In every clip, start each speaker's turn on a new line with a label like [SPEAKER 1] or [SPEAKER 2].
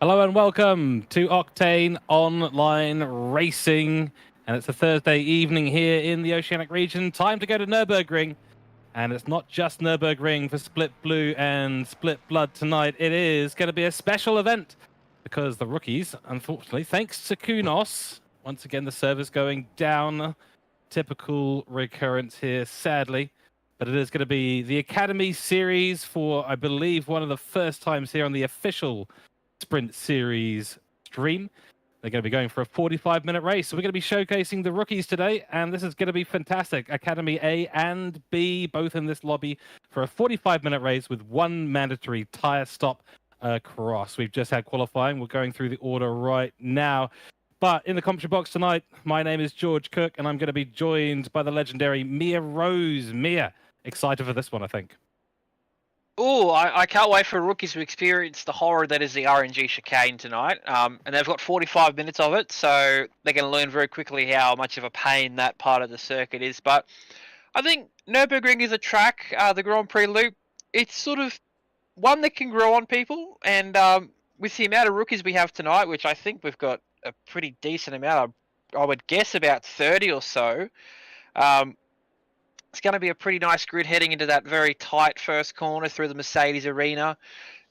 [SPEAKER 1] Hello and welcome to Octane Online Racing. And it's a Thursday evening here in the Oceanic region. Time to go to Nurburgring. And it's not just Nurburgring for Split Blue and Split Blood tonight. It is going to be a special event because the rookies, unfortunately, thanks to Kunos, once again the server's going down. Typical recurrence here, sadly. But it is going to be the Academy series for, I believe, one of the first times here on the official Sprint Series stream. They're going to be going for a 45-minute race. So we're going to be showcasing the rookies today, and this is going to be fantastic. Academy A and B, both in this lobby for a 45-minute race with one mandatory tyre stop across. We've just had qualifying. We're going through the order right now. But in the commentary box tonight, my name is George Cook, and I'm going to be joined by the legendary Mia Rose. Mia, excited for this one, I think.
[SPEAKER 2] Oh, I can't wait for rookies to experience the horror that is the RNG chicane tonight. And they've got 45 minutes of it, so they're going to learn very quickly how much of a pain that part of the circuit is. But I think Nurburgring is a track, the Grand Prix Loop. It's sort of one that can grow on people. And with the amount of rookies we have tonight, which I think we've got a pretty decent amount, I would guess about 30 or so. It's going to be a pretty nice grid heading into that very tight first corner through the Mercedes arena,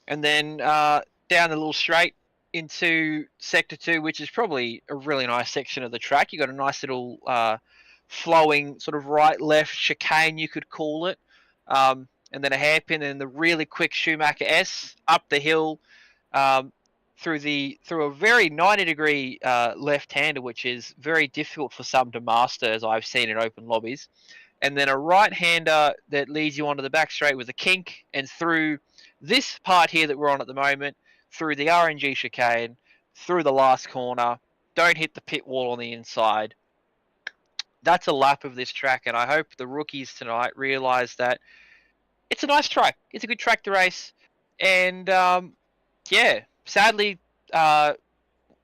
[SPEAKER 2] and then down the little straight into Sector 2, which is probably a really nice section of the track. You've got a nice little flowing sort of right-left chicane, you could call it, and then a hairpin, and the really quick Schumacher S up the hill through a very 90-degree left-hander, which is very difficult for some to master, as I've seen in open lobbies. And then a right-hander that leads you onto the back straight with a kink, and through this part here that we're on at the moment, through the RNG chicane, through the last corner, don't hit the pit wall on the inside. That's a lap of this track, and I hope the rookies tonight realise that it's a nice track. It's a good track to race, and yeah, sadly,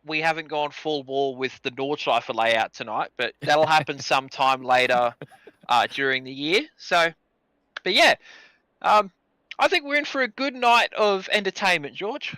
[SPEAKER 2] we haven't gone full ball with the Nordschleife layout tonight, but that'll happen sometime later during the year. So, but yeah, I think we're in for a good night of entertainment, George.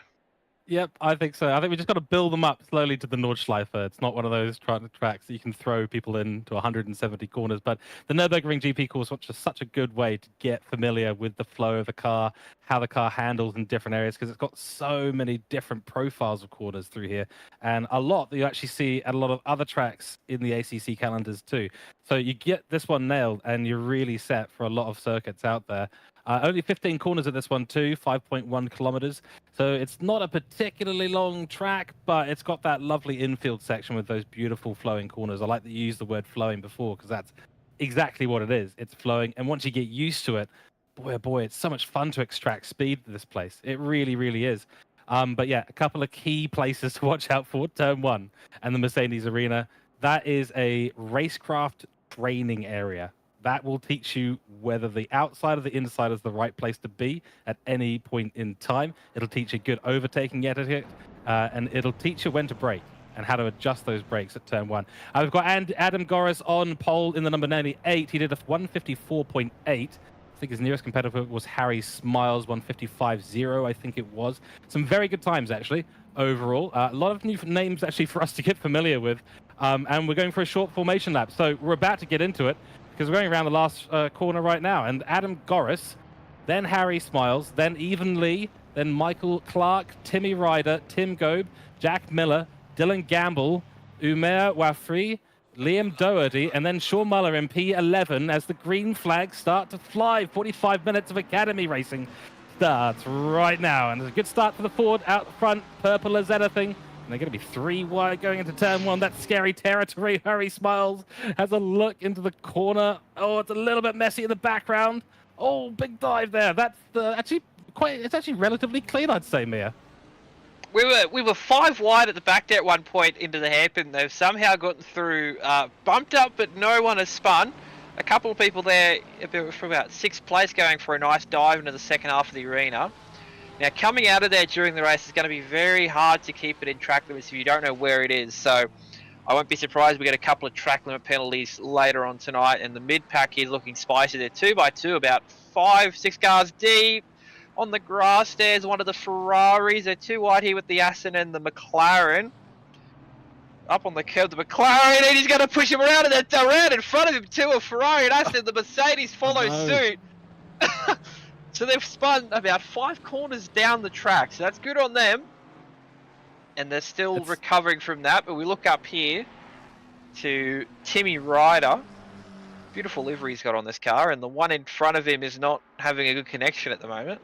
[SPEAKER 1] Yep, I think so. I think we just got to build them up slowly to the Nordschleife. It's not one of those tracks that you can throw people into 170 corners. But the Nürburgring GP course was just such a good way to get familiar with the flow of the car, how the car handles in different areas, because it's got so many different profiles of corners through here, and a lot that you actually see at a lot of other tracks in the ACC calendars too. So you get this one nailed, and you're really set for a lot of circuits out there. Only 15 corners at this one too, 5.1 kilometers. So it's not a particularly long track, but it's got that lovely infield section with those beautiful flowing corners. I like that you used the word flowing before, because that's exactly what it is. It's flowing, and once you get used to it, boy, oh boy, it's so much fun to extract speed to this place. It really, really is. But yeah, a couple of key places to watch out for. Turn 1 and the Mercedes Arena. That is a racecraft training area. That will teach you whether the outside or the inside is the right place to be at any point in time. It'll teach you good overtaking etiquette, and it'll teach you when to brake and how to adjust those brakes at turn 1. We've got Adam Goris on pole in the number 98. He did a 154.8. I think his nearest competitor was Harry Smiles, 155.0, I think it was. Some very good times, actually, overall. A lot of new names, actually, for us to get familiar with. And we're going for a short formation lap. So we're about to get into it, because we're going around the last corner right now. And Adam Goris, then Harry Smiles, then Ethan Lee, then Michael Clark, Timmy Ryder, Tim Gobe, Jack Miller, Dylan Gamble, Umair Wafri, Liam Doherty, and then Sean Muller in P11 as the green flags start to fly. 45 minutes of Academy racing starts right now. And it's a good start for the Ford out front, purple as anything. And they're going to be 3 wide going into turn 1. That's scary territory. Harry Smiles has a look into the corner. Oh, it's a little bit messy in the background. Oh, big dive there. That's it's actually relatively clean, I'd say, Mia.
[SPEAKER 2] We were 5 wide at the back there at one point into the hairpin. They've somehow gotten through, bumped up, but no one has spun. A couple of people there from about 6th place going for a nice dive into the second half of the arena. Now, coming out of there during the race is going to be very hard to keep it in track limits if you don't know where it is. So I won't be surprised we get a couple of track limit penalties later on tonight. And the mid-pack is looking spicy. They're 2x2, about 5-6 cars deep. On the grass, there's one of the Ferraris. They're too wide here with the Aston and the McLaren. Up on the curb, the McLaren, and he's going to push him around, and then around in front of him too, a Ferrari and Aston. The Mercedes follow suit. So they've spun about 5 corners down the track, so that's good on them. And they're still recovering from that, but we look up here to Timmy Ryder. Beautiful livery he's got on this car, and the one in front of him is not having a good connection at the moment.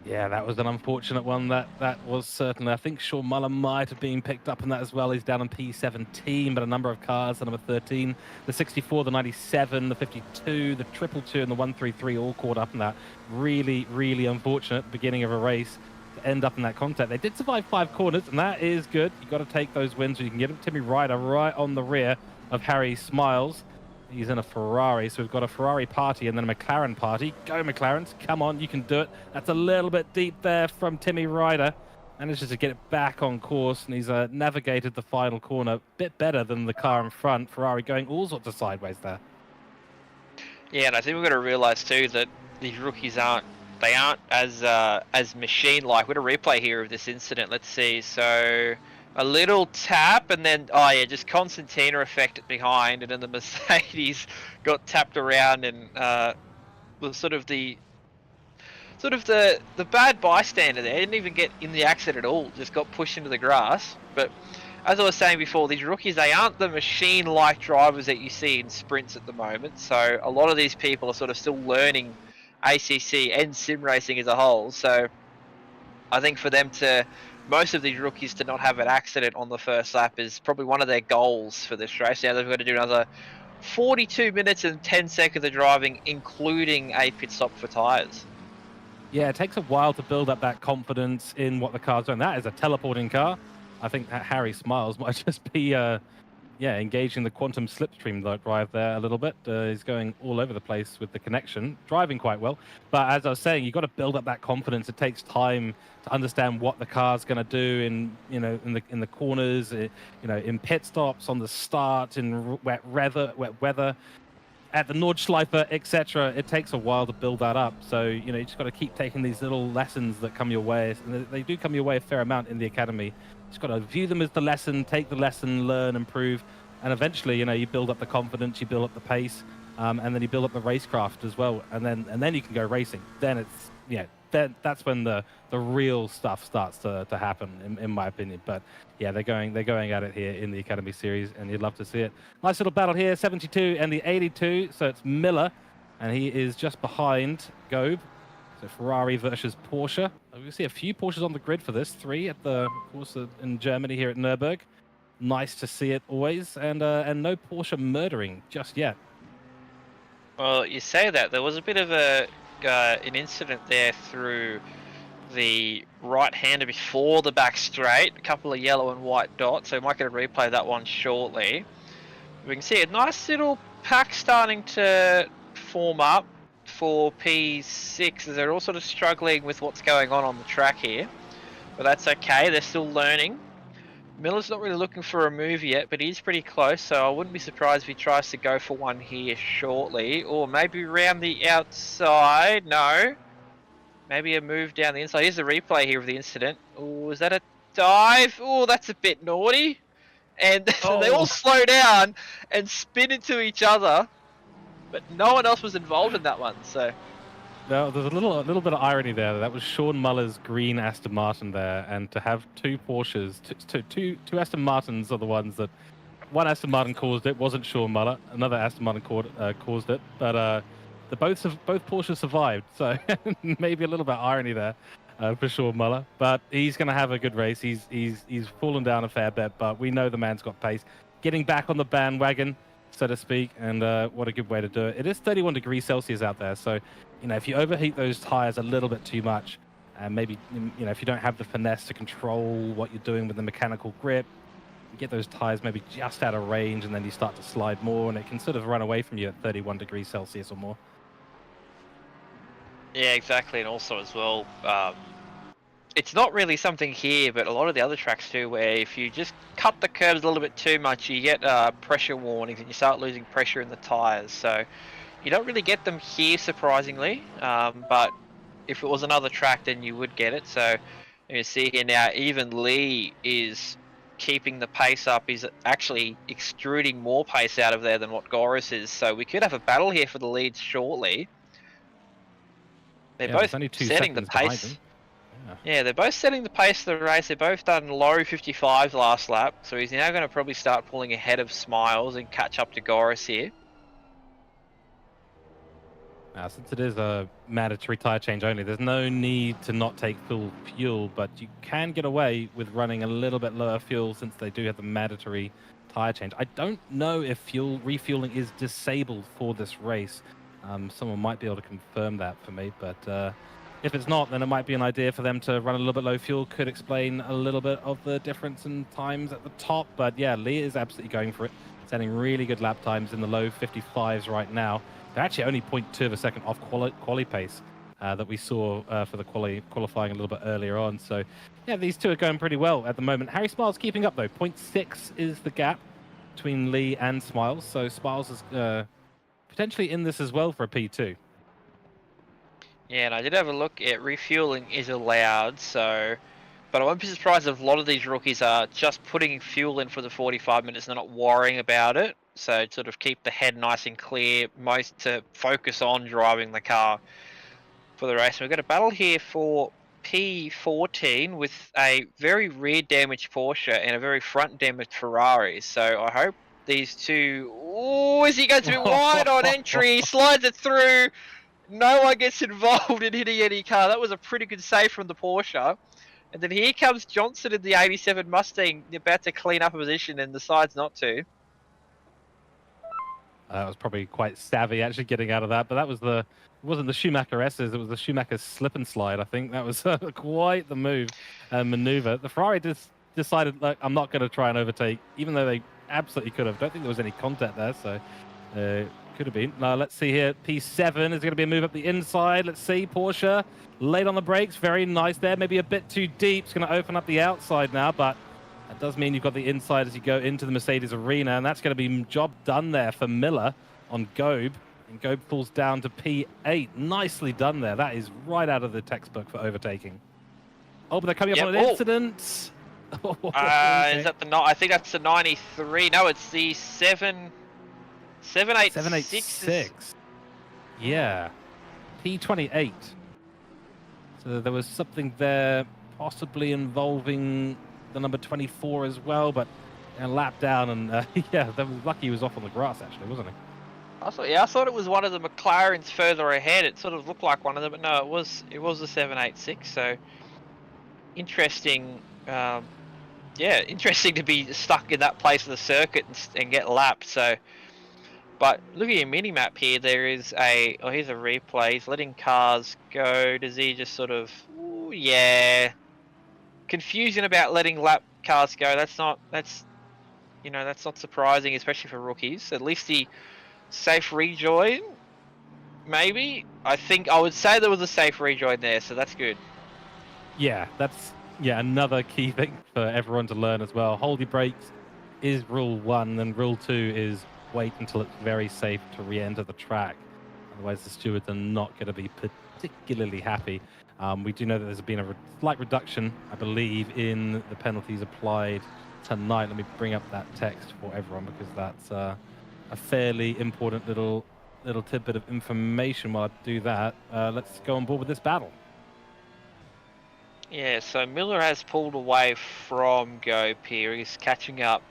[SPEAKER 1] Yeah, that was an unfortunate one. That was certainly. I think Sean Muller might have been picked up in that as well. He's down on P17, but a number of cars, the number 13, the 64, the 97, the 52, the 222, and the 133 all caught up in that. Really, really unfortunate beginning of a race to end up in that contact. They did survive 5 corners, and that is good. You've got to take those wins so you can get Timmy Ryder right on the rear of Harry Smiles. He's in a Ferrari, so we've got a Ferrari party and then a McLaren party. Go McLarens, come on, you can do it. That's a little bit deep there from Timmy Ryder. Manages to get it back on course, and he's navigated the final corner a bit better than the car in front. Ferrari going all sorts of sideways there.
[SPEAKER 2] Yeah, and I think we've got to realise too that these rookies aren't as machine-like. We've got a replay here of this incident. Let's see. So a little tap, and then just Constantina affected behind, and then the Mercedes got tapped around, and was sort of the bad bystander there. Didn't even get in the accident at all. Just got pushed into the grass. But as I was saying before, these rookies, they aren't the machine-like drivers that you see in sprints at the moment. So a lot of these people are sort of still learning ACC and sim racing as a whole. So I think for them most of these rookies to not have an accident on the first lap is probably one of their goals for this race. Now they've got to do another 42 minutes and 10 seconds of driving, including a pit stop for tyres.
[SPEAKER 1] Yeah, it takes a while to build up that confidence in what the car's doing. That is a teleporting car. I think that Harry Smiles might just be engaging the quantum slipstream drive there a little bit. He's going all over the place with the connection, driving quite well. But as I was saying, you've got to build up that confidence. It takes time to understand what the car's going to do in the corners, in pit stops, on the start, in wet weather, at the Nordschleife, etc. It takes a while to build that up. So you just got to keep taking these little lessons that come your way, and they do come your way a fair amount in the academy. Just got to view them as the lesson, take the lesson, learn, improve, and eventually, you build up the confidence, you build up the pace, and then you build up the racecraft as well, and then you can go racing. Then that's when the real stuff starts to happen, in my opinion. But yeah, they're going at it here in the Academy Series, and you'd love to see it. Nice little battle here, 72 and the 82. So it's Miller, and he is just behind Gobe. So Ferrari versus Porsche. We see a few Porsches on the grid for this. 3 at the course in Germany here at Nurburgring. Nice to see it always, and no Porsche murdering just yet.
[SPEAKER 2] Well, you say that there was a bit of an incident there through the right-hander before the back straight. A couple of yellow and white dots. So we might get a replay of that one shortly. We can see a nice little pack starting to form up for P6, as they're all sort of struggling with what's going on the track here. But that's okay, they're still learning. Miller's not really looking for a move yet, but he's pretty close, so I wouldn't be surprised if he tries to go for one here shortly. Or maybe around the outside. No. Maybe a move down the inside. Here's the replay here of the incident. Oh, is that a dive? Oh, that's a bit naughty. And they all slow down and spin into each other. But no one else was involved in that one, so.
[SPEAKER 1] No, there's a little bit of irony there. That was Sean Muller's green Aston Martin there, and to have 2 Porsches, two Aston Martins are the ones that one Aston Martin caused it. Wasn't Sean Muller. Another Aston Martin caused it, but both Porsches survived. So maybe a little bit of irony there for Sean Muller. But he's going to have a good race. He's fallen down a fair bit, but we know the man's got pace. Getting back on the bandwagon, so to speak, and what a good way to do it. It is 31 degrees Celsius out there, so if you overheat those tires a little bit too much, and maybe if you don't have the finesse to control what you're doing with the mechanical grip, you get those tires maybe just out of range, and then you start to slide more, and it can sort of run away from you at 31 degrees Celsius or more.
[SPEAKER 2] Yeah, exactly, and also as well, it's not really something here, but a lot of the other tracks too, where if you just cut the curves a little bit too much, you get pressure warnings and you start losing pressure in the tires. So You don't really get them here, surprisingly, but if it was another track, then you would get it. So you see here now, even Lee is keeping the pace up. He's actually extruding more pace out of there than what Goris is. So we could have a battle here for the leads shortly. They're
[SPEAKER 1] Yeah, there's
[SPEAKER 2] both
[SPEAKER 1] only 2
[SPEAKER 2] setting the
[SPEAKER 1] seconds behind
[SPEAKER 2] pace.
[SPEAKER 1] them.
[SPEAKER 2] Yeah, they're both setting the pace of the race. They've both done low 55s last lap. So he's now going to probably start pulling ahead of Smiles and catch up to Goris here.
[SPEAKER 1] Now, since it is a mandatory tyre change only, there's no need to not take full fuel, but you can get away with running a little bit lower fuel since they do have the mandatory tyre change. I don't know if refueling is disabled for this race. Someone might be able to confirm that for me, but if it's not, then it might be an idea for them to run a little bit low fuel. Could explain a little bit of the difference in times at the top, but yeah, Lee is absolutely going for it, setting really good lap times in the low 55s right now. They're actually only 0.2 of a second off quali pace that we saw for the qualifying a little bit earlier on. So, yeah, these two are going pretty well at the moment. Harry Smiles keeping up, though. 0.6 is the gap between Lee and Smiles. So Smiles is potentially in this as well for a P2.
[SPEAKER 2] Yeah, and I did have a look at refueling is allowed, so... But I won't be surprised if a lot of these rookies are just putting fuel in for the 45 minutes and they're not worrying about it. So sort of keep the head nice and clear, most to focus on driving the car for the race. We've got a battle here for P14 with a very rear damaged Porsche and a very front damaged Ferrari. So I hope these two... Oh, is he going to be wide on entry? Slides it through. No one gets involved in hitting any car. That was a pretty good save from the Porsche. And then here comes Johnson in the 87 Mustang, about to clean up a position and decides not to.
[SPEAKER 1] That was probably quite savvy actually getting out of that, but that was it wasn't the Schumacher S's, it was the Schumacher slip and slide. I think that was quite the maneuver. The Ferrari just decided, look, I'm not going to try and overtake, even though they absolutely could have. Don't think there was any contact there, so could have been. Now let's see here. P7 is going to be a move up the inside. Let's see. Porsche late on the brakes. Very nice there. Maybe a bit too deep. It's going to open up the outside now, but that does mean you've got the inside as you go into the Mercedes arena, and that's going to be job done there for Miller on Gobe. And Gobe falls down to P8. Nicely done there. That is right out of the textbook for overtaking. Oh, but they're coming up on an incident.
[SPEAKER 2] Is that I think that's the 93. No, it's the 786.
[SPEAKER 1] Yeah. P28. So there was something there possibly involving the number 24 as well, but a lap down, and yeah, that was lucky he was off on the grass actually, wasn't he?
[SPEAKER 2] I thought it was one of the McLarens further ahead. It sort of looked like one of them, but no, it was the 786. So interesting. Yeah, interesting to be stuck in that place of the circuit and get lapped. So, but look at your mini map here. There is here's a replay. He's letting cars go. Does he just sort of? Ooh, yeah. Confusion about letting lap cars go. That's not surprising, especially for rookies. At least he safe rejoin. Maybe I would say there was a safe rejoin there, so that's good.
[SPEAKER 1] Yeah, that's another key thing for everyone to learn as well. Hold your brakes is rule 1, and rule 2 is wait until it's very safe to re-enter the track. Otherwise, the stewards are not going to be particularly happy. We do know that there's been a slight reduction, I believe, in the penalties applied tonight. Let me bring up that text for everyone because that's a fairly important little tidbit of information. While I do that, let's go on board with this battle.
[SPEAKER 2] Yeah, so Miller has pulled away from Gope here. He's catching up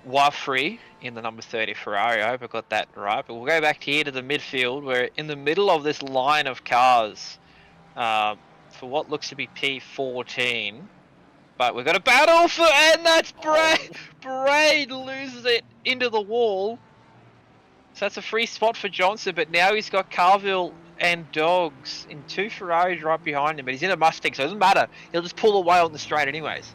[SPEAKER 2] Wafri in the number 30 Ferrari. I hope I got that right. But we'll go back here to the midfield. We're in the middle of this line of cars for what looks to be P14. But we've got a battle and that's Braid. Braid loses it into the wall. So that's a free spot for Johnson, but now he's got Carville and Dogs in 2 Ferraris right behind him, but he's in a Mustang, so it doesn't matter. He'll just pull away on the straight anyways.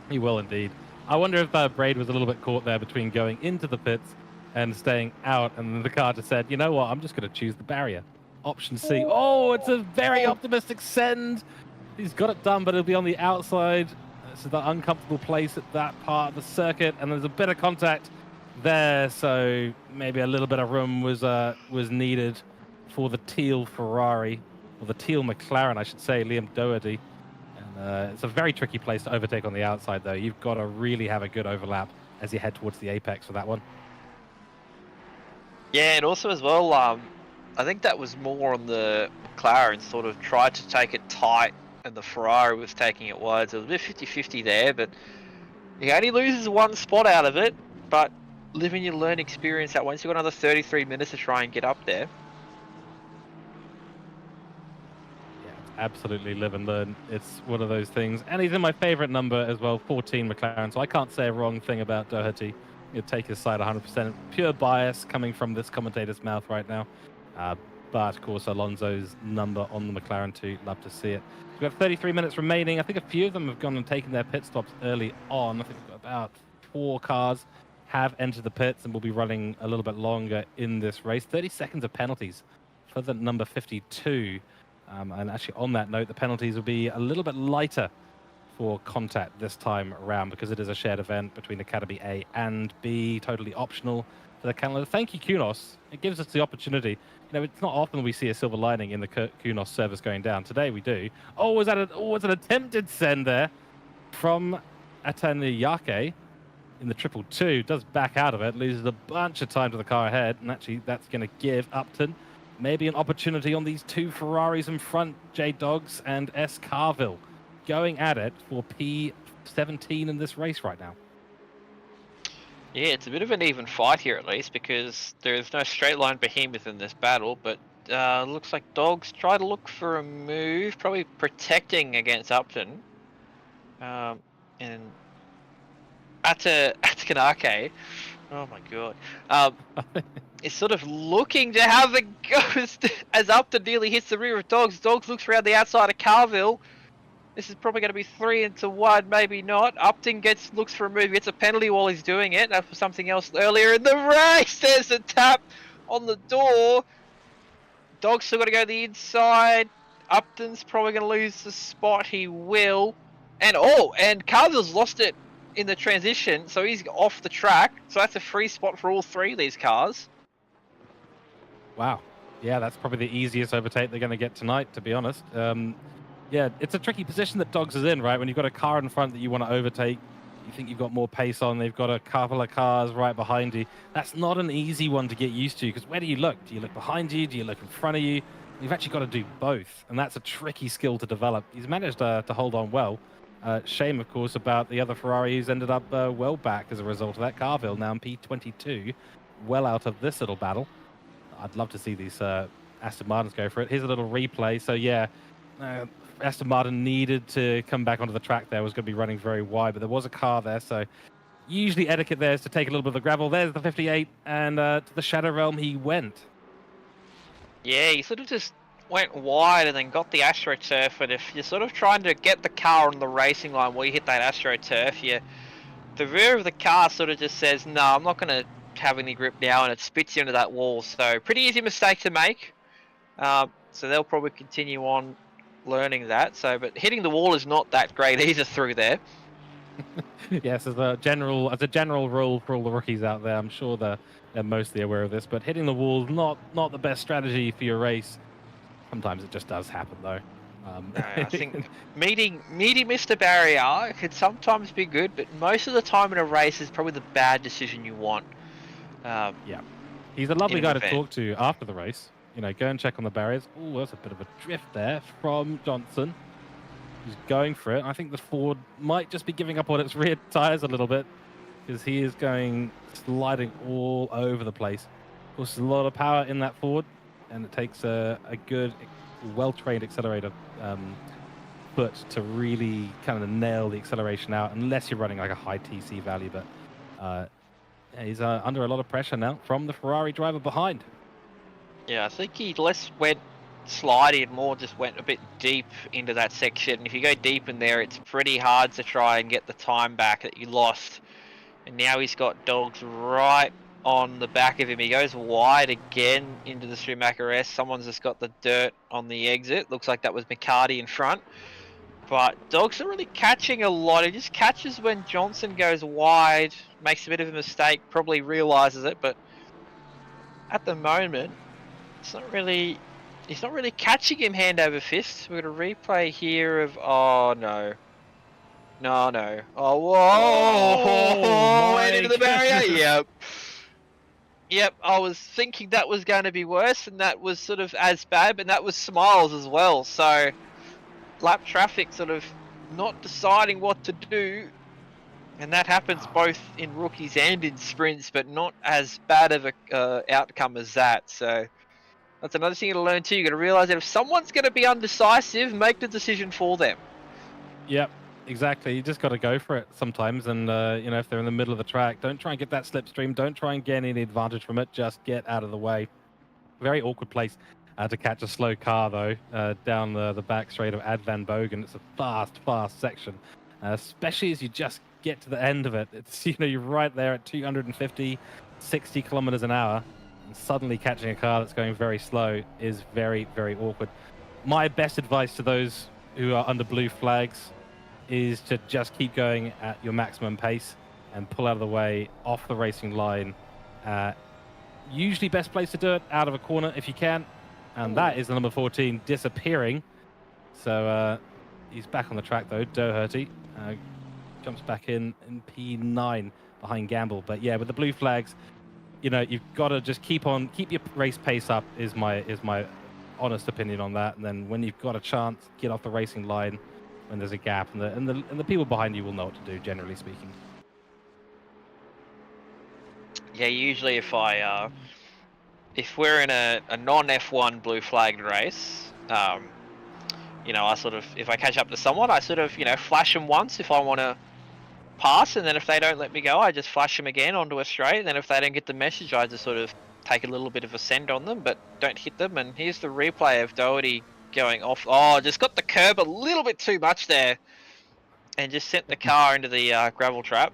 [SPEAKER 1] He will indeed. I wonder if Braid was a little bit caught there between going into the pits and staying out, and the car just said, you know what, I'm just going to choose the barrier. Option C. Oh, it's a very optimistic send. He's got it done, but it'll be on the outside. This is the uncomfortable place at that part of the circuit, and there's a bit of contact there, so maybe a little bit of room was needed for the teal Ferrari, or the teal McLaren, I should say, Liam Doherty. And it's a very tricky place to overtake on the outside, though. You've got to really have a good overlap as you head towards the apex for that one.
[SPEAKER 2] Yeah, and also as well, I think that was more on the McLaren, sort of tried to take it tight, and the Ferrari was taking it wide. So it was a bit 50-50 there, but he only loses one spot out of it. But live and you learn experience that once you've got another 33 minutes to try and get up there.
[SPEAKER 1] Yeah, it's absolutely live and learn. It's one of those things. And he's in my favorite number as well, 14 McLaren, so I can't say a wrong thing about Doherty. He'll take his side 100%. Pure bias coming from this commentator's mouth right now. But, of course, Alonso's number on the McLaren too. Love to see it. We've got 33 minutes remaining. I think a few of them have gone and taken their pit stops early on. I think we've got about 4 cars have entered the pits and will be running a little bit longer in this race. 30 seconds of penalties for the number 52. And actually, on that note, the penalties will be a little bit lighter for contact this time around because it is a shared event between Academy A and B, totally optional for the Canada. Thank you, Kunos. It gives us the opportunity. You know, it's not often we see a silver lining in the Kunos service going down. Today we do. Oh, was an attempted send there from Ataniyake in the 222. Does back out of it, loses a bunch of time to the car ahead, and actually that's going to give Upton maybe an opportunity on these 2 Ferraris in front, J-Dogs and S. Carville, going at it for P17 in this race right now.
[SPEAKER 2] Yeah, it's a bit of an even fight here at least because there's no straight line behemoth in this battle, but looks like Dogs try to look for a move, probably protecting against Upton. And Atakanake, oh my god, is sort of looking to have a ghost as Upton nearly hits the rear of Dogs. Dogs looks around the outside of Carville. This is probably going to be 3 into 1, maybe not. Upton looks for a move, gets a penalty while he's doing it. That was something else earlier in the race. There's a tap on the door. Dog's still got to go to the inside. Upton's probably going to lose the spot. He will. And Carville's lost it in the transition, so he's off the track. So that's a free spot for all 3 of these cars.
[SPEAKER 1] Wow. Yeah, that's probably the easiest overtake they're going to get tonight, to be honest. Yeah, it's a tricky position that Dogs is in, right? When you've got a car in front that you want to overtake, you think you've got more pace on, they've got a couple of cars right behind you. That's not an easy one to get used to, because where do you look? Do you look behind you? Do you look in front of you? You've actually got to do both, and that's a tricky skill to develop. He's managed to hold on well. Shame, of course, about the other Ferrari who's ended up well back as a result of that. Carville now in P22, well out of this little battle. I'd love to see these Aston Martins go for it. Here's a little replay. So, yeah, Aston Martin needed to come back onto the track there. Was going to be running very wide, but there was a car there. So usually etiquette there is to take a little bit of the gravel. There's the 58, and to the Shadow Realm he went.
[SPEAKER 2] Yeah, he sort of just went wide and then got the AstroTurf. And if you're sort of trying to get the car on the racing line where you hit that AstroTurf, the rear of the car sort of just says, no, I'm not going to have any grip now, and it spits you into that wall. So pretty easy mistake to make. So they'll probably continue on learning that. But hitting the wall is not that great either through there.
[SPEAKER 1] Yes, as a general rule for all the rookies out there, I'm sure they're mostly aware of this. But hitting the wall not the best strategy for your race. Sometimes it just does happen, though.
[SPEAKER 2] I think meeting Mr. Barrier could sometimes be good, but most of the time in a race is probably the bad decision you want.
[SPEAKER 1] Yeah, he's a lovely guy to talk to after the race. You know, go and check on the barriers. Oh, there's a bit of a drift there from Johnson. He's going for it. I think the Ford might just be giving up on its rear tires a little bit because he is sliding all over the place. Of course, there's a lot of power in that Ford, and it takes a good, well-trained accelerator foot to really kind of nail the acceleration out, unless you're running like a high TC value. But he's under a lot of pressure now from the Ferrari driver behind.
[SPEAKER 2] Yeah, I think he less went sliding and more just went a bit deep into that section. If you go deep in there, it's pretty hard to try and get the time back that you lost. And now he's got Dogs right on the back of him. He goes wide again into the Schumacher S. Someone's just got the dirt on the exit. Looks like that was McCarty in front. But Dog's not really catching a lot. He just catches when Johnson goes wide, makes a bit of a mistake, probably realises it, but at the moment, it's not really. He's not really catching him hand over fist. We've got a replay here of. Oh no. No. Oh, whoa!
[SPEAKER 1] Oh
[SPEAKER 2] And into
[SPEAKER 1] my
[SPEAKER 2] the barrier.
[SPEAKER 1] goodness.
[SPEAKER 2] Yep. Yep. I was thinking that was going to be worse, and that was sort of as bad, but that was Smiles as well. So lap traffic sort of not deciding what to do, and that happens both in rookies and in sprints, but not as bad of a outcome as that. So that's another thing to learn too. You got to realize that if someone's going to be undecisive, make the decision for them.
[SPEAKER 1] Yep, exactly. You just got to go for it sometimes. And, if they're in the middle of the track, don't try and get that slipstream. Don't try and get any advantage from it. Just get out of the way. Very awkward place to catch a slow car, though, down the back straight of Ad Van Bogen. It's a fast section, especially as you just get to the end of it. It's, you're right there at 250, 60 kilometers an hour. And suddenly catching a car that's going very slow is very, very awkward. My best advice to those who are under blue flags is to just keep going at your maximum pace and pull out of the way off the racing line. Usually best place to do it out of a corner if you can, and that is the number 14 disappearing. So he's back on the track though. Doherty jumps back in P9 behind Gamble. But yeah, with the blue flags, you've got to just keep your race pace up is my honest opinion on that. And then when you've got a chance, get off the racing line when there's a gap, and the people behind you will know what to do, generally speaking.
[SPEAKER 2] Yeah, usually if we're in a non-F1 blue flagged race, I sort of, if I catch up to someone, I sort of, flash them once if I want to pass, and then if they don't let me go, I just flash them again onto a straight, and then if they don't get the message, I just sort of take a little bit of a send on them, but don't hit them. And here's the replay of Doherty going off. Oh, just got the curb a little bit too much there, and just sent the car into the gravel trap.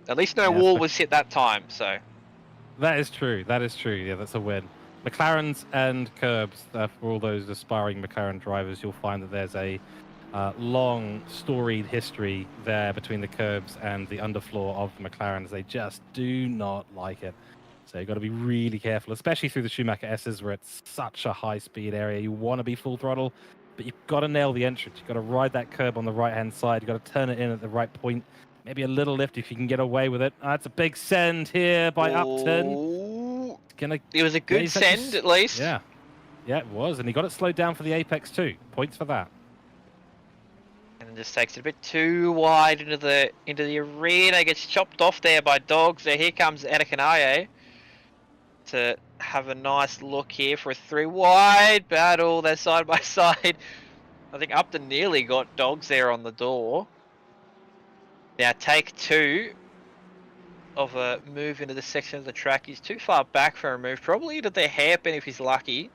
[SPEAKER 2] At least no wall was hit that time, so.
[SPEAKER 1] That is true. Yeah, that's a win. McLarens and curbs, for all those aspiring McLaren drivers, you'll find that there's a long, storied history there between the curbs and the underfloor of the McLarens. They just do not like it. So you've got to be really careful, especially through the Schumacher S's where it's such a high-speed area. You want to be full throttle, but you've got to nail the entrance. You've got to ride that curb on the right-hand side. You've got to turn it in at the right point. Maybe a little lift if you can get away with it. That's a big send here by Upton.
[SPEAKER 2] It was a good send, at least.
[SPEAKER 1] Yeah, it was, and he got it slowed down for the apex too. Points for that.
[SPEAKER 2] And just takes it a bit too wide into the arena. Gets chopped off there by Dogs. So here comes Edekanaye to have a nice look here for a 3 wide battle. They're side by side. I think Upton nearly got Dogs there on the door. Now take 2 of a move into the section of the track. He's too far back for a move. Probably into the hairpin if he's lucky.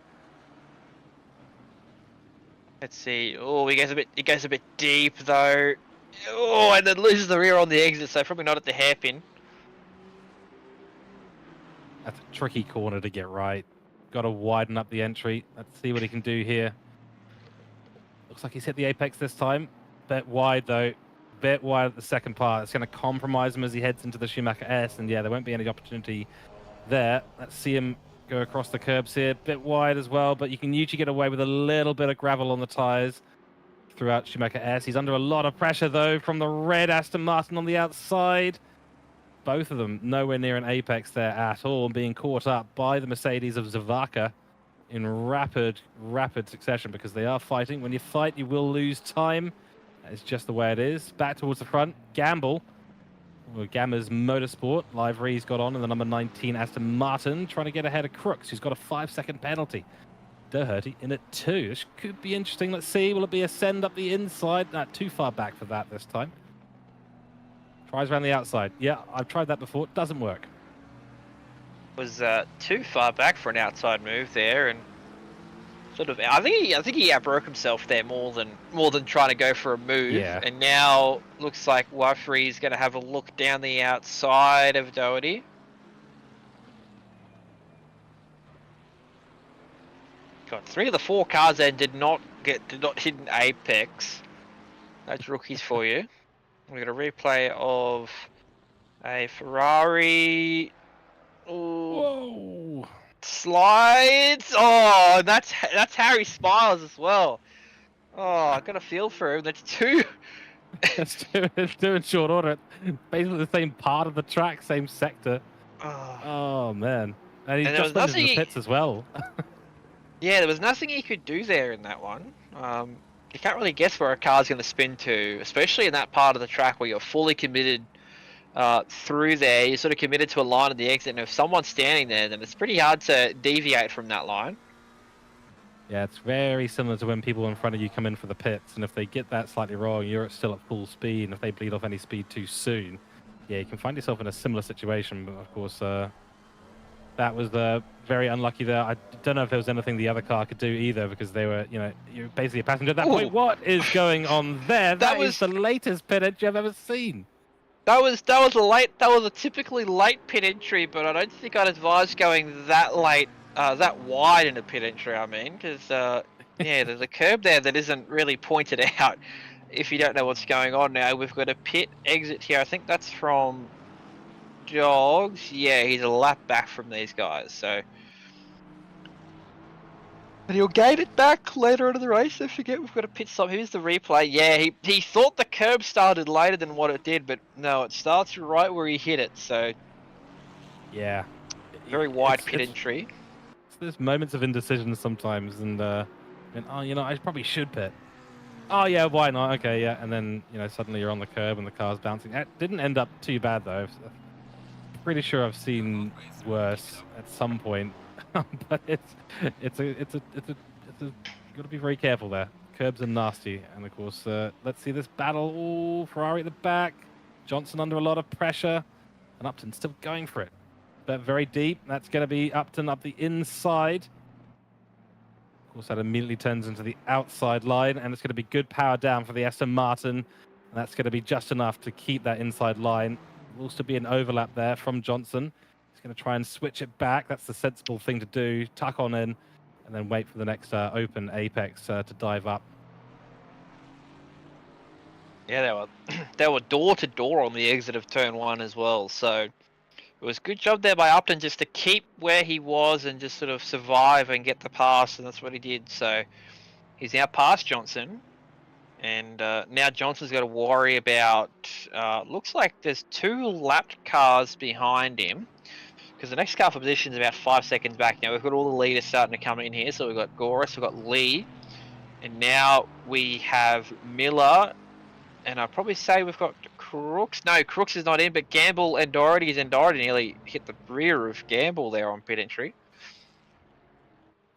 [SPEAKER 2] Let's see. Oh, he goes a bit deep though. Oh, and then loses the rear on the exit, so probably not at the hairpin.
[SPEAKER 1] That's a tricky corner to get right. Got to widen up the entry. Let's see what he can do here. Looks like he's hit the apex this time. Bit wide though. Bit wide at the second part. It's going to compromise him as he heads into the Schumacher S, and yeah, there won't be any opportunity there. Let's see him go across the curbs here. Bit wide as well, but you can usually get away with a little bit of gravel on the tires throughout Schumacher S. He's under a lot of pressure though from the red Aston Martin on the outside. Both of them nowhere near an apex there at all, being caught up by the Mercedes of Zavaka in rapid succession, because they are fighting. When you fight, you will lose time. It's just the way it is. Back towards the front. Gamble. Well, Gamma's Motorsport livery's got on, and the number 19 Aston Martin trying to get ahead of Crooks, who's got a 5-second penalty. Doherty in at 2. This could be interesting. Let's see. Will it be a send up the inside? Not too far back for that this time. Tries around the outside. Yeah, I've tried that before. It doesn't work.
[SPEAKER 2] Was too far back for an outside move there, and sort of, I think he outbroke himself there more than trying to go for a move.
[SPEAKER 1] Yeah.
[SPEAKER 2] And now looks like Wafri's going to have a look down the outside of Doherty. God, 3 of the 4 cars then did not hit an apex. That's rookies for you. We got a replay of a Ferrari. Ooh,
[SPEAKER 1] Whoa!
[SPEAKER 2] slides. Oh, that's Harry Smiles as well. Oh, I got a feel for him. That's two.
[SPEAKER 1] Let's do it in short order. Basically the same part of the track, same sector.
[SPEAKER 2] Oh.
[SPEAKER 1] Oh man. And he
[SPEAKER 2] And there
[SPEAKER 1] just
[SPEAKER 2] was
[SPEAKER 1] went into
[SPEAKER 2] nothing.
[SPEAKER 1] the pits as well.
[SPEAKER 2] Yeah, there was nothing he could do there in that one. You can't really guess where a car's going to spin to, especially in that part of the track where you're fully committed through there. You're sort of committed to a line at the exit, and if someone's standing there, then it's pretty hard to deviate from that line.
[SPEAKER 1] Yeah, it's very similar to when people in front of you come in for the pits, and if they get that slightly wrong, you're still at full speed, and if they bleed off any speed too soon, yeah, you can find yourself in a similar situation. But of course, that was very unlucky there. I don't know if there was anything the other car could do either, because they were, you're basically a passenger at that point. What is going on there? That is the latest pit entry I've ever seen.
[SPEAKER 2] That was a typically late pit entry, but I don't think I'd advise going that late, that wide in a pit entry. I mean, because yeah, there's a curb there that isn't really pointed out. If you don't know what's going on now, we've got a pit exit here. I think that's from Dogs. Yeah, he's a lap back from these guys, so. And he'll gain it back later into the race. I forget we've got a pit stop. Here's the replay. Yeah, he thought the curb started later than what it did, but no, it starts right where he hit it. So
[SPEAKER 1] yeah,
[SPEAKER 2] very wide pit entry.
[SPEAKER 1] There's moments of indecision sometimes, and oh, I probably should pit. Oh yeah, why not? Okay, yeah, and then suddenly you're on the curb and the car's bouncing. It didn't end up too bad though. I'm pretty sure I've seen worse at some point. But it's got to be very careful there. Curbs are nasty, and of course, let's see this battle. Oh, Ferrari at the back, Johnson under a lot of pressure, and Upton still going for it, but very deep. That's going to be Upton up the inside. Of course, that immediately turns into the outside line, and it's going to be good power down for the Aston Martin, and that's going to be just enough to keep that inside line. There will also be an overlap there from Johnson. He's going to try and switch it back. That's the sensible thing to do. Tuck on in, and then wait for the next open apex to dive up.
[SPEAKER 2] Yeah, they were door to door on the exit of turn 1 as well. So it was a good job there by Upton just to keep where he was and just sort of survive and get the pass, and that's what he did. So he's now past Johnson, and now Johnson's got to worry about. Looks like there's 2 lapped cars behind him, because the next car for position is about 5 seconds back. Now we've got all the leaders starting to come in here. So we've got Goris, we've got Lee, and now we have Miller, and I'd probably say we've got Crooks. No, Crooks is not in, but Gamble and Doherty is in. Doherty nearly hit the rear of Gamble there on pit entry.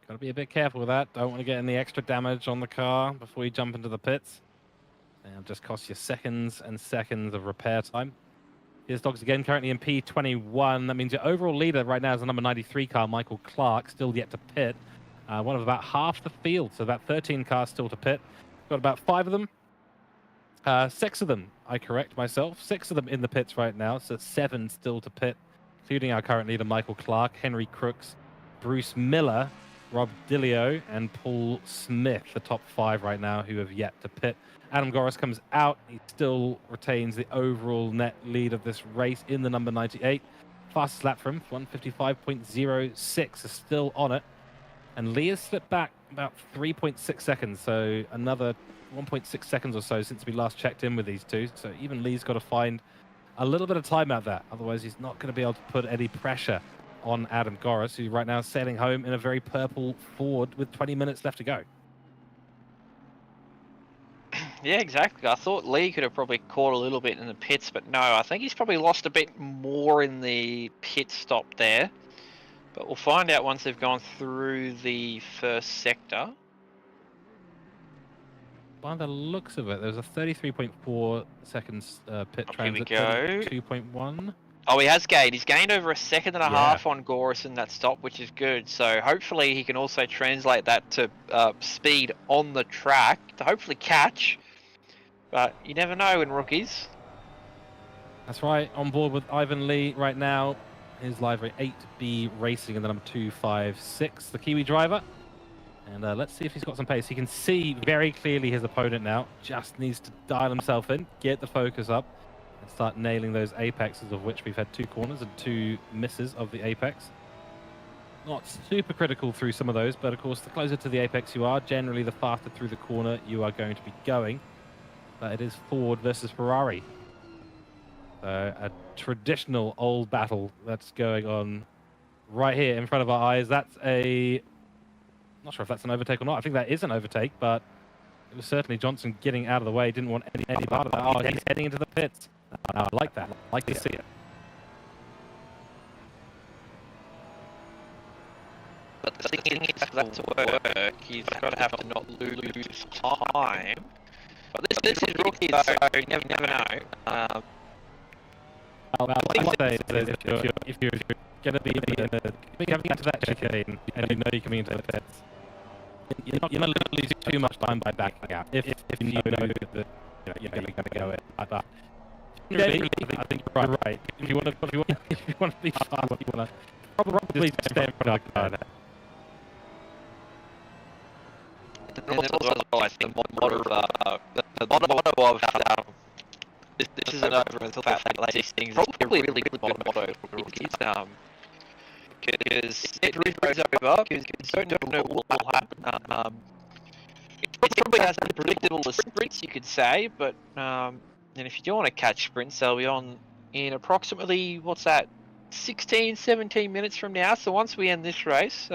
[SPEAKER 1] Got to be a bit careful with that. Don't want to get any extra damage on the car before you jump into the pits. And just cost you seconds and seconds of repair time. Here's Dogs again, currently in P21. That means your overall leader right now is the number 93 car, Michael Clark, still yet to pit. One of about half the field, so about 13 cars still to pit. Got about 5 of them. 6 of them, I correct myself. 6 of them in the pits right now, so 7 still to pit, including our current leader, Michael Clark, Henry Crooks, Bruce Miller, Rob Dillio, and Paul Smith, the top 5 right now who have yet to pit. Adam Goris comes out. He still retains the overall net lead of this race in the number 98. Fastest lap for him, 155.06, is still on it. And Lee has slipped back about 3.6 seconds, so another 1.6 seconds or so since we last checked in with these two. So even Lee's got to find a little bit of time out there. Otherwise, he's not going to be able to put any pressure on Adam Goris, who right now is sailing home in a very purple Ford with 20 minutes left to go.
[SPEAKER 2] Yeah, exactly. I thought Lee could have probably caught a little bit in the pits, but no, I think he's probably lost a bit more in the pit stop there. But we'll find out once they've gone through the first sector.
[SPEAKER 1] By the looks of it, there's a 33.4 seconds pit transit.
[SPEAKER 2] Here we go.
[SPEAKER 1] 2.1.
[SPEAKER 2] Oh, he has gained. He's gained over a second and a half on Goris in that stop, which is good. So hopefully he can also translate that to speed on the track to hopefully catch. But you never know in rookies.
[SPEAKER 1] That's right. On board with Ivan Lee right now. His livery 8B Racing in the number 256, the Kiwi driver. And let's see if he's got some pace. He can see very clearly his opponent now. Just needs to dial himself in, get the focus up, and start nailing those apexes, of which we've had 2 corners and 2 misses of the apex. Not super critical through some of those, but of course, the closer to the apex you are, generally the faster through the corner you are going to be going. But it is Ford versus Ferrari. A traditional old battle that's going on right here in front of our eyes. That's a... Not sure if that's an overtake or not. I think that is an overtake, but it was certainly Johnson getting out of the way. Didn't want any part of that. Oh, he's heading into the pits. I like that. I like to see it.
[SPEAKER 2] But the thing is, for that to work, you've got to have to not lose time. But this is rookie, so you never know.
[SPEAKER 1] Well, I say that if you're going to be coming into that chicane and you know you're coming into the pits, you're not going to lose too much time by backing out. If you know that you're going to go in. But generally, I think you're right. If you want to be fast, you want to probably stay in front of the guy there.
[SPEAKER 2] And then also, I think the motto of this isn't over until that these things is probably a really good motto for rookies. Because it really goes over, because you don't know what will happen. It's probably as unpredictable as sprints, you could say, but and if you do want to catch sprints, they'll be on in approximately, what's that, 16, 17 minutes from now. So once we end this race,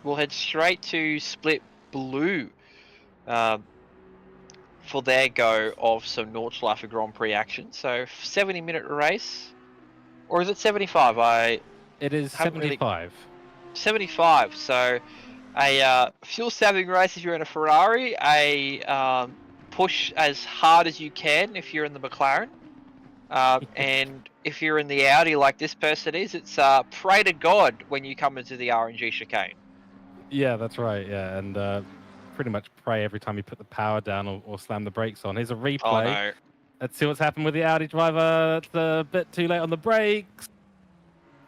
[SPEAKER 2] we'll head straight to Split Blue for their go of some Nordschleife Grand Prix action. So 70-minute race, or is it 75?
[SPEAKER 1] It is 75.
[SPEAKER 2] 75. So a fuel saving race if you're in a Ferrari, a push as hard as you can if you're in the McLaren, and if you're in the Audi like this person is, it's pray to God when you come into the RNG chicane.
[SPEAKER 1] Yeah, that's right. Yeah, and pretty much pray every time you put the power down or slam the brakes on. Here's a replay.
[SPEAKER 2] Oh, no.
[SPEAKER 1] Let's see what's happened with the Audi driver. It's a bit too late on the brakes.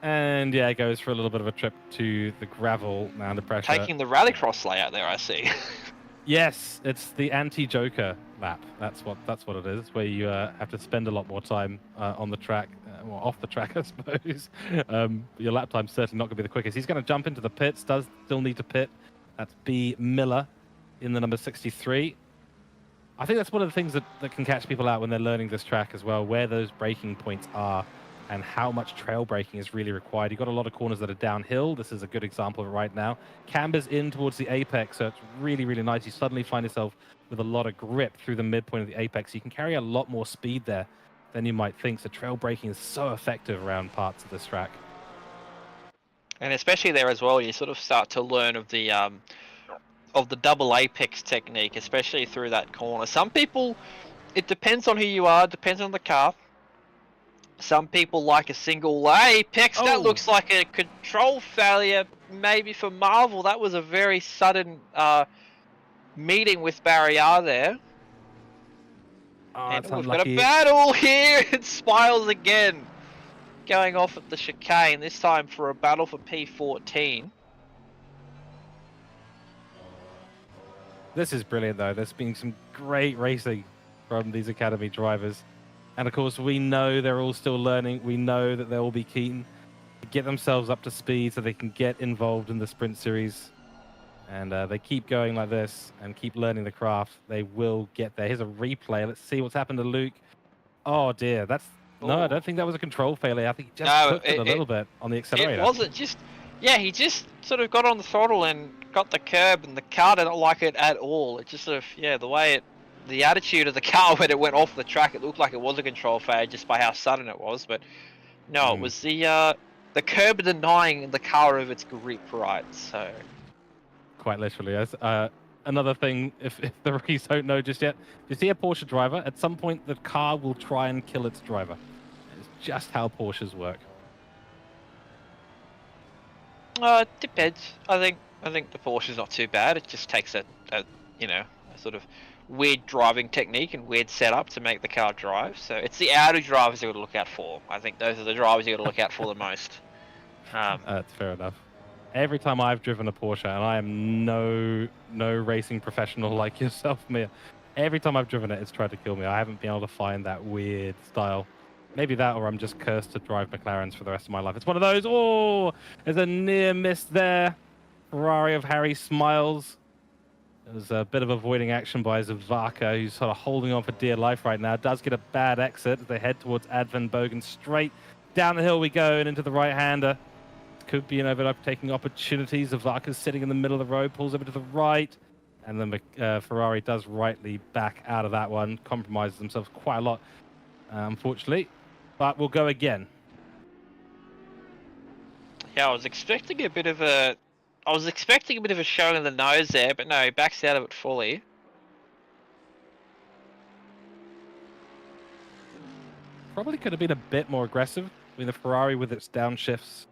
[SPEAKER 1] And yeah, it goes for a little bit of a trip to the gravel now under pressure.
[SPEAKER 2] Taking the rallycross layout there, I see.
[SPEAKER 1] Yes, it's the anti-Joker lap. That's what it is, where you have to spend a lot more time on the track, or off the track, I suppose. Your lap time's certainly not going to be the quickest. He's going to jump into the pits, does still need to pit. That's B. Miller in the number 63. I think that's one of the things that can catch people out when they're learning this track as well, where those braking points are and how much trail braking is really required. You've got a lot of corners that are downhill. This is a good example of it right now. Cambers in towards the apex, so it's really, really nice. You suddenly find yourself with a lot of grip through the midpoint of the apex. You can carry a lot more speed there than you might think. So trail braking is so effective around parts of this track.
[SPEAKER 2] And especially there as well, you sort of start to learn of the double apex technique, especially through that corner. Some people, it depends on who you are, depends on the car. Some people like a single apex. Oh. That looks like a control failure, maybe for Marvel. That was a very sudden meeting with Barrier there.
[SPEAKER 1] Oh,
[SPEAKER 2] and we've got a battle here. It Smiles again, going off at the chicane, this time for a battle for P14.
[SPEAKER 1] This is brilliant, though. There's been some great racing from these Academy drivers. And, of course, we know they're all still learning. We know that they'll be keen to get themselves up to speed so they can get involved in the Sprint Series. And they keep going like this and keep learning the craft. They will get there. Here's a replay. Let's see what's happened to Luke. Oh, dear. No, I don't think that was a control failure. I think he just took it a little bit on the accelerator.
[SPEAKER 2] It wasn't just... Yeah, he just sort of got on the throttle and got the curb, and the car didn't like it at all. It just sort of, yeah, the attitude of the car when it went off the track, it looked like it was a control failure just by how sudden it was. But no, it was the curb denying the car of its grip, right? So
[SPEAKER 1] quite literally. Another thing, if the rookies don't know just yet, you see a Porsche driver, at some point the car will try and kill its driver. It's just how Porsches work.
[SPEAKER 2] Depends. I think the Porsche's not too bad. It just takes a sort of weird driving technique and weird setup to make the car drive. So it's the Audi drivers you got to look out for. I think those are the drivers you got to look out for the most.
[SPEAKER 1] That's fair enough. Every time I've driven a Porsche, and I am no racing professional like yourself, Mia. Every time I've driven it, it's tried to kill me. I haven't been able to find that weird style. Maybe that, or I'm just cursed to drive McLarens for the rest of my life. It's one of those. Oh, there's a near miss there. Ferrari of Harry Smiles. There's a bit of avoiding action by Zavaka, who's sort of holding on for dear life right now. Does get a bad exit as they head towards Advan Bogan. Straight down the hill we go and into the right-hander. Could be an overtaking opportunity. Zavaka's sitting in the middle of the road, pulls over to the right. And then Ferrari does rightly back out of that one. Compromises themselves quite a lot, unfortunately. But we'll go again.
[SPEAKER 2] Yeah, I was expecting a bit of a showing of the nose there, but no, he backs out of it fully.
[SPEAKER 1] Probably could have been a bit more aggressive. I mean, the Ferrari with its downshifts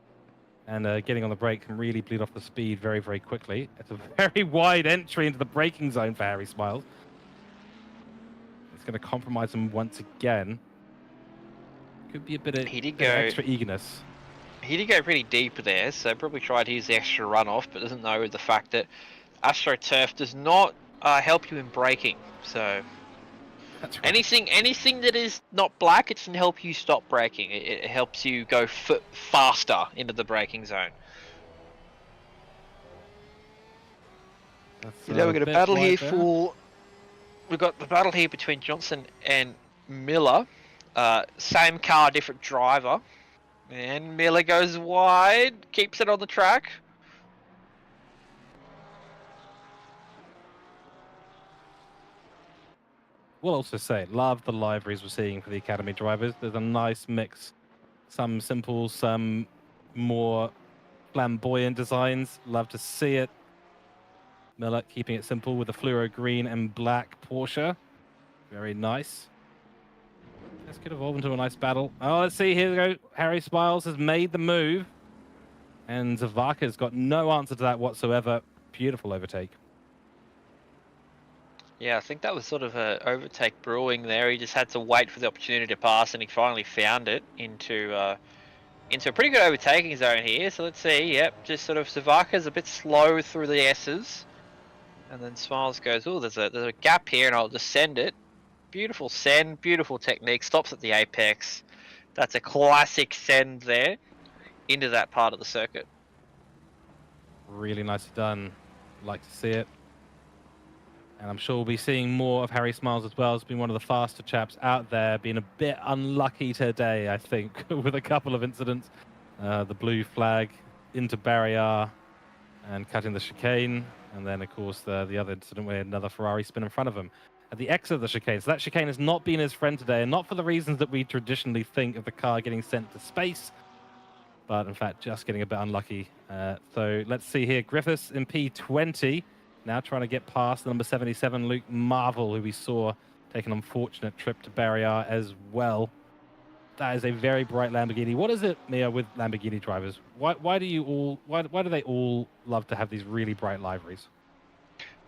[SPEAKER 1] and getting on the brake can really bleed off the speed very, very quickly. It's a very wide entry into the braking zone for Harry Smiles. It's going to compromise him once again. Could be a bit of extra eagerness.
[SPEAKER 2] He did go pretty deep there, so probably tried to use the extra runoff, but doesn't know the fact that AstroTurf does not help you in braking. So
[SPEAKER 1] that's right.
[SPEAKER 2] anything that is not black, it can help you stop braking. It helps you go faster into the braking zone. We've got a battle here we've got the battle here between Johnson and Miller. Same car, different driver. And Miller goes wide, keeps it on the track.
[SPEAKER 1] We'll also say, love the liveries we're seeing for the Academy drivers. There's a nice mix. Some simple, some more flamboyant designs. Love to see it. Miller keeping it simple with the fluoro green and black Porsche. Very nice. This could evolve into a nice battle. Oh, let's see. Here we go. Harry Smiles has made the move. And Zavaka's got no answer to that whatsoever. Beautiful overtake.
[SPEAKER 2] Yeah, I think that was sort of an overtake brewing there. He just had to wait for the opportunity to pass, and he finally found it into a pretty good overtaking zone here. So let's see. Yep, just sort of Zavaka's a bit slow through the S's. And then Smiles goes, oh, there's a gap here, and I'll just send it. Beautiful send, beautiful technique, stops at the apex. That's a classic send there into that part of the circuit.
[SPEAKER 1] Really nicely done. Like to see it. And I'm sure we'll be seeing more of Harry Smiles as well. He's been one of the faster chaps out there, been a bit unlucky today, I think, with a couple of incidents. The blue flag into barrier and cutting the chicane. And then, of course, the other incident where another Ferrari spin in front of him at the exit of the chicane. So that chicane has not been his friend today, and not for the reasons that we traditionally think of the car getting sent to space, but in fact, just getting a bit unlucky. So let's see here. Griffiths in P20, now trying to get past the number 77, Luke Marvel, who we saw take an unfortunate trip to barrier as well. That is a very bright Lamborghini. What is it, Mia, with Lamborghini drivers? Why do they all love to have these really bright liveries?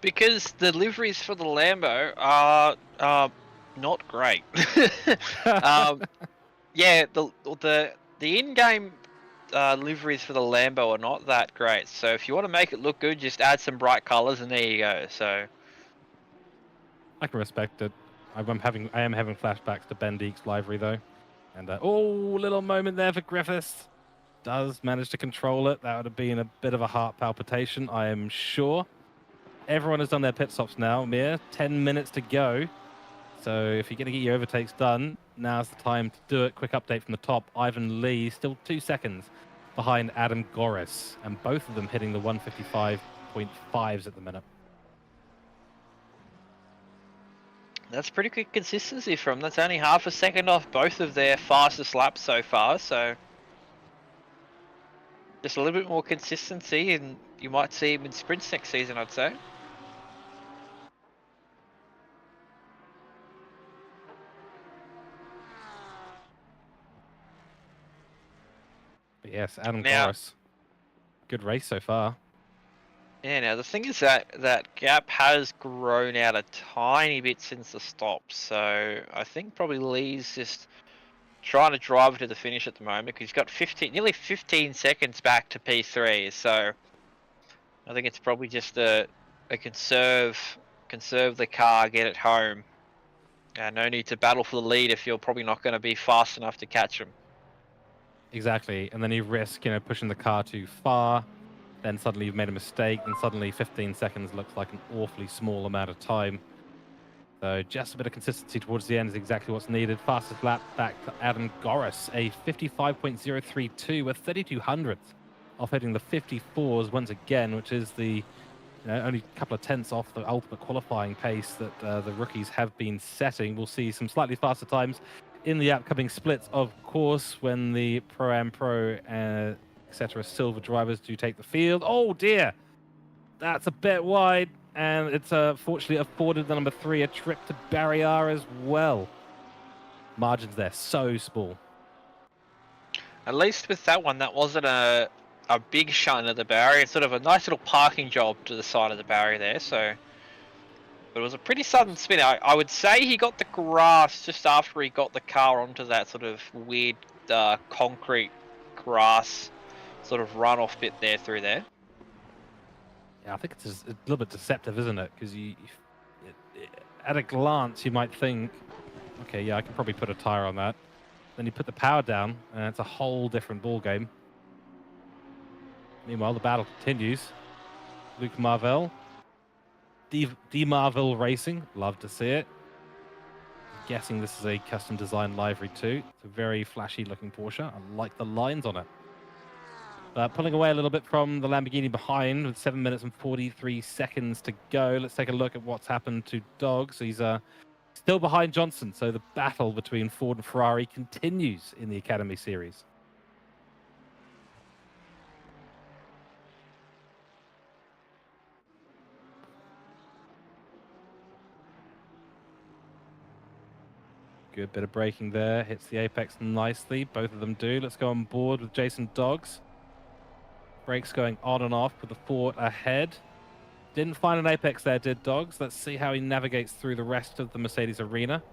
[SPEAKER 2] Because the liveries for the Lambo are not great. Yeah, the in-game liveries for the Lambo are not that great. So if you want to make it look good, just add some bright colors, and there you go. So
[SPEAKER 1] I can respect it. I am having flashbacks to Ben Deek's livery though, and little moment there for Griffiths. Does manage to control it. That would have been a bit of a heart palpitation, I am sure. Everyone has done their pit stops now. Mia, 10 minutes to go. So if you're going to get your overtakes done, now's the time to do it. Quick update from the top. Ivan Lee still 2 seconds behind Adam Goris, and both of them hitting the 155.5s at the minute.
[SPEAKER 2] That's pretty good consistency from. That's only half a second off both of their fastest laps so far. So just a little bit more consistency, and you might see him in sprints next season, I'd say.
[SPEAKER 1] But yes, Adam Goris. Good race so far.
[SPEAKER 2] Yeah, now the thing is that gap has grown out a tiny bit since the stop. So I think probably Lee's just trying to drive to the finish at the moment because he's got nearly 15 seconds back to P3. So I think it's probably just a conserve the car, get it home. No need to battle for the lead if you're probably not going to be fast enough to catch him.
[SPEAKER 1] Exactly, and then you risk, pushing the car too far. Then suddenly you've made a mistake, and suddenly 15 seconds looks like an awfully small amount of time. So just a bit of consistency towards the end is exactly what's needed. Fastest lap back to Adam Goris, a 55.032, with 3200th off hitting the 54s once again, which is the only a couple of tenths off the ultimate qualifying pace that the rookies have been setting. We'll see some slightly faster times in the upcoming splits, of course, when the Pro-Am Pro, etc. silver drivers do take the field. Oh dear, that's a bit wide, and it's fortunately afforded the number 3 a trip to barrier as well. Margins there so small.
[SPEAKER 2] At least with that one, that wasn't a big shunt of the barrier. It's sort of a nice little parking job to the side of the barrier there. So, but it was a pretty sudden spin. I would say he got the grass just after he got the car onto that sort of weird concrete grass sort of runoff bit there through there.
[SPEAKER 1] Yeah, I think it's a little bit deceptive, isn't it? Because at a glance, you might think, okay, yeah, I can probably put a tire on that. Then you put the power down, and it's a whole different ball game. Meanwhile, the battle continues. Luke Marvell, D Marvell Racing, love to see it. I'm guessing this is a custom designed livery too. It's a very flashy looking Porsche. I like the lines on it. Pulling away a little bit from the Lamborghini behind with 7 minutes and 43 seconds to go. Let's take a look at what's happened to Dogs. He's still behind Johnson, so the battle between Ford and Ferrari continues in the Academy Series. Good bit of braking there. Hits the apex nicely. Both of them do. Let's go on board with Jason Dogs. Brakes going on and off with the Ford ahead. Didn't find an apex there, did Dogs? Let's see how he navigates through the rest of the Mercedes arena.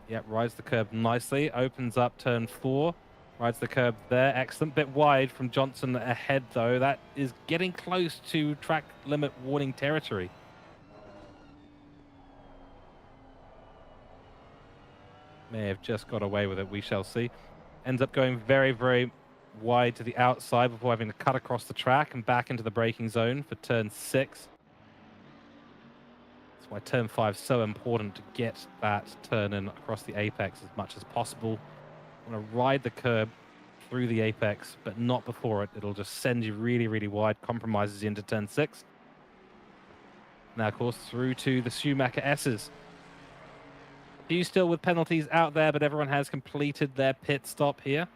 [SPEAKER 1] Yep, rides the curb nicely. Opens up turn 4. Rides the curb there. Excellent. Bit wide from Johnson ahead, though. That is getting close to track limit warning territory. May have just got away with it. We shall see. Ends up going very, very wide to the outside before having to cut across the track and back into the braking zone for turn 6. That's why turn 5 is so important, to get that turn in across the apex as much as possible. Want to ride the curb through the apex, but not before it. It'll just send you really, really wide, compromises you into turn 6. Now, of course, through to the Schumacher S's. Few still with penalties out there, but everyone has completed their pit stop here.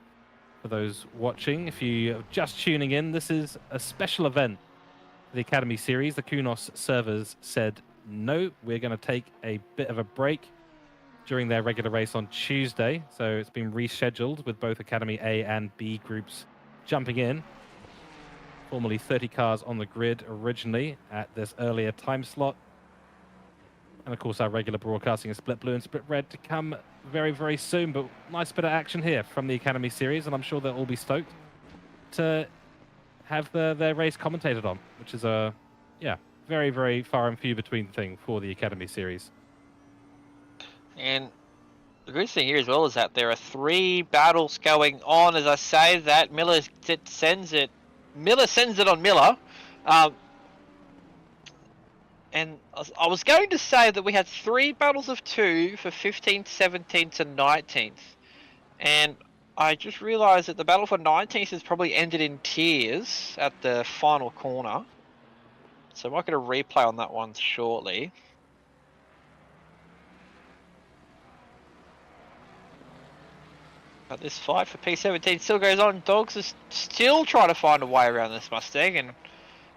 [SPEAKER 1] For those watching, if you're just tuning in, this is a special event for the Academy Series. The Kunos servers said, no, we're going to take a bit of a break during their regular race on Tuesday. So it's been rescheduled with both Academy A and B groups jumping in. Formerly 30 cars on the grid originally at this earlier time slot. And of course, our regular broadcasting is Split Blue and Split Red to come very, very soon. But nice bit of action here from the Academy Series, and I'm sure they'll all be stoked to have their race commentated on, which is a, very, very far and few between thing for the Academy Series.
[SPEAKER 2] And the good thing here as well is that there are 3 battles going on. As I say that, Miller sends it on Miller. And I was going to say that we had 3 battles of 2 for 15th, 17th, and 19th. And I just realised that the battle for 19th has probably ended in tears at the final corner. So I might get a replay on that one shortly. But this fight for P17 still goes on. Dogs is still trying to find a way around this Mustang, and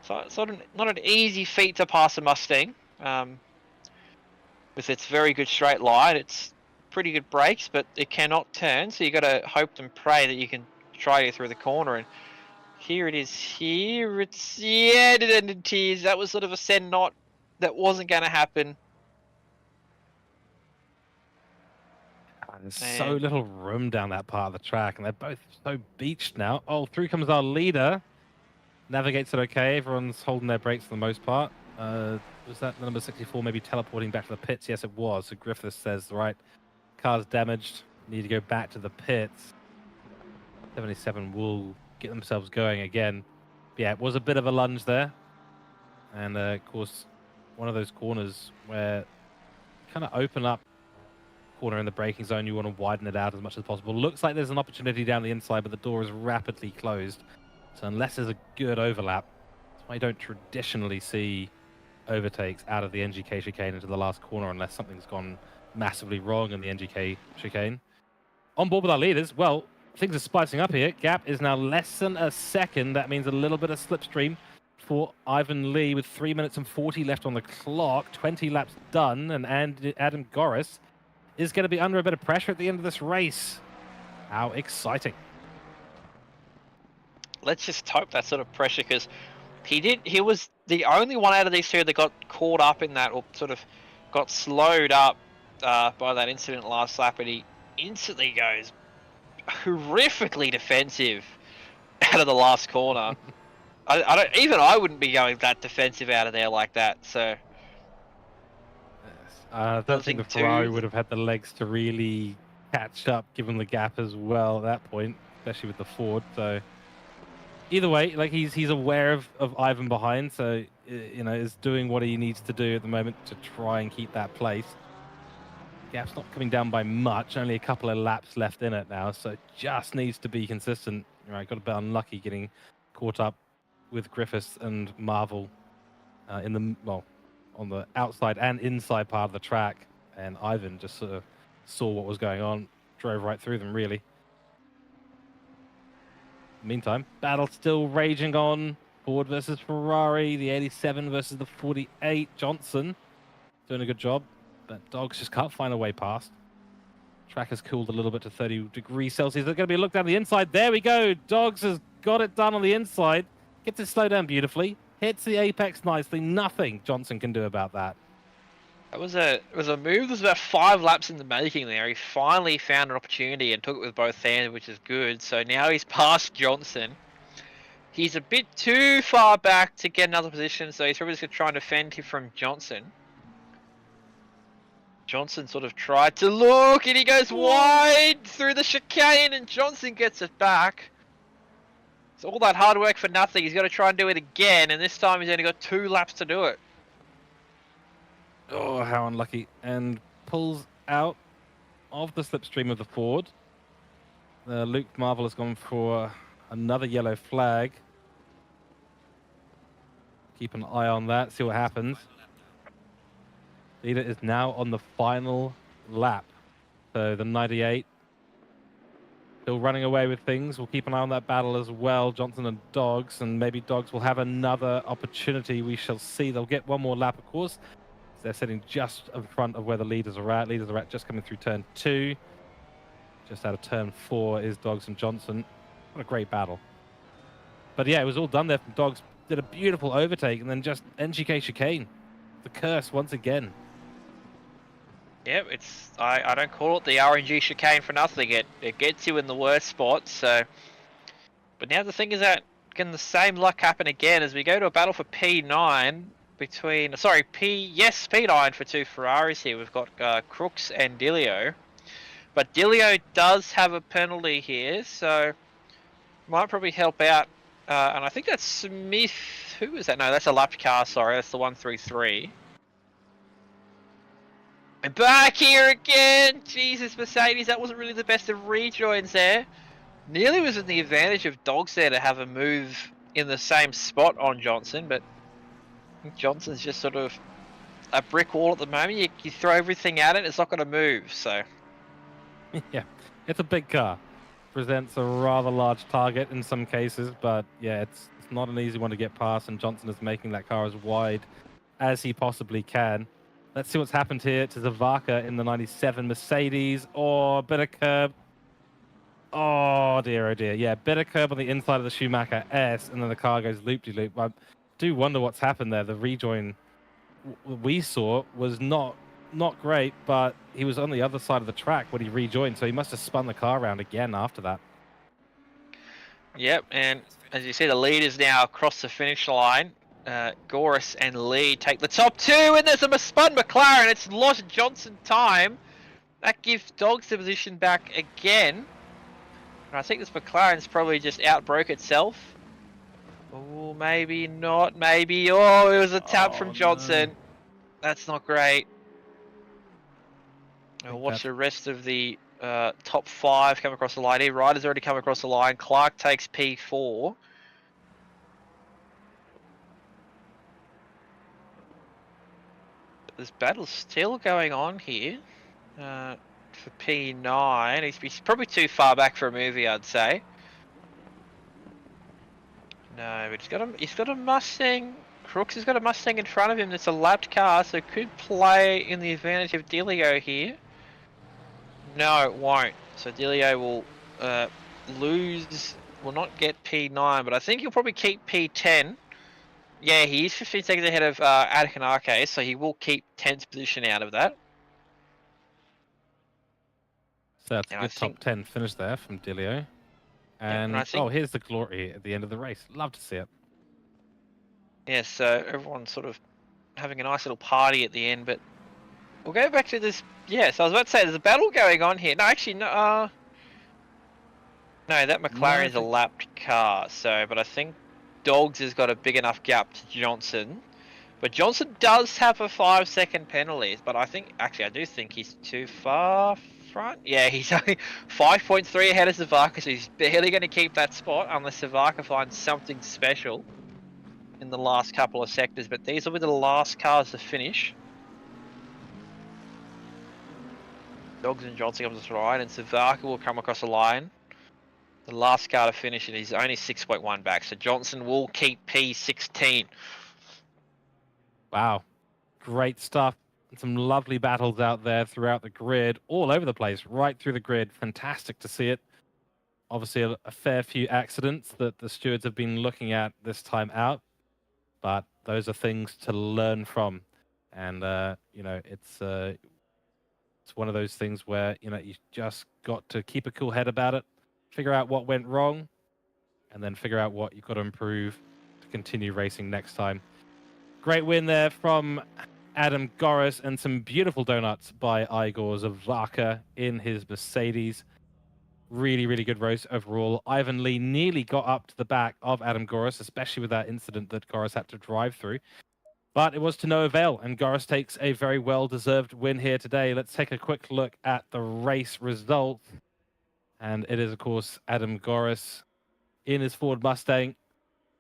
[SPEAKER 2] so it's not an easy feat to pass a Mustang. With its very good straight line, it's pretty good brakes, but it cannot turn. So you got to hope and pray that you can try to get through the corner. And here it is. Here it's it ended in tears. That was sort of a send not. That wasn't going to happen.
[SPEAKER 1] There's so
[SPEAKER 2] And
[SPEAKER 1] little room down that part of the track, and they're both so beached now. Oh, through comes our leader. Navigates it okay. Everyone's holding their brakes for the most part. Was that number 64 maybe teleporting back to the pits? Yes, it was. So Griffiths says, right, car's damaged. Need to go back to the pits. 77 will get themselves going again. Yeah, it was a bit of a lunge there. And of course, one of those corners where you kind of open up corner in the braking zone, you want to widen it out as much as possible. Looks like there's an opportunity down the inside, but the door is rapidly closed. So unless there's a good overlap, that's why you don't traditionally see overtakes out of the NGK chicane into the last corner unless something's gone massively wrong in the NGK chicane. On board with our leaders, well, things are spicing up here. Gap is now less than a second. That means a little bit of slipstream for Ivan Lee with 3 minutes and 40 left on the clock. 20 laps done, and Adam Goris is going to be under a bit of pressure at the end of this race. How exciting.
[SPEAKER 2] let's just hope that sort of pressure, because he was the only one out of these two that got caught up in that, or sort of got slowed up by that incident last lap, and he instantly goes horrifically defensive out of the last corner. I wouldn't be going that defensive out of there like that. So
[SPEAKER 1] I don't think the Ferrari would have had the legs to really catch up, given the gap as well at that point, especially with the Ford. So either way, like he's aware of Ivan behind, so you know, is doing what he needs to do at the moment to try and keep that place. Gap's not coming down by much, only a couple of laps left in it now, so it just needs to be consistent. Right, got a bit unlucky getting caught up with Griffiths and Marvel in the on the outside and inside part of the track, and Ivan just sort of saw what was going on, drove right through them, really. Meantime, battle still raging on. Ford versus Ferrari, the 87 versus the 48. Johnson doing a good job, but Dogs just can't find a way past. Track has cooled a little bit to 30 degrees Celsius. They're going to be a look down the inside. There we go. Dogs has got it done on the inside. Gets it slowed down beautifully. Hits the apex nicely. Nothing Johnson can do about that.
[SPEAKER 2] it was a move that was about 5 laps in the making there. He finally found an opportunity and took it with both hands, which is good. So now he's past Johnson. He's a bit too far back to get another position, so he's probably just going to try and defend him from Johnson. Johnson sort of tried to look, and he goes wide through the chicane, and Johnson gets it back. It's all that hard work for nothing. He's got to try and do it again, and this time he's only got 2 laps to do it.
[SPEAKER 1] Oh, how unlucky. And pulls out of the slipstream of the Ford. Luke Marvel has gone for another yellow flag. Keep an eye on that, see what happens. Leader is now on the final lap. So the 98 still running away with things. We'll keep an eye on that battle as well. Johnson and Dogs, and maybe Dogs will have another opportunity. We shall see. They'll get one more lap, of course. They're sitting just in front of where the leaders are at. Leaders are at just coming through turn 2. Just out of turn 4 is Dogs and Johnson. What a great battle. But yeah, it was all done there from Dogs. Did a beautiful overtake, and then just NGK chicane. The curse once again.
[SPEAKER 2] Yep, it's I don't call it the RNG chicane for nothing. It gets you in the worst spots. So, but now the thing is that can the same luck happen again as we go to a battle for P9 between P9 for 2 Ferraris here. We've got Crooks and Dilio, but Dilio does have a penalty here, so might probably help out. And I think that's Smith. Who is that? No, that's a lap car. Sorry, that's the 133. And back here again! Jesus, Mercedes, that wasn't really the best of rejoins there. Nearly was in the advantage of Dogs there to have a move in the same spot on Johnson, but I think Johnson's just sort of a brick wall at the moment. You throw everything at it, it's not going to move, so.
[SPEAKER 1] Yeah, it's a big car. Presents a rather large target in some cases, but yeah, it's not an easy one to get past, and Johnson is making that car as wide as he possibly can. Let's see what's happened here to Zavaka in the 97 Mercedes. Oh, bit of curb. Oh dear, oh dear. Yeah, bit of curb on the inside of the Schumacher S, and then the car goes loop-de-loop. I do wonder what's happened there. The rejoin we saw was not not great, but he was on the other side of the track when he rejoined, so he must have spun the car around again after that.
[SPEAKER 2] Yep, and as you see, the lead is now across the finish line. Goris and Lee take the top two, and there's a spun McLaren. It's lost Johnson time. That gives Dogs the position back again. And I think this McLaren's probably just outbroke itself. Oh, maybe not. Maybe. Oh, it was a tap from Johnson. No. That's not great. We'll watch the rest of the top 5 come across the line here. Ryder's already come across the line. Clark takes P4. This battle's still going on here for P9. He's probably too far back for a movie, I'd say. No, but he's got a Mustang. Crooks has got a Mustang in front of him that's a lapped car, so could play in the advantage of Delio here. No, it won't. So Delio will will not get P9, but I think he'll probably keep P10. Yeah, he is 15 seconds ahead of Attic and Arcade, so he will keep 10th position out of that.
[SPEAKER 1] So that's a good top 10 finish there from Delio. And oh, here's the glory at the end of the race. Love to see it.
[SPEAKER 2] Yeah, so everyone's sort of having a nice little party at the end, but we'll go back to this. Yeah, so I was about to say, there's a battle going on here. No, actually, no. No, that McLaren is a lapped car, but I think Dogs has got a big enough gap to Johnson. But Johnson does have a 5-second penalty, but I do think he's too far front. Yeah, he's only 5.3 ahead of Zavaka, so he's barely going to keep that spot unless Zavaka finds something special in the last couple of sectors. But these will be the last cars to finish. Dogs and Johnson comes to the right, and Zavaka will come across the line. The last car to finish, and he's only 6.1 back. So Johnson will keep P16.
[SPEAKER 1] Wow. Great stuff. Some lovely battles out there throughout the grid, all over the place, right through the grid. Fantastic to see it. Obviously, a fair few accidents that the stewards have been looking at this time out, but those are things to learn from. And, you know, it's one of those things where, you know, you just got to keep a cool head about it, figure out what went wrong, and then figure out what you've got to improve to continue racing next time. Great win there from Adam Goris, and some beautiful donuts by Igor Zavaka in his Mercedes. Really, really good race overall. Ivan Lee nearly got up to the back of Adam Goris, especially with that incident that Goris had to drive through. But it was to no avail, and Goris takes a very well-deserved win here today. Let's take a quick look at the race results. And it is, of course, Adam Goris in his Ford Mustang.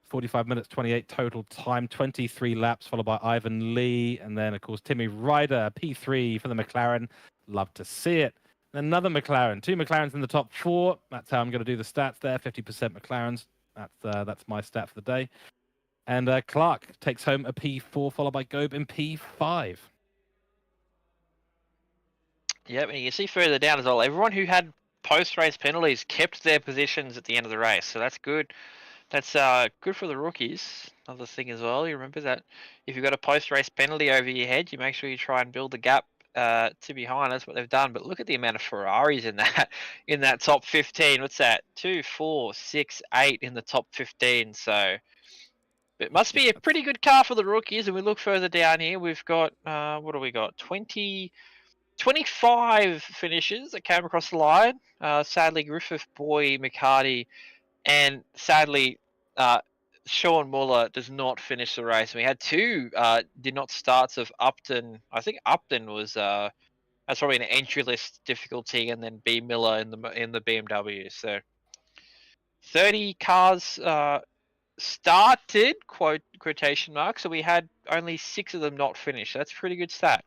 [SPEAKER 1] 45 minutes, 28 total time, 23 laps, followed by Ivan Lee. And then, of course, Timmy Ryder, P3 for the McLaren. Love to see it. Another McLaren. 2 McLarens in the top 4. That's how I'm going to do the stats there. 50% McLarens. That's my stat for the day. And Clark takes home a P4, followed by Gobe in P5.
[SPEAKER 2] Yep, and you can see further down as well, everyone who had post-race penalties kept their positions at the end of the race. So that's good. That's good for the rookies. Another thing as well, you remember that if you've got a post-race penalty over your head, you make sure you try and build the gap to behind. That's what they've done. But look at the amount of Ferraris in that top 15. What's that? 2, 4, 6, 8 in the top 15. So it must be a pretty good car for the rookies. And we look further down here, we've got what do we got? 25 finishes that came across the line. Sadly, Griffith, Boy, McCarty, and sadly, Sean Muller does not finish the race. We had 2 did not starts of Upton. I think Upton was that's probably an entry list difficulty, and then B Miller in the BMW. So 30 cars started, quotation marks. So we had only 6 of them not finished. That's a pretty good stat.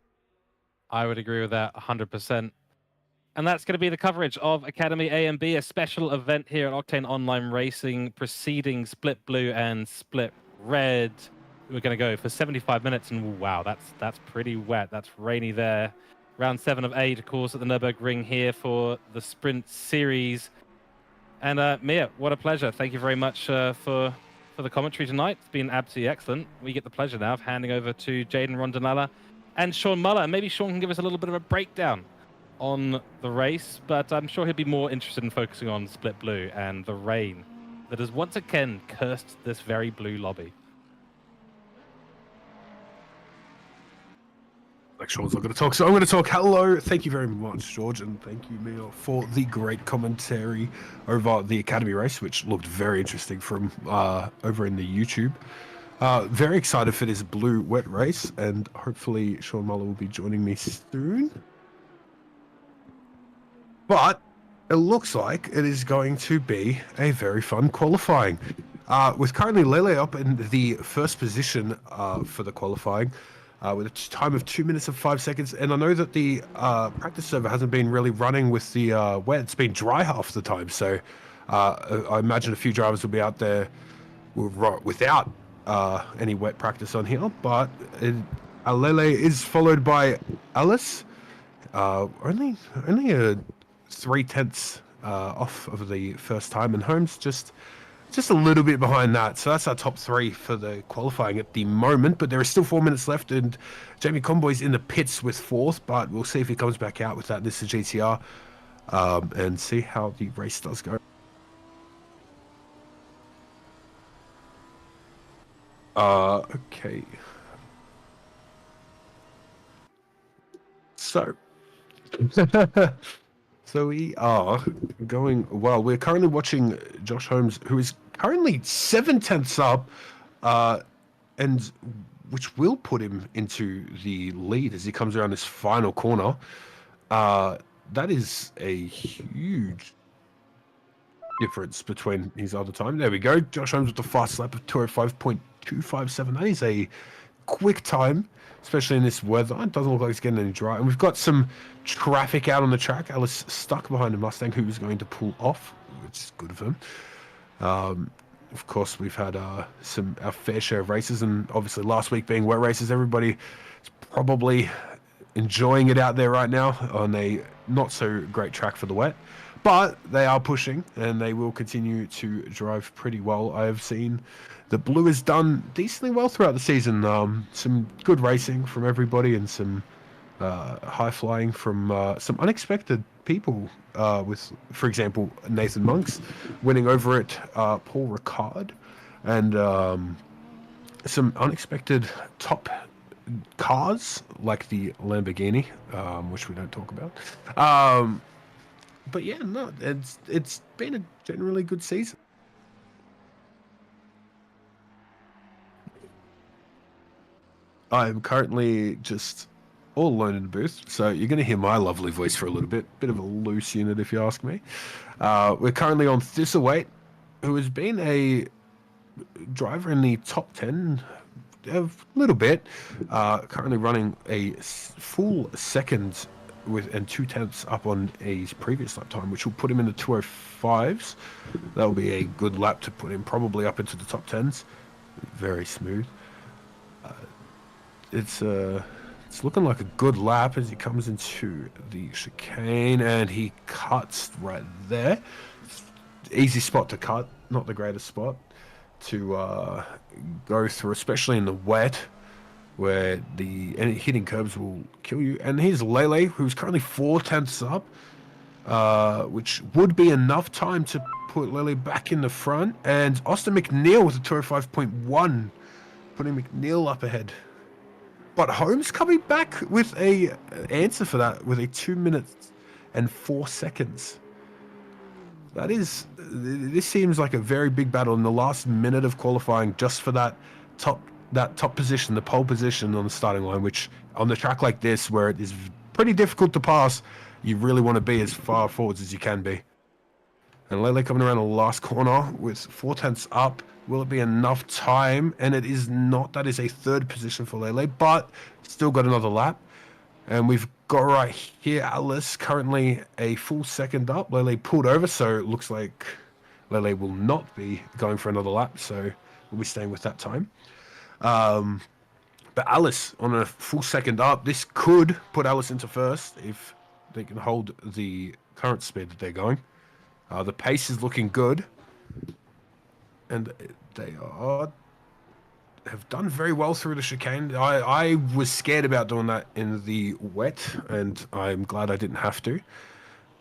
[SPEAKER 1] I would agree with that 100%. And that's going to be the coverage of Academy A and B, a special event here at Octane Online Racing, preceding Split Blue and Split Red. We're going to go for 75 minutes, and wow, that's pretty wet. That's rainy there. Round 7 of 8, of course, at the Nurburgring here for the Sprint Series. And Mia, what a pleasure. Thank you very much for the commentary tonight. It's been absolutely excellent. We get the pleasure now of handing over to Jaden Rondinella and Sean Muller. Maybe Sean can give us a little bit of a breakdown on the race, but I'm sure he'll be more interested in focusing on Split Blue and the rain that has once again cursed this very blue lobby.
[SPEAKER 3] Like Sean's not going to talk, so I'm going to talk. Hello, thank you very much, George, and thank you, Mia, for the great commentary over the Academy race, which looked very interesting from over in the YouTube. Very excited for this blue wet race, and hopefully Sean Muller will be joining me soon. But it looks like it is going to be a very fun qualifying. With currently Lele up in the first position for the qualifying, with a time of 2 minutes and 5 seconds. And I know that the practice server hasn't been really running with the wet. It's been dry half the time. So I imagine a few drivers will be out there without any wet practice on here. But Lele is followed by Alice. Only a 3/10 off of the first time. And Holmes just a little bit behind that. So that's our top three for the qualifying at the moment, but there is still 4 minutes left, and Jamie Conboy's in the pits with fourth, but we'll see if he comes back out with that. This is GTR, and see how the race does go. Okay. So... So we are going well. We're currently watching Josh Holmes, who is currently 7/10 up, and which will put him into the lead as he comes around this final corner. That is a huge difference between his other time. There we go. Josh Holmes with the fast lap of 205.257. That is a quick time, especially in this weather. It doesn't look like it's getting any dry. And we've got some traffic out on the track. Alice stuck behind a Mustang who was going to pull off, which is good of him. Of course, we've had our fair share of races, and obviously last week being wet races, everybody is probably enjoying it out there right now on a not so great track for the wet. But they are pushing, and they will continue to drive pretty well. I have seen the Blue has done decently well throughout the season. Some good racing from everybody, and some high flying from some unexpected people. With, for example, Nathan Monks winning over at Paul Ricard, and some unexpected top cars like the Lamborghini, which we don't talk about. But yeah, no, it's been a generally good season. I'm currently just all alone in the booth, so you're going to hear my lovely voice for a little bit. Bit of a loose unit, if you ask me. We're currently on Thistlewaite, who has been a driver in the top 10 a little bit. Currently running a full second and 2/10 up on his previous lap time, which will put him in the 205s. That'll be a good lap to put him probably up into the top 10s. Very smooth. It's looking like a good lap as he comes into the chicane, and he cuts right there. Easy spot to cut, not the greatest spot to go through, especially in the wet, where any hitting curbs will kill you. And here's Lele, who's currently 4/10 up, which would be enough time to put Lele back in the front. And Austin McNeil with a 205.1, putting McNeil up ahead. But Holmes coming back with a answer for that with a 2 minutes and 4 seconds. This seems like a very big battle in the last minute of qualifying, just for that top position, the pole position on the starting line, which on the track like this, where it is pretty difficult to pass, you really want to be as far forwards as you can be. And Lele coming around the last corner with 4/10 up. Will it be enough time? And it is not. That is a third position for Lele, but still got another lap. And we've got right here Alice, currently a full second up. Lele pulled over, so it looks like Lele will not be going for another lap, so we'll be staying with that time. But Alice on a full second up. This could put Alice into first if they can hold the current speed that they're going. The pace is looking good. And they are have done very well through the chicane. I was scared about doing that in the wet, and I'm glad I didn't have to.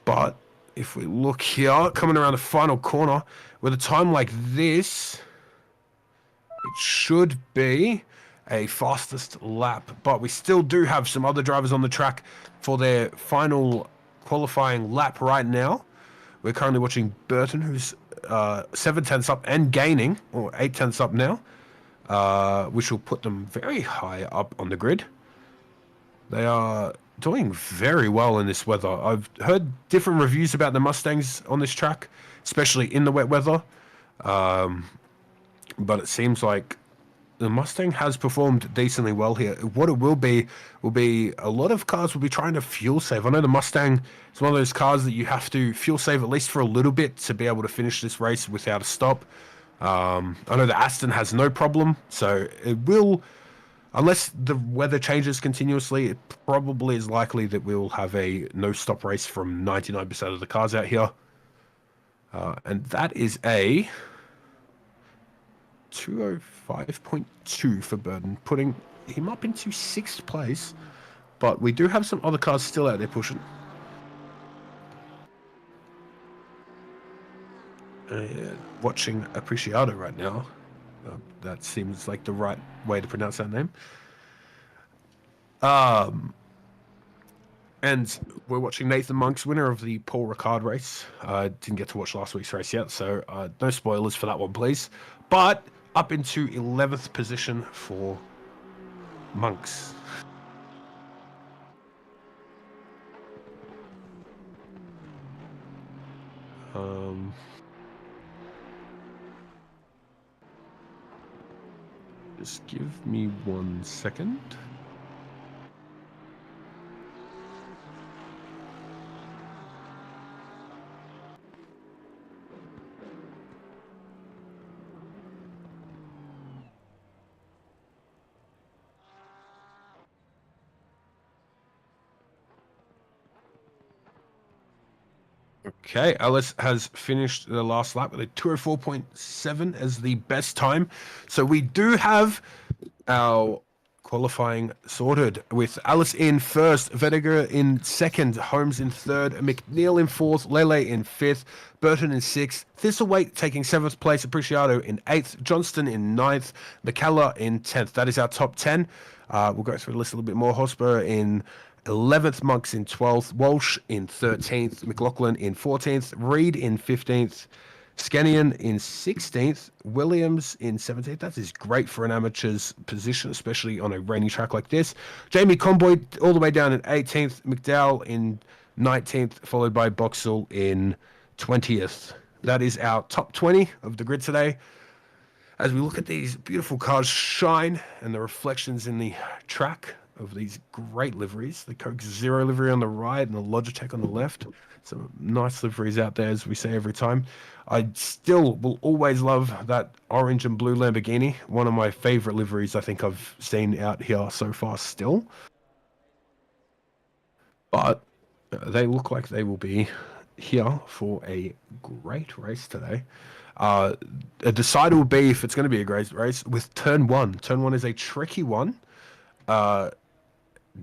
[SPEAKER 3] But if we look here, coming around the final corner, with a time like this, it should be a fastest lap. But we still do have some other drivers on the track for their final qualifying lap right now. We're currently watching Burton, who's 7/10 up and gaining, or 8/10 up now, which will put them very high up on the grid. They are doing very well in this weather. I've heard different reviews about the Mustangs on this track, especially in the wet weather. But it seems like the Mustang has performed decently well here. What it will be a lot of cars will be trying to fuel save. I know the Mustang is one of those cars that you have to fuel save at least for a little bit to be able to finish this race without a stop. I know the Aston has no problem, so it will, unless the weather changes continuously, it probably is likely that we will have a no-stop race from 99% of the cars out here. And that is a 205.2 for Burton, putting him up into 6th place. But we do have some other cars still out there pushing. Watching Apreciado right now. That seems like the right way to pronounce that name. And we're watching Nathan Monk's winner of the Paul Ricard race. Didn't get to watch last week's race yet, so no spoilers for that one, please. But up into 11th position for Monks. Just give me 1 second. Okay, Alice has finished the last lap with a 204.7 as the best time. So we do have our qualifying sorted with Alice in first, Vediger in second, Holmes in third, McNeil in fourth, Lele in fifth, Burton in sixth, Thistlewaite taking 7th place, Apreciado in 8th, Johnston in 9th, McKellar in 10th. That is our top 10. We'll go through the list a little bit more. Hosper in 11th, Monks in 12th, Walsh in 13th, McLaughlin in 14th, Reed in 15th, Scanian in 16th, Williams in 17th. That is great for an amateur's position, especially on a rainy track like this. Jamie Comboy all the way down in 18th, McDowell in 19th, followed by Boxall in 20th. That is our top 20 of the grid today. As we look at these beautiful cars shine and the reflections in the track of these great liveries, the Coke Zero livery on the right and the Logitech on the left. Some nice liveries out there, as we say every time. I still will always love that orange and blue Lamborghini. One of my favorite liveries I think I've seen out here so far still. But they look like they will be here for a great race today. A decider will be if it's going to be a great race with turn one. Turn one is a tricky one.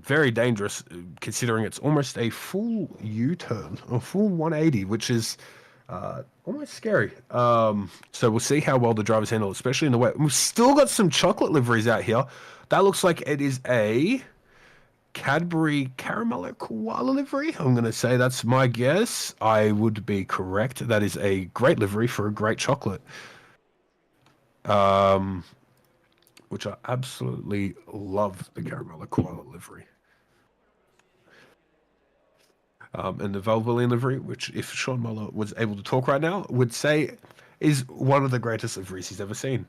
[SPEAKER 3] Very dangerous, considering it's almost a full U-turn, a full 180, which is almost scary. So we'll see how well the drivers handle it, especially in the wet. We've still got some chocolate liveries out here. That looks like it is a Cadbury Caramello Koala livery. I'm going to say that's my guess. I would be correct. That is a great livery for a great chocolate. Which I absolutely love, the Caramello Koala livery. And the Valvoline livery, which if Sean Muller was able to talk right now, would say is one of the greatest liveries he's ever seen.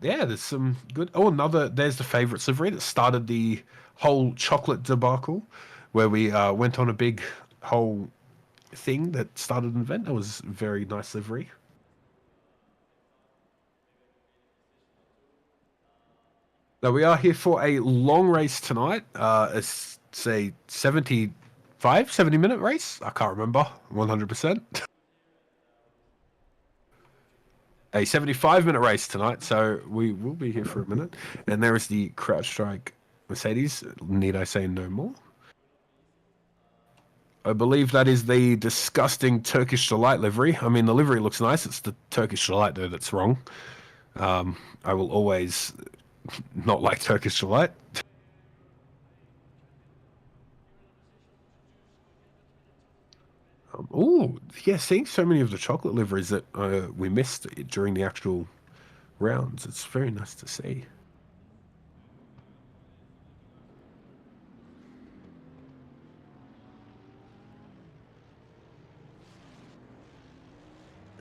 [SPEAKER 3] Yeah, there's some good... Oh, there's the favourites livery that started the whole chocolate debacle, where we went on a big whole thing that started an event. That was a very nice livery. Now, we are here for a long race tonight. It's a 70-minute race. I can't remember 100%. a 75-minute race tonight, so we will be here for a minute. And there is the CrowdStrike Mercedes. Need I say no more? I believe that is the disgusting Turkish Delight livery. I mean, the livery looks nice. It's the Turkish Delight, though, that's wrong. I will always not like Turkish Delight. Oh, yeah, seeing so many of the chocolate liveries that we missed during the actual rounds. It's very nice to see.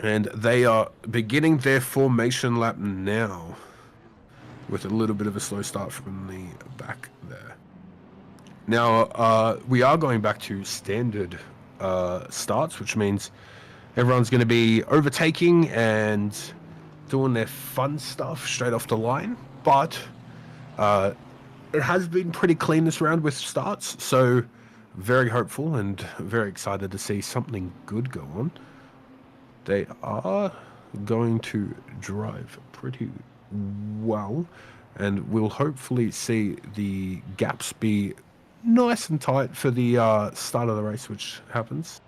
[SPEAKER 3] And they are beginning their formation lap now, with a little bit of a slow start from the back there. Now, we are going back to standard starts, which means everyone's going to be overtaking and doing their fun stuff straight off the line. But it has been pretty clean this round with starts, so very hopeful and very excited to see something good go on. They are going to drive pretty well, and we'll hopefully see the gaps be nice and tight for the start of the race, which happens.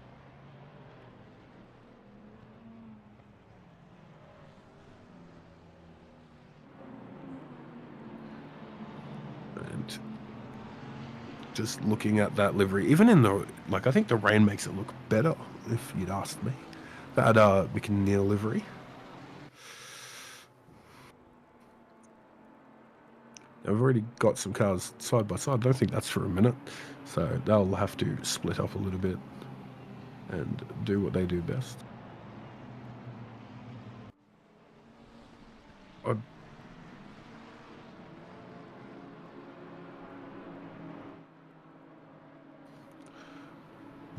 [SPEAKER 3] And just looking at that livery, even in the, like, I think the rain makes it look better, if you'd asked me. That McNeil livery. I've already got some cars side by side. I don't think that's for a minute. So they'll have to split up a little bit and do what they do best.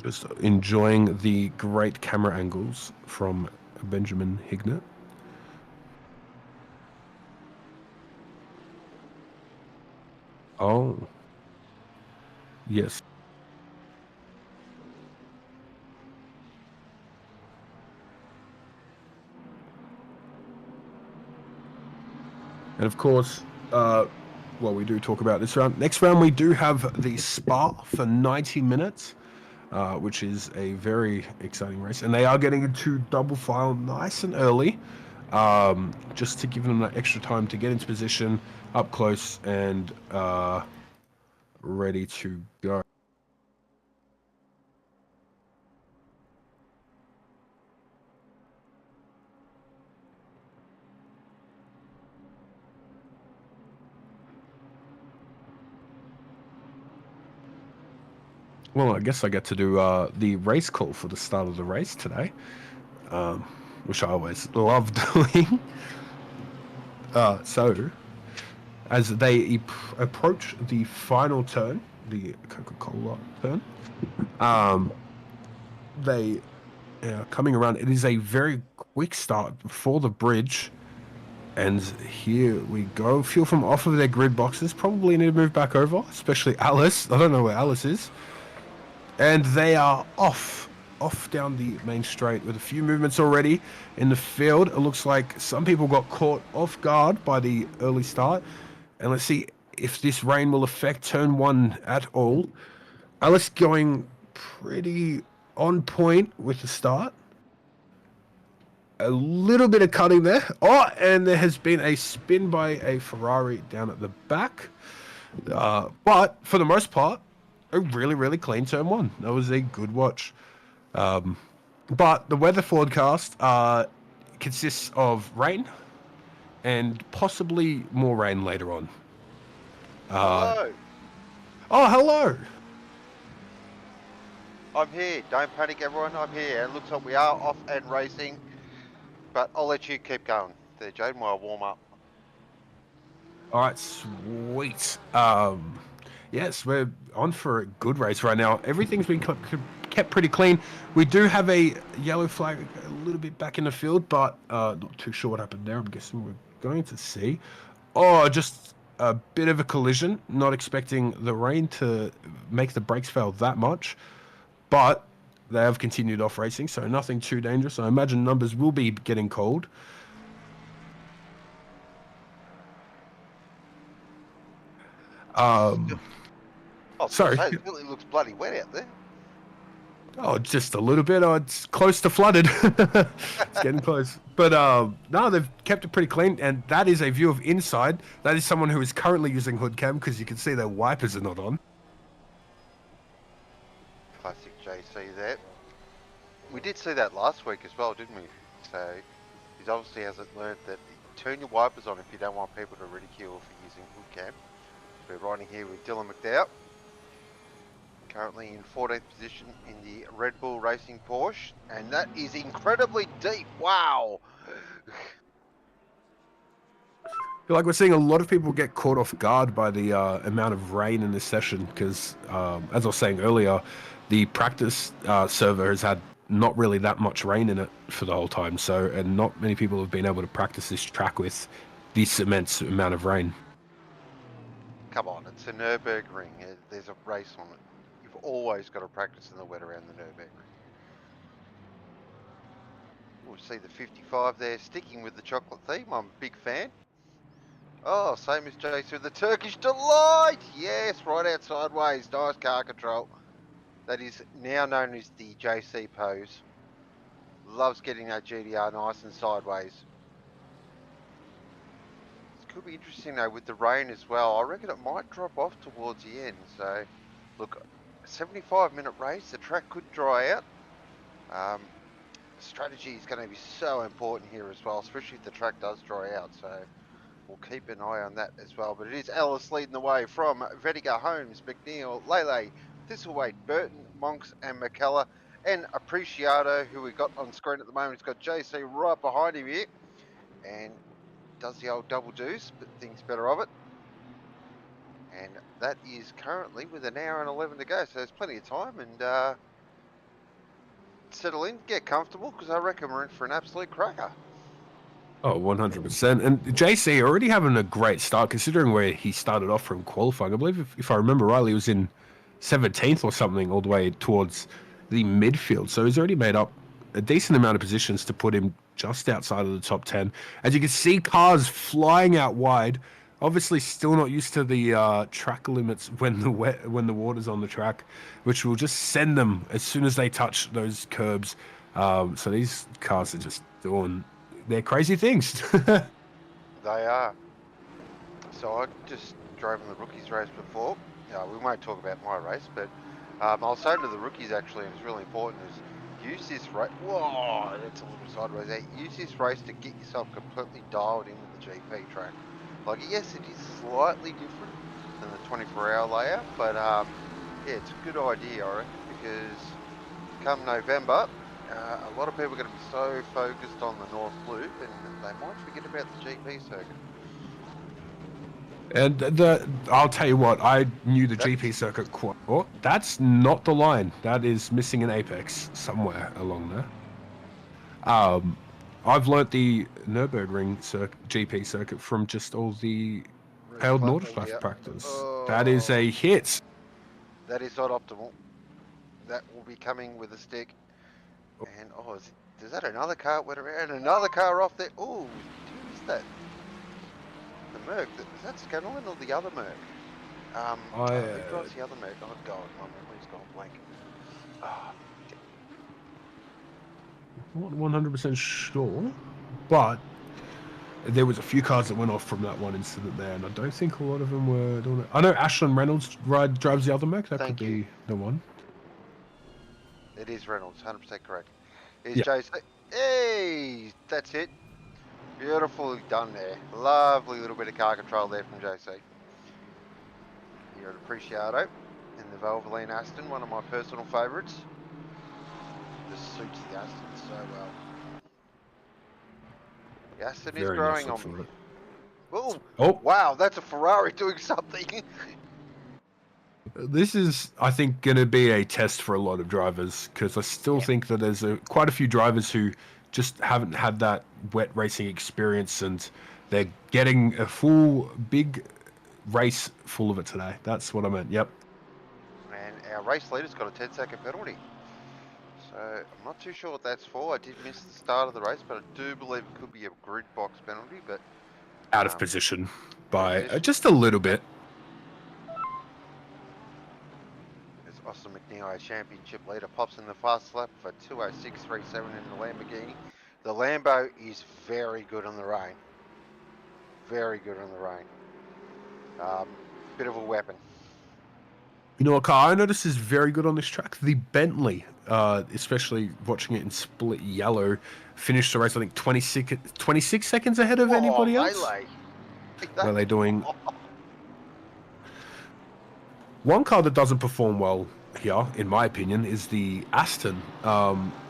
[SPEAKER 3] Just enjoying the great camera angles from Benjamin Hignett. Oh, yes. And of course, well, we do talk about this round. Next round, we do have the Spa for 90 minutes. Which is a very exciting race. And they are getting into double file nice and early, just to give them that extra time to get into position, up close, and ready to go. Well, I guess I get to do the race call for the start of the race today, which I always love doing. So, as they approach the final turn, the Coca-Cola turn, they are coming around. It is a very quick start before the bridge. And here we go. Fuel from off of their grid boxes. Probably need to move back over, especially Alice. I don't know where Alice is. And they are off down the main straight with a few movements already in the field. It looks like some people got caught off guard by the early start. And let's see if this rain will affect turn one at all. Alice going pretty on point with the start. A little bit of cutting there. Oh, and there has been a spin by a Ferrari down at the back. But for the most part, a really, really clean turn one. That was a good watch. But the weather forecast consists of rain and possibly more rain later on.
[SPEAKER 4] Hello.
[SPEAKER 3] Oh, hello.
[SPEAKER 4] I'm here. Don't panic, everyone. I'm here. It looks like we are off and racing, but I'll let you keep going there, Jaden, while I warm up.
[SPEAKER 3] All right, sweet. Yes, we're on for a good race right now. Everything's been kept pretty clean. We do have a yellow flag a little bit back in the field, but not too sure what happened there. I'm guessing we're going to see. Oh, just a bit of a collision. Not expecting the rain to make the brakes fail that much, but they have continued off racing, so nothing too dangerous. I imagine numbers will be getting called. Um,
[SPEAKER 4] I was
[SPEAKER 3] Sorry.
[SPEAKER 4] gonna say, it really looks bloody wet out there.
[SPEAKER 3] Oh, just a little bit. Oh, it's close to flooded. It's getting close. But no, they've kept it pretty clean, and that is a view of inside. That is someone who is currently using hood cam because you can see their wipers are not on.
[SPEAKER 4] Classic JC there. We did see that last week as well, didn't we? So he obviously hasn't learned that turn your wipers on if you don't want people to ridicule for using hood cam. We're riding here with Dylan McDowell, currently in 14th position in the Red Bull Racing Porsche, and that is incredibly deep. Wow.
[SPEAKER 3] I feel like we're seeing a lot of people get caught off guard by the amount of rain in this session because, as I was saying earlier, the practice server has had not really that much rain in it for the whole time. So, and not many people have been able to practice this track with this immense amount of rain.
[SPEAKER 4] Come on, it's a Nurburgring. There's a race on it. You've always got to practice in the wet around the Nurburgring. We'll see the 55 there, sticking with the chocolate theme. I'm a big fan. Oh, same as JC, the Turkish Delight! Yes, right out sideways. Nice car control. That is now known as the JC pose. Loves getting that GDR nice and sideways. This could be interesting though with the rain as well. I reckon it might drop off towards the end. So, look, a 75-minute race. The track could dry out. Strategy is going to be so important here as well, especially if the track does dry out. So we'll keep an eye on that as well. But it is Ellis leading the way from Vediga, Holmes, McNeil, Lele, Thistlethwaite, Burton, Monks and McKellar. And Appreciato, who we got on screen at the moment. He's got JC right behind him here. And does the old double deuce, but thinks better of it. And that is currently with an hour and 11 to go. So there's plenty of time. And settle in, get comfortable, because I reckon we're in for an absolute cracker.
[SPEAKER 3] Oh, 100%. And JC already having a great start considering where he started off from qualifying. I believe, if I remember rightly, he was in 17th or something all the way towards the midfield. So he's already made up a decent amount of positions to put him just outside of the top 10. As you can see, cars flying out wide. Obviously, still not used to the track limits when the water's on the track, which will just send them as soon as they touch those curbs. So these cars are just doing their crazy things.
[SPEAKER 4] They are. So I just drove in the rookies race before. We won't talk about my race, but I'll say to the rookies actually, and it's really important, is use this race. Whoa, that's a little sideways there. Use this race to get yourself completely dialed into the GP track. Like, yes, it is slightly different than the 24-hour layout, but yeah, it's a good idea, I reckon, because come November, a lot of people are going to be so focused on the North Loop, and they might forget about the GP circuit.
[SPEAKER 3] And I'll tell you what, I knew the GP circuit quite well. That's not the line. That is missing an apex somewhere along there. I've learnt the Nurburgring GP circuit from just all the failed Nordschleife practice. That is a hit.
[SPEAKER 4] That is not optimal. That will be coming with a stick. And, is that another car went around? Another car off there. Oh, who is that? The Merc. Is that Scanlon or the other Merc? Who drives the other Merc? Oh, God, my memory's gone blank.
[SPEAKER 3] Not 100% sure, but there was a few cars that went off from that one incident there, and I don't think a lot of them were doing it. I know Ashlyn Reynolds drives the other Merc. That could be the one.
[SPEAKER 4] It is Reynolds, 100% correct. Here's JC. Hey, that's it. Beautifully done there. Lovely little bit of car control there from JC. Here at Appreciato in the Valvoline Aston, one of my personal favourites. Just suits the Aston so well. The Aston is growing on me. Oh, wow, that's a Ferrari doing something.
[SPEAKER 3] This is, I think, going to be a test for a lot of drivers because I still think that there's quite a few drivers who just haven't had that wet racing experience and they're getting a full big race full of it today. That's what I meant. Yep.
[SPEAKER 4] And our race leader's got a 10-second penalty. So I'm not too sure what that's for. I did miss the start of the race, but I do believe it could be a grid box penalty. But
[SPEAKER 3] out of position by just a little bit.
[SPEAKER 4] Austin McNeil, championship leader, pops in the fast lap for 2:06.37 in the Lamborghini. The Lambo is very good on the rain. Very good on the rain. Bit of a weapon.
[SPEAKER 3] You know what car I noticed is very good on this track? The Bentley, especially watching it in split yellow, finished the race, I think, 26 seconds ahead of anybody else.
[SPEAKER 4] Melee.
[SPEAKER 3] What are they doing? One car that doesn't perform well here, in my opinion, is the Aston.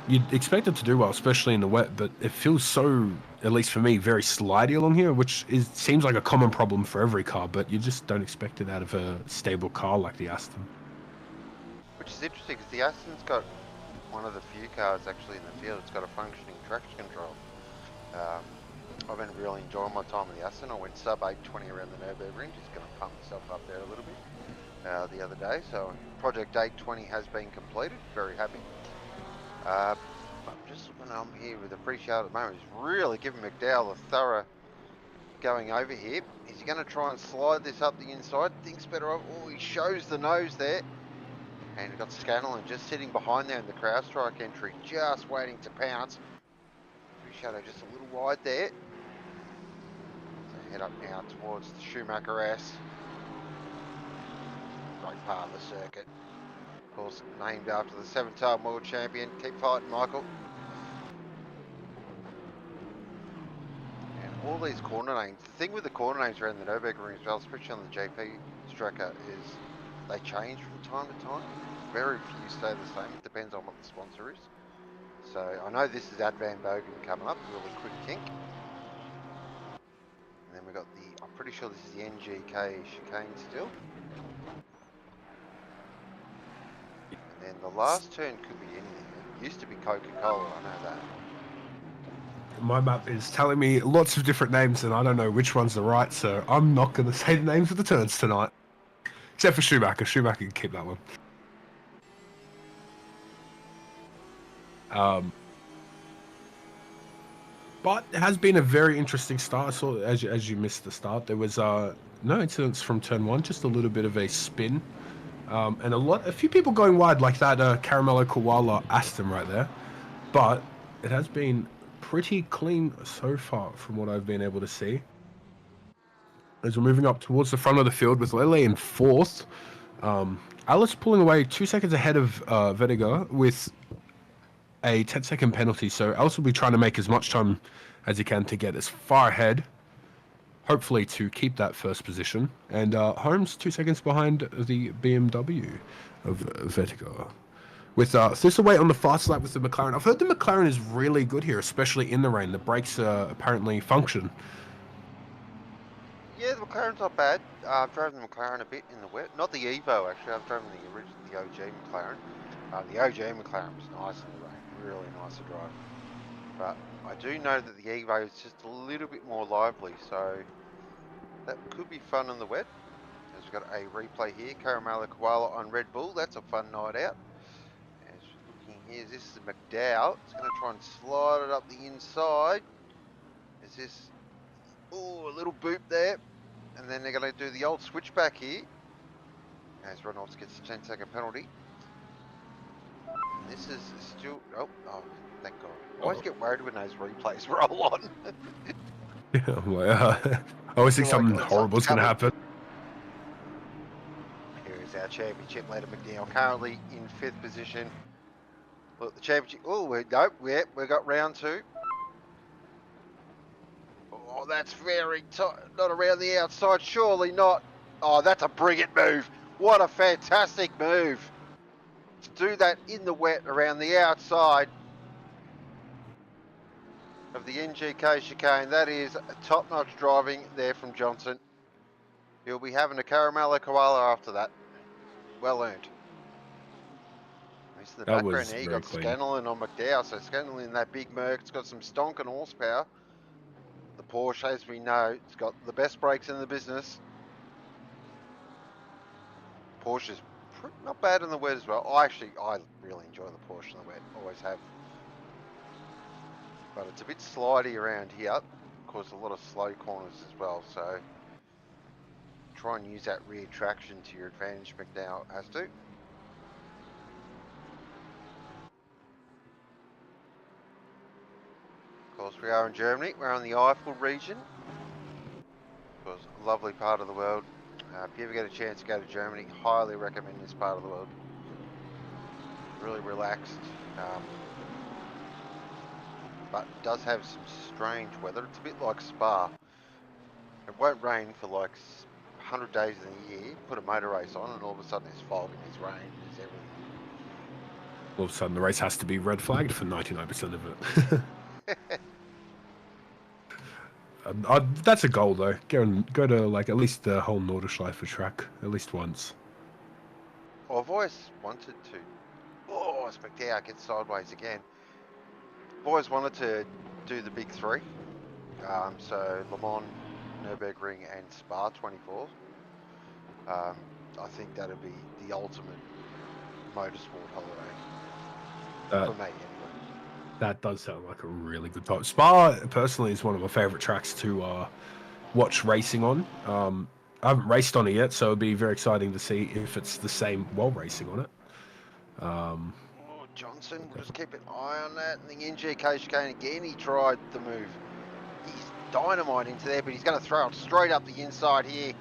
[SPEAKER 3] You'd expect it to do well, especially in the wet, but it feels so, at least for me, very slidey along here, which seems like a common problem for every car, but you just don't expect it out of a stable car like the Aston.
[SPEAKER 4] Which is interesting because the Aston's got one of the few cars actually in the field. It's got a functioning traction control. I've been really enjoying my time with the Aston. I went sub 8:20 around the Nurburgring, just going to pump myself up there a little bit the other day. So project 820 has been completed. Very happy. I'm just looking on here with the pre-show at the moment. He's really giving McDowell a thorough going over here. Is he going to try and slide this up the inside? Thinks better of. Oh, he shows the nose there. And we've got Scanlon just sitting behind there in the crowd strike entry, just waiting to pounce. Pre-shadow just a little wide there. So head up now towards the Schumacher S. Great part of the circuit. Of course, named after the 7-time world champion. Keep fighting, Michael. And all these corner names. The thing with the corner names around the Nurburgring as well, especially on the JP Stracker, is they change from time to time. Very few stay the same. It depends on what the sponsor is. So I know this is Ad Van Bogen coming up. Really quick kink. And then we've got the, I'm pretty sure this is the NGK chicane still. And then the last turn could be anything. It used to be Coca-Cola, I know that.
[SPEAKER 3] My map is telling me lots of different names, and I don't know which one's the right, so I'm not going to say the names of the turns tonight. Except for Schumacher. Schumacher can keep that one. But it has been a very interesting start. I saw as you missed the start, there was no incidents from turn 1, just a little bit of a spin. And a few people going wide like that Caramello Koala Aston right there. But it has been pretty clean so far from what I've been able to see. As we're moving up towards the front of the field with Lele in 4th. Alice pulling away 2 seconds ahead of Vediga with a 10-second penalty. So Alice will be trying to make as much time as he can to get as far ahead. Hopefully to keep that first position. And Holmes 2 seconds behind the BMW of Vetigo. With Thistlewaite on the fast lap with the McLaren. I've heard the McLaren is really good here, especially in the rain. The brakes apparently function.
[SPEAKER 4] Yeah, the McLaren's not bad. I've driven the McLaren a bit in the wet. Not the Evo, actually. I've driven the OG McLaren. The OG McLaren was nice in the rain. Really nice to drive. But I do know that the Evo is just a little bit more lively, so that could be fun in the wet. As we've got a replay here, Caramella Koala on Red Bull. That's a fun night out. As looking here, this is McDowell. It's going to try and slide it up the inside. Is this... Oh, a little boop there. And then they're going to do the old switchback here. As Reynolds gets a 10-second penalty. And this is still... Oh, thank God. I always get worried when those replays roll on.
[SPEAKER 3] Yeah, well, I always think something horrible is going to happen.
[SPEAKER 4] Here is our championship leader, McNeil, currently in 5th position. Look, the championship... Oh, nope, we got round 2. Oh, that's very tight. Not around the outside, surely not. Oh, that's a brilliant move. What a fantastic move. To do that in the wet around the outside of the NGK chicane. That is top-notch driving there from Johnson. He'll be having a Caramello Koala after that. Well earned. He's in the
[SPEAKER 3] That
[SPEAKER 4] background
[SPEAKER 3] was
[SPEAKER 4] there. You
[SPEAKER 3] very
[SPEAKER 4] got
[SPEAKER 3] clean.
[SPEAKER 4] Scanlon on McDowell. So Scanlon in that big Merc. It's got some stonking horsepower. The Porsche, as we know, it's got the best brakes in the business. Porsche's not bad in the wet as well. I really enjoy the Porsche in the wet. Always have. But it's a bit slidey around here. Of course, a lot of slow corners as well. So try and use that rear traction to your advantage, McDowell has to. course, we are in Germany. We're in the Eifel region. Of course, a lovely part of the world. If you ever get a chance to go to Germany, highly recommend this part of the world. Really relaxed. But it does have some strange weather. It's a bit like Spa. It won't rain for like 100 days in the year. Put a motor race on and all of a sudden there's fog and there's rain and there's everything.
[SPEAKER 3] All of a sudden, the race has to be red flagged for 99% of it. That's a goal, though. Go to like at least the whole Nordschleife track at least once.
[SPEAKER 4] Well, I've always wanted to. Oh, Spectator gets sideways again. I've always wanted to do the big three. So Le Mans, Nurburgring, and Spa 24. I think that'd be the ultimate motorsport holiday for me, anyway.
[SPEAKER 3] That does sound like a really good time. Spa, personally, is one of my favorite tracks to watch racing on. I haven't raced on it yet, so it'd be very exciting to see if it's the same while racing on it.
[SPEAKER 4] Johnson, we'll just keep an eye on that. And the NGK chicane again, he tried the move. He's dynamite into there, but he's going to throw it straight up the inside here.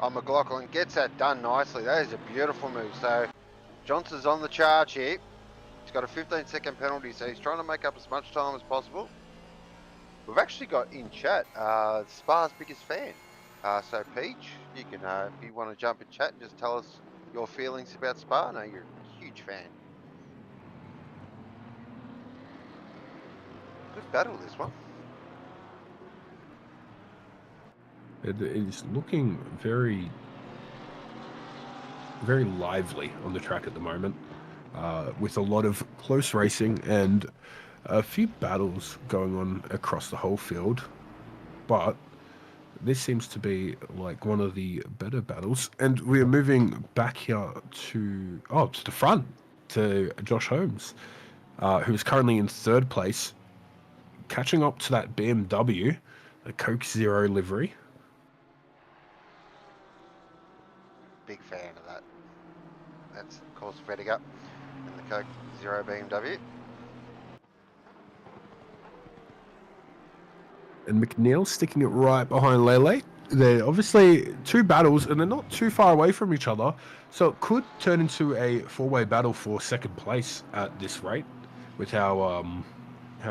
[SPEAKER 4] McLaughlin gets that done nicely. That is a beautiful move. So Johnson's on the charge here. He's got a 15-second penalty, so he's trying to make up as much time as possible. We've actually got in chat Spa's biggest fan. So Peach, you can, if you want to jump in chat and just tell us your feelings about Spa. I know you're a huge fan. Good battle, this one.
[SPEAKER 3] It is looking very, very lively on the track at the moment, with a lot of close racing and a few battles going on across the whole field. But this seems to be like one of the better battles, and we are moving back here to the front to Josh Holmes, who is currently in third place, catching up to that BMW, the Coke Zero livery.
[SPEAKER 4] Big fan of that. That's, of course, Vediga and the Coke Zero BMW.
[SPEAKER 3] And McNeil sticking it right behind Lele. They're obviously two battles, and they're not too far away from each other, so it could turn into a four-way battle for second place at this rate, with how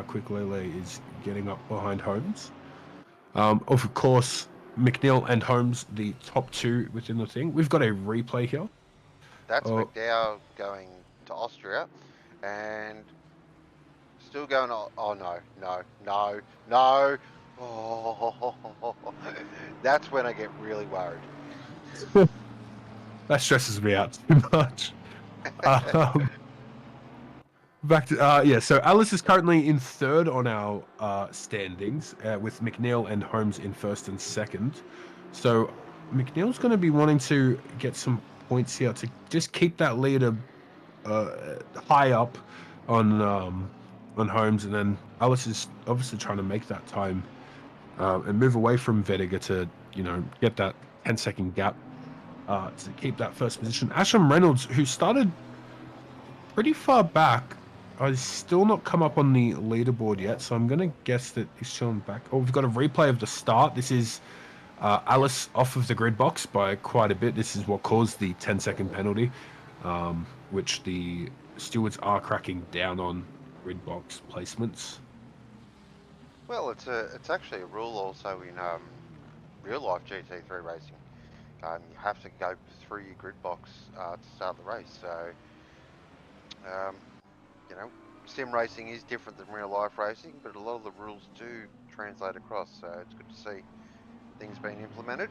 [SPEAKER 3] quick Lele is getting up behind Holmes. Of course, McNeil and Holmes, the top two within the thing. We've got a replay here.
[SPEAKER 4] That's McDowell going to Austria, and still going. Oh no! Oh, that's when I get really worried.
[SPEAKER 3] That stresses me out too much. Back to so Alice is currently in third on our standings, with McNeil and Holmes in first and second. So McNeil's going to be wanting to get some points here to just keep that leader high up on Holmes, and then Alice is obviously trying to make that time and move away from Vediga to get that 10-second gap to keep that first position. Asham Reynolds, who started pretty far back, has still not come up on the leaderboard yet, so I'm going to guess that he's chilling back. Oh, we've got a replay of the start. This is Alice off of the grid box by quite a bit. This is what caused the 10-second penalty, which the stewards are cracking down on grid box placements.
[SPEAKER 4] Well, it's actually a rule also in real life GT3 racing. You have to go through your grid box to start the race. So, sim racing is different than real life racing, but a lot of the rules do translate across. So it's good to see things being implemented.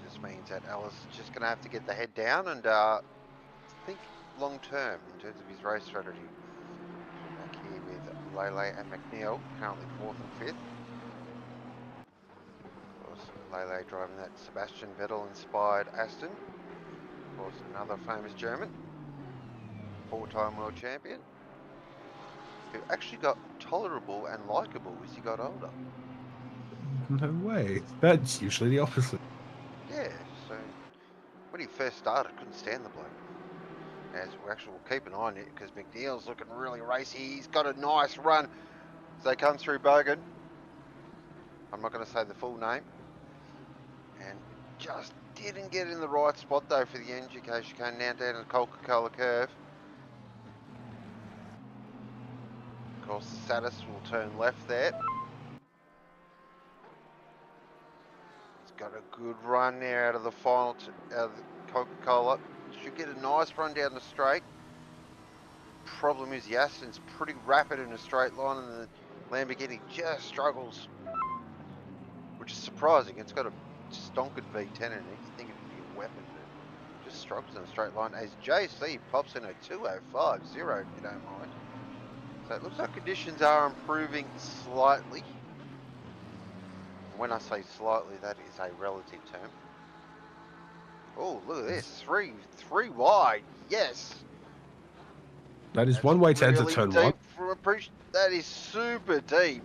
[SPEAKER 4] Just means that Alice is just going to have to get the head down and think long term in terms of his race strategy. Back here with Lele and McNeil, currently 4th and 5th. Of course, Lele driving that Sebastian Vettel inspired Aston. Of course, another famous German, 4-time world champion, who actually got tolerable and likeable as he got older.
[SPEAKER 3] No way. That's usually the opposite.
[SPEAKER 4] Yeah, so when he first started, couldn't stand the bloke. As we'll keep an eye on it, because McNeil's looking really racy. He's got a nice run. as they come through Bogan. I'm not going to say the full name. And just didn't get in the right spot though for the education cone now down the Coca-Cola curve. Of course, the Satis will turn left there. It's got a good run there out of the final, out of the Coca-Cola. Should get a nice run down the straight. Problem is the Aston's pretty rapid in a straight line and the Lamborghini just struggles. Which is surprising. It's got a stonkered V10 in it. You think it would be a weapon, but just struggles in a straight line. As JC pops in a 205.0, if you don't mind. So it looks like conditions are improving slightly. When I say slightly, that is a relative term. Oh, look at this. Three wide. Yes.
[SPEAKER 3] That is
[SPEAKER 4] That's
[SPEAKER 3] one way to enter
[SPEAKER 4] really
[SPEAKER 3] turn
[SPEAKER 4] deep
[SPEAKER 3] one.
[SPEAKER 4] from a that is super deep.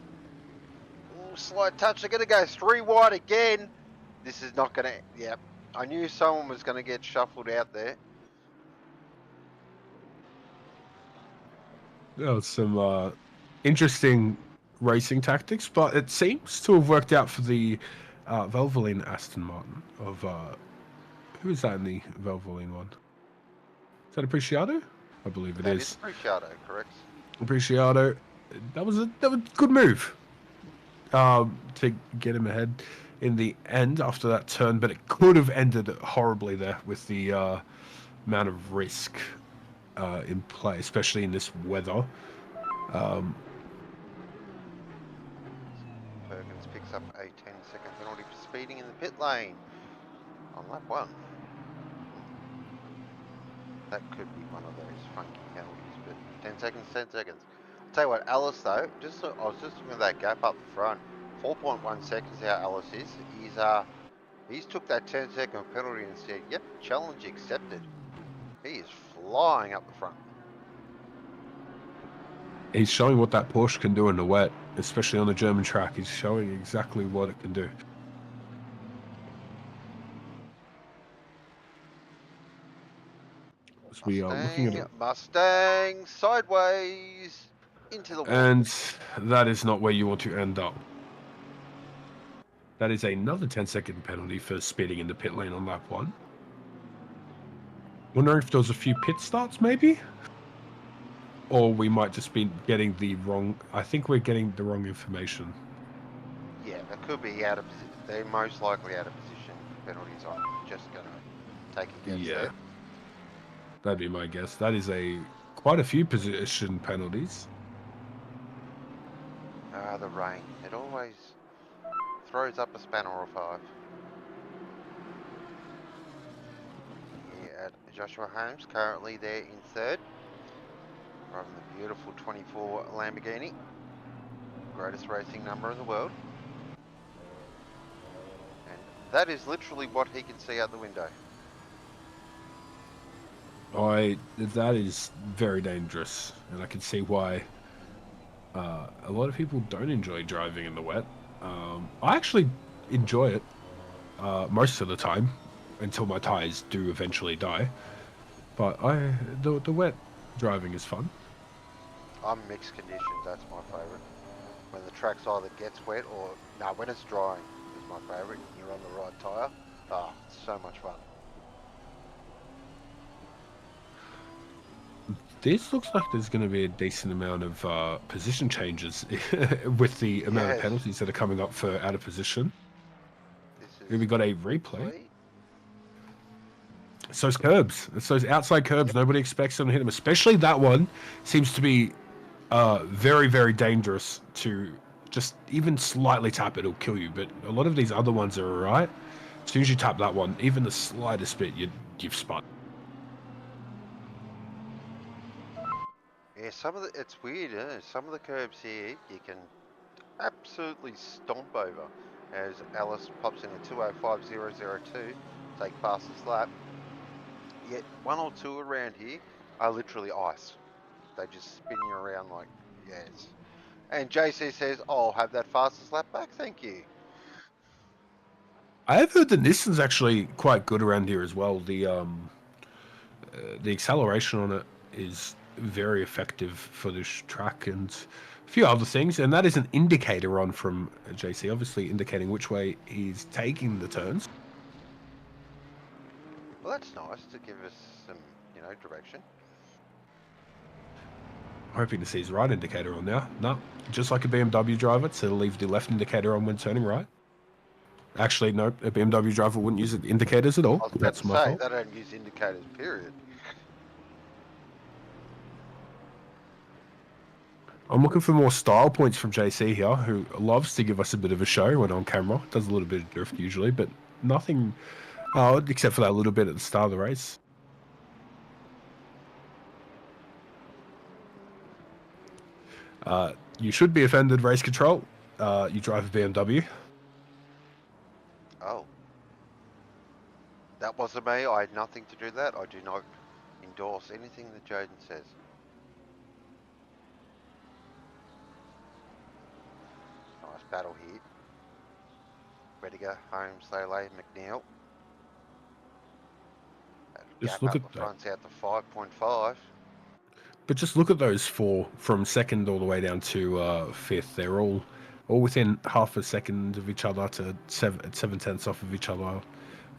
[SPEAKER 4] Ooh, slight touch. They're going to go 3 wide again. This is not going to... Yep. I knew someone was going to get shuffled out there.
[SPEAKER 3] That was some interesting racing tactics, but it seems to have worked out for the Valvoline Aston Martin of... who is that in the Valvoline one? Is that Apreciado? I believe it
[SPEAKER 4] That
[SPEAKER 3] is.
[SPEAKER 4] is Apreciado, correct?
[SPEAKER 3] Apreciado. That was a good move to get him ahead in the end after that turn, but it could have ended horribly there with the amount of risk in play, especially in this weather.
[SPEAKER 4] Perkins picks up a 10-second penalty for speeding in the pit lane on lap 1. That could be one of those funky penalties, but 10 seconds, 10 seconds. I'll tell you what, Alice though, I was just looking at that gap up the front. 4.1 seconds how Alice is. He's took that 10-second penalty and said, yep, challenge accepted. He is flying up the front.
[SPEAKER 3] He's showing what that Porsche can do in the wet, especially on the German track. He's showing exactly what it can do. We are looking at it.
[SPEAKER 4] Mustang sideways into the wall.
[SPEAKER 3] And that is not where you want to end up. That is another 10-second penalty for speeding in the pit lane on lap 1. Wondering if there was a few pit starts, maybe? Or we might just be getting the wrong... I think we're getting the wrong information.
[SPEAKER 4] Yeah, that could be out of position. They're most likely out of position penalties. I'm just going to take a guess there.
[SPEAKER 3] That'd be my guess. That is quite a few position penalties.
[SPEAKER 4] The rain. It always throws up a spanner or 5. Yeah, Joshua Holmes currently there in 3rd. From the beautiful 24 Lamborghini. Greatest racing number in the world. And that is literally what he can see out the window.
[SPEAKER 3] That is very dangerous, and I can see why a lot of people don't enjoy driving in the wet. I actually enjoy it most of the time until my tires do eventually die. But the wet driving is fun.
[SPEAKER 4] I'm mixed conditions. That's my favourite. When the track's either gets wet or when it's drying is my favourite. You're on the right tyre. It's so much fun.
[SPEAKER 3] This looks like there's going to be a decent amount of position changes with the amount of penalties that are coming up for out of position. Here we got a replay. It's those curbs. It's those outside curbs. Nobody expects them to hit them. Especially that one seems to be very, very dangerous to just even slightly tap it, it'll kill you. But a lot of these other ones are alright. As soon as you tap that one, even the slightest bit, you've spun.
[SPEAKER 4] Yeah, it's weird, isn't it? Some of the curbs here you can absolutely stomp over. As Alice pops in a 205.002, take fastest lap. Yet 1 or 2 around here are literally ice. They just spin you around like, yes. And JC says, I'll have that fastest lap back, thank you.
[SPEAKER 3] I have heard the Nissan's actually quite good around here as well. The acceleration on it is very effective for this track and a few other things. And that is an indicator on from JC, obviously indicating which way he's taking the turns.
[SPEAKER 4] Well, that's nice to give us some, direction.
[SPEAKER 3] Hoping to see his right indicator on now. No, just like a BMW driver to leave the left indicator on when turning right. Actually, no, a BMW driver wouldn't use the indicators at all.
[SPEAKER 4] I was about
[SPEAKER 3] That's
[SPEAKER 4] to
[SPEAKER 3] my
[SPEAKER 4] say,
[SPEAKER 3] fault.
[SPEAKER 4] they don't use indicators, period.
[SPEAKER 3] I'm looking for more style points from JC here, who loves to give us a bit of a show when on camera. Does a little bit of drift usually, but nothing except for that little bit at the start of the race. You should be offended, race control. You drive a BMW.
[SPEAKER 4] Oh. That wasn't me. I had nothing to do with that. I do not endorse anything that Jaden says. Nice battle here. Rediger, Holmes, Lele, McNeil. That
[SPEAKER 3] Just
[SPEAKER 4] gap
[SPEAKER 3] look
[SPEAKER 4] up
[SPEAKER 3] at
[SPEAKER 4] the
[SPEAKER 3] that.
[SPEAKER 4] front's out to 5.5.
[SPEAKER 3] But just look at those four from second all the way down to fifth. They're all within half a second of each other to 7/10 off of each other.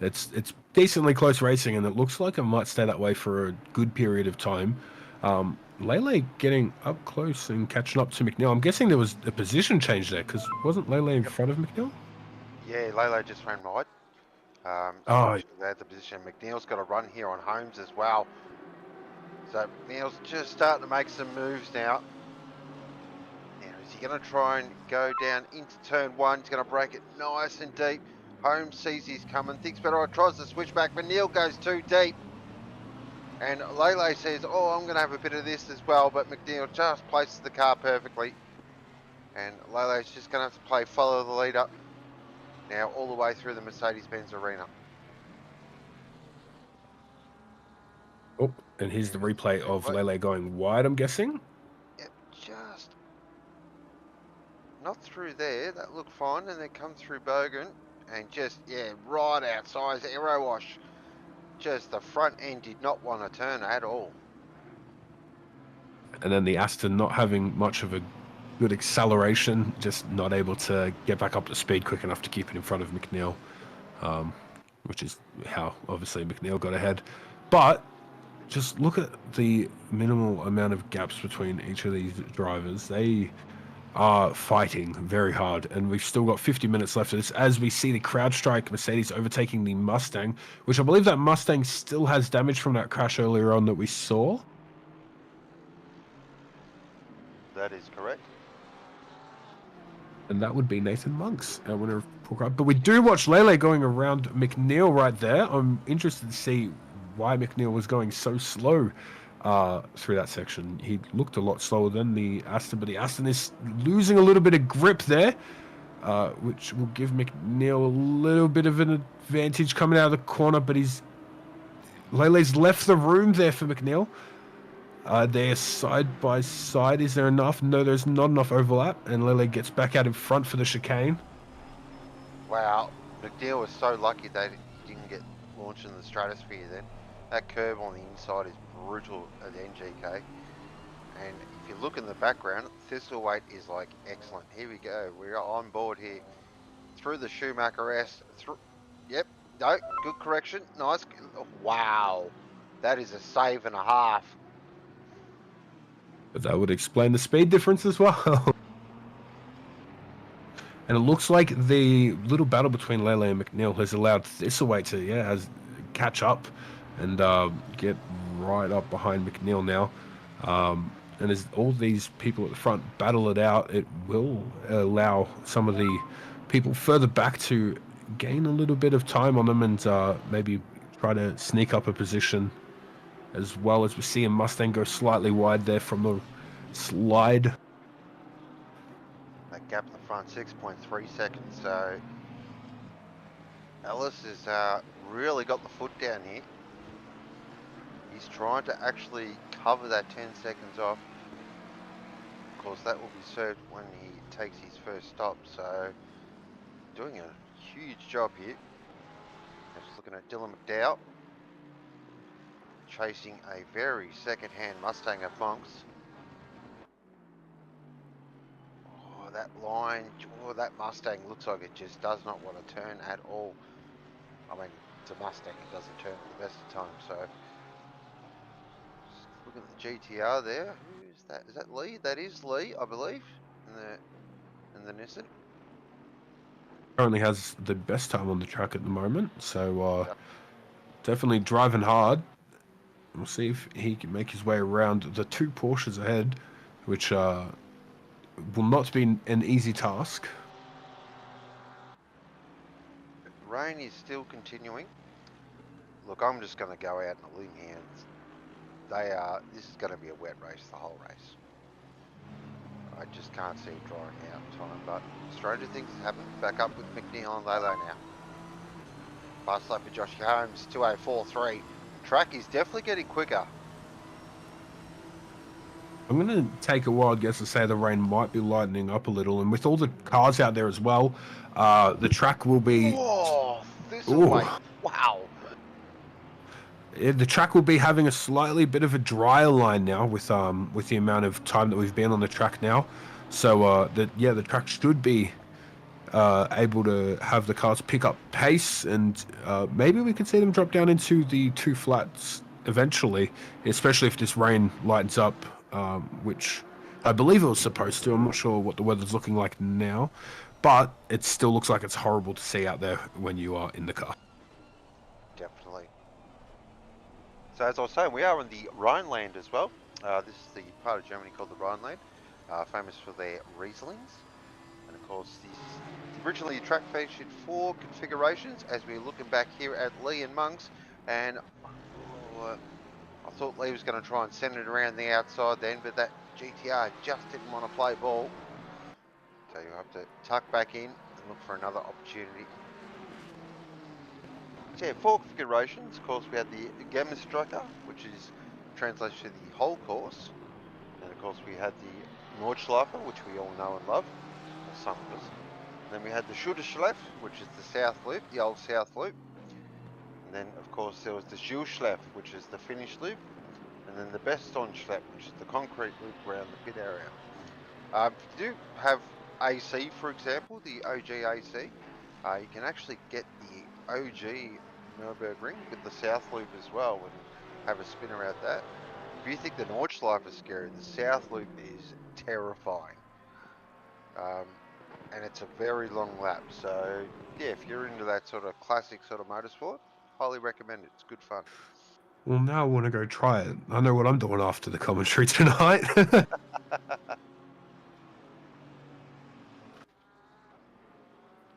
[SPEAKER 3] It's decently close racing, and it looks like it might stay that way for a good period of time. Lele getting up close and catching up to McNeil. I'm guessing there was a position change there because wasn't Lele in front of McNeil?
[SPEAKER 4] Yeah, Lele just ran right.
[SPEAKER 3] Oh,
[SPEAKER 4] They had the position. McNeil's got a run here on Holmes as well. So McNeil's just starting to make some moves now. Now, is he going to try and go down into turn one? He's going to break it nice and deep. Holmes sees he's coming, thinks better, tries to switch back, but Neil goes too deep. And Lele says, oh, I'm going to have a bit of this as well, but McNeil just places the car perfectly. And Lele's just going to have to play follow the leader now all the way through the Mercedes-Benz arena.
[SPEAKER 3] oh, and here's the replay of Lele going wide, I'm guessing.
[SPEAKER 4] Yep, just not through there. That looked fine, and then come through Bogan, and just, yeah, right outside aero wash. Just the front end did not want to turn at all.
[SPEAKER 3] And then the Aston not having much of a good acceleration, just not able to get back up to speed quick enough to keep it in front of McNeil, which is how obviously McNeil got ahead. But just look at the minimal amount of gaps between each of these drivers. They are fighting very hard, and we've still got 50 minutes left of this as we see the CrowdStrike Mercedes overtaking the Mustang, which I believe that Mustang still has damage from that crash earlier on that we saw.
[SPEAKER 4] That is correct.
[SPEAKER 3] And that would be Nathan Monk's winner of Poor Crowd. But we do watch Lele going around McNeil right there. I'm interested to see why McNeil was going so slow through that section. He looked a lot slower than the Aston, but the Aston is losing a little bit of grip there, which will give McNeil a little bit of an advantage coming out of the corner, but Lele's left the room there for McNeil. They're side by side. Is there enough? No, there's not enough overlap, and Lele gets back out in front for the chicane.
[SPEAKER 4] Wow, McNeil was so lucky that he didn't get launched in the stratosphere then. That curve on the inside is brutal at the NGK. And if you look in the background, Thistleweight is like excellent. Here we go. We're on board here. Through the Schumacher S. Yep. No, good correction. Nice. Wow. That is a save and a half.
[SPEAKER 3] But that would explain the speed difference as well. And it looks like the little battle between Lele and McNeil has allowed Thistleweight to catch up and get right up behind McNeil now. And as all these people at the front battle it out, it will allow some of the people further back to gain a little bit of time on them and maybe try to sneak up a position, as well as we see a Mustang go slightly wide there from the slide.
[SPEAKER 4] That gap in the front, 6.3 seconds. So Ellis has really got the foot down here. He's trying to actually cover that 10 seconds off. Of course, that will be served when he takes his first stop. So doing a huge job here. Just looking at Dylan McDowell. chasing a very second-hand Mustang of Monks. Oh, that line, oh, that Mustang looks like it just does not want to turn at all. I mean, it's a Mustang, it doesn't turn at the best of times, so. Just looking at the GTR there, who is that? Is that Lee? That is Lee, I believe, in the Nissan.
[SPEAKER 3] Currently has the best time on the track at the moment, so
[SPEAKER 4] Yep.
[SPEAKER 3] definitely driving hard. We'll see if he can make his way around the two Porsches ahead, which will not be an easy task.
[SPEAKER 4] Rain is still continuing. Look, I'm just going to go out on a limb here. This is going to be a wet race, the whole race. I just can't see it drying out in time, but stranger things happen. Back up with McNeil and Lalo now. Fast lap for Josh Holmes, 2:04.3. Track is definitely getting quicker.
[SPEAKER 3] I'm going to take a wild guess to say the rain might be lightening up a little, and with all the cars out there as well, the track will be...
[SPEAKER 4] Whoa, this
[SPEAKER 3] Ooh.
[SPEAKER 4] way. Wow.
[SPEAKER 3] The track will be having a slightly bit of a drier line now with the amount of time that we've been on the track now. So the track should be able to have the cars pick up pace, and maybe we could see them drop down into the two flats eventually, especially if this rain lightens up, which I believe it was supposed to. I'm not sure what the weather's looking like now, but it still looks like it's horrible to see out there when you are in the car.
[SPEAKER 4] Definitely. So as I was saying, we are in the Rhineland as well. This is the part of Germany called the Rhineland, famous for their Rieslings. And of course, originally the track featured 4 configurations, as we're looking back here at Lee and Monks. And I thought Lee was going to try and send it around the outside then, but that GTR just didn't want to play ball. So you have to tuck back in and look for another opportunity. So yeah, 4 configurations. Of course, we had the Gemmenstrecke, which is translated to the whole course. And of course, we had the Nordschleife, which we all know and love, or some of us. And then we had the Schutterschleff, which is the South Loop, the old South Loop. And then, of course, there was the Zielschleff, which is the Finnish Loop. And then the Betonschlepp, which is the concrete loop around the pit area. If you do have AC, for example, the OG AC, you can actually get the OG Nurburgring with the South Loop as well and have a spin around that. If you think the Nordschleife is scary, the South Loop is terrifying. And it's a very long lap. So, yeah, if you're into that sort of classic sort of motorsport, highly recommend it. It's good fun.
[SPEAKER 3] Well, now I want to go try it. I know what I'm doing after the commentary tonight.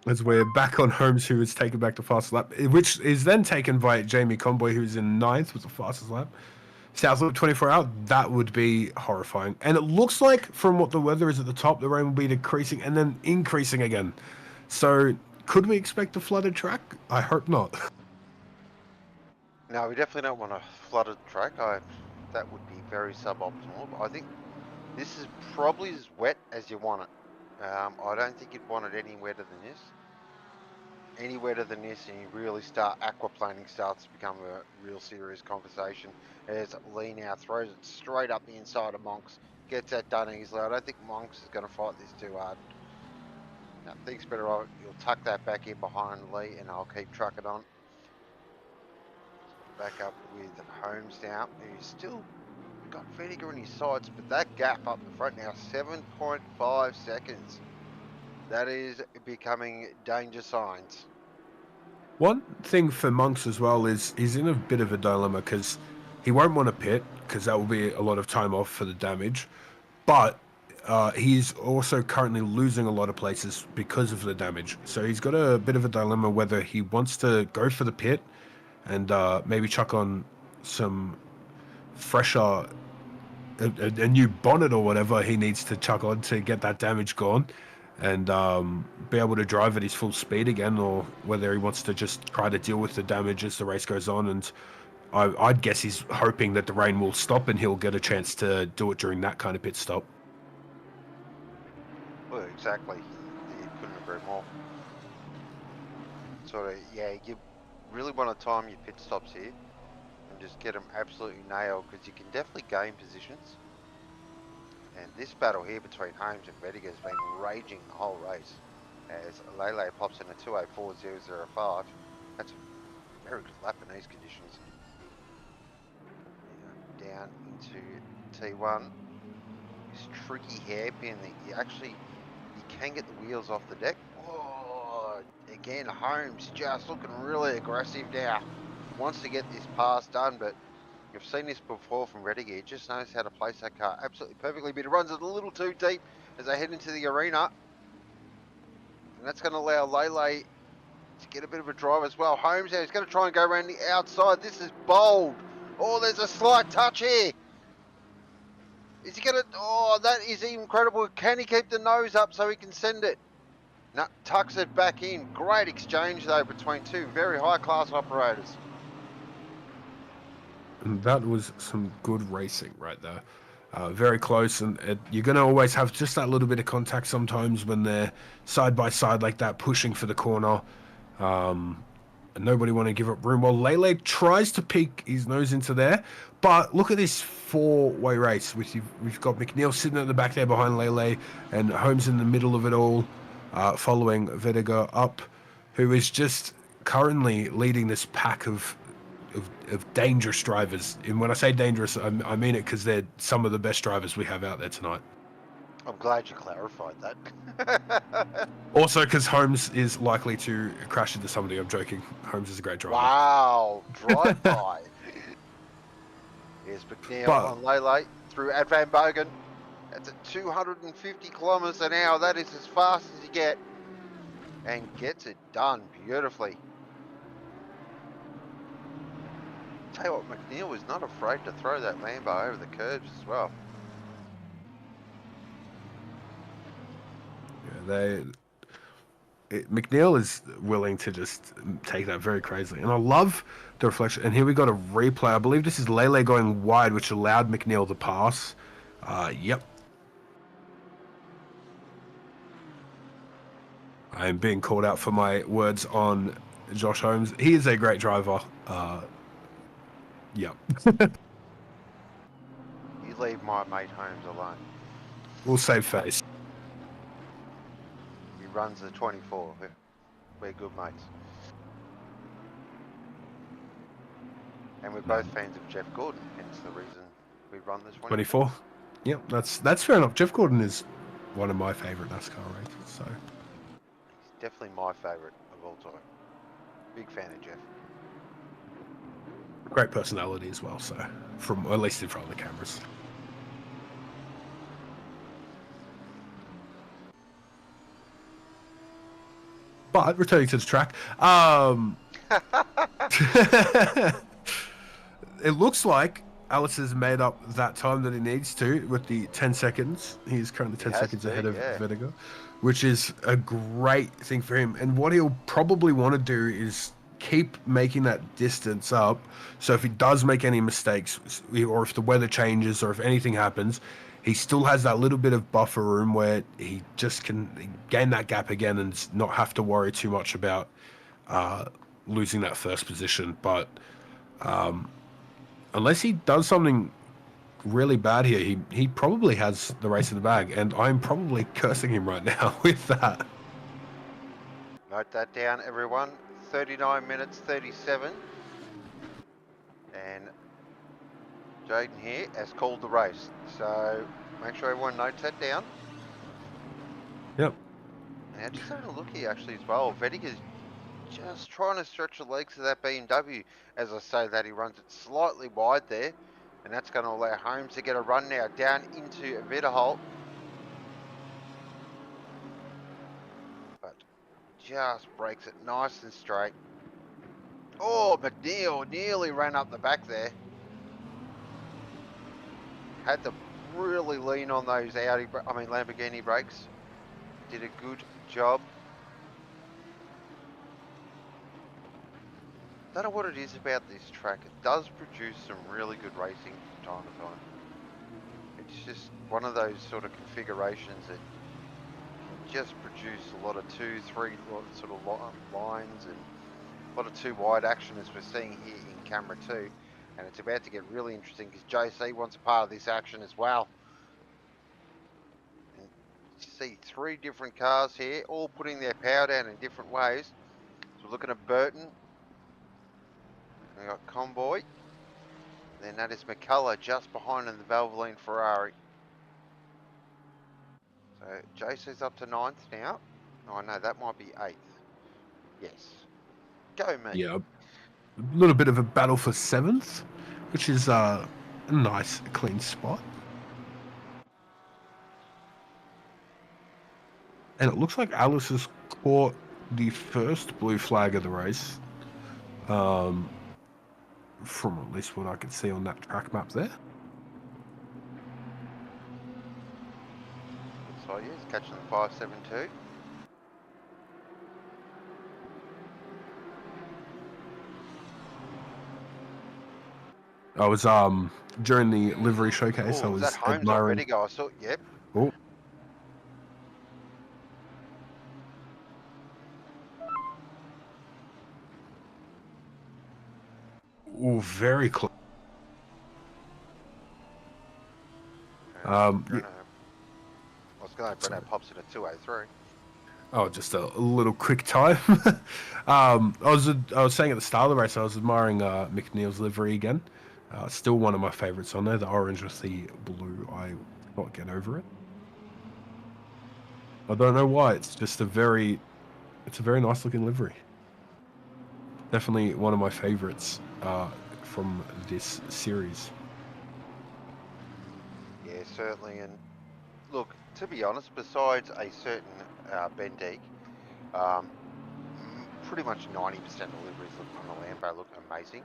[SPEAKER 3] As we're back on Holmes, who is taken back the fastest lap, which is then taken by Jamie Conboy, who's in 9th with the fastest lap. South Loop 24 hour, that would be horrifying. And it looks like, from what the weather is at the top, the rain will be decreasing and then increasing again. So, could we expect a flooded track? I hope not.
[SPEAKER 4] No, we definitely don't want a flooded track. That would be very suboptimal. But I think this is probably as wet as you want it. I don't think you'd want it any wetter than this. Any wetter than this, and you really start aquaplaning, starts to become a real serious conversation. As Lee now throws it straight up the inside of Monks, gets that done easily. I don't think Monks is going to fight this too hard. No, think's better off. You'll tuck that back in behind Lee, and I'll keep trucking on. Back up with Holmes now, who's still got vinegar in his sides, but that gap up the front now, 7.5 seconds. That is becoming danger signs.
[SPEAKER 3] One thing for Monks as well is he's in a bit of a dilemma because he won't want to pit because that will be a lot of time off for the damage. But he's also currently losing a lot of places because of the damage. So he's got a bit of a dilemma whether he wants to go for the pit and maybe chuck on some fresher, a new bonnet or whatever he needs to chuck on to get that damage gone and be able to drive at his full speed again, or whether he wants to just try to deal with the damage as the race goes on. And I'd guess he's hoping that the rain will stop and he'll get a chance to do it during that kind of pit stop.
[SPEAKER 4] Well, exactly. You couldn't agree more. Sort of, yeah, you really want to time your pit stops here. And and just get them absolutely nailed, because you can definitely gain positions. And this battle here between Holmes and Vediger has been raging the whole race, as Lele pops in a 2:04.005. That's a very good lap in these conditions. Now down into T1. This tricky hairpin that you can get the wheels off the deck. Oh, again, Holmes just looking really aggressive now. Wants to get this pass done, but you've seen this before from Rediger. He just knows how to place that car absolutely perfectly, but he runs it a little too deep as they head into the arena. And that's going to allow Lele to get a bit of a drive as well. Holmes now, he's going to try and go around the outside. This is bold. Oh, there's a slight touch here. Is he going to... Oh, that is incredible. Can he keep the nose up so he can send it? No, tucks it back in. Great exchange, though, between two very high-class operators.
[SPEAKER 3] And that was some good racing right there. Very close, and you're going to always have just that little bit of contact sometimes when they're side by side like that, pushing for the corner. And nobody want to give up room. Well, Lele tries to peek his nose into there, but look at this four-way race. We've got McNeil sitting at the back there behind Lele, and Holmes in the middle of it all, following Vediger up, who is just currently leading this pack of dangerous drivers. And when I say dangerous, I mean it because they're some of the best drivers we have out there tonight.
[SPEAKER 4] I'm glad you clarified that.
[SPEAKER 3] Also, because Holmes is likely to crash into somebody. I'm joking. Holmes is a great driver.
[SPEAKER 4] Wow, drive by. Here's McNeil on Lele through Advan Bogan. That's at 250 kilometers an hour. That is as fast as you get. And gets it done beautifully. Tell you what, McNeil was not afraid to throw that Lambo over the curbs as well.
[SPEAKER 3] Yeah, McNeil is willing to just take that very crazily. And I love the reflection. And here we got a replay. I believe this is Lele going wide, which allowed McNeil to pass. Yep. I am being called out for my words on Josh Holmes. He is a great driver. Yep.
[SPEAKER 4] You leave my mate Holmes alone.
[SPEAKER 3] We'll save face.
[SPEAKER 4] He runs the 24. We're good mates. And we're both fans of Jeff Gordon, hence the reason we run the
[SPEAKER 3] 24. Yep, that's fair enough. Jeff Gordon is one of my favourite NASCAR racers, so.
[SPEAKER 4] He's definitely my favourite of all time. Big fan of Jeff.
[SPEAKER 3] Great personality as well, so from at least in front of the cameras. But returning to the track, it looks like Alice has made up that time that he needs to with the 10 seconds. He's currently 10 seconds ahead of Vediger, which is a great thing for him. And what he'll probably want to do is keep making that distance up. So if he does make any mistakes, or if the weather changes, or if anything happens, he still has that little bit of buffer room where he just can gain that gap again and not have to worry too much about losing that first position. But unless he does something really bad here, he probably has the race in the bag, and I'm probably cursing him right now with that.
[SPEAKER 4] Note that down, everyone. 39 minutes 37. And Jaden here has called the race, so make sure everyone notes that down.
[SPEAKER 3] Yep.
[SPEAKER 4] Now just having a look here actually as well, Vediger's just trying to stretch the legs of that BMW. As I say that, he runs it slightly wide there, and that's going to allow Holmes to get a run now down into Vederholt. But just breaks it nice and straight. Oh, McNeil nearly ran up the back there. Had to really lean on those Lamborghini brakes. Did a good job. Don't know what it is about this track. It does produce some really good racing from time to time. It's just one of those sort of configurations that just produce a lot of 2, 3 sort of lines and a lot of 2 wide action, as we're seeing here in camera 2. And it's about to get really interesting because JC wants a part of this action as well. And you see 3 different cars here, all putting their power down in different ways. So we're looking at Burton. We got Convoy. Then that is McCullough just behind in the Valvoline Ferrari. So JC's up to 9th now. Oh no, that might be 8th. Yes. Go me.
[SPEAKER 3] Yeah, a little bit of a battle for 7th, which is a nice, clean spot. And it looks like Alice has caught the first blue flag of the race. From at least what I could see on that track map there.
[SPEAKER 4] So yeah, he's catching the 572.
[SPEAKER 3] I was during the livery showcase. I
[SPEAKER 4] Oh,
[SPEAKER 3] was
[SPEAKER 4] that Holmes
[SPEAKER 3] admiring.
[SPEAKER 4] already go? I saw. Yep.
[SPEAKER 3] Oh. Oh, very close.
[SPEAKER 4] I was going to Breno pops it at 203.
[SPEAKER 3] Oh, just a little quick time. I was saying at the start of the race, I was admiring McNeil's livery again. Still one of my favourites on there. The orange with the blue, I cannot get over it. I don't know why. It's just a very nice looking livery. Definitely one of my favourites from this series.
[SPEAKER 4] Yeah, certainly. And look, to be honest, besides a certain Bendig, pretty much 90% of the liveries on the Lambo look amazing.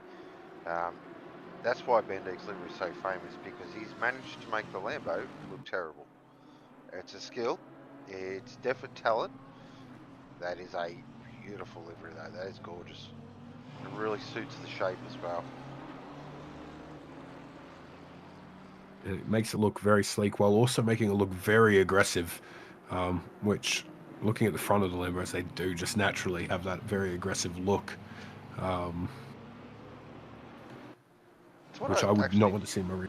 [SPEAKER 4] That's why Bendig's livery is so famous, because he's managed to make the Lambo look terrible. It's a skill. It's definite talent. That is a beautiful livery though. That is gorgeous. It really suits the shape as well.
[SPEAKER 3] It makes it look very sleek while also making it look very aggressive, which, looking at the front of the Lambos, they do just naturally have that very aggressive look, which I would not want to see in my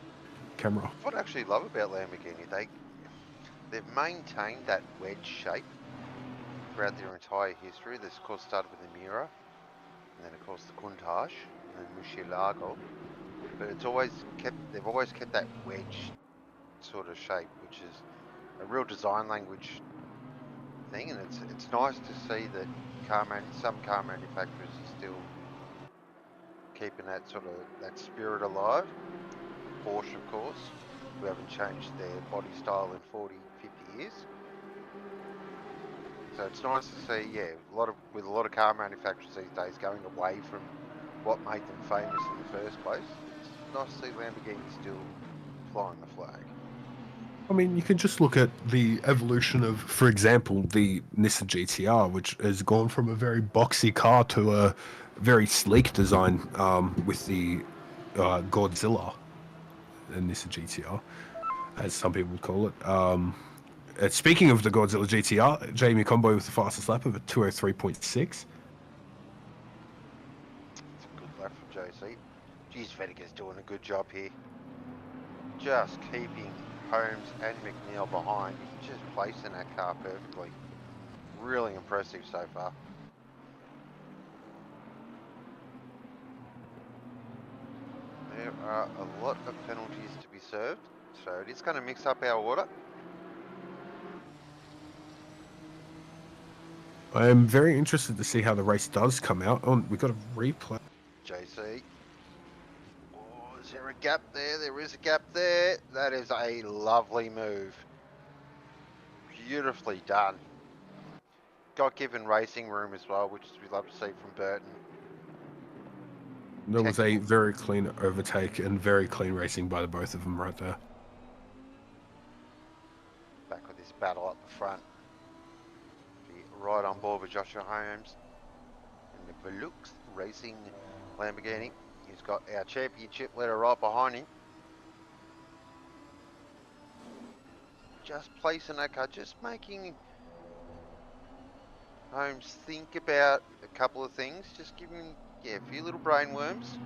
[SPEAKER 3] camera.
[SPEAKER 4] What I actually love about Lamborghini, they've maintained that wedge shape throughout their entire history. This of course started with the Miura, and then of course the Countach, and then Murcielago. But they've always kept that wedge sort of shape, which is a real design language thing, and it's nice to see that some car manufacturers are still keeping that that spirit alive. Porsche, of course, who haven't changed their body style in 40, 50 years. So it's nice to see, yeah, with a lot of car manufacturers these days going away from what made them famous in the first place. It's nice to see Lamborghini still flying the flag.
[SPEAKER 3] I mean, you can just look at the evolution of, for example, the Nissan GTR, which has gone from a very boxy car to a very sleek design with the Godzilla and Nissan GTR, as some people would call it. Speaking of the Godzilla GTR, Jamie Conboy with the fastest lap of a 203.6.
[SPEAKER 4] It's a good lap from JC. Geez, Vedica's doing a good job here. Just keeping Holmes and McNeil behind. He's just placing that car perfectly. Really impressive so far. There are a lot of penalties to be served, so it is going to mix up our order.
[SPEAKER 3] I am very interested to see how the race does come out. Oh, we've got a replay.
[SPEAKER 4] JC. Oh, is there a gap there? There is a gap there. That is a lovely move. Beautifully done. Got given racing room as well, which we love to see from Burton.
[SPEAKER 3] There was a very clean overtake and very clean racing by the both of them right there.
[SPEAKER 4] Back with this battle up the front. Be right on board with Joshua Holmes in the Velux Racing Lamborghini. He's got our championship letter right behind him. Just placing that car, just making Holmes think about a couple of things. Just give him, a few little brain worms.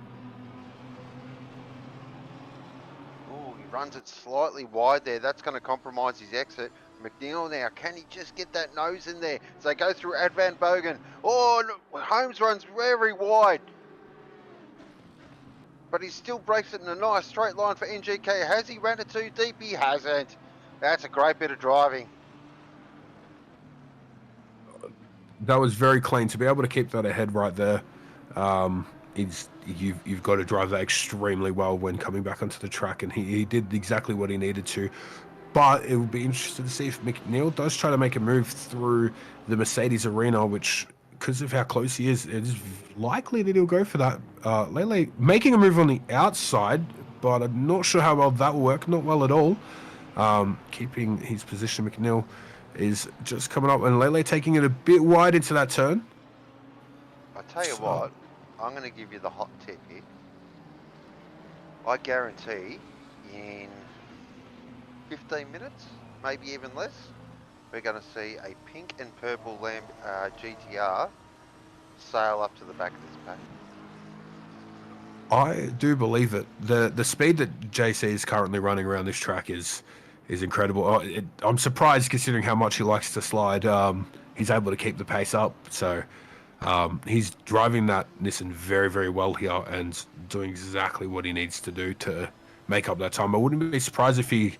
[SPEAKER 4] runs it slightly wide there. That's going to compromise his exit. McNeil now, can he just get that nose in there? So they go through Advan Bogan. Oh, no, Holmes runs very wide. But he still breaks it in a nice straight line for NGK. Has he ran it too deep? He hasn't. That's a great bit of driving.
[SPEAKER 3] That was very clean to be able to keep that ahead right there. You've got to drive that extremely well when coming back onto the track, and he did exactly what he needed to. But it would be interesting to see if McNeil does try to make a move through the Mercedes arena, which, because of how close he is, it is likely that he'll go for that. Lele making a move on the outside, but I'm not sure how well that will work. Not well at all. Keeping his position, McNeil is just coming up, and Lele taking it a bit wide into that turn.
[SPEAKER 4] I tell you what, I'm going to give you the hot tip here. I guarantee in 15 minutes, maybe even less, we're going to see a pink and purple GTR sail up to the back of this pack.
[SPEAKER 3] I do believe it. The speed that JC is currently running around this track is incredible. I'm surprised considering how much he likes to slide. He's able to keep the pace up, so he's driving that Nissan very, very well here and doing exactly what he needs to do to make up that time. I wouldn't be surprised if he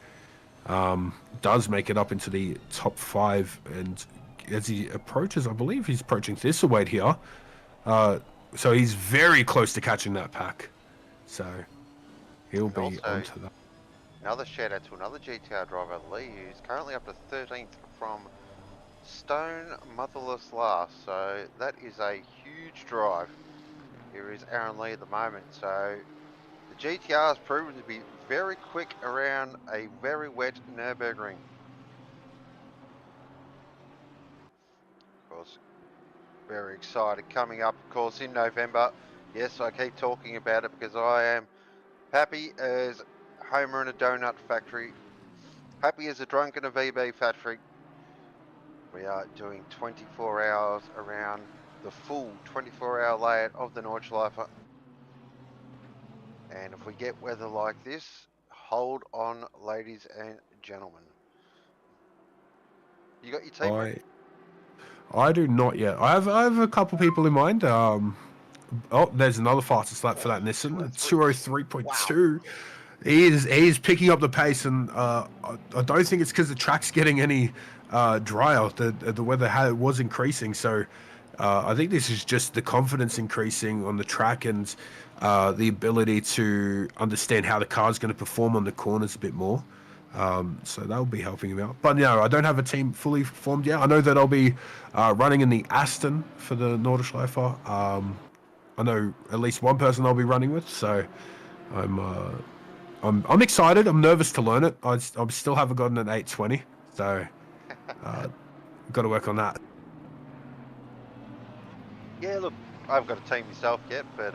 [SPEAKER 3] does make it up into the top 5, and as he approaches, I believe he's approaching Thistlewaite here. So he's very close to catching that pack. So he'll be onto that.
[SPEAKER 4] Another shout out to another GTR driver, Lee, who's currently up to 13th from Stone Motherless last. So that is a huge drive. Here is Aaron Lee at the moment. So the GTR has proven to be very quick around a very wet Nurburgring. Of course, very excited coming up, of course, in November. Yes, I keep talking about it because I am happy as Homer in a donut factory, happy as a drunk in a VB factory. We are doing 24 hours around the full 24-hour layout of the Nordschleife. And if we get weather like this, hold on, ladies and gentlemen. You got your team ready?
[SPEAKER 3] I do not yet. I have a couple people in mind. Oh, there's another fastest lap for that Nissan. 203.2. Wow. He is picking up the pace, and I don't think it's because the track's getting any drier. The weather was increasing, so I think this is just the confidence increasing on the track and the ability to understand how the car's going to perform on the corners a bit more. So that'll be helping him out. But no, I don't have a team fully formed yet. I know that I'll be running in the Aston for the Nordschleife. I know at least one person I'll be running with, so I'm excited. I'm nervous to learn it. I still haven't gotten an 820, so got to work on that.
[SPEAKER 4] Yeah, look, I haven't got a team myself yet, but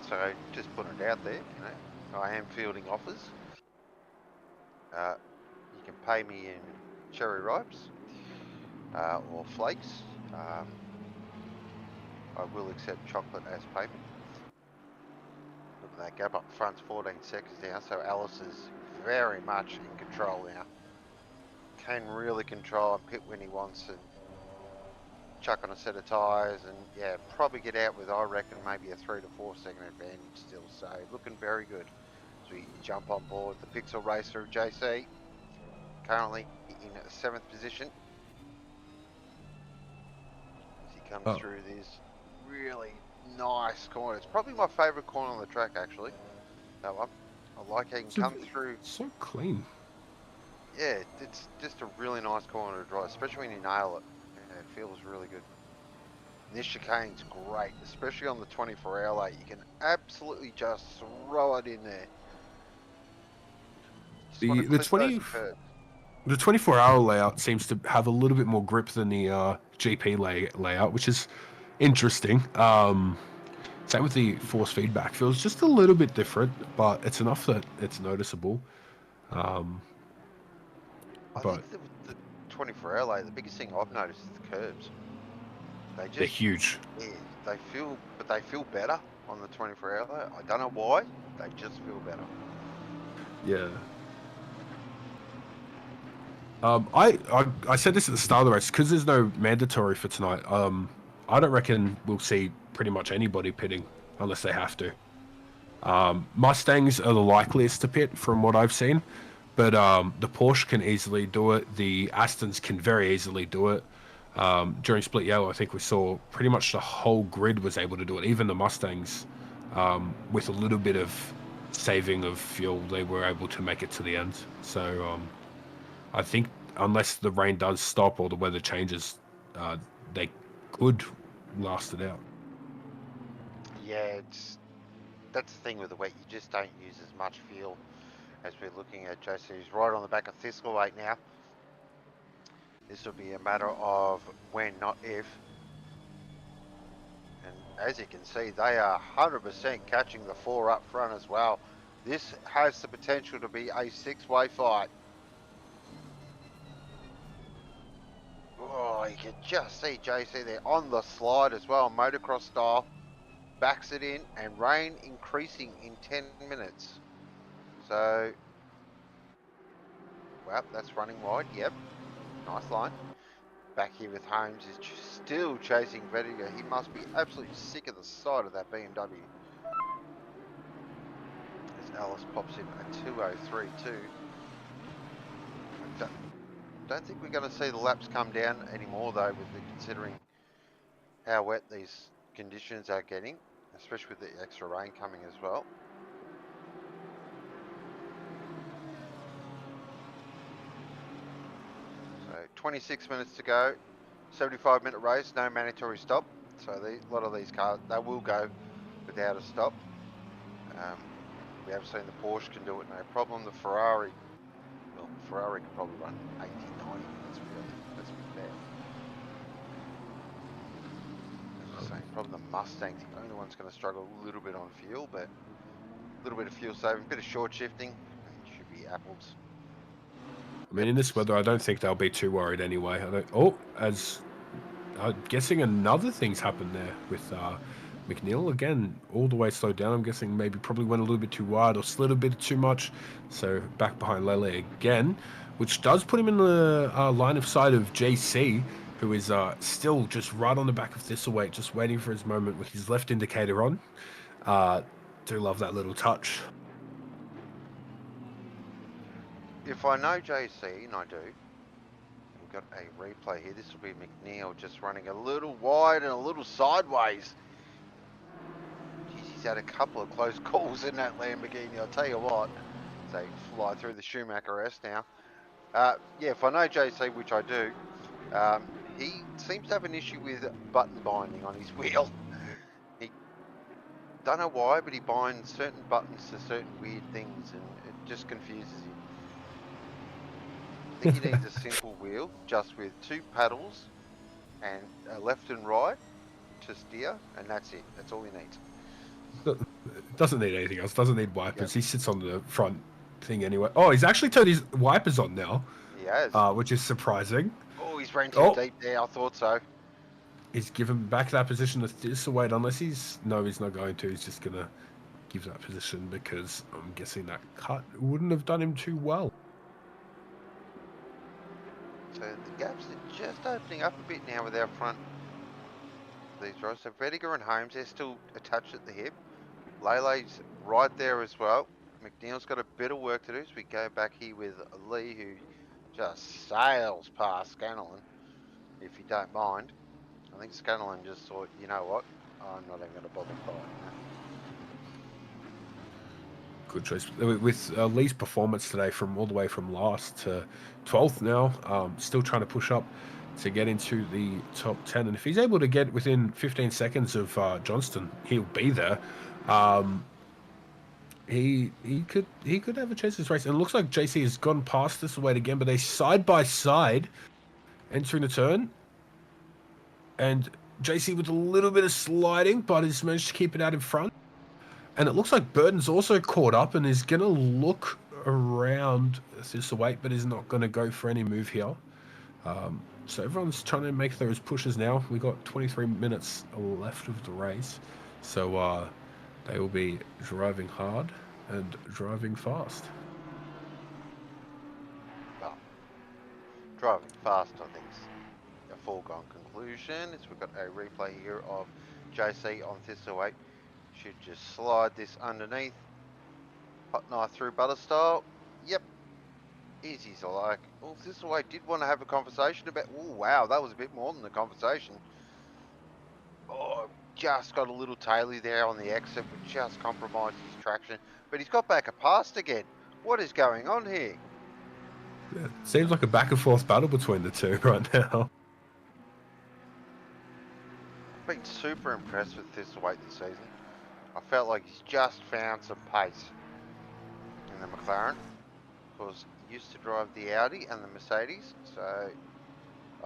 [SPEAKER 4] so just putting it out there. You know, I am fielding offers. You can pay me in cherry ripes or flakes. I will accept chocolate as payment. Look at that gap up front's 14 seconds now, so Alice is very much in control now. Can really control and pit when he wants and chuck on a set of tyres and yeah, probably get out with, I reckon, maybe a 3 to 4 second advantage still. So looking very good. So we jump on board the Pixel Racer JC, currently in 7th position. As he comes through this really nice corner. It's probably my favourite corner on the track, actually. That one. I like how he can come through.
[SPEAKER 3] So clean.
[SPEAKER 4] Yeah, it's just a really nice corner to drive, especially when you nail it. Yeah, it feels really good. And this chicane's great, especially on the 24-hour late. You can absolutely just throw it in there.
[SPEAKER 3] The 24-hour layout seems to have a little bit more grip than the GP layout, which is interesting. Same with the force feedback. Feels just a little bit different, but it's enough that it's noticeable.
[SPEAKER 4] I think the 24-hour lay, the biggest thing I've noticed is the curbs. They're huge. Yeah, they feel better on the 24-hour lay. I don't know why. They just feel better.
[SPEAKER 3] Yeah. I said this at the start of the race because there's no mandatory for tonight. I don't reckon we'll see pretty much anybody pitting unless they have to. Mustangs are the likeliest to pit from what I've seen, but the Porsche can easily do it. The Astons can very easily do it. During Split Yellow, I think we saw pretty much the whole grid was able to do it. Even the Mustangs, with a little bit of saving of fuel, they were able to make it to the end. So I think unless the rain does stop or the weather changes, they could last it out.
[SPEAKER 4] Yeah, that's the thing with the wet. You just don't use as much fuel as we're looking at. JC is right on the back of Thistlethwaite now. This will be a matter of when, not if. And as you can see, they are 100% catching the 4 up front as well. This has the potential to be a 6-way fight. Oh, you can just see JC there on the slide as well, motocross style. Backs it in, and rain increasing in 10 minutes. So, well, that's running wide. Yep, nice line. Back here with Holmes is still chasing Vediger. He must be absolutely sick of the sight of that BMW. As Alice pops in a 2:03.2. Don't think we're going to see the laps come down anymore though, considering how wet these conditions are getting, especially with the extra rain coming as well. So 26 minutes to go, 75-minute race, no mandatory stop. So a lot of these cars, they will go without a stop. We have seen the Porsche can do it no problem. The Ferrari, well, Ferrari can probably run 80, 90 minutes really. That's a bit bad. As I say, probably the Mustang's the only one's going to struggle a little bit on fuel, but a little bit of fuel saving, a bit of short shifting, and it should be apples.
[SPEAKER 3] I mean, in this weather, I don't think they'll be too worried anyway. As I'm guessing another thing's happened there with McNeil again, all the way slowed down. I'm guessing maybe probably went a little bit too wide or slid a bit too much. So back behind Lele again, which does put him in the line of sight of JC, who is still just right on the back of Thistlethwaite, just waiting for his moment with his left indicator on. Do love that little touch.
[SPEAKER 4] If I know JC, and I do, we've got a replay here. This will be McNeil just running a little wide and a little sideways. Jeez, he's had a couple of close calls in that Lamborghini, I'll tell you what. They fly through the Schumacher S now. Yeah, if I know JC, which I do, he seems to have an issue with button binding on his wheel. He don't know why, but he binds certain buttons to certain weird things, and it just confuses him. I think he needs a simple wheel, just with 2 paddles and left and right to steer, and that's it. That's all he needs.
[SPEAKER 3] Doesn't need anything else. Doesn't need wipers. Yep. He sits on the front thing anyway. Oh, he's actually turned his wipers on now.
[SPEAKER 4] He has.
[SPEAKER 3] Which is surprising.
[SPEAKER 4] Oh, he's ran too deep there. I thought so.
[SPEAKER 3] He's given back that position to Thistlethwaite, unless no, he's not going to. He's just going to give that position because I'm guessing that cut wouldn't have done him too well.
[SPEAKER 4] So the gaps are just opening up a bit now with our front. These drivers. So Vediger and Holmes, they're still attached at the hip. Lele's right there as well. McNeil's got a bit of work to do, so we go back here with Lee, who just sails past Scanlon, if you don't mind. I think Scanlon just thought, you know what, I'm not even going to bother fighting that.
[SPEAKER 3] Good choice. With Lee's performance today, from all the way from last to 12th now, still trying to push up to get into the top 10. And if he's able to get within 15 seconds of Johnston, he'll be there. He could have a chance this race. And it looks like JC has gone past this weight again, but they side by side entering the turn. And JC with a little bit of sliding, but has managed to keep it out in front. And it looks like Burton's also caught up and is going to look around Thistlethwaite, but is not going to go for any move here. So everyone's trying to make those pushes now. We've got 23 minutes left of the race. So they will be driving hard and driving fast.
[SPEAKER 4] Driving fast, I think, is a foregone conclusion. As we've got a replay here of JC on Thistle 8. Should just slide this underneath. Hot knife through butter style. Yep. Easy as I like. Oh, Thistle 8 did want to have a conversation about... Oh, wow, that was a bit more than a conversation. Oh, just got a little taily there on the exit, which just compromised his traction. But he's got back a past again. What is going on here?
[SPEAKER 3] Yeah, seems like a back and forth battle between the two right now.
[SPEAKER 4] I've been super impressed with Thistle 8 this season. I felt like he's just found some pace in the McLaren. Because he used to drive the Audi and the Mercedes. So,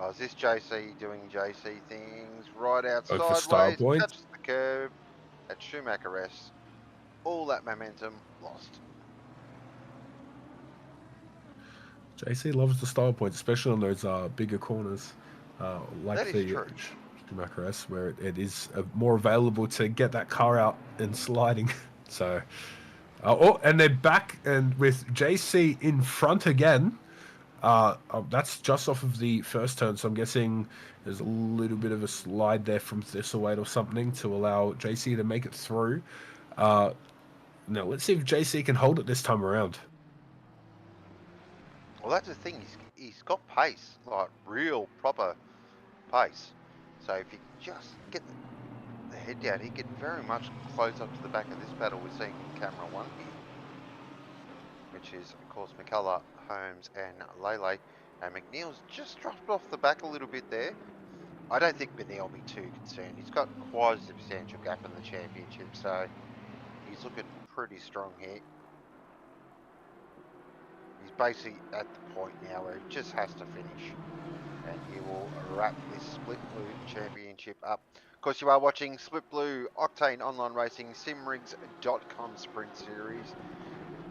[SPEAKER 4] is this JC doing JC things? Right out
[SPEAKER 3] Oh, for style
[SPEAKER 4] sideways,
[SPEAKER 3] points.
[SPEAKER 4] touches the curb at Schumacher-esque. All that momentum lost.
[SPEAKER 3] JC loves the style points, especially on those bigger corners, like
[SPEAKER 4] That is
[SPEAKER 3] the
[SPEAKER 4] true.
[SPEAKER 3] Schumacher S, where it is more available to get that car out and sliding. So, oh, and they're back, and with JC in front again. That's just off of the first turn, so I'm guessing there's a little bit of a slide there from Thistlewaite or something to allow JC to make it through. Now, let's see if JC can hold it this time around.
[SPEAKER 4] Well, that's the thing. He's got pace, like real proper pace. So if you just get the head down, he can very much close up to the back of this battle we're seeing in camera 1 here, which is, of course, McCullough, Holmes, and Lele. And McNeil's just dropped off the back a little bit there. I don't think McNeil will be too concerned. He's got quite a substantial gap in the championship, so he's looking pretty strong here. He's basically at the point now where he just has to finish, and he will wrap this Split Blue Championship up. Of course, you are watching Split Blue Octane Online Racing Simrigs.com Sprint Series.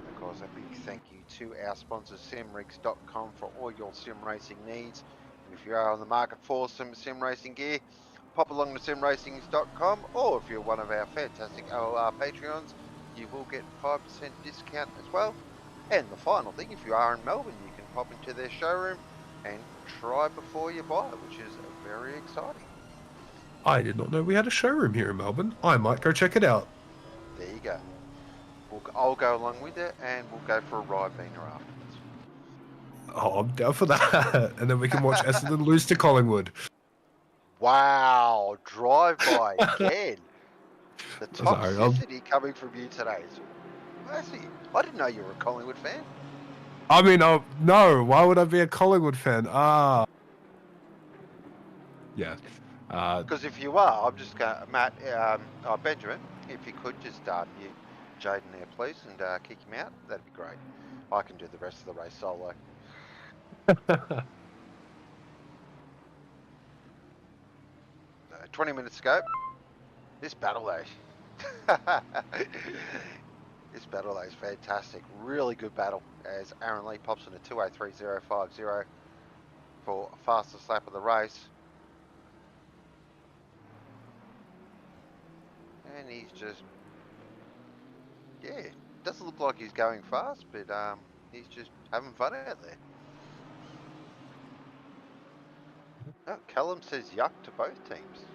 [SPEAKER 4] Of course, a big thank you to our sponsor Simrigs.com for all your sim racing needs. And if you are on the market for some sim racing gear, pop along to simracings.com, or if you're one of our fantastic OOR Patreons, you will get 5% discount as well. And the final thing, if you are in Melbourne, you can pop into their showroom and try before you buy, which is very exciting.
[SPEAKER 3] I did not know we had a showroom here in Melbourne. I might go check it out.
[SPEAKER 4] There you go. I'll go along with it, and we'll go for a Ribena afterwards.
[SPEAKER 3] Oh, I'm down for that. And then we can watch Essendon lose to Collingwood.
[SPEAKER 4] Wow, drive-by again. The
[SPEAKER 3] Sorry,
[SPEAKER 4] toxicity coming from you today is massive. I didn't know you were a Collingwood fan.
[SPEAKER 3] I mean, no. Why would I be a Collingwood fan? Yeah.
[SPEAKER 4] Because if you are, I'm just going, Matt, Benjamin, if you could just mute Jaden there, please, and kick him out, that'd be great. I can do the rest of the race solo. 20 minutes ago. This battle though. This battle though is fantastic. Really good battle as Aaron Lee pops in a 203.050 for fastest lap of the race. And he's just, yeah, doesn't look like he's going fast, but he's just having fun out there. Oh, Callum says yuck to both teams.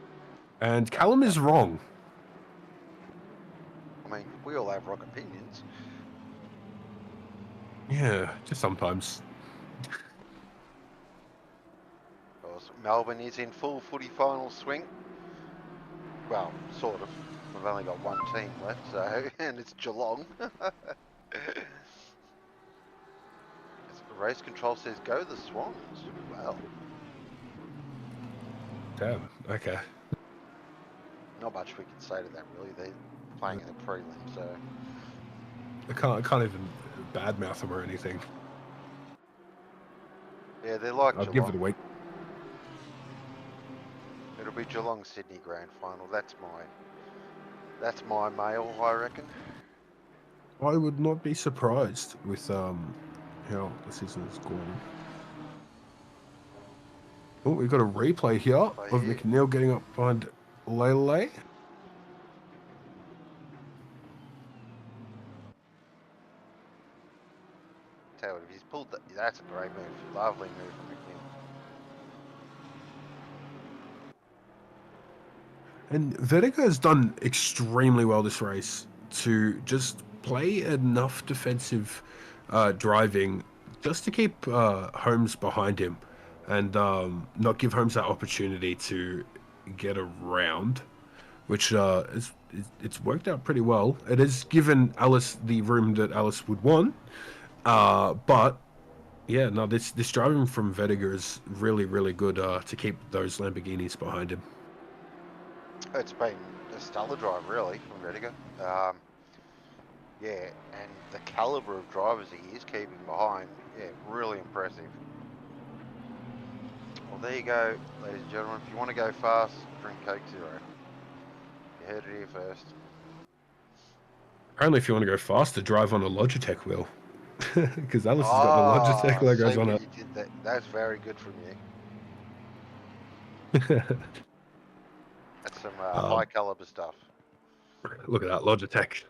[SPEAKER 3] And Callum is wrong.
[SPEAKER 4] I mean, we all have wrong opinions.
[SPEAKER 3] Yeah, just sometimes.
[SPEAKER 4] Of course, Melbourne is in full footy final swing. Well, sort of. We've only got one team left, so, and it's Geelong. Race control says go the Swans. Well,
[SPEAKER 3] Damn. Okay.
[SPEAKER 4] not much we can say to that really. They're playing in the prelim, so.
[SPEAKER 3] I can't even badmouth them or anything.
[SPEAKER 4] Yeah, they're like
[SPEAKER 3] I'll
[SPEAKER 4] Geelong.
[SPEAKER 3] give it a week.
[SPEAKER 4] It'll be Geelong Sydney Grand Final. That's my mail, I reckon.
[SPEAKER 3] I would not be surprised with how the season is going. Oh, we've got a replay here of McNeil getting up behind Lele.
[SPEAKER 4] Tell you what, if he's pulled that's a great move. Lovely move from McNeil.
[SPEAKER 3] And Vertigo has done extremely well this race to just play enough defensive driving just to keep Holmes behind him and not give Holmes that opportunity to get around, which it's worked out pretty well. It has given Alice the room that Alice would want, but yeah, no, this driving from Vertigo is really, really good to keep those Lamborghinis behind him.
[SPEAKER 4] It's been a stellar drive, really, from Vertigo. Yeah, and the caliber of drivers he is keeping behind, yeah, really impressive. Well, there you go, ladies and gentlemen. If you want to go fast, drink Coke Zero. You heard it here first.
[SPEAKER 3] Apparently, if you want to go faster, drive on a Logitech wheel. Because Alice has got the Logitech logos
[SPEAKER 4] see
[SPEAKER 3] on
[SPEAKER 4] what
[SPEAKER 3] it.
[SPEAKER 4] you did there. That's very good from you. That's some high caliber stuff.
[SPEAKER 3] Look at that Logitech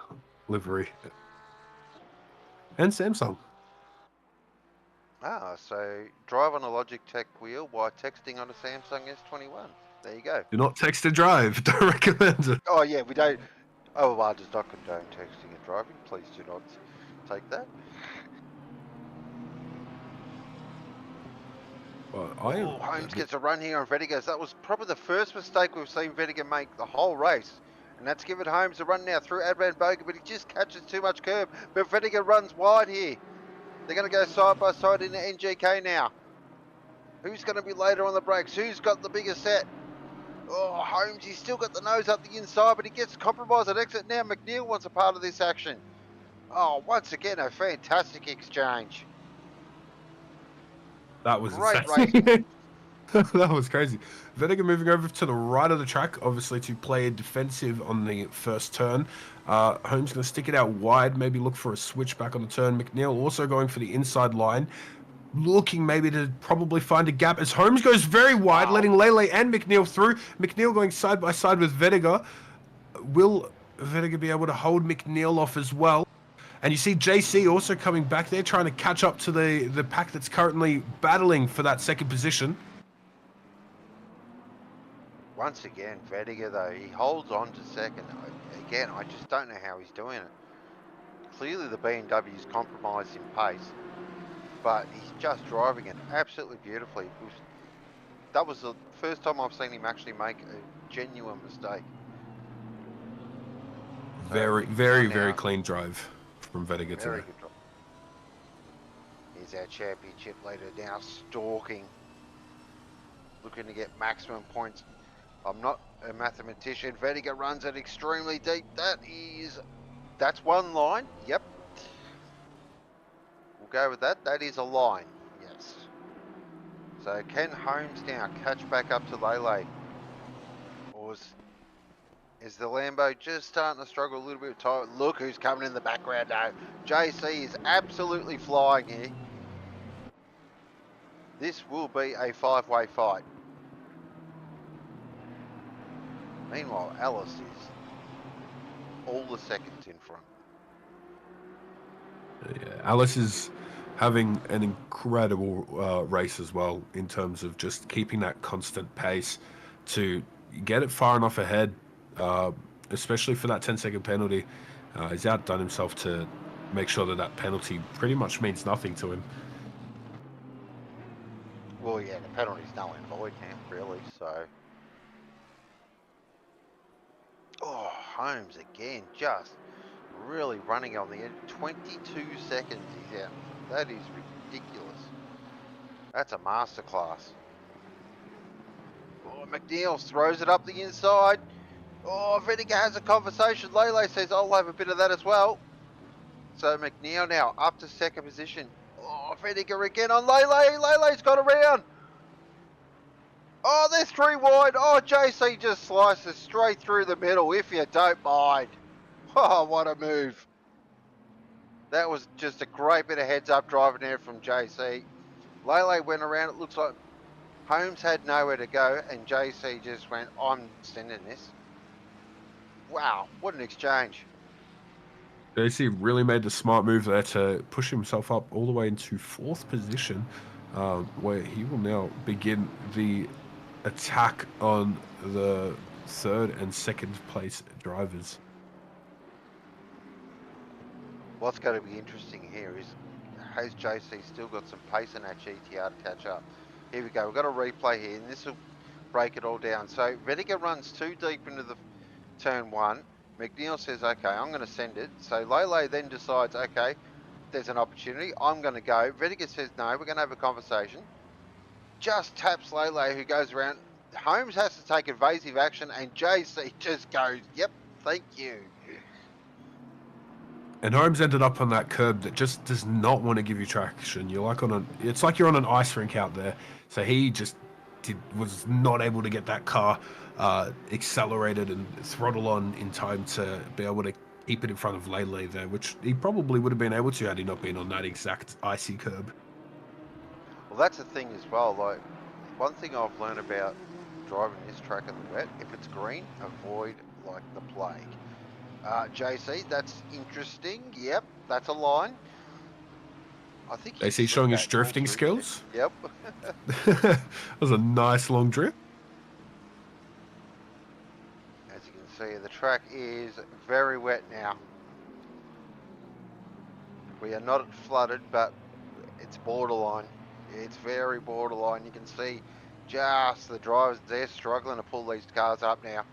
[SPEAKER 3] livery. And Samsung.
[SPEAKER 4] So drive on a Logitech wheel while texting on a Samsung S21. There you go.
[SPEAKER 3] Do not text and drive. Don't recommend it.
[SPEAKER 4] Oh yeah, we don't. OOR does not condone texting and driving. Please do not take that.
[SPEAKER 3] Well,
[SPEAKER 4] Holmes gets a run here on Vertigo. That was probably the first mistake we've seen Vertigo make the whole race. And that's given Holmes a run now through Advan Boga, but he just catches too much curb. But Vertigo runs wide here. They're going to go side by side into NGK now. Who's going to be later on the brakes? Who's got the bigger set? Oh, Holmes, he's still got the nose up the inside, but he gets compromised at exit now. McNeil wants a part of this action. Oh, once again, a fantastic exchange.
[SPEAKER 3] that was
[SPEAKER 4] Great
[SPEAKER 3] insane.
[SPEAKER 4] racing.
[SPEAKER 3] That was crazy. Vertigo moving over to the right of the track, obviously to play defensive on the first turn. Holmes going to stick it out wide, maybe look for a switch back on the turn. McNeil also going for the inside line, looking maybe to probably find a gap as Holmes goes very wide, letting Lele and McNeil through. McNeil going side by side with Vertigo. Will Vertigo be able to hold McNeil off as well? And you see JC also coming back there, trying to catch up to the pack that's currently battling for that second position.
[SPEAKER 4] Once again, Vertigo, though, he holds on to second. Again, I just don't know how he's doing it. Clearly the BMW's compromised in pace, but he's just driving it absolutely beautifully. That was the first time I've seen him actually make a genuine mistake.
[SPEAKER 3] Very, very, very clean drive from Vertigo today.
[SPEAKER 4] Very good drive. Here's our championship leader now, stalking, looking to get maximum points. I'm not a mathematician. Vertigo runs it extremely deep. That's one line. Yep. We'll go with that. That is a line. Yes. So can Holmes now catch back up to Lele? Or is the Lambo just starting to struggle a little bit with time? Look who's coming in the background now. JC is absolutely flying here. This will be a five-way fight. Meanwhile, Alice is all the seconds in front.
[SPEAKER 3] Yeah, Alice is having an incredible race as well in terms of just keeping that constant pace to get it far enough ahead, especially for that 10-second penalty. He's outdone himself to make sure that that penalty pretty much means nothing to him.
[SPEAKER 4] Well, yeah, the penalty's null and void now, really, so... Oh, Holmes again, just really running on the edge. 22 seconds he's out. That is ridiculous. That's a masterclass. Oh, McNeil throws it up the inside. Oh, Vertigo has a conversation. Lele says, I'll have a bit of that as well. So McNeil now up to second position. Oh, Vertigo again on Lele. Lele's got around. Oh, they're three wide. Oh, JC just slices straight through the middle, if you don't mind. Oh, what a move. That was just a great bit of heads-up driving there from JC. Lele went around. It looks like Holmes had nowhere to go, and JC just went, I'm sending this. Wow, what an exchange.
[SPEAKER 3] JC really made the smart move there to push himself up all the way into 4th position, where he will now begin the attack on the 3rd and 2nd place drivers.
[SPEAKER 4] What's going to be interesting here is, has JC still got some pace in that GTR to catch up? Here we go. We've got a replay here, and this will break it all down. So Vedica runs too deep into the turn 1. McNeil says, okay, I'm going to send it. So Lele then decides, okay, there's an opportunity. I'm going to go. Vedica says, no, we're going to have a conversation. Just taps Lele, who goes around. Holmes has to take evasive action, and JC just goes, yep, thank you.
[SPEAKER 3] And Holmes ended up on that curb that just does not want to give you traction. You're like it's like you're on an ice rink out there. So he just was not able to get that car accelerated and throttle on in time to be able to keep it in front of Lele there, which he probably would have been able to had he not been on that exact icy curb.
[SPEAKER 4] Well, that's the thing as well. Like, one thing I've learned about driving this track in the wet, if it's green, avoid like the plague. JC, that's interesting. Yep, that's a line. I think
[SPEAKER 3] JC showing his drifting skills.
[SPEAKER 4] Yep.
[SPEAKER 3] That was a nice long drift.
[SPEAKER 4] As you can see, the track is very wet now. We are not flooded, but it's borderline. It's very borderline. You can see just the drivers there struggling to pull these cars up now.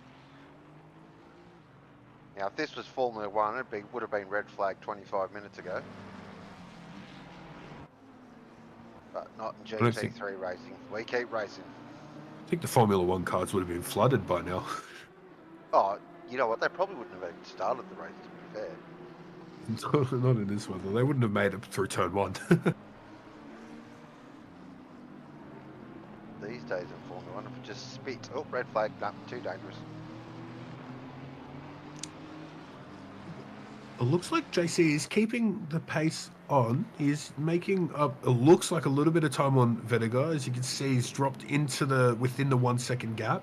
[SPEAKER 4] Now, if this was Formula 1, it would have been red flag 25 minutes ago. But not in GT3 racing. We keep racing.
[SPEAKER 3] I think the Formula 1 cars would have been flooded by now.
[SPEAKER 4] Oh, you know what? They probably wouldn't have even started the race, to be fair.
[SPEAKER 3] Not in this weather. They wouldn't have made it through turn 1.
[SPEAKER 4] These days in Formula 1, if it just spits, oh, red flag, no, too dangerous.
[SPEAKER 3] It looks like JC is keeping the pace on. He's making up, it looks like a little bit of time on Vedica. As you can see, he's dropped into within the 1 second gap.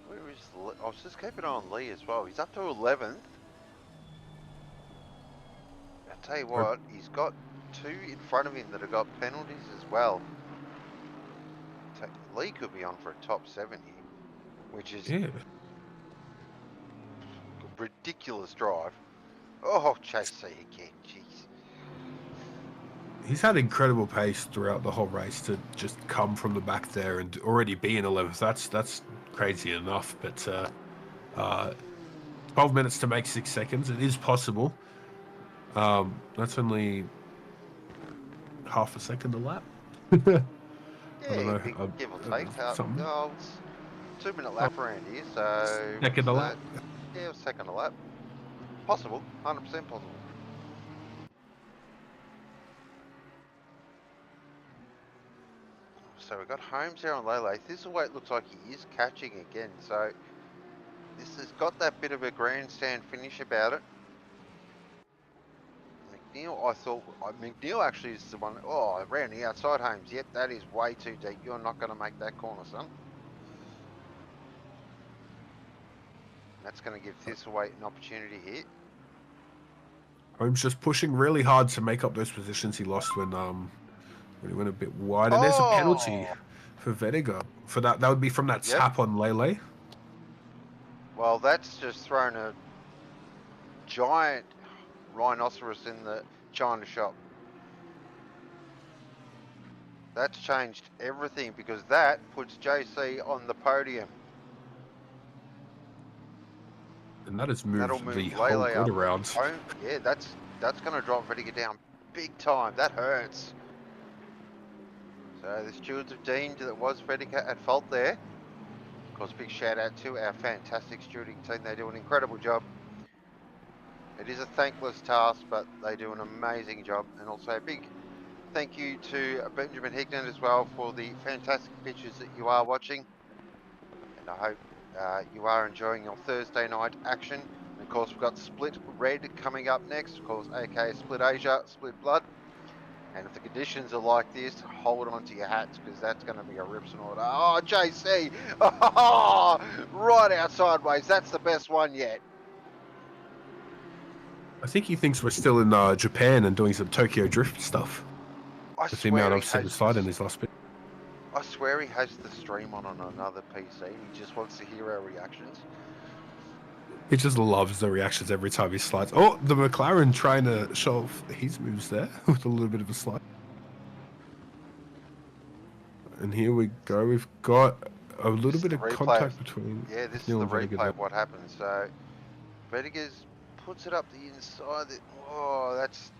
[SPEAKER 4] Where is I was just keeping an eye on Lee as well. He's up to 11th. I'll tell you what, he's got 2 in front of him that have got penalties as well. Lee could be on for a top 7 here, which is ridiculous drive. Oh, JC again, jeez.
[SPEAKER 3] He's had incredible pace throughout the whole race to just come from the back there and already be in 11th. That's crazy enough, but 12 minutes to make 6 seconds. It is possible. That's only half a second a lap.
[SPEAKER 4] Yeah,
[SPEAKER 3] I don't know,
[SPEAKER 4] give or take.
[SPEAKER 3] something.
[SPEAKER 4] No, it's 2 minute lap around here, so...
[SPEAKER 3] Second a lap.
[SPEAKER 4] Yeah, second a lap. Possible, 100% possible. So we've got Holmes here on Lele. This is the way it looks like he is catching again. So this has got that bit of a grandstand finish about it. McNeil, I thought, McNeil actually is the one, oh, around the outside, Holmes. Yep, that is way too deep. You're not going to make that corner, son. That's going to give Thistlethwaite an opportunity here.
[SPEAKER 3] Holmes just pushing really hard to make up those positions he lost when he went a bit wide. And there's a penalty for Vedica. For that would be from that tap on Lele.
[SPEAKER 4] Well, that's just thrown a giant rhinoceros in the China shop. That's changed everything because that puts JC on the podium.
[SPEAKER 3] And that has moved the whole
[SPEAKER 4] Lele
[SPEAKER 3] grid around.
[SPEAKER 4] Yeah, that's going to drop Vedica down big time. That hurts. So the stewards have deemed that was Vedica at fault there. Of course, big shout out to our fantastic stewarding team. They do an incredible job. It is a thankless task, but they do an amazing job. And also a big thank you to Benjamin Hignan as well for the fantastic pictures that you are watching. And I hope you are enjoying your Thursday night action. And of course, we've got Split Red coming up next. Of course, aka Split Asia, Split Blood. And if the conditions are like this, hold on to your hats because that's going to be a rips and order. Oh, JC! Oh, right out sideways. That's the best one yet.
[SPEAKER 3] I think he thinks we're still in Japan and doing some Tokyo Drift stuff.
[SPEAKER 4] I
[SPEAKER 3] With the amount
[SPEAKER 4] swear
[SPEAKER 3] I've set aside in his last bit.
[SPEAKER 4] I swear he has the stream on another PC. He just wants to hear our reactions.
[SPEAKER 3] He just loves the reactions every time he slides. Oh, the McLaren trying to show off his moves there with a little bit of a slide. And here we go. We've got a little bit of contact between.
[SPEAKER 4] Yeah, this is
[SPEAKER 3] Neil
[SPEAKER 4] the
[SPEAKER 3] and Vediger
[SPEAKER 4] replay
[SPEAKER 3] there.
[SPEAKER 4] of what happened. So, Vediger's puts it up the inside. Oh, that's...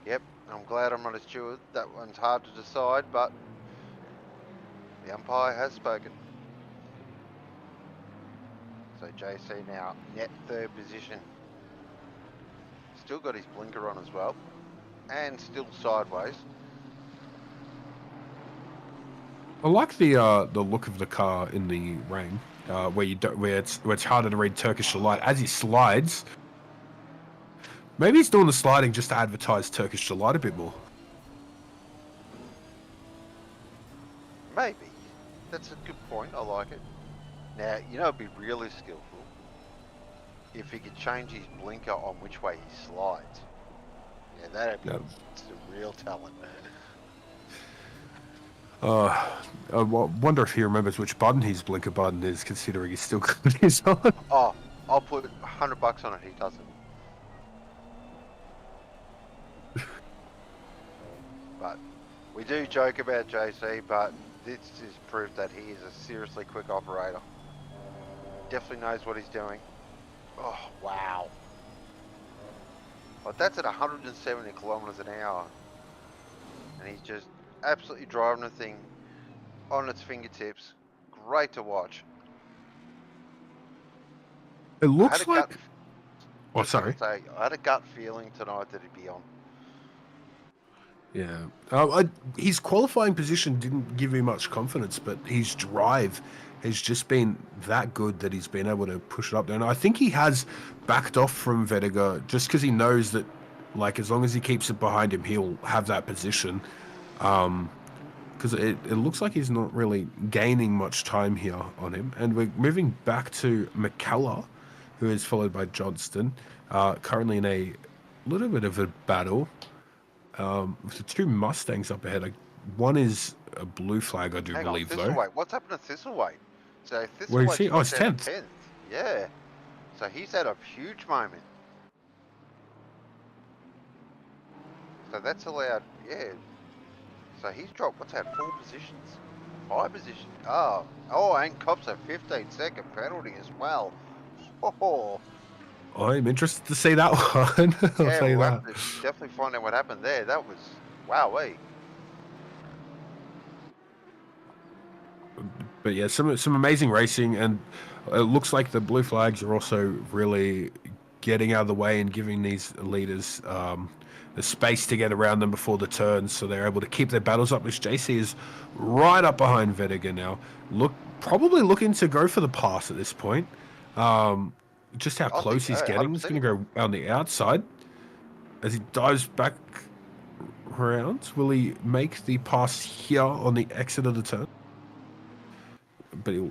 [SPEAKER 4] Yep, I'm glad I'm not a steward. That one's hard to decide, but the umpire has spoken. So JC now net third position. Still got his blinker on as well. And still sideways.
[SPEAKER 3] I like the look of the car in the rain, where it's harder to read Turkish Delight as he slides. Maybe he's doing the sliding just to advertise Turkish Delight a bit more.
[SPEAKER 4] Maybe. That's a good point. I like it. Now, you know, it'd be really skillful if he could change his blinker on which way he slides. Yeah, that'd be some real talent, man.
[SPEAKER 3] I wonder if he remembers which button his blinker button is, considering he's still got his on.
[SPEAKER 4] Oh, I'll put $100 on it. He doesn't. But we do joke about JC, but this is proof that he is a seriously quick operator. Definitely knows what he's doing. Oh, wow. But that's at 170 kilometers an hour. And he's just absolutely driving the thing on its fingertips. Great to watch.
[SPEAKER 3] It looks like... Oh, sorry.
[SPEAKER 4] I had a gut feeling tonight that he'd be on.
[SPEAKER 3] Yeah. His qualifying position didn't give me much confidence, but his drive has just been that good that he's been able to push it up there. And I think he has backed off from Vediger just because he knows that, like, as long as he keeps it behind him, he'll have that position. Because it looks like he's not really gaining much time here on him. And we're moving back to McCullough, who is followed by Johnston, currently in a little bit of a battle with the two Mustangs up ahead. One is a blue flag, I do believe, though.
[SPEAKER 4] What's happened to Thistlewaite? So
[SPEAKER 3] Where is he? Oh, it's
[SPEAKER 4] 10th. Yeah. So he's had a huge moment. So that's allowed, yeah. So he's dropped, what's that, 4 positions? 5 positions. Oh, and cops a 15-second penalty as well. Oh.
[SPEAKER 3] I'm interested to see that one. I'll tell you
[SPEAKER 4] we'll
[SPEAKER 3] that.
[SPEAKER 4] have to definitely find out what happened there. That was, wowee.
[SPEAKER 3] But yeah, some amazing racing, and it looks like the blue flags are also really getting out of the way and giving these leaders the space to get around them before the turns, so they're able to keep their battles up, which JC is right up behind Vediger now. Probably looking to go for the pass at this point. Just how close he's getting. He's going to go on the outside as he dives back around. Will he make the pass here on the exit of the turn? But he'll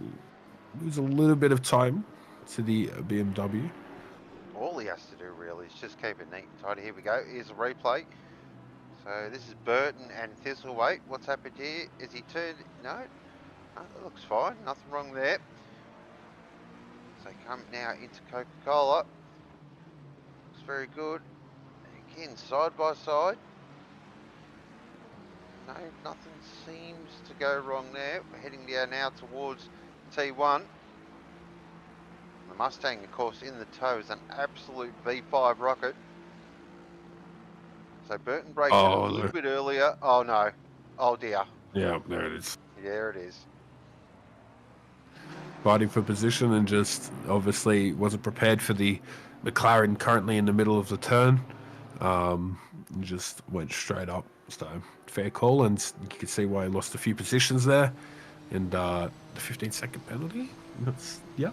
[SPEAKER 3] lose a little bit of time to the BMW.
[SPEAKER 4] All he has to do really is just keep it neat and tidy. Here we go. Here's a replay. So this is Burton and Thistlewaite. What's happened here? Is he turned? No, that looks fine. Nothing wrong there. So come now into Coca-Cola. Looks very good. Again, side by side. No, nothing seems to go wrong there. We're heading down now towards T1. The Mustang, of course, in the tow is an absolute V5 rocket. So Burton breaks in a little bit earlier. Oh no. Oh dear.
[SPEAKER 3] Yeah, there it is.
[SPEAKER 4] There it is.
[SPEAKER 3] Fighting for position and just obviously wasn't prepared for the McLaren currently in the middle of the turn. Just went straight up. So fair call, and you can see why he lost a few positions there. And the 15-second penalty. Yeah.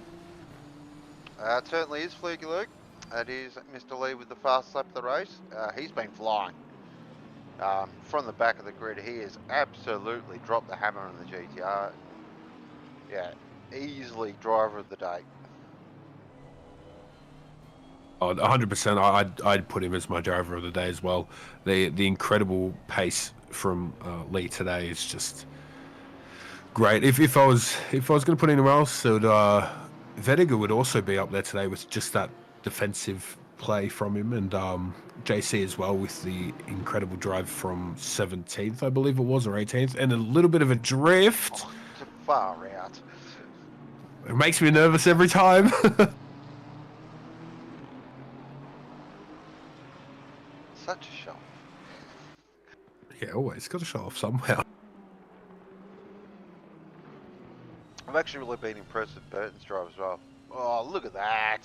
[SPEAKER 4] It certainly is, Fluky Luke. It is Mr. Lee with the fast lap of the race. He's been flying. From the back of the grid, he has absolutely dropped the hammer on the GTR. Yeah, easily driver of the day.
[SPEAKER 3] Oh, 100%. I'd put him as my driver of the day as well. The incredible pace from Lee today is just great. If I was going to put anyone else, it would, Vediger would also be up there today with just that defensive play from him, and JC as well with the incredible drive from 17th, I believe it was, or 18th, and a little bit of a drift.
[SPEAKER 4] Oh, to far out.
[SPEAKER 3] It makes me nervous every time.
[SPEAKER 4] Such a shock.
[SPEAKER 3] Yeah, always got to show off somehow.
[SPEAKER 4] I've actually really been impressed with Burton's drive as well. Oh, look at that.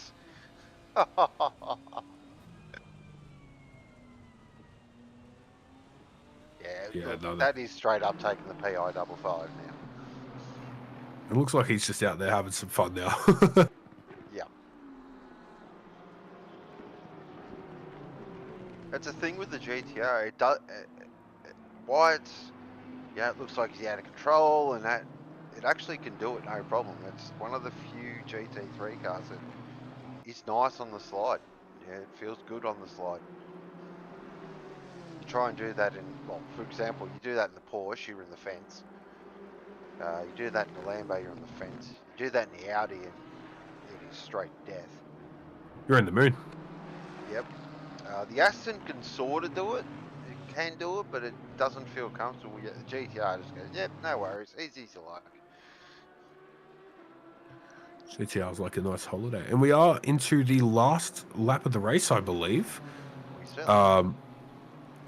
[SPEAKER 4] Yeah, look,
[SPEAKER 3] no,
[SPEAKER 4] that is straight up taking the PI 55 now.
[SPEAKER 3] It looks like he's just out there having some fun now.
[SPEAKER 4] Yeah. It's a thing with the GTR. It does. Why it's, yeah, it looks like he's out of control, and that it actually can do it no problem. It's one of the few GT3 cars that is nice on the slide. Yeah, it feels good on the slide. You try and do that in, well, for example, you do that in the Porsche, you're in the fence. You do that in the Lambo, you're on the fence. You do that in the Audi, and it is straight death.
[SPEAKER 3] You're in the moon.
[SPEAKER 4] Yep. The Aston can sort of do it. It can do it, but it doesn't feel comfortable yet. The GTR just goes, yep, no worries, easy to like.
[SPEAKER 3] GTR is like a nice holiday. And we are into the last lap of the race, I believe.
[SPEAKER 4] We certainly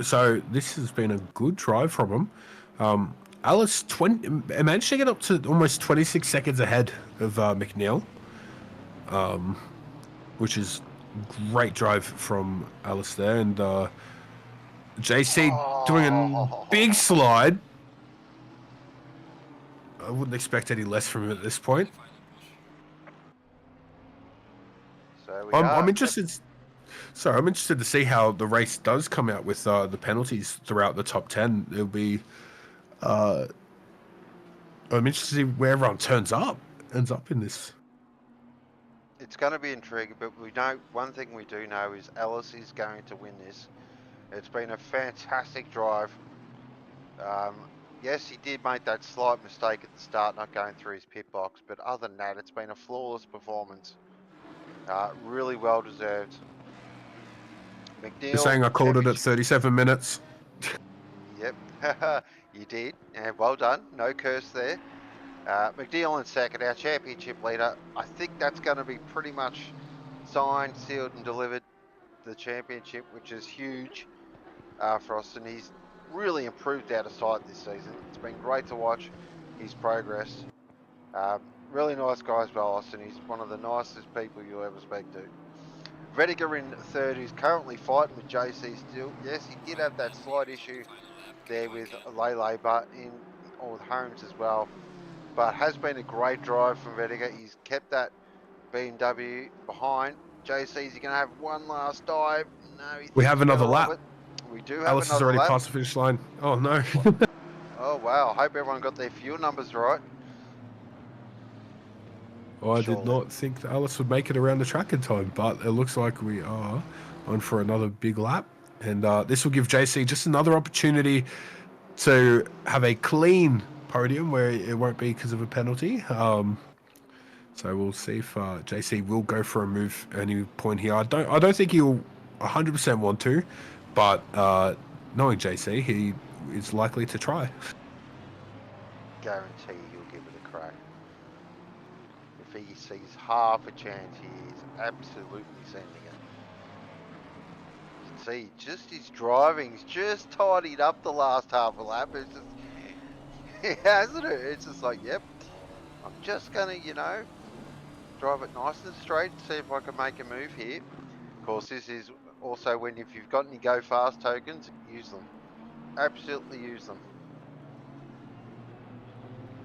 [SPEAKER 3] So this has been a good drive from him. Alice managed to get up to almost 26 seconds ahead of McNeil, which is great drive from Alice there. And JC doing a big slide. I wouldn't expect any less from him at this point.
[SPEAKER 4] So
[SPEAKER 3] I'm interested. Sorry, I'm interested to see how the race does come out with the penalties throughout the top 10. It'll be. I'm interested to see where everyone ends up in this.
[SPEAKER 4] It's going to be intriguing, but we know one thing we do know is Ellis is going to win this. It's been a fantastic drive. Yes, he did make that slight mistake at the start, not going through his pit box, but other than that, it's been a flawless performance. Really well deserved. McNeil,
[SPEAKER 3] You're saying I called it at 37 minutes?
[SPEAKER 4] Yep, you did, and well done. No curse there. McNeil in second, our championship leader. I think that's going to be pretty much signed, sealed, and delivered. The championship, which is huge for Austin. He's really improved out of sight this season. It's been great to watch his progress. Really nice guy as well, Austin. He's one of the nicest people you'll ever speak to. Vediger in third, who's currently fighting with JC still. Yes, he did have that slight issue there with Lele, or with Holmes as well. But has been a great drive from Vediger. He's kept that BMW behind. JC's going to have one last dive. No,
[SPEAKER 3] We have another lap.
[SPEAKER 4] We do have
[SPEAKER 3] Alice has
[SPEAKER 4] another
[SPEAKER 3] already
[SPEAKER 4] lap.
[SPEAKER 3] passed the finish line. Oh no.
[SPEAKER 4] Oh wow, hope everyone got their fuel numbers right.
[SPEAKER 3] I did
[SPEAKER 4] Surely.
[SPEAKER 3] not think that Alice would make it around the track in time, but it looks like we are on for another big lap. And this will give JC just another opportunity to have a clean podium where it won't be because of a penalty. So we'll see if JC will go for a move at any point here. I don't think he'll 100% want to, but knowing JC, he is likely to try.
[SPEAKER 4] Guarantee he'll give it a crack. If he sees half a chance, he is absolutely sending it. You can see just his driving's just tidied up the last half a lap. It's just, hasn't it? It's just like, yep, I'm just gonna, drive it nice and straight, see if I can make a move here. Of course, this is also when, if you've got any go fast tokens, use them. Absolutely use them.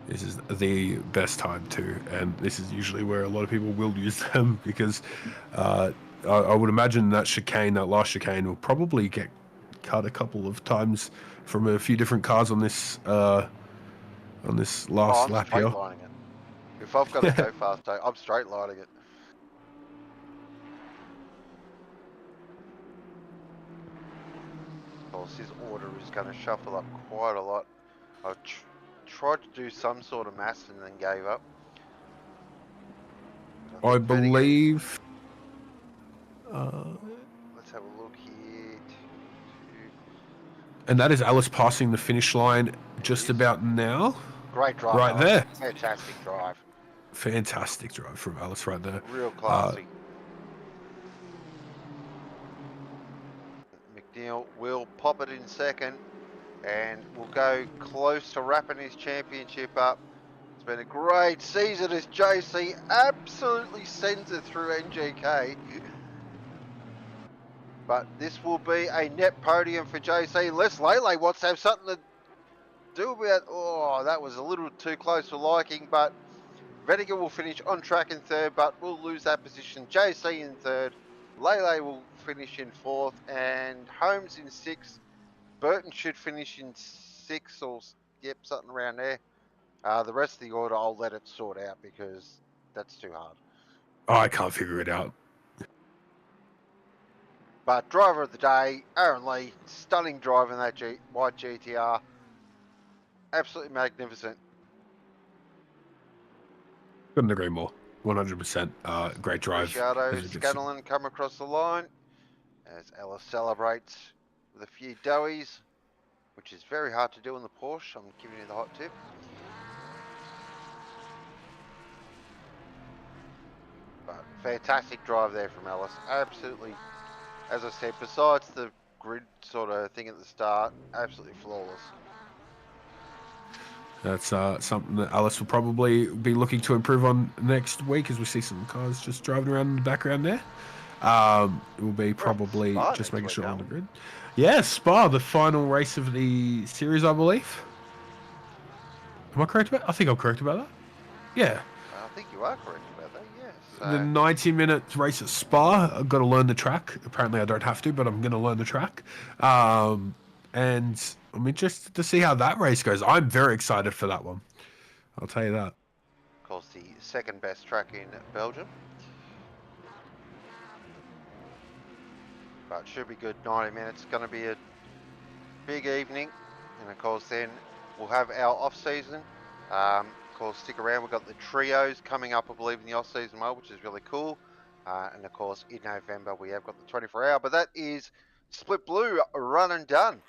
[SPEAKER 3] This is the best time too, and this is usually where a lot of people will use them because I would imagine that last chicane will probably get cut a couple of times from a few different cars on this last
[SPEAKER 4] I'm
[SPEAKER 3] lap
[SPEAKER 4] straight
[SPEAKER 3] here.
[SPEAKER 4] lining it. If I've got to go fast, I'm straight lining it. Of course, his order is going to shuffle up quite a lot. I tried to do some sort of maths and then gave up.
[SPEAKER 3] I
[SPEAKER 4] think Vertigo-
[SPEAKER 3] believe.
[SPEAKER 4] Let's have a look here.
[SPEAKER 3] And that is Alice passing the finish line just
[SPEAKER 4] Yes.
[SPEAKER 3] about now.
[SPEAKER 4] Great drive.
[SPEAKER 3] Right
[SPEAKER 4] Alice.
[SPEAKER 3] there.
[SPEAKER 4] Fantastic drive.
[SPEAKER 3] Fantastic drive from Alice right there.
[SPEAKER 4] Real classy. McNeil will pop it in second and will go close to wrapping his championship up. It's been a great season as JC absolutely sends it through NGK. But this will be a net podium for JC. Les Lele wants to have something to do about. Oh, that was a little too close for liking, but Vediger will finish on track in third, but we'll lose that position. JC in third. Lele will finish in fourth, and Holmes in sixth. Burton should finish in sixth, or yep, something around there. The rest of the order, I'll let it sort out because that's too hard.
[SPEAKER 3] Oh, I can't figure it out.
[SPEAKER 4] But driver of the day, Aaron Lee, stunning drive in that white GTR. Absolutely magnificent.
[SPEAKER 3] Couldn't agree more. 100%. Great drive.
[SPEAKER 4] Ricciardo
[SPEAKER 3] as you can see.
[SPEAKER 4] Scanlon come across the line as Ellis celebrates with a few doughies, which is very hard to do in the Porsche. I'm giving you the hot tip. But fantastic drive there from Ellis. Absolutely, as I said, besides the grid sort of thing at the start, absolutely flawless.
[SPEAKER 3] That's something that Alice will probably be looking to improve on next week as we see some cars just driving around in the background there. It will be probably
[SPEAKER 4] Spa
[SPEAKER 3] just
[SPEAKER 4] next
[SPEAKER 3] making
[SPEAKER 4] week,
[SPEAKER 3] sure on
[SPEAKER 4] aren't
[SPEAKER 3] the grid. Yeah, Spa, the final race of the series, I believe. Am I correct about? I think I'm correct about that. Yeah.
[SPEAKER 4] I think you are correct about that, yes.
[SPEAKER 3] The 90-minute race at Spa. I've got to learn the track. Apparently I don't have to, but I'm going to learn the track. And I'm interested to see how that race goes. I'm very excited for that one. I'll tell you that.
[SPEAKER 4] Of course, the second best track in Belgium. But should be good, 90 minutes. Going to be a big evening. And of course then we'll have our off-season. Of course, stick around. We've got the trios coming up, I believe, in the off-season mode, which is really cool. And of course, in November, we have got the 24-hour. But that is Split Blue, run and done.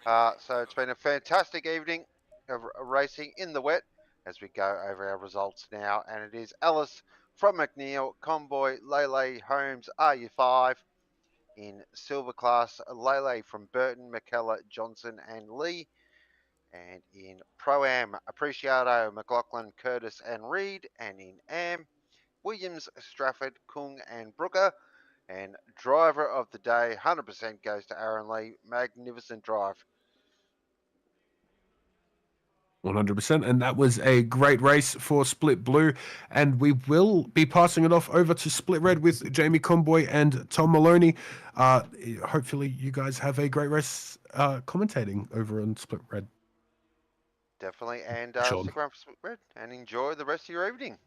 [SPEAKER 4] So it's been a fantastic evening of racing in the wet as we go over our results now. And it is Alice from McNeil, Comboy, Lele, Holmes, RU5. In silver class, Lele from Burton, McKellar, Johnson and Lee. And in Pro-Am, Appreciado, McLaughlin, Curtis and Reed. And in Am, Williams, Strafford, Kung and Brooker. And driver of the day, 100% goes to Aaron Lee. Magnificent drive.
[SPEAKER 3] 100%, and that was a great race for Split Blue, and we will be passing it off over to Split Red with Jamie Comboy and Tom Maloney. Hopefully you guys have a great race commentating over on Split Red.
[SPEAKER 4] Definitely, and
[SPEAKER 3] Sean.
[SPEAKER 4] stick around for Split Red and enjoy the rest of your evening.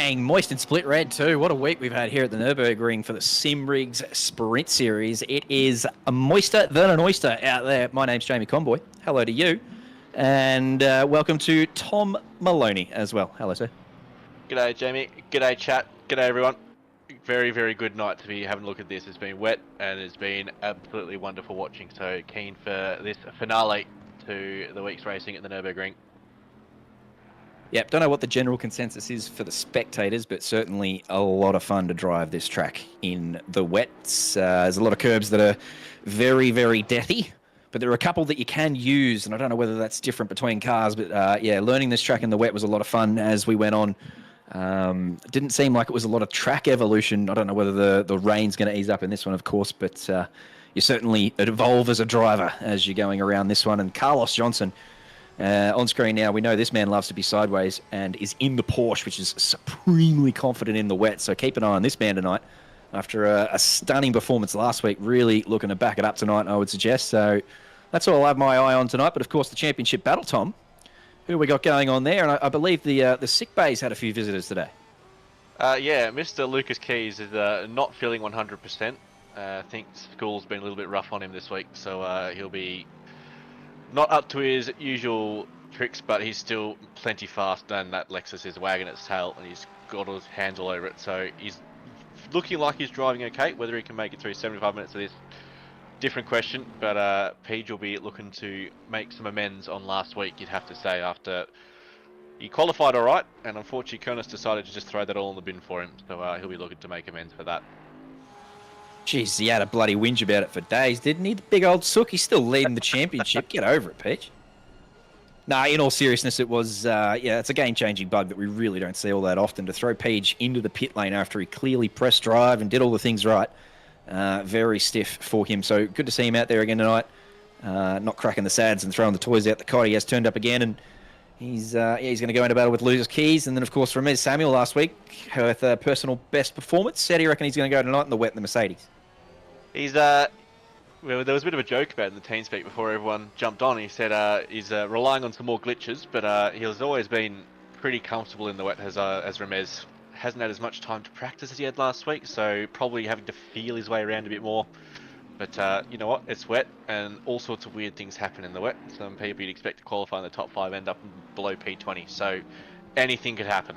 [SPEAKER 5] bang, moist and split red too. What a week we've had here at the Nurburgring for the Simrigs Sprint Series. It is a moister than an oyster out there. My name's Jamie Conboy. Hello to you. And welcome to Tom Maloney as well. Hello, sir.
[SPEAKER 6] G'day, Jamie. G'day, chat. G'day, everyone. Very, very good night to be having a look at this. It's been wet and it's been absolutely wonderful watching. So keen for this finale to the week's racing at the Nurburgring.
[SPEAKER 5] Yep, don't know what the general consensus is for the spectators, but certainly a lot of fun to drive this track in the wets. There's a lot of curbs that are very, very deathy, but there are a couple that you can use, and I don't know whether that's different between cars, but yeah, learning this track in the wet was a lot of fun as we went on. It didn't seem like it was a lot of track evolution. I don't know whether the rain's going to ease up in this one, of course, but you certainly evolve as a driver as you're going around this one. And Carlos Johnson, on screen now, we know this man loves to be sideways and is in the Porsche, which is supremely confident in the wet. So keep an eye on this man tonight. After a stunning performance last week, really looking to back it up tonight, I would suggest. So that's all I have my eye on tonight. But of course, the championship battle, Tom. Who we got going on there? And I believe the sick bay's had a few visitors today.
[SPEAKER 6] Yeah, Mr. Lucas Keys is not feeling 100%. I think school's been a little bit rough on him this week, so he'll be not up to his usual tricks, but he's still plenty fast, and that Lexus is wagging its tail, and he's got his hands all over it. So he's looking like he's driving okay. Whether he can make it through 75 minutes of this, different question. But Page will be looking to make some amends on last week, you'd have to say, after he qualified all right, and unfortunately Kernis decided to just throw that all in the bin for him. So he'll be looking to make amends for that.
[SPEAKER 5] Jeez, he had a bloody whinge about it for days, didn't he? The big old sook. He's still leading the championship. Get over it, Peach. Nah, in all seriousness, it was, yeah, it's a game-changing bug that we really don't see all that often. To throw Peach into the pit lane after he clearly pressed drive and did all the things right, very stiff for him. So good to see him out there again tonight, not cracking the sads and throwing the toys out the cot. He has turned up again, and he's going to go into battle with Lucas Keys. And then, of course, Ramez Samuel last week with a personal best performance. Said he reckon he's going to go tonight in the wet in the Mercedes.
[SPEAKER 6] He's well, there was a bit of a joke about it in the TeamSpeak before everyone jumped on. He said he's relying on some more glitches, but he's always been pretty comfortable in the wet as Ramez. Hasn't had as much time to practice as he had last week, so probably having to feel his way around a bit more. But you know what? It's wet, and all sorts of weird things happen in the wet. Some people you'd expect to qualify in the top 5 end up below P20, so anything could happen.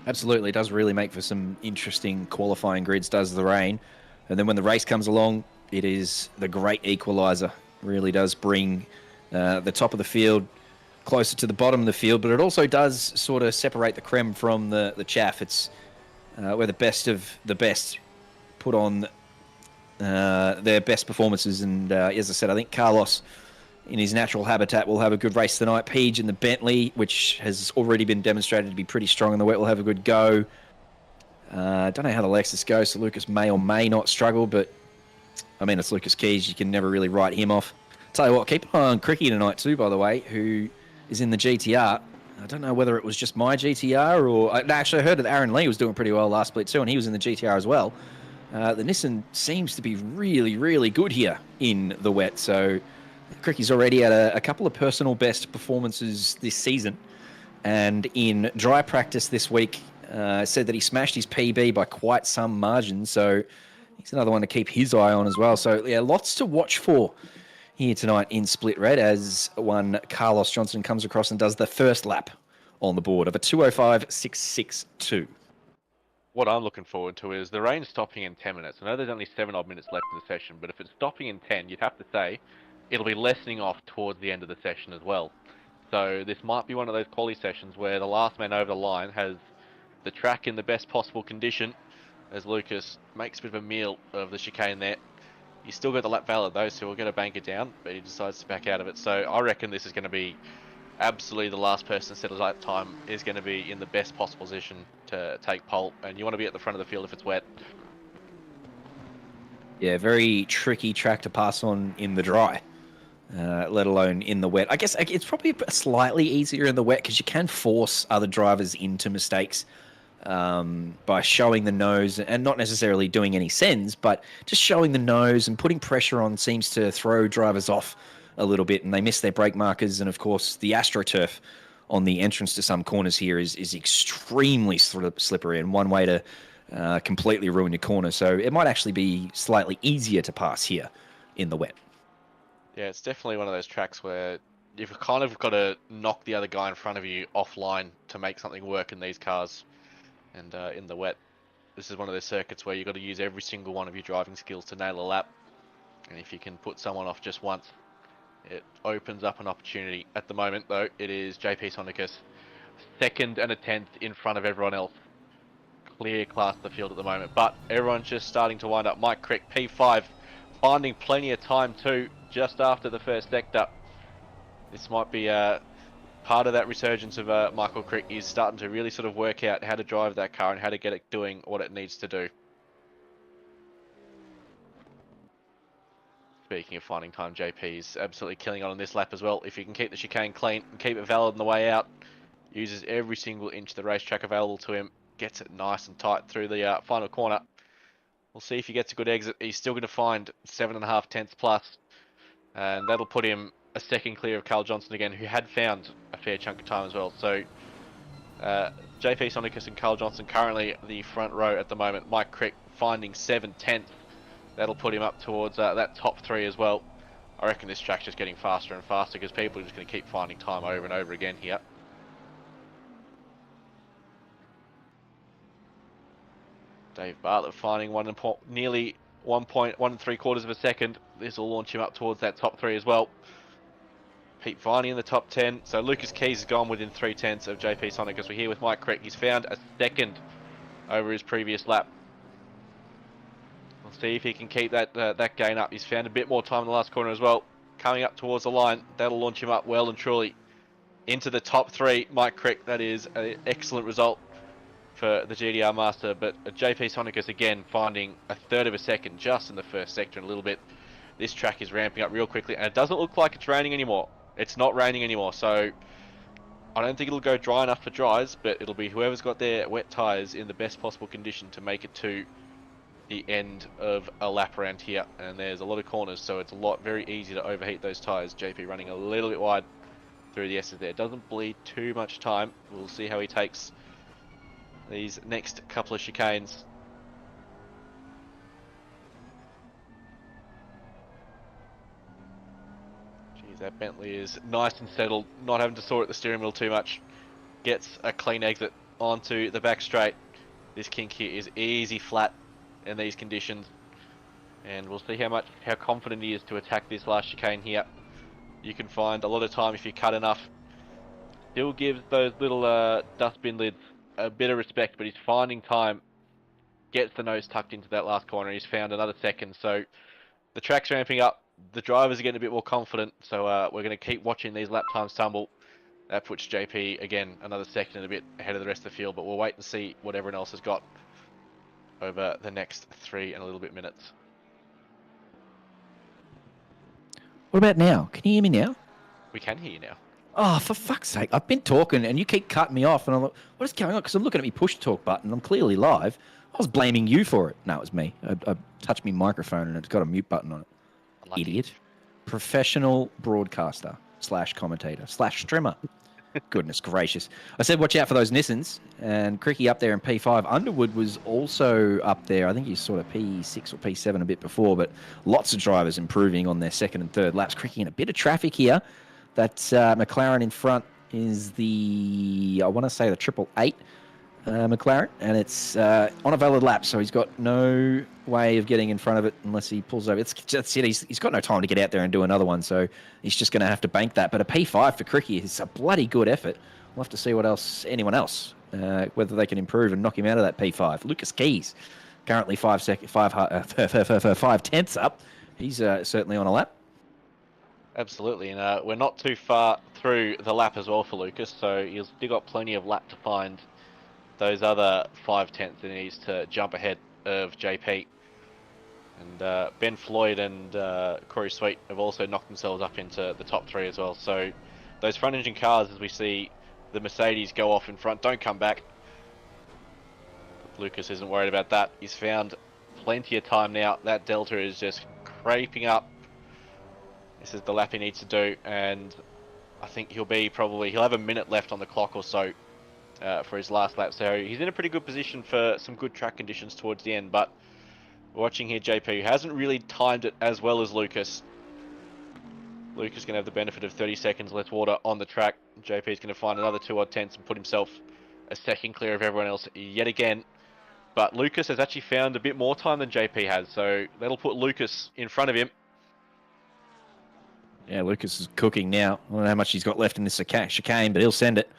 [SPEAKER 5] Absolutely, it does really make for some interesting qualifying grids, does the rain. And then when the race comes along, it is the great equalizer. Really does bring the top of the field closer to the bottom of the field, but it also does sort of separate the creme from the chaff. It's where the best of the best put on their best performances. And as I said, I think Carlos, in his natural habitat, will have a good race tonight. Page in the Bentley, which has already been demonstrated to be pretty strong in the wet, will have a good go. Don't know how the Lexus goes, so Lucas may or may not struggle, but I mean, it's Lucas Keys. You can never really write him off. Tell you what, keep an eye on Cricky tonight too, by the way, who is in the GTR. I don't know whether it was just my GTR or... Actually, I heard that Aaron Lee was doing pretty well last split too, and he was in the GTR as well. The Nissan seems to be really, really good here in the wet, so Cricky's already had a couple of personal best performances this season, and in dry practice this week, said that he smashed his PB by quite some margin, so he's another one to keep his eye on as well. So yeah, lots to watch for here tonight in Split Red as one Carlos Johnson comes across and does the first lap on the board of a 2:05.662.
[SPEAKER 6] What I'm looking forward to is the rain stopping in 10 minutes. I know there's only 7 odd minutes left of the session, but if it's stopping in 10, you'd have to say it'll be lessening off towards the end of the session as well. So this might be one of those quali sessions where the last man over the line has the track in the best possible condition, as Lucas makes a bit of a meal of the chicane there. He's still got the lap valid though, so we'll get a banker down, but he decides to back out of it. So I reckon this is going to be absolutely the last person to set his lap time is going to be in the best possible position to take pole, and you want to be at the front of the field if it's wet.
[SPEAKER 5] Yeah, very tricky track to pass on in the dry, let alone in the wet. I guess it's probably slightly easier in the wet because you can force other drivers into mistakes by showing the nose and not necessarily doing any sends, but just showing the nose and putting pressure on seems to throw drivers off a little bit, and they miss their brake markers. And of course, the AstroTurf on the entrance to some corners here is extremely slippery, and one way to completely ruin your corner. So it might actually be slightly easier to pass here in the wet.
[SPEAKER 6] Yeah, it's definitely one of those tracks where you've kind of got to knock the other guy in front of you offline to make something work in these cars. And in the wet, this is one of those circuits where you've got to use every single one of your driving skills to nail a lap. And if you can put someone off just once, it opens up an opportunity. At the moment, though, it is JP Sonicus, 2nd and a 10th in front of everyone else. Clear class of the field at the moment, but everyone's just starting to wind up. Mike Crick, P5, finding plenty of time too, just after the first sector. This might be part of that resurgence of Michael Crick. Is starting to really sort of work out how to drive that car and how to get it doing what it needs to do. Speaking of finding time, JP is absolutely killing on this lap as well. If you can keep the chicane clean and keep it valid on the way out, uses every single inch of the racetrack available to him, gets it nice and tight through the final corner. We'll see if he gets a good exit. He's still going to find 7.5 tenths plus, and that'll put him a second clear of Carl Johnson again, who had found a fair chunk of time as well. So JP Sonicus and Carl Johnson currently the front row at the moment. Mike Crick finding 7 tenths. That'll put him up towards that top 3 as well. I reckon this track's just getting faster and faster because people are just going to keep finding time over and over again here. Dave Bartlett finding nearly 1 3/4 of a second. This will launch him up towards that top 3 as well. Pete Viney in the top 10. So Lucas Keys has gone within 3 tenths of JP Sonicus. We're here with Mike Crick. He's found a second over his previous lap. We'll see if he can keep that gain up. He's found a bit more time in the last corner as well. Coming up towards the line. That'll launch him up well and truly into the top 3. Mike Crick, that is an excellent result for the GDR Master. But JP Sonicus again finding a 1/3 of a second just in the first sector and a little bit. This track is ramping up real quickly and it doesn't look like it's raining anymore. It's not raining anymore, so I don't think it'll go dry enough for dries, but it'll be whoever's got their wet tyres in the best possible condition to make it to the end of a lap around here. And there's a lot of corners, so it's very easy to overheat those tyres. JP running a little bit wide through the S's there. Doesn't bleed too much time. We'll see how he takes these next couple of chicanes. Geez, that Bentley is nice and settled, not having to saw at the steering wheel too much. Gets a clean exit onto the back straight. This kink here is easy flat in these conditions, and we'll see how confident he is to attack this last chicane here. You can find a lot of time if you cut enough. Still gives those little dustbin lids a bit of respect, but he's finding time. Gets the nose tucked into that last corner. He's found another second, so the track's ramping up. The drivers are getting a bit more confident, so we're going to keep watching these lap times tumble. That puts JP again another second and a bit ahead of the rest of the field, but we'll wait and see what everyone else has got over the next 3 and a little bit minutes.
[SPEAKER 5] What about now? Can you hear me now?
[SPEAKER 6] We can hear you now.
[SPEAKER 5] Oh, for fuck's sake. I've been talking and you keep cutting me off. And I'm like, what is going on? Because I'm looking at me push talk button. I'm clearly live. I was blaming you for it. No, it was me. I touched my microphone and it's got a mute button on it.
[SPEAKER 6] Unlucky.
[SPEAKER 5] Idiot. Professional broadcaster / commentator / streamer. Goodness gracious. I said watch out for those Nissans. And Cricky up there in P5. Underwood was also up there. I think he's sort of P6 or P7 a bit before. But lots of drivers improving on their second and third laps. Cricky in a bit of traffic here. That McLaren in front is the, I want to say the 888 McLaren, and it's on a valid lap, so he's got no way of getting in front of it unless he pulls over. It's just it. He's got no time to get out there and do another one, so he's just going to have to bank that. But a P5 for Cricky is a bloody good effort. We'll have to see what else, anyone else, whether they can improve and knock him out of that P5. Lucas Keys, currently 5 tenths up. He's certainly on a lap.
[SPEAKER 6] Absolutely, and we're not too far through the lap as well for Lucas, so he's still got plenty of lap to find those other 5 tenths that he needs to jump ahead of JP. And Ben Floyd and Corey Sweet have also knocked themselves up into the top 3 as well. So those front engine cars, as we see the Mercedes go off in front, don't come back. Lucas isn't worried about that. He's found plenty of time now. That delta is just creeping up. This is the lap he needs to do, and I think he'll have a minute left on the clock or so for his last lap. So he's in a pretty good position for some good track conditions towards the end. But watching here, JP hasn't really timed it as well as Lucas. Lucas going to have the benefit of 30 seconds less water on the track. JP's going to find another 2 odd tenths and put himself a second clear of everyone else yet again. But Lucas has actually found a bit more time than JP has, so that'll put Lucas in front of him.
[SPEAKER 5] Yeah, Lucas is cooking now. I don't know how much he's got left in this chicane, but he'll send it.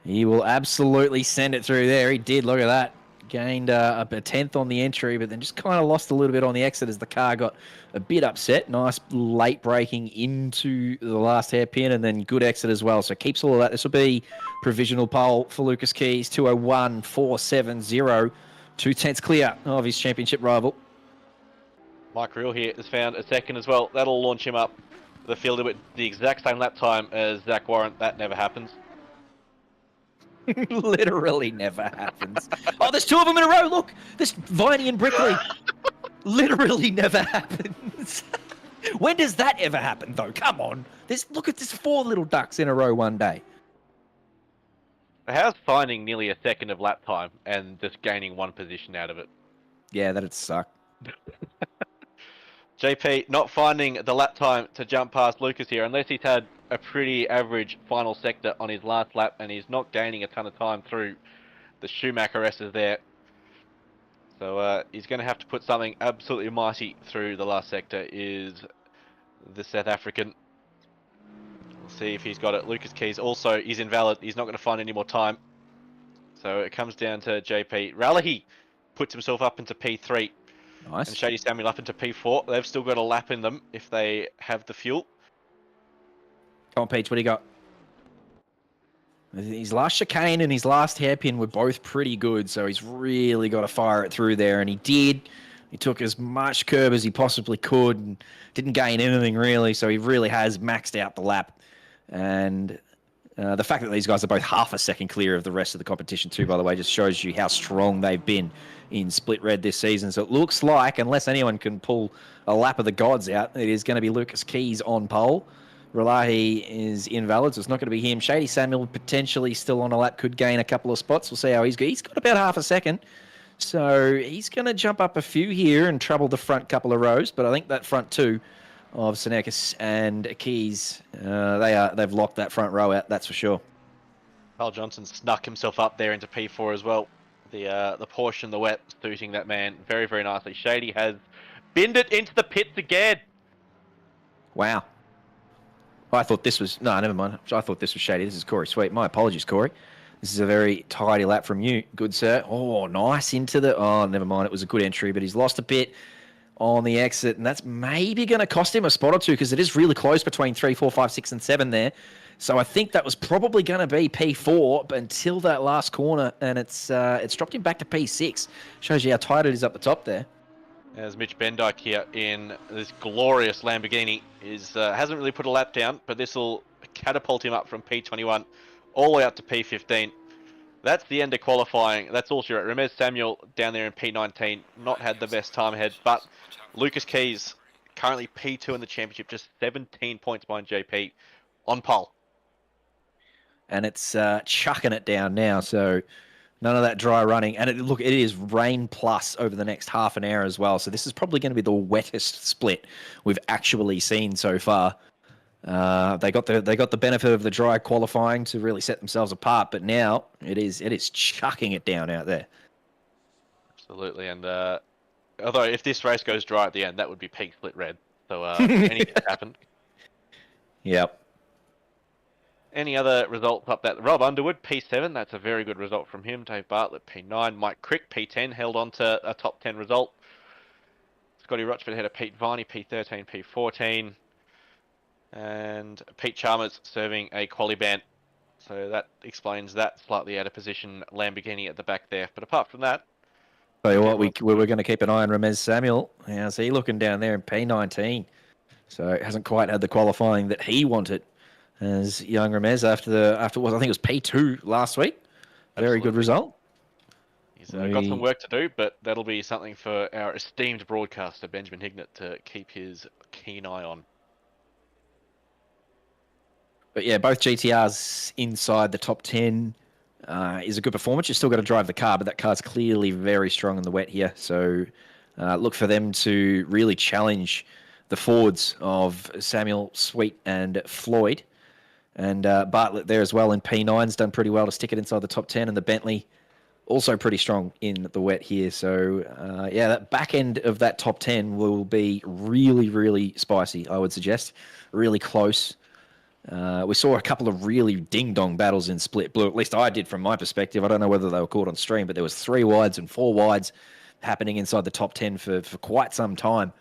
[SPEAKER 5] He will absolutely send it through there. He did, look at that. Gained a tenth on the entry, but then just kind of lost a little bit on the exit as the car got a bit upset. Nice late braking into the last hairpin, and then good exit as well. So keeps all of that. This will be provisional pole for Lucas Keys, 2:01.470. 2 tenths clear of his championship rival.
[SPEAKER 6] Mike Reel here has found a second as well. That'll launch him up the field at the exact same lap time as Zach Warren. That never happens.
[SPEAKER 5] Literally never happens. Oh, there's 2 of them in a row. Look, there's Viney and Brickley. Literally never happens. When does that ever happen, though? Come on. Look at this 4 little ducks in a row one day.
[SPEAKER 6] How's finding nearly a second of lap time and just gaining 1 position out of it?
[SPEAKER 5] Yeah, that'd suck.
[SPEAKER 6] JP not finding the lap time to jump past Lucas here, unless he's had a pretty average final sector on his last lap, and he's not gaining a ton of time through the Schumacher S's there. So he's going to have to put something absolutely mighty through the last sector, is the South African. We'll see if he's got it. Lucas Keys also, he's invalid. He's not going to find any more time. So it comes down to JP. Raleigh puts himself up into P3.
[SPEAKER 5] Nice.
[SPEAKER 6] And Shady Samuel up into P4. They've still got a lap in them if they have the fuel.
[SPEAKER 5] Come on, Peach, what do you got? His last chicane and his last hairpin were both pretty good, so he's really got to fire it through there, and he did. He took as much curb as he possibly could and didn't gain anything really, so he really has maxed out the lap. And the fact that these guys are both half a second clear of the rest of the competition too, by the way, just shows you how strong they've been in Split Red this season. So it looks like, unless anyone can pull a lap of the gods out, it is going to be Lucas Keys on pole. Relahi is invalid, so it's not going to be him. Shady Samuel potentially still on a lap, could gain a couple of spots. We'll see how he's got. He's got about half a second. So he's going to jump up a few here and trouble the front couple of rows, but I think that front 2 of Senekis and Keys, they've locked that front row out, that's for sure.
[SPEAKER 6] Carl Johnson snuck himself up there into P4 as well. The portion, the wet, suiting that man very, very nicely. Shady has binned it into the pits again.
[SPEAKER 5] Wow. I thought this was... No, never mind. I thought this was Shady. This is Corey Sweet. My apologies, Corey. This is a very tidy lap from you. Good, sir. Oh, nice into the... Oh, never mind. It was a good entry, but he's lost a bit on the exit, and that's maybe going to cost him a spot or 2 because it is really close between 3, 4, 5, 6, and 7 there. So I think that was probably going to be P4 but until that last corner, and it's dropped him back to P6. Shows you how tight it is up the top there.
[SPEAKER 6] As Mitch Bendyke here in this glorious Lamborghini hasn't really put a lap down, but this will catapult him up from P21 all the way up to P15. That's the end of qualifying. That's all she wrote. Ramez Samuel down there in P19, not had the best time ahead, but Lucas Keys currently P2 in the championship, just 17 points behind JP on pole.
[SPEAKER 5] And it's chucking it down now, so none of that dry running. And it is rain plus over the next half an hour as well. So this is probably going to be the wettest split we've actually seen so far. They got the benefit of the dry qualifying to really set themselves apart, but now it is chucking it down out there.
[SPEAKER 6] Absolutely, and although if this race goes dry at the end, that would be peak Split Red. So anything can happen.
[SPEAKER 5] Yep.
[SPEAKER 6] Any other results up that? Rob Underwood, P7. That's a very good result from him. Dave Bartlett, P9. Mike Crick, P10. Held on to a top 10 result. Scotty Rochford ahead of Pete Viney, P13, P14. And Pete Chalmers serving a quali ban. So that explains that slightly out of position Lamborghini at the back there. But apart from that...
[SPEAKER 5] Tell you what, we were going to keep an eye on Ramez Samuel. How's he looking down there in P19? So hasn't quite had the qualifying that he wanted as young Ramez after I think it was P2 last week. Very
[SPEAKER 6] Absolutely.
[SPEAKER 5] good result.
[SPEAKER 6] He's got some work to do, but that'll be something for our esteemed broadcaster, Benjamin Hignett, to keep his keen eye on.
[SPEAKER 5] But yeah, both GTRs inside the top 10 is a good performance. You've still got to drive the car, but that car's clearly very strong in the wet here. So look for them to really challenge the Fords of Samuel, Sweet, and Floyd. And Bartlett there as well in P9's done pretty well to stick it inside the top 10. And the Bentley also pretty strong in the wet here. So, yeah, that back end of that top 10 will be really, really spicy, I would suggest. Really close. We saw a couple of really ding-dong battles in Split Blue. At least I did from my perspective. I don't know whether they were caught on stream, but there was 3 wides and 4 wides happening inside the top 10 for quite some time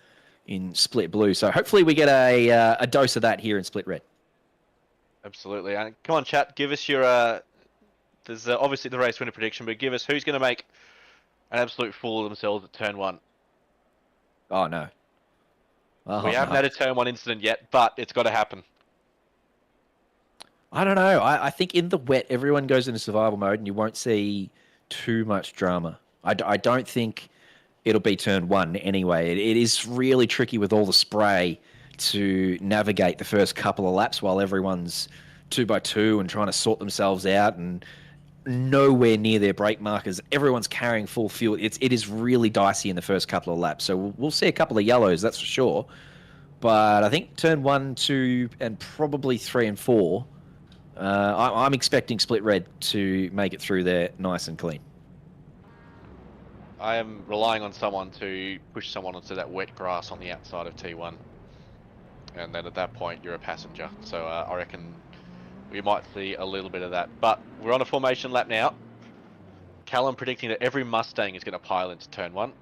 [SPEAKER 5] in Split Blue. So hopefully we get a dose of that here in Split Red.
[SPEAKER 6] Absolutely. And come on, chat. Give us your. There's obviously the race winner prediction, but give us who's going to make an absolute fool of themselves at turn 1.
[SPEAKER 5] Oh, no. Oh,
[SPEAKER 6] We haven't had a turn 1 incident yet, but it's got to happen.
[SPEAKER 5] I don't know. I think in the wet, everyone goes into survival mode and you won't see too much drama. I don't think it'll be turn 1 anyway. It is really tricky with all the spray to navigate the first couple of laps while everyone's 2x2 and trying to sort themselves out and nowhere near their brake markers. Everyone's carrying full fuel. It is really dicey in the first couple of laps. So we'll see a couple of yellows, that's for sure. But I think turn 1, 2, and probably 3 and 4, I'm expecting Split Red to make it through there nice and clean.
[SPEAKER 6] I am relying on someone to push someone onto that wet grass on the outside of T1. And then at that point, you're a passenger. So I reckon we might see a little bit of that. But we're on a formation lap now. Callum predicting that every Mustang is going to pile into turn 1.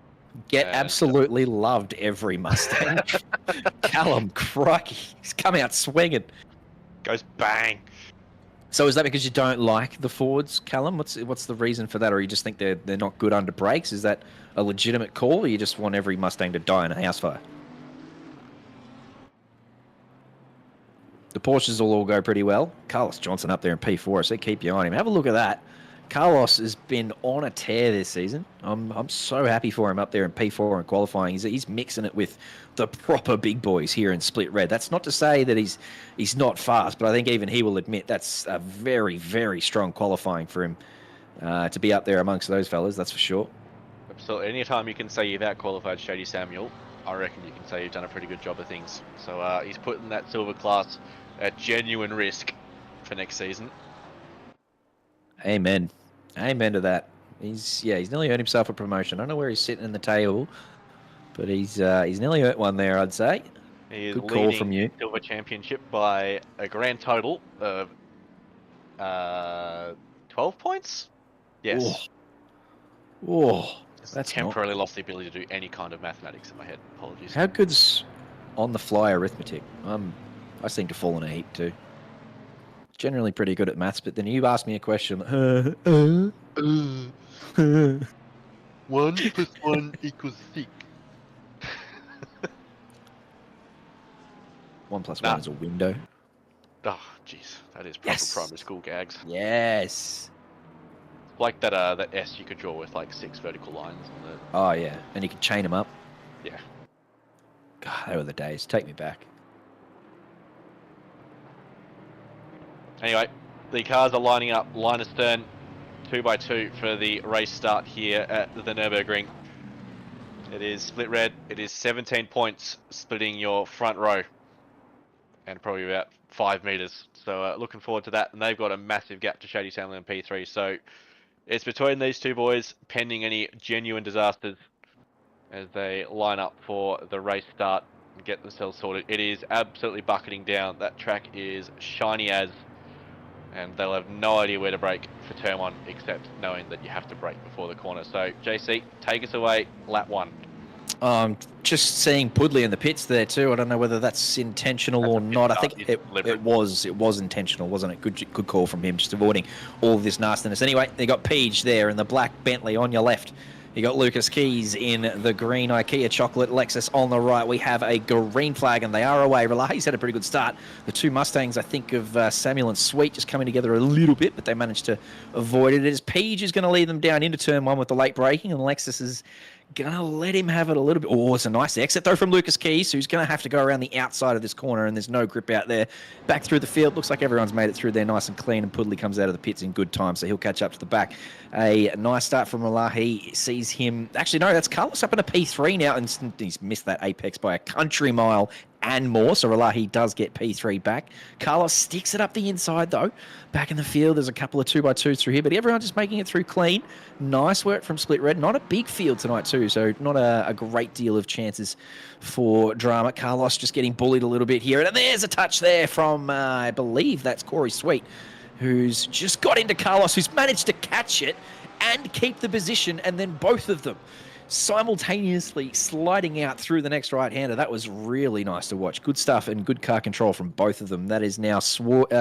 [SPEAKER 5] Get absolutely loved every Mustang. Callum, crikey, he's come out swinging.
[SPEAKER 6] Goes bang.
[SPEAKER 5] So is that because you don't like the Fords, Callum? What's the reason for that? Or you just think they're not good under brakes? Is that a legitimate call, or you just want every Mustang to die in a house fire? The Porsches will all go pretty well. Carlos Johnson up there in P4, so keep your eye on him. Have a look at that. Carlos has been on a tear this season. I'm so happy for him up there in P4 and qualifying. He's mixing it with the proper big boys here in Split Red. That's not to say that he's not fast, but I think even he will admit that's a very, very strong qualifying for him to be up there amongst those fellas, that's for sure.
[SPEAKER 6] Absolutely. Anytime you can say you've out-qualified Shady Samuel, I reckon you can say you've done a pretty good job of things. So he's putting that silver class at genuine risk for next season.
[SPEAKER 5] Amen. Amen to that. He's nearly earned himself a promotion. I don't know where he's sitting in the table, but he's nearly earned one there, I'd say.
[SPEAKER 6] He is
[SPEAKER 5] good call from you.
[SPEAKER 6] Silver Championship by a grand total of 12 points. Yes.
[SPEAKER 5] Oh, that's
[SPEAKER 6] temporarily lost the ability to do any kind of mathematics in my head. Apologies.
[SPEAKER 5] How good's on the fly arithmetic? I seem to fall in a heap too. Generally pretty good at maths, but then you ask me a question.
[SPEAKER 6] 1 + 1 = 6.
[SPEAKER 5] 1 + 1 is a window.
[SPEAKER 6] Oh, jeez, that is proper primary school gags.
[SPEAKER 5] Yes.
[SPEAKER 6] Like that S you could draw with like 6 vertical lines on the.
[SPEAKER 5] Oh yeah, and you can chain them up.
[SPEAKER 6] Yeah.
[SPEAKER 5] God, they were the days. Take me back.
[SPEAKER 6] Anyway, the cars are lining up line astern, 2x2 for the race start here at the Nurburgring. It is Split Red. It is 17 points splitting your front row, and probably about 5 meters. So looking forward to that. And they've got a massive gap to Shady Samuel and P3. So it's between these two boys, pending any genuine disasters as they line up for the race start and get themselves sorted. It is absolutely bucketing down. That track is shiny as. And they'll have no idea where to brake for turn 1, except knowing that you have to brake before the corner. So, JC, take us away, lap 1.
[SPEAKER 5] Just seeing Pudley in the pits there too. I don't know whether that's intentional or not. I think it was intentional, wasn't it? Good call from him, just avoiding all of this nastiness. Anyway, they got Peach there in the black Bentley on your left. You got Lucas Keys in the green IKEA chocolate Lexus on the right. We have a green flag, and they are away. Relahe's had a pretty good start. The two Mustangs, I think, of Samuel and Sweet just coming together a little bit, but they managed to avoid it. As Page is going to lead them down into turn 1 with the late braking, and Lexus is Gonna let him have it a little bit. Oh, it's a nice exit though from Lucas Keys, who's gonna have to go around the outside of this corner, and there's no grip out there. Back through the field, looks like everyone's made it through there nice and clean, and Pudley comes out of the pits in good time, so he'll catch up to the back. A nice start from Malahi, sees him. Actually, no, that's Carlos up in a P3 now, and he's missed that apex by a country mile and more, so Relahi does get P3 back. Carlos sticks it up the inside, though. Back in the field, there's a couple of 2x2s through here, but everyone just making it through clean. Nice work from Split Red. Not a big field tonight, too, so not a great deal of chances for drama. Carlos just getting bullied a little bit here, and there's a touch there from, I believe that's Corey Sweet, who's just got into Carlos, who's managed to catch it and keep the position, and then both of them simultaneously sliding out through the next right-hander. That was really nice to watch. Good stuff and good car control from both of them. That is now Floyd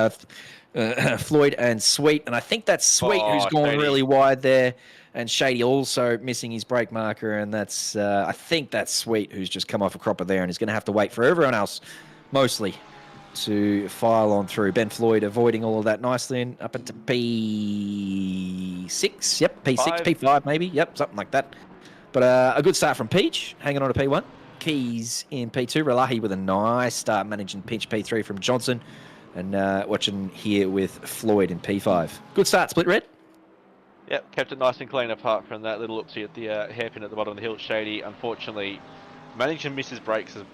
[SPEAKER 5] and Sweet, and I think that's Sweet who's gone
[SPEAKER 6] Shady.
[SPEAKER 5] really wide there, and Shady also missing his brake marker, and that's I think that's Sweet who's just come off a cropper there and is going to have to wait for everyone else, mostly, to file on through. Ben Floyd avoiding all of that nicely and up into P6. Yep, P6, P5 maybe. Yep, something like that. But a good start from Peach, hanging on to P1. Keys in P2. Relahi with a nice start, managing pinch P3 from Johnson. And watching here with Floyd in P5. Good start, Split Red.
[SPEAKER 6] Yep, kept it nice and clean apart from that little oopsie at the hairpin at the bottom of the hill. Shady, unfortunately, managed to miss his brakes is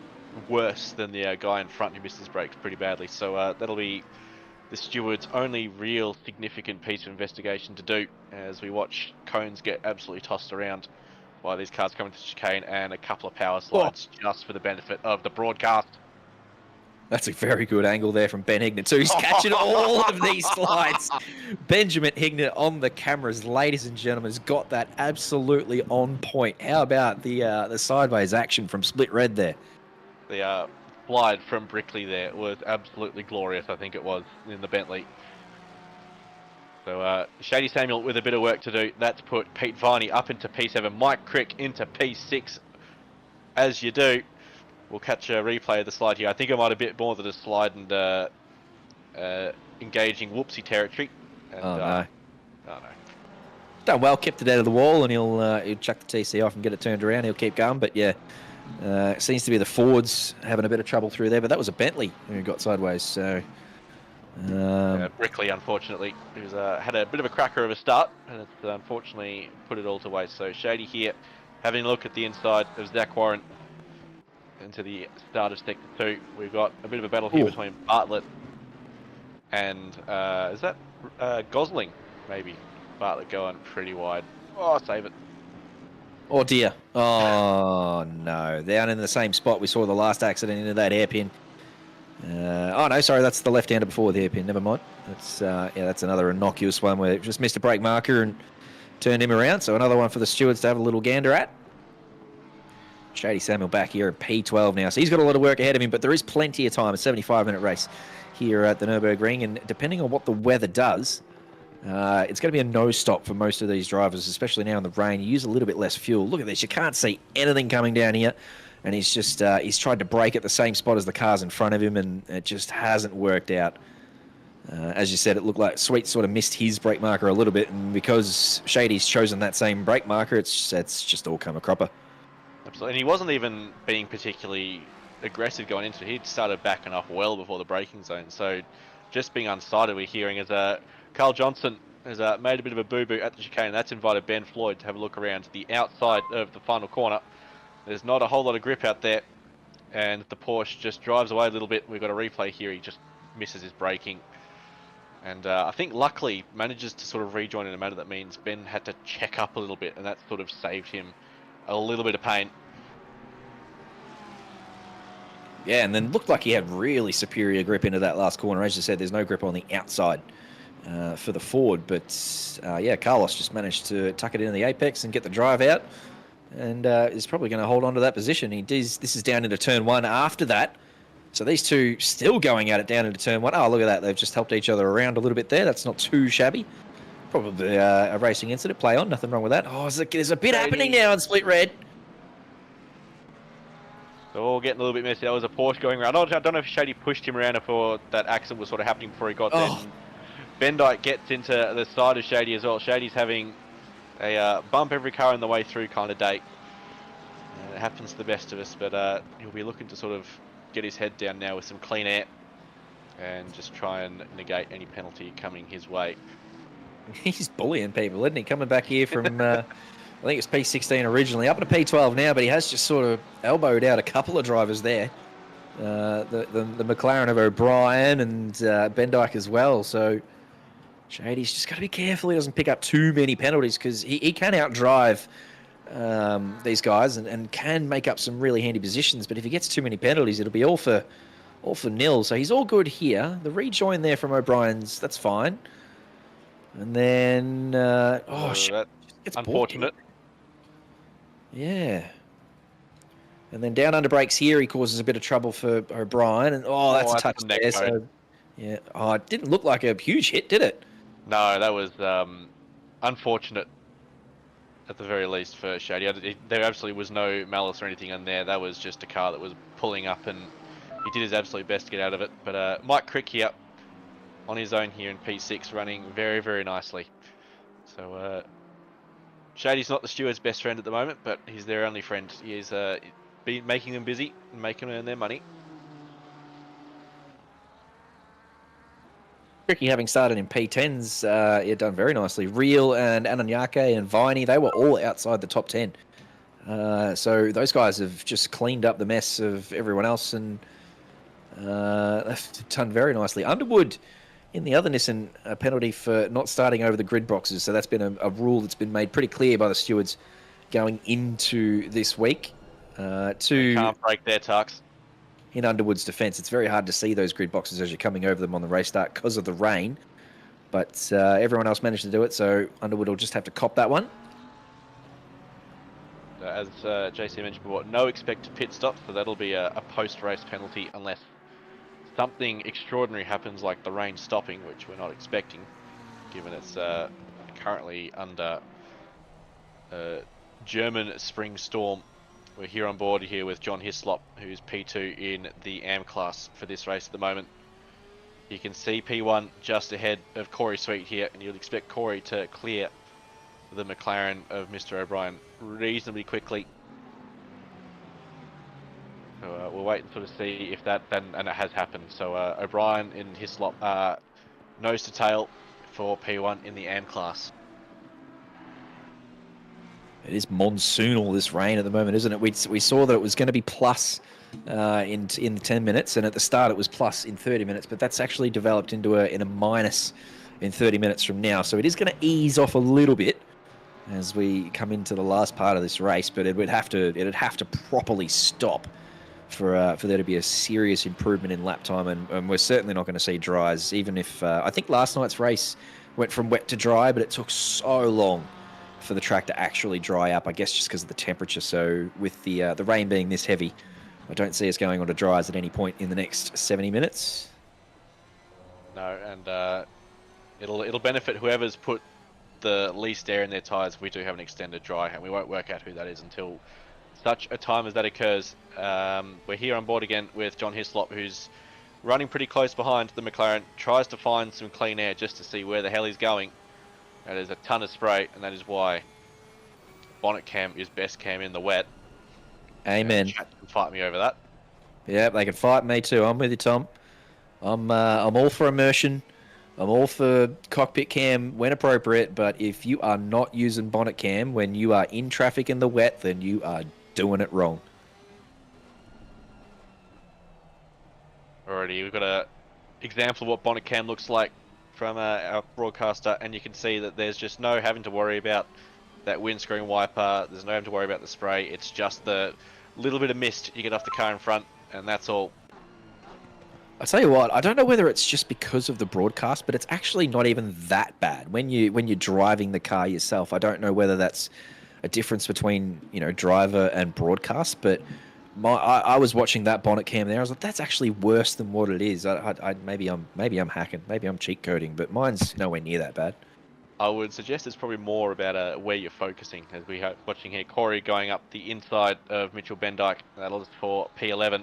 [SPEAKER 6] worse than the guy in front who missed his brakes pretty badly. So that'll be the steward's only real significant piece of investigation to do as we watch cones get absolutely tossed around by these cars coming to the chicane, and a couple of power slides just for the benefit of the broadcast.
[SPEAKER 5] That's a very good angle there from Ben Hignett. So he's catching all of these slides. Benjamin Hignett on the cameras, ladies and gentlemen, has got that absolutely on point. How about the sideways action from Split Red there?
[SPEAKER 6] The slide from Brickley there was absolutely glorious, I think it was, in the Bentley. So Shady Samuel with a bit of work to do. That's put Pete Viney up into P7, Mike Crick into P6. As you do, we'll catch a replay of the slide here. I think it might have been more than a slide and engaging whoopsie territory. And,
[SPEAKER 5] oh, no.
[SPEAKER 6] Oh, no.
[SPEAKER 5] Done well, kept it out of the wall, and he'll chuck the TC off and get it turned around. He'll keep going, but yeah, it seems to be the Fords having a bit of trouble through there, but that was a Bentley who got sideways, so...
[SPEAKER 6] Brickley, unfortunately, who's had a bit of a cracker of a start, and it's unfortunately put it all to waste. So Shady here, having a look at the inside of Zach Warren into the start of Sector 2. We've got a bit of a battle here between Bartlett and, is that Gosling, maybe? Bartlett going pretty wide. Oh, save it.
[SPEAKER 5] Oh dear. Oh no. Down in the same spot we saw the last accident into that hairpin. Oh no, sorry, that's the left-hander before the hairpin. Never mind. That's that's another innocuous one where it just missed a brake marker and turned him around. So another one for the stewards to have a little gander at. Shady Samuel back here at P12 now. So he's got a lot of work ahead of him, but there is plenty of time. A 75-minute race here at the Nurburgring, and depending on what the weather does, it's going to be a no-stop for most of these drivers, especially now in the rain. You use a little bit less fuel. Look at this. You can't see anything coming down here. And he's just he's tried to brake at the same spot as the cars in front of him, and it just hasn't worked out. As you said, it looked like Sweet sort of missed his brake marker a little bit, and because Shady's chosen that same brake marker, it's just all come a cropper.
[SPEAKER 6] Absolutely, and he wasn't even being particularly aggressive going into it. He'd started backing off well before the braking zone, so just being unsighted, we're hearing as Carl Johnson has made a bit of a boo-boo at the chicane, and that's invited Ben Floyd to have a look around to the outside of the final corner. There's not a whole lot of grip out there, and the Porsche just drives away a little bit. We've got a replay here. He just misses his braking, and I think luckily manages to sort of rejoin in a manner that means Ben had to check up a little bit, and that sort of saved him a little bit of pain.
[SPEAKER 5] Yeah, and then looked like he had really superior grip into that last corner. As you said, there's no grip on the outside for the Ford, but yeah, Carlos just managed to tuck it into the apex and get the drive out. And is probably going to hold on to that position. This is down into turn one after that. So these two still going at it down into turn one. Oh, look at that. They've just helped each other around a little bit there. That's not too shabby. Probably a racing incident. Play on. Nothing wrong with that. Oh, there's a bit happening now in Split Red.
[SPEAKER 6] They're all getting a little bit messy. That was a Porsche going around. I don't know if Shady pushed him around or that accident was sort of happening before he got there. Ben Dyke gets into the side of Shady as well. Shady's having a bump every car on the way through kind of date. It happens to the best of us, but he'll be looking to sort of get his head down now with some clean air and just try and negate any penalty coming his way.
[SPEAKER 5] He's bullying people, isn't he? Coming back here from, I think it's P16 originally, up to P12 now, but he has just sort of elbowed out a couple of drivers there. The McLaren of O'Brien and Ben Dyke as well. So Shady's just got to be careful he doesn't pick up too many penalties, because he can outdrive these guys and can make up some really handy positions. But if he gets too many penalties, it'll be all for nil. So he's all good here. The rejoin there from O'Brien's, that's fine. And then, shit,
[SPEAKER 6] that's unfortunate.
[SPEAKER 5] Yeah. And then down under brakes here, he causes a bit of trouble for O'Brien. And that's a touch there. So, yeah. Oh, it didn't look like a huge hit, did it?
[SPEAKER 6] No, that was unfortunate at the very least for Shady. There absolutely was no malice or anything in there. That was just a car that was pulling up, and he did his absolute best to get out of it. But Mike Crick here on his own here in P6, running very, very nicely. So Shady's not the steward's best friend at the moment, but he's their only friend. He is been making them busy and making them earn their money.
[SPEAKER 5] Cricky, having started in P10s, he had done very nicely. Real and Ananyake and Viney, they were all outside the top 10. So those guys have just cleaned up the mess of everyone else, and they've done very nicely. Underwood in the other Nissan, a penalty for not starting over the grid boxes. So that's been a rule that's been made pretty clear by the stewards going into this week.
[SPEAKER 6] They can't break their tucks.
[SPEAKER 5] In Underwood's defence, it's very hard to see those grid boxes as you're coming over them on the race start because of the rain. But everyone else managed to do it, so Underwood will just have to cop that one.
[SPEAKER 6] As JC mentioned before, no expected pit stop, so that'll be a post-race penalty unless something extraordinary happens, like the rain stopping, which we're not expecting, given it's currently under German spring storm. We're here on board here with John Hislop, who's P2 in the AM class for this race at the moment. You can see P1 just ahead of Corey Sweet here, and you'd expect Corey to clear the McLaren of Mr. O'Brien reasonably quickly. So we'll wait and sort of see if that and it has happened. So O'Brien and Hislop nose to tail for P1 in the AM class.
[SPEAKER 5] It is monsoonal, this rain at the moment, isn't it? We saw that it was going to be plus in 10 minutes, and at the start it was plus in 30 minutes, but that's actually developed into a minus in 30 minutes from now. So it is going to ease off a little bit as we come into the last part of this race, but it'd have to properly stop for there to be a serious improvement in lap time, and we're certainly not going to see dries, even if I think last night's race went from wet to dry, but it took so long for the track to actually dry up, I guess just because of the temperature. So with the rain being this heavy, I don't see us going on to dries at any point in the next 70 minutes.
[SPEAKER 6] No, and it'll benefit whoever's put the least air in their tyres if we do have an extended dry, and we won't work out who that is until such a time as that occurs. We're here on board again with John Hislop, who's running pretty close behind the McLaren, tries to find some clean air just to see where the hell he's going. And there's a ton of spray, and that is why bonnet cam is best cam in the wet.
[SPEAKER 5] Amen.
[SPEAKER 6] Chat can fight me over that.
[SPEAKER 5] Yeah, they can fight me too. I'm with you, Tom. I'm all for immersion. I'm all for cockpit cam when appropriate, but if you are not using bonnet cam when you are in traffic in the wet, then you are doing it wrong.
[SPEAKER 6] Alrighty, we've got a example of what bonnet cam looks like from our broadcaster, and you can see that there's just no having to worry about that windscreen wiper. There's no having to worry about the spray. It's just the little bit of mist you get off the car in front, and that's all.
[SPEAKER 5] I tell you what, I don't know whether it's just because of the broadcast, but it's actually not even that bad when you're driving the car yourself. I don't know whether that's a difference between driver and broadcast, but I was watching that bonnet cam there. I was like, that's actually worse than what it is. Maybe I'm hacking, maybe I'm cheat coding, but mine's nowhere near that bad.
[SPEAKER 6] I would suggest it's probably more about where you're focusing. As we are watching here, Corey going up the inside of Mitchell Bendyke. That'll for P11.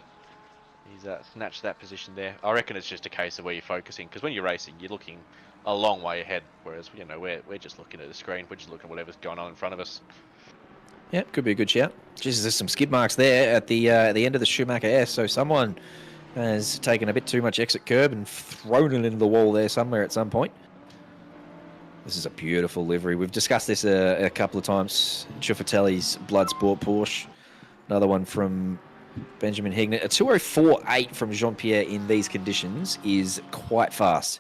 [SPEAKER 6] He's snatched that position there. I reckon it's just a case of where you're focusing, because when you're racing, you're looking a long way ahead, whereas we're just looking at the screen. We're just looking at whatever's going on in front of us.
[SPEAKER 5] Yeah, could be a good shout. Jesus, there's some skid marks there at the end of the Schumacher S. So someone has taken a bit too much exit curb and thrown it into the wall there somewhere at some point. This is a beautiful livery. We've discussed this a couple of times. Ciuffatelli's Bloodsport Porsche. Another one from Benjamin Hignett. A 2:04.8 from Jean-Pierre in these conditions is quite fast.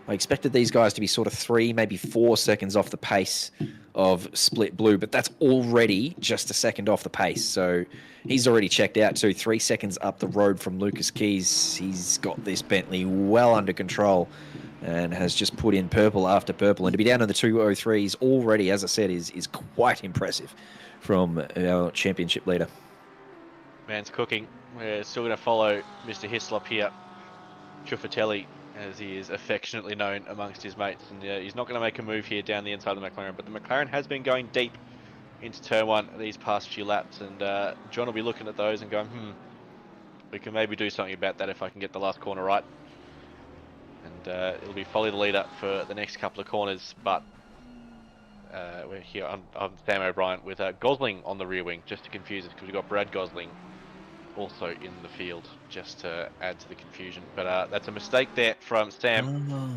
[SPEAKER 5] I expected these guys to be sort of 3, maybe 4 seconds off the pace of Split Blue, but that's already just a second off the pace. So he's already checked out too. 3 seconds up the road from Lucas Keys. He's got this Bentley well under control and has just put in purple after purple. And to be down in the 2:03s already, as I said, is quite impressive from our championship leader.
[SPEAKER 6] Man's cooking. We're still going to follow Mr. Hislop here, Ciuffatelli, as he is affectionately known amongst his mates. And he's not going to make a move here down the inside of the McLaren, but the McLaren has been going deep into turn 1 these past few laps, and John will be looking at those and going, we can maybe do something about that if I can get the last corner right. And it'll be follow the leader for the next couple of corners, but we're here on Sam O'Brien with Gosling on the rear wing, just to confuse us, because we've got Brad Gosling also in the field, just to add to the confusion. But that's a mistake there from Sam.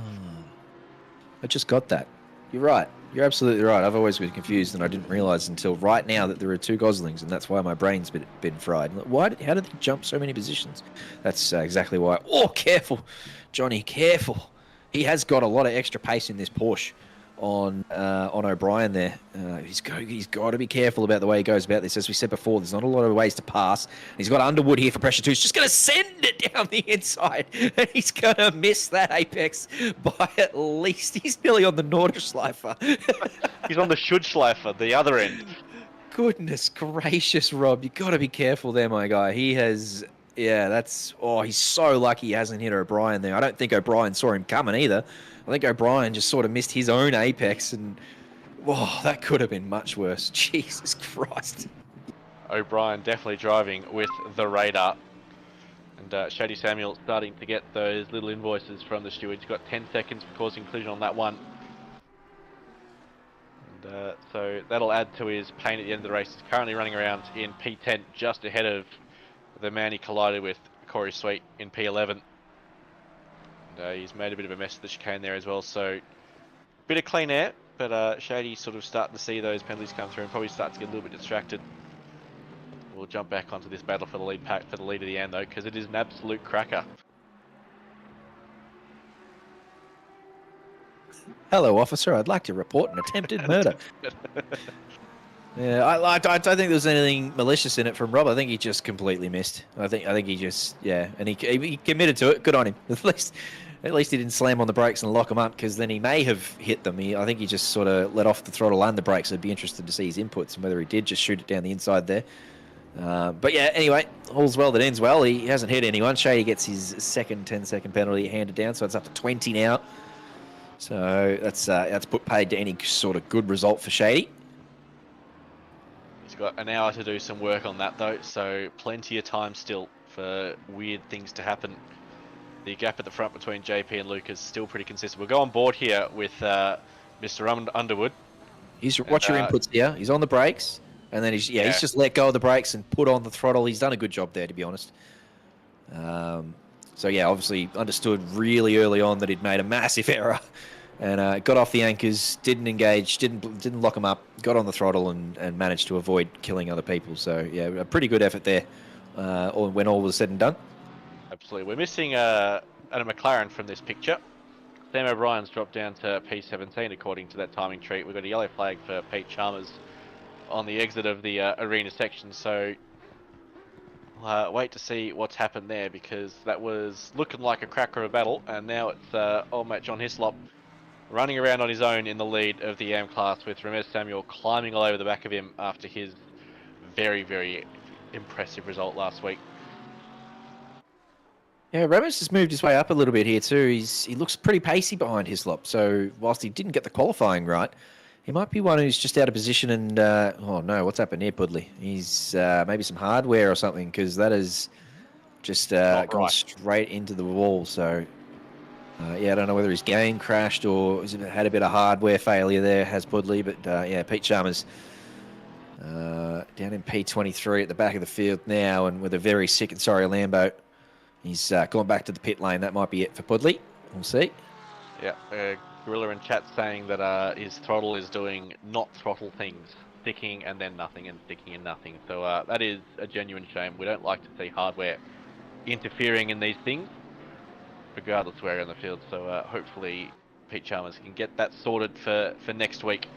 [SPEAKER 5] I just got that. You're right. You're absolutely right. I've always been confused, and I didn't realise until right now that there are 2 Goslings, and that's why my brain's been fried. How did they jump so many positions? That's exactly why. Oh, careful, Johnny, careful. He has got a lot of extra pace in this Porsche on O'Brien there. He's got to be careful about the way he goes about this. As we said before, there's not a lot of ways to pass. He's got Underwood here for pressure 2. He's just going to send it down the inside, and he's going to miss that apex by at least. He's nearly on the Nordschleifer.
[SPEAKER 6] He's on the Schutzschleifer, the other end.
[SPEAKER 5] Goodness gracious, Rob. You've got to be careful there, my guy. He has... Yeah, he's so lucky he hasn't hit O'Brien there. I don't think O'Brien saw him coming either. I think O'Brien just sort of missed his own apex, and that could have been much worse. Jesus Christ.
[SPEAKER 6] O'Brien definitely driving with the radar. And Shady Samuel starting to get those little invoices from the stewards. He's got 10 seconds for causing collision on that one. And so that'll add to his pain at the end of the race. He's currently running around in P10, just ahead of the man he collided with, Corey Sweet, in P11. And he's made a bit of a mess of the chicane there as well, so bit of clean air, but Shady's sort of starting to see those penalties come through and probably starts to get a little bit distracted. We'll jump back onto this battle for the lead pack, for the lead of the end though, because it is an absolute cracker.
[SPEAKER 5] Hello, officer. I'd like to report an attempted murder. Yeah, I don't think there was anything malicious in it from Rob. I think he just completely missed. I think he just, and he committed to it. Good on him. At least he didn't slam on the brakes and lock them up, because then he may have hit them. I think he just sort of let off the throttle and the brakes. I'd be interested to see his inputs and whether he did just shoot it down the inside there. But yeah, anyway, all's well that ends well. He hasn't hit anyone. Shady gets his second 10-second penalty handed down, so it's up to 20 now. So that's put paid to any sort of good result for Shady.
[SPEAKER 6] He's got an hour to do some work on that though, so plenty of time still for weird things to happen. The gap at the front between JP and Luke is still pretty consistent. We'll go on board here with Mr. Underwood.
[SPEAKER 5] Watch your inputs here. He's on the brakes, and then he's just let go of the brakes and put on the throttle. He's done a good job there, to be honest. So yeah, obviously understood really early on that he'd made a massive error, and got off the anchors, didn't engage, didn't lock them up, got on the throttle and managed to avoid killing other people. So yeah, a pretty good effort there when all was said and done.
[SPEAKER 6] Absolutely. We're missing a McLaren from this picture. Sam O'Brien's dropped down to P17 according to that timing treat. We've got a yellow flag for Pete Chalmers on the exit of the arena section. So wait to see what's happened there, because that was looking like a cracker of a battle, and now it's old mate John Hislop running around on his own in the lead of the AM class, with Ramez Samuel climbing all over the back of him after his very, very impressive result last week.
[SPEAKER 5] Yeah, Ramez has moved his way up a little bit here too. He looks pretty pacey behind Hislop, so whilst he didn't get the qualifying right, he might be one who's just out of position and, oh no, what's happened here, Pudley? He's maybe some hardware or something, because that has just gone straight into the wall. So, yeah, I don't know whether his game crashed or he's had a bit of hardware failure there, has Pudley. But, yeah, Pete Chalmers Down in P23 at the back of the field now, and with a very sick and sorry Lambo. He's gone back to the pit lane. That might be it for Pudley. We'll see.
[SPEAKER 6] Yeah, Gorilla in chat saying that his throttle is doing not throttle things, sticking and then nothing and sticking and nothing. So that is a genuine shame. We don't like to see hardware interfering in these things, regardless where in the field. So hopefully Pete Chalmers can get that sorted for next week.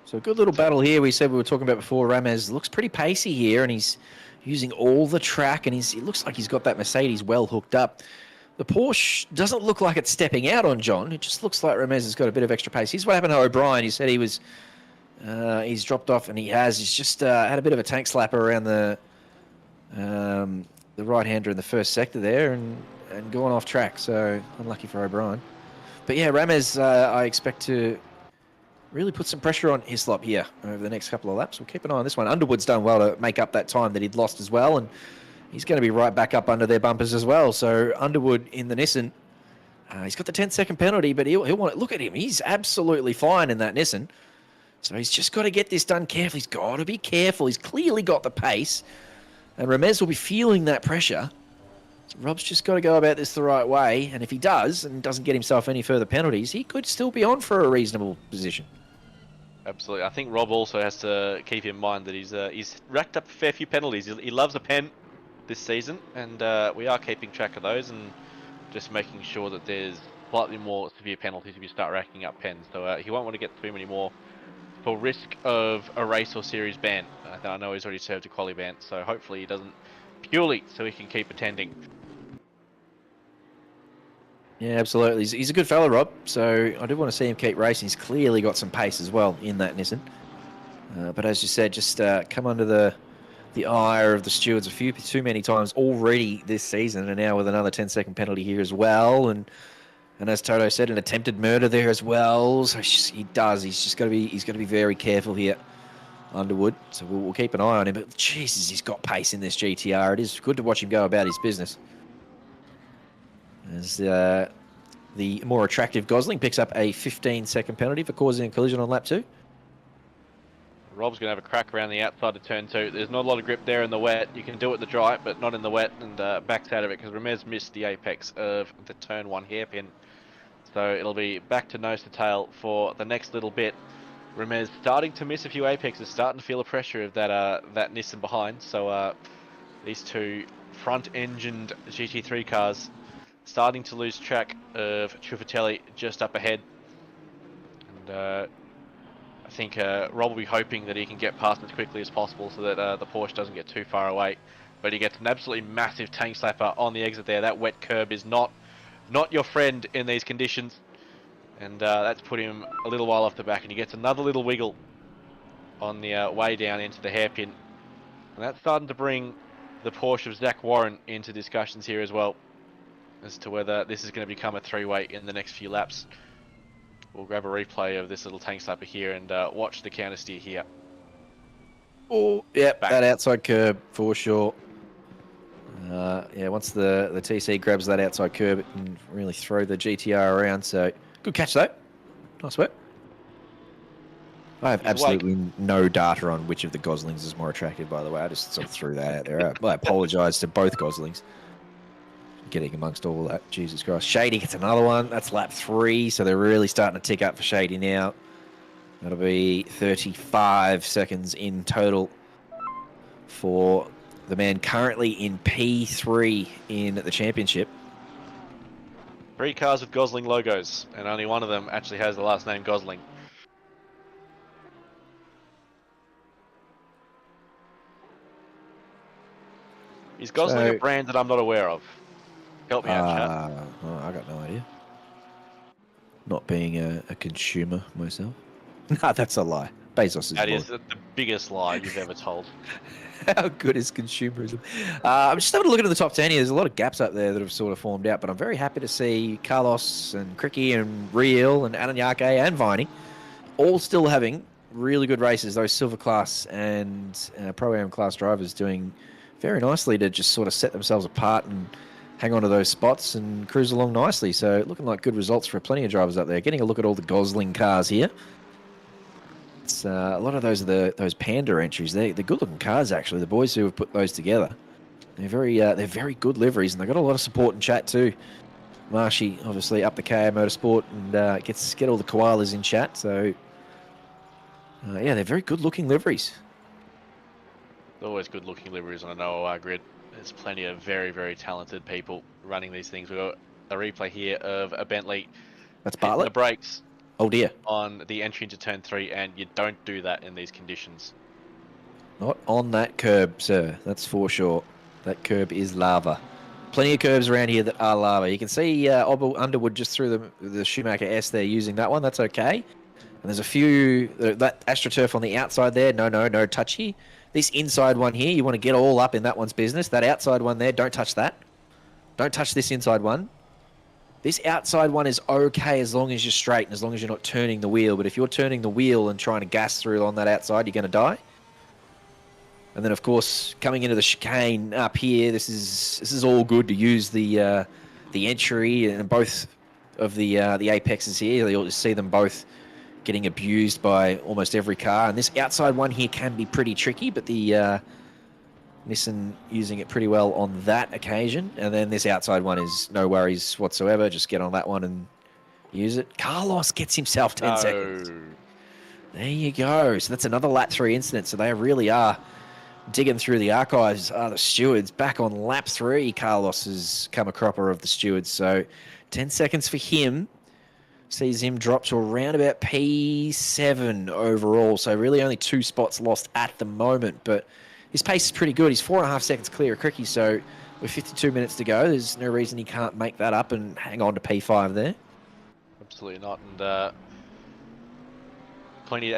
[SPEAKER 5] So a good little battle here. We said we were talking about before. Ramez looks pretty pacey here, and he's using all the track, and it looks like he's got that Mercedes well hooked up. The Porsche doesn't look like it's stepping out on John. It just looks like Ramez has got a bit of extra pace. Here's what happened to O'Brien. He said he was, he's dropped off, and he's just had a bit of a tank slapper around the right-hander in the first sector there, and gone off track. So unlucky for O'Brien. But yeah, Ramez, I expect to really put some pressure on Hislop here over the next couple of laps. We'll keep an eye on this one. Underwood's done well to make up that time that he'd lost as well, and he's going to be right back up under their bumpers as well. So Underwood in the Nissan, he's got the 10-second penalty, but he'll want it. Look at him. He's absolutely fine in that Nissan. So he's just got to get this done carefully. He's got to be careful. He's clearly got the pace, and Ramez will be feeling that pressure. So Rob's just got to go about this the right way, and if he does and doesn't get himself any further penalties, he could still be on for a reasonable position.
[SPEAKER 6] Absolutely. I think Rob also has to keep in mind that he's racked up a fair few penalties. He loves a pen this season, and we are keeping track of those and just making sure that there's slightly more severe penalties if you start racking up pens. So he won't want to get too many more for risk of a race or series ban. I know he's already served a quali ban, so hopefully he doesn't, purely so he can keep attending.
[SPEAKER 5] Yeah, absolutely. He's a good fellow, Rob. So I do want to see him keep racing. He's clearly got some pace as well in that Nissan. But as you said, just come under the ire of the stewards a few too many times already this season, and now with another 10-second penalty here as well. And as Toto said, an attempted murder there as well. So he does. He's got to be very careful here, Underwood. So we'll keep an eye on him. But Jesus, he's got pace in this GTR. It is good to watch him go about his business. As the more attractive Gosling picks up a 15-second penalty for causing a collision on lap 2.
[SPEAKER 6] Rob's going to have a crack around the outside of turn 2. There's not a lot of grip there in the wet. You can do it in the dry, but not in the wet, and backs out of it because Ramez missed the apex of the turn 1 hairpin. So it'll be back to nose to tail for the next little bit. Ramez starting to miss a few apexes, starting to feel the pressure of that Nissan behind. So these two front-engined GT3 cars starting to lose track of Ciuffatelli just up ahead. And I think Rob will be hoping that he can get past as quickly as possible so that the Porsche doesn't get too far away. But he gets an absolutely massive tank slapper on the exit there. That wet curb is not your friend in these conditions. And that's put him a little while off the back, and he gets another little wiggle on the way down into the hairpin. And that's starting to bring the Porsche of Zach Warren into discussions here as well, as to whether this is going to become a 3-way in the next few laps. We'll grab a replay of this little tank slapper here and watch the counter steer here.
[SPEAKER 5] Oh, yeah, that outside curb for sure. Yeah, once the TC grabs that outside curb, it can really throw the GTR around. So good catch though. Nice work. I have absolutely no data on which of the Goslings is more attractive, by the way. I just sort of threw that out there. I apologise to both Goslings. Getting amongst all that. Jesus Christ. Shady gets another one. That's lap 3, so they're really starting to tick up for Shady now. That'll be 35 seconds in total for the man currently in P3 in the championship.
[SPEAKER 6] 3 cars with Gosling logos, and only one of them actually has the last name Gosling. Is Gosling a brand that I'm not aware of? Help me out, chat.
[SPEAKER 5] Oh, I got no idea. Not being a consumer myself. No, that's a lie. Bezos is
[SPEAKER 6] That is the biggest lie you've ever told.
[SPEAKER 5] How good is consumerism? I'm just having a look into the top 10 here. There's a lot of gaps up there that have sort of formed out, but I'm very happy to see Carlos and Cricky and Riel and Ananyake and Viney all still having really good races. Those silver class and Pro-Am class drivers doing very nicely to just sort of set themselves apart and hang on to those spots and cruise along nicely. So looking like good results for plenty of drivers up there. Getting a look at all the Gosling cars here. It's a lot of those are those Panda entries. They're good-looking cars, actually. The boys who have put those together. They're very good liveries, and they've got a lot of support and chat too. Marshy, obviously, up the KO Motorsport and get all the koalas in chat. So, yeah, they're very good-looking liveries.
[SPEAKER 6] Always good-looking liveries on an OOR grid. There's plenty of very, very talented people running these things. We've got a replay here of a Bentley
[SPEAKER 5] That's
[SPEAKER 6] hitting
[SPEAKER 5] Bartlett.
[SPEAKER 6] the brakes
[SPEAKER 5] Oh dear.
[SPEAKER 6] on the entry into turn 3, and you don't do that in these conditions.
[SPEAKER 5] Not on that curb, sir. That's for sure. That curb is lava. Plenty of curbs around here that are lava. You can see Underwood just through the Schumacher S there using that one. That's okay. And there's a few, that AstroTurf on the outside there. No touchy. This inside one here, you want to get all up in that one's business. That outside one there, don't touch that. Don't touch this inside one. This outside one is okay as long as you're straight and as long as you're not turning the wheel. But if you're turning the wheel and trying to gas through on that outside, you're going to die. And then, of course, coming into the chicane up here, this is all good to use the entry and both of the apexes here. You'll just see them both getting abused by almost every car. And this outside one here can be pretty tricky, but the Nissan using it pretty well on that occasion. And then this outside one is no worries whatsoever. Just get on that one and use it. Carlos gets himself 10 seconds. There you go. So that's another lap 3 incident. So they really are digging through the archives. The stewards back on lap 3. Carlos has come a cropper of the stewards. So 10 seconds for him. Sees him drop to around about P7 overall. So really only 2 spots lost at the moment. But his pace is pretty good. He's 4.5 seconds clear of Cricky. So with 52 minutes to go, there's no reason he can't make that up and hang on to P5 there.
[SPEAKER 6] Absolutely not. And plenty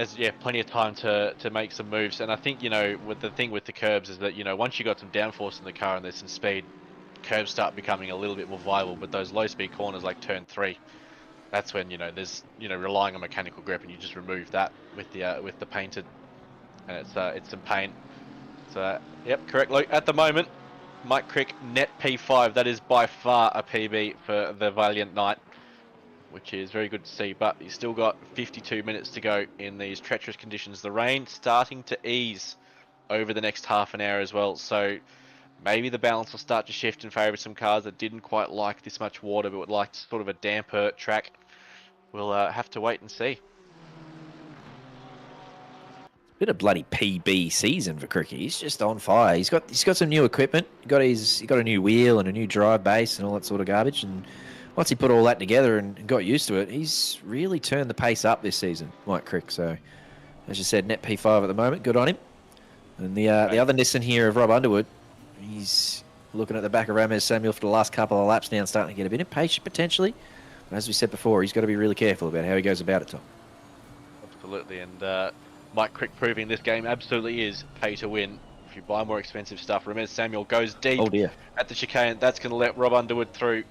[SPEAKER 6] of time to make some moves. And I think, with the thing with the curbs is that, once you got some downforce in the car and there's some speed, curbs start becoming a little bit more viable. But those low speed corners like turn 3, that's when there's relying on mechanical grip, and you just remove that with the painted, and it's some pain. So yep, correct, Luke. At the moment, Mike Crick net P5. That is by far a PB for the Valiant Knight, which is very good to see. But he's still got 52 minutes to go in these treacherous conditions. The rain starting to ease over the next half an hour as well. So maybe the balance will start to shift in favour of some cars that didn't quite like this much water, but would like sort of a damper track. We'll have to wait and see.
[SPEAKER 5] Bit of bloody PB season for Cricket. He's just on fire. He's got some new equipment. He got a new wheel and a new drive base and all that sort of garbage. And once he put all that together and got used to it, he's really turned the pace up this season, Mike Crick. So, as you said, net P5 at the moment. Good on him. And the other Nissan here of Rob Underwood, he's looking at the back of Ramez Samuel for the last couple of laps now and starting to get a bit impatient potentially. But as we said before, he's got to be really careful about how he goes about it, Tom.
[SPEAKER 6] Absolutely, and Mike Crick proving this game absolutely is pay to win. If you buy more expensive stuff, Ramez Samuel goes deep at the chicane. That's going to let Rob Underwood through.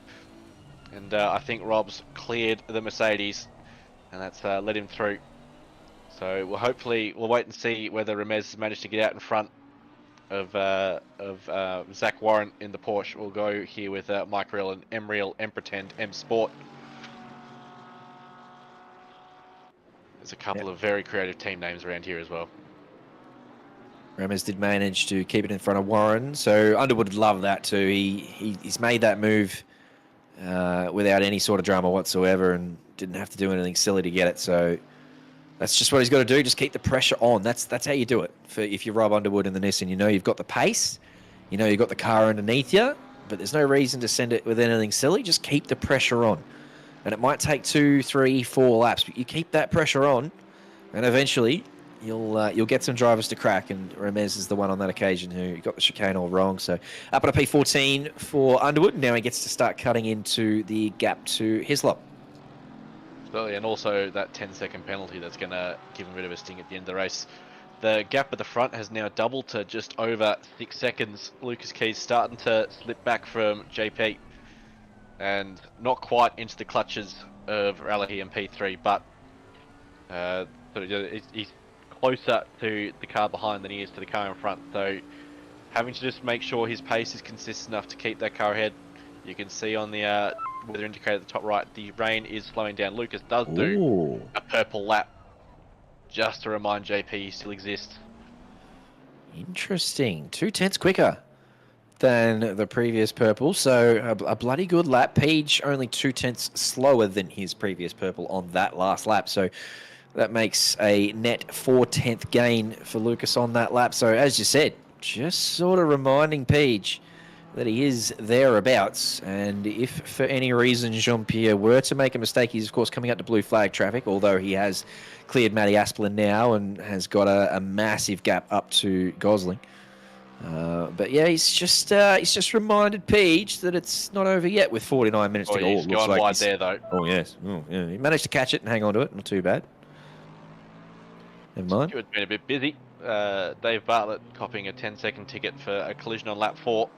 [SPEAKER 6] And I think Rob's cleared the Mercedes, and that's let him through. So we'll wait and see whether Ramez has managed to get out in front of Zach Warren in the Porsche. We'll go here with Mike Real and M Real, M Pretend, M Sport. There's a couple of very creative team names around here as well.
[SPEAKER 5] Ramez did manage to keep it in front of Warren, so Underwood would love that too. He's made that move without any sort of drama whatsoever and didn't have to do anything silly to get it. So that's just what he's got to do. Just keep the pressure on. That's how you do it. If you're Rob Underwood in the Nissan, you've got the pace, you've got the car underneath you, but there's no reason to send it with anything silly. Just keep the pressure on. And it might take 2, 3, 4 laps, but you keep that pressure on, and eventually you'll get some drivers to crack. And Ramez is the one on that occasion who got the chicane all wrong. So up at a P14 for Underwood. Now he gets to start cutting into the gap to Hislop.
[SPEAKER 6] Absolutely, and also that 10-second penalty that's going to give him a bit of a sting at the end of the race. The gap at the front has now doubled to just over 6 seconds. Lucas Keys starting to slip back from JP. And not quite into the clutches of Raleigh and P3, but he's closer to the car behind than he is to the car in front. So having to just make sure his pace is consistent enough to keep that car ahead. You can see on the weather indicator at the top right, the rain is slowing down. Lucas does do
[SPEAKER 5] Ooh.
[SPEAKER 6] a purple lap, just to remind JP he still exists.
[SPEAKER 5] Interesting. 2/10 quicker than the previous purple, so a bloody good lap. Page only 2/10 slower than his previous purple on that last lap, so that makes a net 4/10 gain for Lucas on that lap. So as you said, just sort of reminding Page that he is thereabouts, and if for any reason Jean-Pierre were to make a mistake, he's of course coming up to blue flag traffic, although he has cleared Matty Asplin now and has got a massive gap up to Gosling. But yeah, he's just reminded Page that it's not over yet with 49 minutes to go.
[SPEAKER 6] He's gone wide there though.
[SPEAKER 5] Oh yes, yeah. He managed to catch it and hang on to it. Not too bad. Never mind.
[SPEAKER 6] Stewart's been a bit busy. Dave Bartlett copping a 10-second ticket for a collision on lap 4.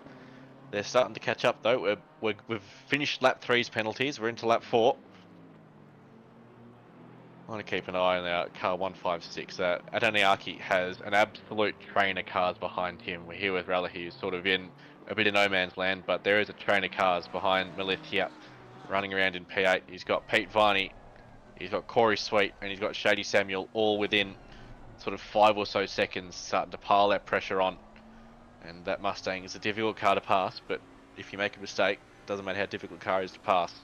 [SPEAKER 6] They're starting to catch up though. We've finished lap 3's penalties. We're into lap 4. I want to keep an eye on our car 156. Adoniaki has an absolute train of cars behind him. We're here with Raleigh, who's sort of in a bit of no man's land, but there is a train of cars behind Melith here, running around in P8. He's got Pete Viney, he's got Corey Sweet, and he's got Shady Samuel, all within sort of 5 or so seconds, starting to pile that pressure on. And that Mustang is a difficult car to pass, but if you make a mistake, it doesn't matter how difficult a car is to pass.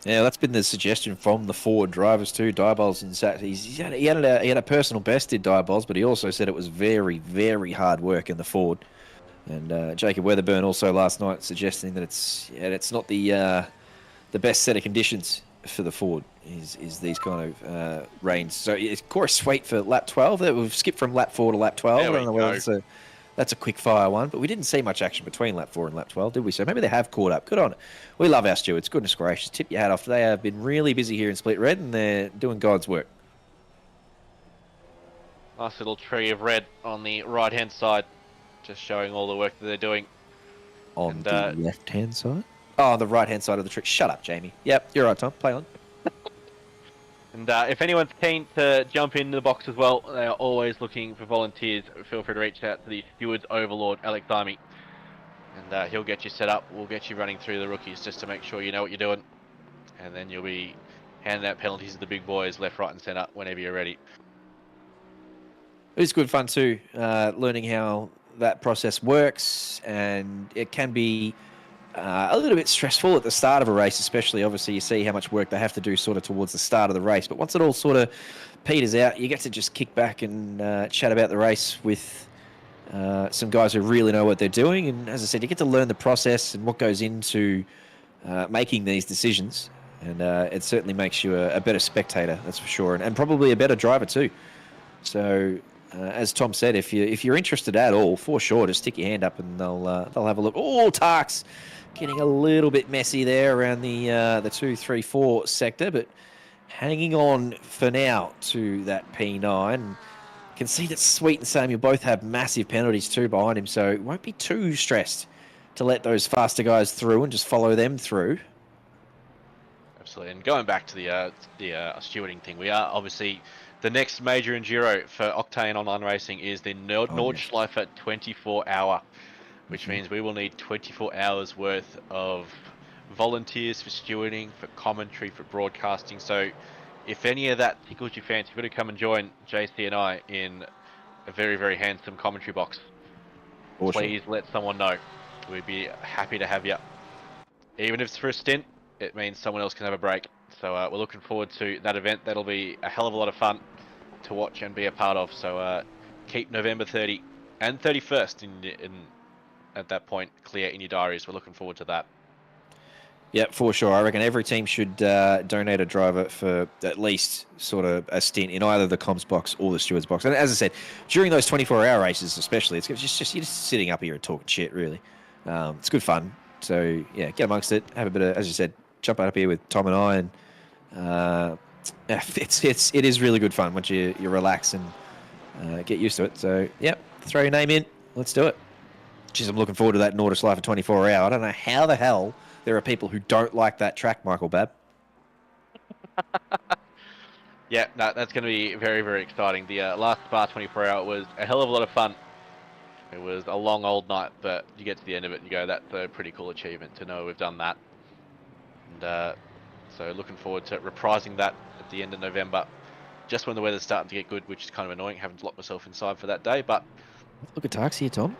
[SPEAKER 5] Yeah, that's been the suggestion from the Ford drivers too. Diabol's and he had a personal best in Diabol's, but he also said it was very, very hard work in the Ford. And Jacob Weatherburn also last night suggesting that it's not the best set of conditions for the Ford is these kind of rains. So it's Corey Sweet for lap 12. We've skipped from lap 4 to lap 12.
[SPEAKER 6] There
[SPEAKER 5] I don't know whether that's a quick fire one, but we didn't see much action between lap 4 and lap 12, did we? So maybe they have caught up. Good on it. We love our stewards. Goodness gracious. Tip your hat off. They have been really busy here in Split Red, and they're doing God's work.
[SPEAKER 6] Nice little tree of red on the right-hand side, just showing all the work that they're doing.
[SPEAKER 5] On the left-hand side? Oh, the right-hand side of the tree. Shut up, Jamie. Yep, you're right, Tom. Play on.
[SPEAKER 6] And if anyone's keen to jump into the box as well, they are always looking for volunteers. Feel free to reach out to the stewards overlord, Alex Army, and he'll get you set up. We'll get you running through the rookies just to make sure you know what you're doing, and then you'll be handing out penalties to the big boys left, right, and centre whenever you're ready.
[SPEAKER 5] It's good fun too, learning how that process works, and it can be a little bit stressful at the start of a race, especially. Obviously, you see how much work they have to do sort of towards the start of the race. But once it all sort of peters out, you get to just kick back and chat about the race with some guys who really know what they're doing. And as I said, you get to learn the process and what goes into making these decisions. And it certainly makes you a better spectator, that's for sure, and probably a better driver too. So, as Tom said, if you're interested at all, for sure, just stick your hand up and they'll have a look. Oh, Tarks getting a little bit messy there around the 2, 3, 4 sector, but hanging on for now to that P9. Can see that Sweet and Samuel both have massive penalties too behind him, so it won't be too stressed to let those faster guys through and just follow them through.
[SPEAKER 6] Absolutely. And going back to the stewarding thing, we are obviously the next major enduro for Octane Online Racing is the Nordschleife 24-hour, which means we will need 24 hours worth of volunteers for stewarding, for commentary, for broadcasting. So if any of that tickles your fancy, you've got to come and join JC and I in a very, very handsome commentary box.
[SPEAKER 5] Awesome.
[SPEAKER 6] Please let someone know. We'd be happy to have you. Even if it's for a stint, it means someone else can have a break. So we're looking forward to that event. That'll be a hell of a lot of fun to watch and be a part of. So keep November 30 and 31st at that point clear in your diaries. We're looking forward to that.
[SPEAKER 5] Yeah, for sure. I reckon every team should donate a driver for at least sort of a stint in either the comms box or the stewards box. And as I said, during those 24-hour races especially, it's just you're just sitting up here and talking shit, really. It's good fun. So, yeah, get amongst it. Have a bit of, as you said, jump up here with Tom and I. And it is really good fun once you relax and get used to it. So, yep, throw your name in. Let's do it. Jeez, I'm looking forward to that Nordschleife 24-hour. I don't know how the hell there are people who don't like that track, Michael Babb.
[SPEAKER 6] Yeah, no, that's going to be very, very exciting. The last Spa 24-hour was a hell of a lot of fun. It was a long old night, but you get to the end of it and you go, that's a pretty cool achievement to know we've done that. And so looking forward to reprising that at the end of November, just when the weather's starting to get good, which is kind of annoying, having to lock myself inside for that day. But
[SPEAKER 5] Look at Tarks here, Tom.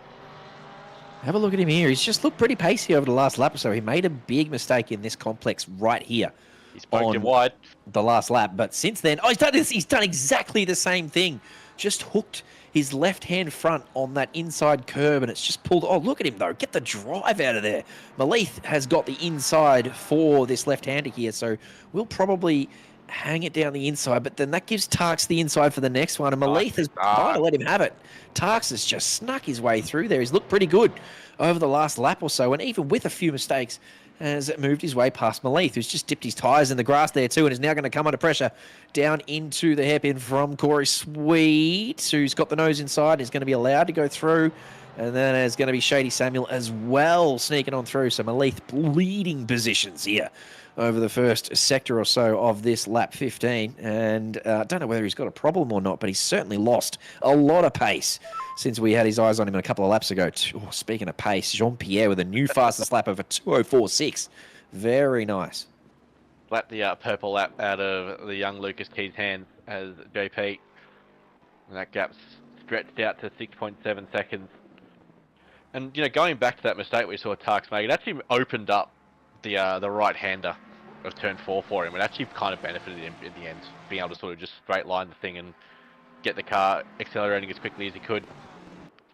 [SPEAKER 5] Have a look at him here. He's just looked pretty pacey over the last lap or so. He made a big mistake in this complex right here.
[SPEAKER 6] he's poked him wide.
[SPEAKER 5] The last lap, but since then, oh, he's done this. He's done exactly the same thing. Just hooked his left-hand front on that inside curb, and it's just pulled. Oh, look at him though! Get the drive out of there. Malith has got the inside for this left-hander here, so we'll probably hang it down the inside. But then that gives Tarks the inside for the next one, and Malith has kind of let him have it. Tarks has just snuck his way through there. He's looked pretty good over the last lap or so, and even with a few mistakes, has moved his way past Malith, who's just dipped his tyres in the grass there too, and is now going to come under pressure down into the hairpin from Corey Sweet, who's got the nose inside, is going to be allowed to go through. And then there's going to be Shady Samuel as well, sneaking on through. So Malith leading positions here over the first sector or so of this lap 15. And I don't know whether he's got a problem or not, but he's certainly lost a lot of pace since we had his eyes on him a couple of laps ago. Oh, speaking of pace, Jean-Pierre with a new fastest lap of a 2:04.6. Very nice.
[SPEAKER 6] Lap the purple lap out of the young Lucas Keys' hand as JP. And that gap's stretched out to 6.7 seconds. And, you know, going back to that mistake we saw Tarks make, it actually opened up the right-hander of turn 4 for him. It actually kind of benefited him in the end, being able to sort of just straight line the thing and get the car accelerating as quickly as he could.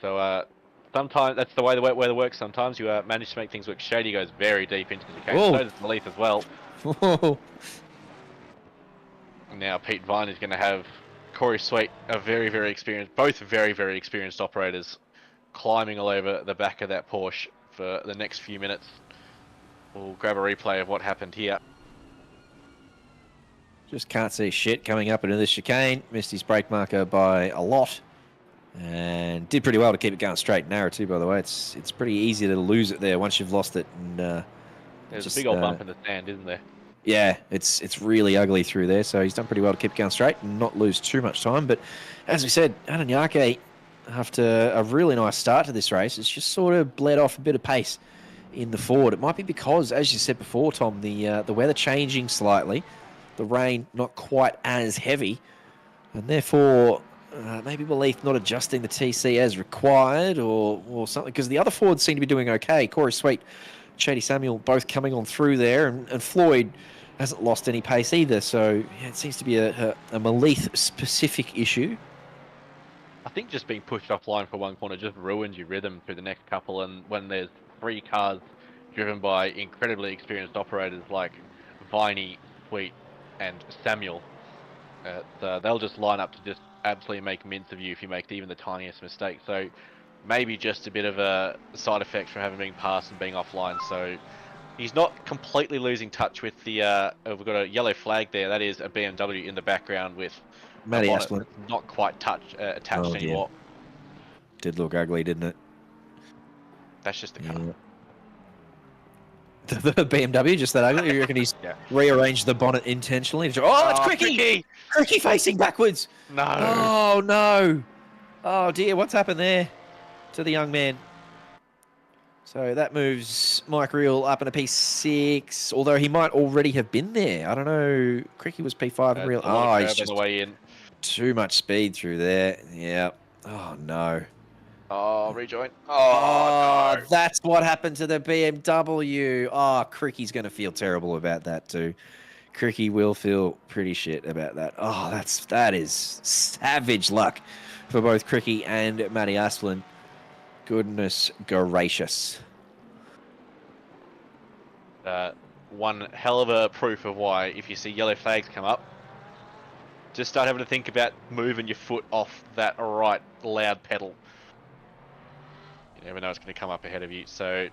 [SPEAKER 6] So sometimes that's the way the weather works. Sometimes you manage to make things work. Shady goes very deep into the chicane. So does Malith as well. Now Pete Vine is going to have Corey Sweet, a very, very experienced, both very, very experienced operators, climbing all over the back of that Porsche for the next few minutes. We'll grab a replay of what happened here.
[SPEAKER 5] Just can't see shit coming up into this chicane. Missed his brake marker by a lot. And did pretty well to keep it going straight and narrow too, by the way. It's pretty easy to lose it there once you've lost it. And
[SPEAKER 6] there's
[SPEAKER 5] just,
[SPEAKER 6] a big old bump in the sand, isn't there?
[SPEAKER 5] Yeah, it's really ugly through there. So he's done pretty well to keep it going straight and not lose too much time. But as we said, Ananyake, after a really nice start to this race, it's just sort of bled off a bit of pace in the Ford. It might be because, as you said before, Tom, the weather changing slightly, the rain not quite as heavy, and therefore maybe Malith not adjusting the TC as required or something, because the other Fords seem to be doing okay. Corey Sweet, Shady Samuel both coming on through there, and Floyd hasn't lost any pace either, so yeah, it seems to be a Malith-specific issue.
[SPEAKER 6] I think just being pushed offline for one corner just ruins your rhythm through the next couple, and when there's 3 cars driven by incredibly experienced operators like Viney, Sweet, and Samuel, they'll just line up to just absolutely make mince of you if you make even the tiniest mistake. So maybe just a bit of a side effect from having been passed and being offline. So he's not completely losing touch with the we've got a yellow flag there. That is a BMW in the background with
[SPEAKER 5] Matty Asplin.
[SPEAKER 6] Not quite attached anymore.
[SPEAKER 5] Did look ugly, didn't it?
[SPEAKER 6] That's just the car.
[SPEAKER 5] Yeah. The BMW, just that ugly? You reckon he's rearranged the bonnet intentionally? Oh, it's Cricky! Cricky facing backwards!
[SPEAKER 6] No!
[SPEAKER 5] Oh, no! Oh, dear, what's happened there to the young man? So that moves Mike Reel up in a P6, although he might already have been there. I don't know. Cricky was P5 and Reel. Oh, he's just
[SPEAKER 6] on the way in.
[SPEAKER 5] Too much speed through there. Yeah. Oh, no.
[SPEAKER 6] Oh, rejoin. Oh, no.
[SPEAKER 5] That's what happened to the BMW. Oh, Cricky's going to feel terrible about that too. Cricky will feel pretty shit about that. Oh, that is savage luck for both Cricky and Matty Asplin. Goodness gracious.
[SPEAKER 6] One hell of a proof of why, if you see yellow flags come up, just start having to think about moving your foot off that right loud pedal. You never know it's going to come up ahead of you. So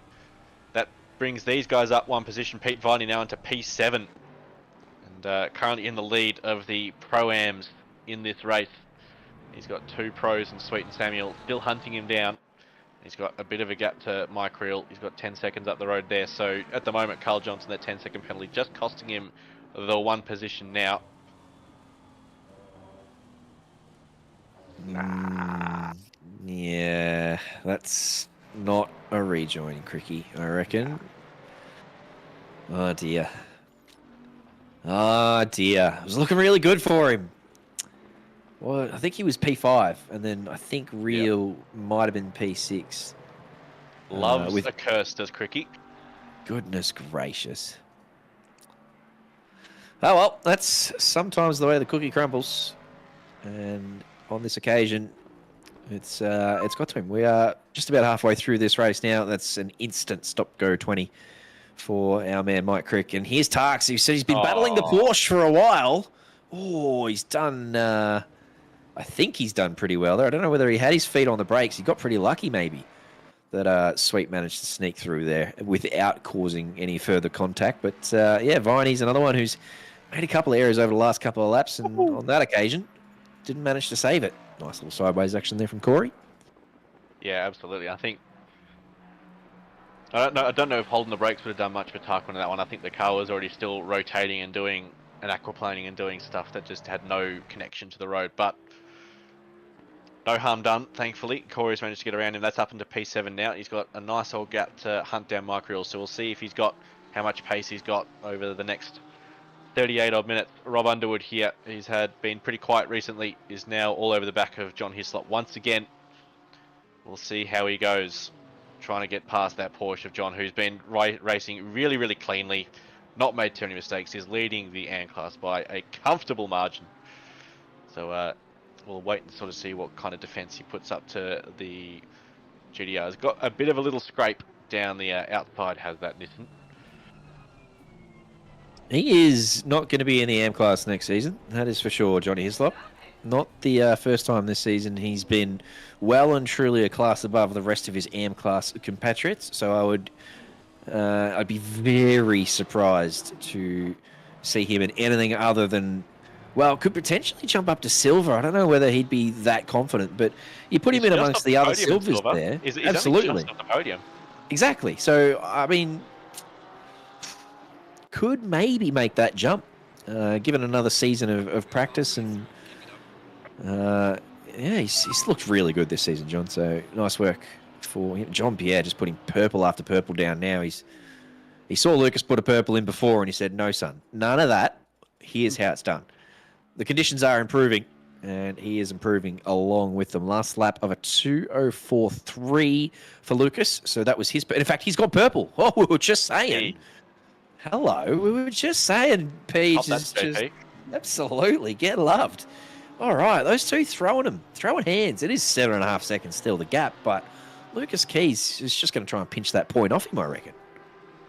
[SPEAKER 6] that brings these guys up one position. Pete Viney now into P7. And currently in the lead of the Pro-Ams in this race. He's got 2 pros and Sweet and Samuel still hunting him down. He's got a bit of a gap to Mike Reel. He's got 10 seconds up the road there. So at the moment, Carl Johnson, that 10-second penalty, just costing him the 1 position now.
[SPEAKER 5] Yeah, that's not a rejoin, Cricky, I reckon. Oh, dear. Oh, dear. It was looking really good for him. Well, I think he was P5, and then I think Real might have been P6.
[SPEAKER 6] Loves
[SPEAKER 5] with
[SPEAKER 6] a curse, does Cricky.
[SPEAKER 5] Goodness gracious. Oh, well, that's sometimes the way the cookie crumbles. And on this occasion, it's got to him. We are just about halfway through this race now. That's an instant stop-go 20 for our man Mike Crick. And here's Tarks. He said he's been battling the Porsche for a while. Oh, he's done... I think he's done pretty well there. I don't know whether he had his feet on the brakes. He got pretty lucky, maybe, that Sweet managed to sneak through there without causing any further contact. But, yeah, Viney's another one who's made a couple of errors over the last couple of laps, and on that occasion, didn't manage to save it. Nice little sideways action there from Corey.
[SPEAKER 6] Yeah, absolutely. I think... I don't know if holding the brakes would have done much for Tarquin on that one. I think the car was already still rotating and doing and aquaplaning and doing stuff that just had no connection to the road. But no harm done, thankfully. Corey's managed to get around him. That's up into P7 now. He's got a nice old gap to hunt down Mike Reel. So we'll see if he's got how much pace he's got over the next 38 odd minutes. Rob Underwood here, he's been pretty quiet recently, is now all over the back of John Hislop once again. We'll see how he goes, trying to get past that Porsche of John, who's been racing really, really cleanly, not made too many mistakes. He's leading the AN class by a comfortable margin. So we'll wait and sort of see what kind of defense he puts up to the GDR. He's got a bit of a little scrape down the outside, has that Nissan.
[SPEAKER 5] He is not going to be in the AM class next season. That is for sure, Johnny Hislop. Not the first time this season. He's been well and truly a class above the rest of his AM class compatriots. So I'd be very surprised to see him in anything other than, well, could potentially jump up to silver. I don't know whether he'd be that confident, but you put him in amongst the other silvers there.
[SPEAKER 6] He's
[SPEAKER 5] absolutely.
[SPEAKER 6] just off the podium.
[SPEAKER 5] Exactly. So, I mean, could maybe make that jump, given another season of practice. And, yeah, he's looked really good this season, John. So, nice work for him. John Pierre just putting purple after purple down now. He saw Lucas put a purple in before, and he said, no, son, none of that. Here's how it's done. The conditions are improving, and he is improving along with them. Last lap of a 2:04.3 for Lucas. So that was his... In fact, he's got purple. Oh, we were just saying... Hello, we were just saying Page is just absolutely get loved. All right, those two throwing hands. It is 7.5 seconds still the gap, but Lucas Keys is just going to try and pinch that point off him, I reckon.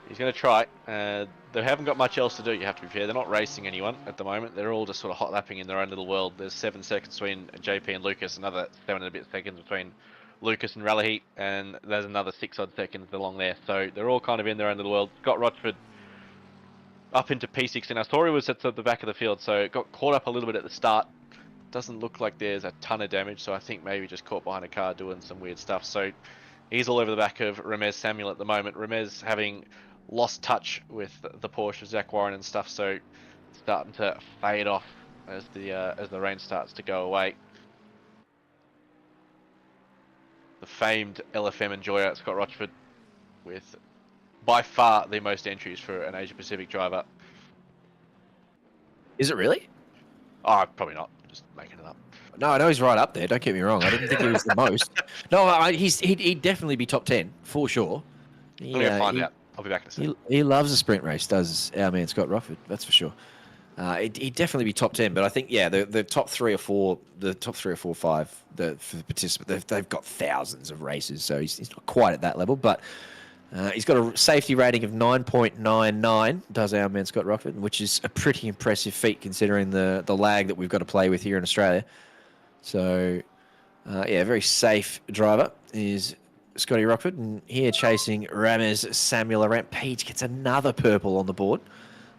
[SPEAKER 6] He's going to try. They haven't got much else to do, you have to be fair. They're not racing anyone at the moment. They're all just sort of hot lapping in their own little world. There's 7 seconds between JP and Lucas, another 7 and a bit seconds between Lucas and Rally Heat, and there's another 6 odd seconds along there. So they're all kind of in their own little world. Scott Rochford up into P6, and Astori was at the back of the field, so it got caught up a little bit at the start. Doesn't look like there's a ton of damage, so I think maybe just caught behind a car doing some weird stuff. So he's all over the back of Ramez Samuel at the moment. Ramez having lost touch with the Porsche, Zach Warren and stuff, so starting to fade off as the rain starts to go away. The famed LFM enjoyer, Scott Rochford, with by far the most entries for an Asia Pacific driver.
[SPEAKER 5] Is it really?
[SPEAKER 6] Oh, probably not. Just making it up.
[SPEAKER 5] No, I know he's right up there. Don't get me wrong. I didn't think he was the most. No, he'd definitely be top 10 for sure.
[SPEAKER 6] I'm gonna find out. I'll be back in a second.
[SPEAKER 5] He loves a sprint race, does our man Scott Rochford. That's for sure. He'd definitely be top 10, but I think the top 3 or 4, or 5, for the participants, they've got thousands of races, so he's not quite at that level, but. He's got a safety rating of 9.99, does our man Scott Rochford, which is a pretty impressive feat considering the lag that we've got to play with here in Australia. So, yeah, very safe driver is Scotty Rochford. And here chasing Ramez Samuel around. Page gets another purple on the board.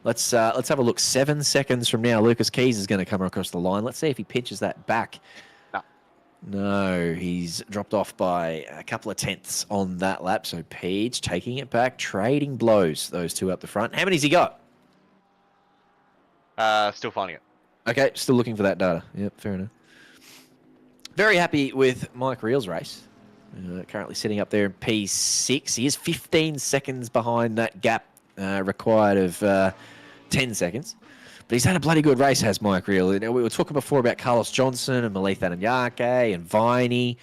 [SPEAKER 5] Let's have a look. 7 seconds from now, Lucas Keys is going to come across the line. Let's see if he pitches that back. No, he's dropped off by a couple of tenths on that lap. So Page taking it back, trading blows, those two up the front. How many's he got?
[SPEAKER 6] Still finding it.
[SPEAKER 5] Okay, still looking for that data. Yep, fair enough. Very happy with Mike Reel's race. Currently sitting up there in P6. He is 15 seconds behind that gap required of 10 seconds. But he's had a bloody good race, has Mike Reel. You know, we were talking before about Carlos Johnson and Malith Ananyake and Viney.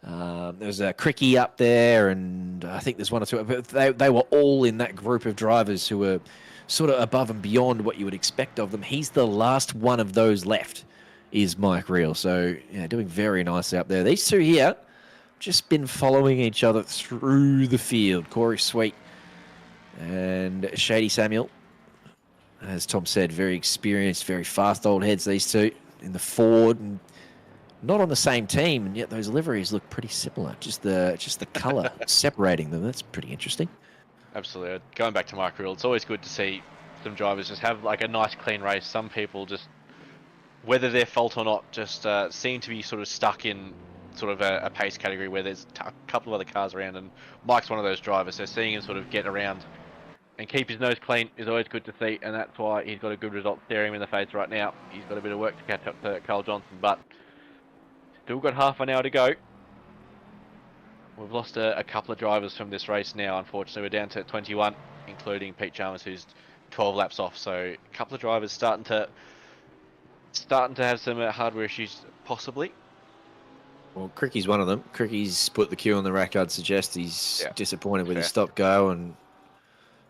[SPEAKER 5] There's a Cricky up there, and I think there's one or two. But they were all in that group of drivers who were sort of above and beyond what you would expect of them. He's the last one of those left, is Mike Reel. So, yeah, doing very nicely up there. These two here just been following each other through the field. Corey Sweet and Shady Samuel. As Tom said, very experienced, very fast old heads, these two, in the Ford. And not on the same team, and yet those liveries look pretty similar. Just the colour separating them. That's pretty interesting.
[SPEAKER 6] Absolutely. Going back to Mike Reel, it's always good to see some drivers just have like a nice clean race. Some people just, whether their fault or not, just seem to be sort of stuck in sort of a pace category where there's a couple of other cars around, and Mike's one of those drivers. So seeing him sort of get around and keep his nose clean is always good to see, and that's why he's got a good result staring him in the face right now. He's got a bit of work to catch up to Carl Johnson, but still got half an hour to go. We've lost a couple of drivers from this race now, unfortunately. We're down to 21, including Pete Chalmers, who's 12 laps off. So a couple of drivers starting to have some hardware issues, possibly.
[SPEAKER 5] Well, Cricky's one of them. Cricky's put the cue on the rack. I'd suggest he's disappointed with his stop-go and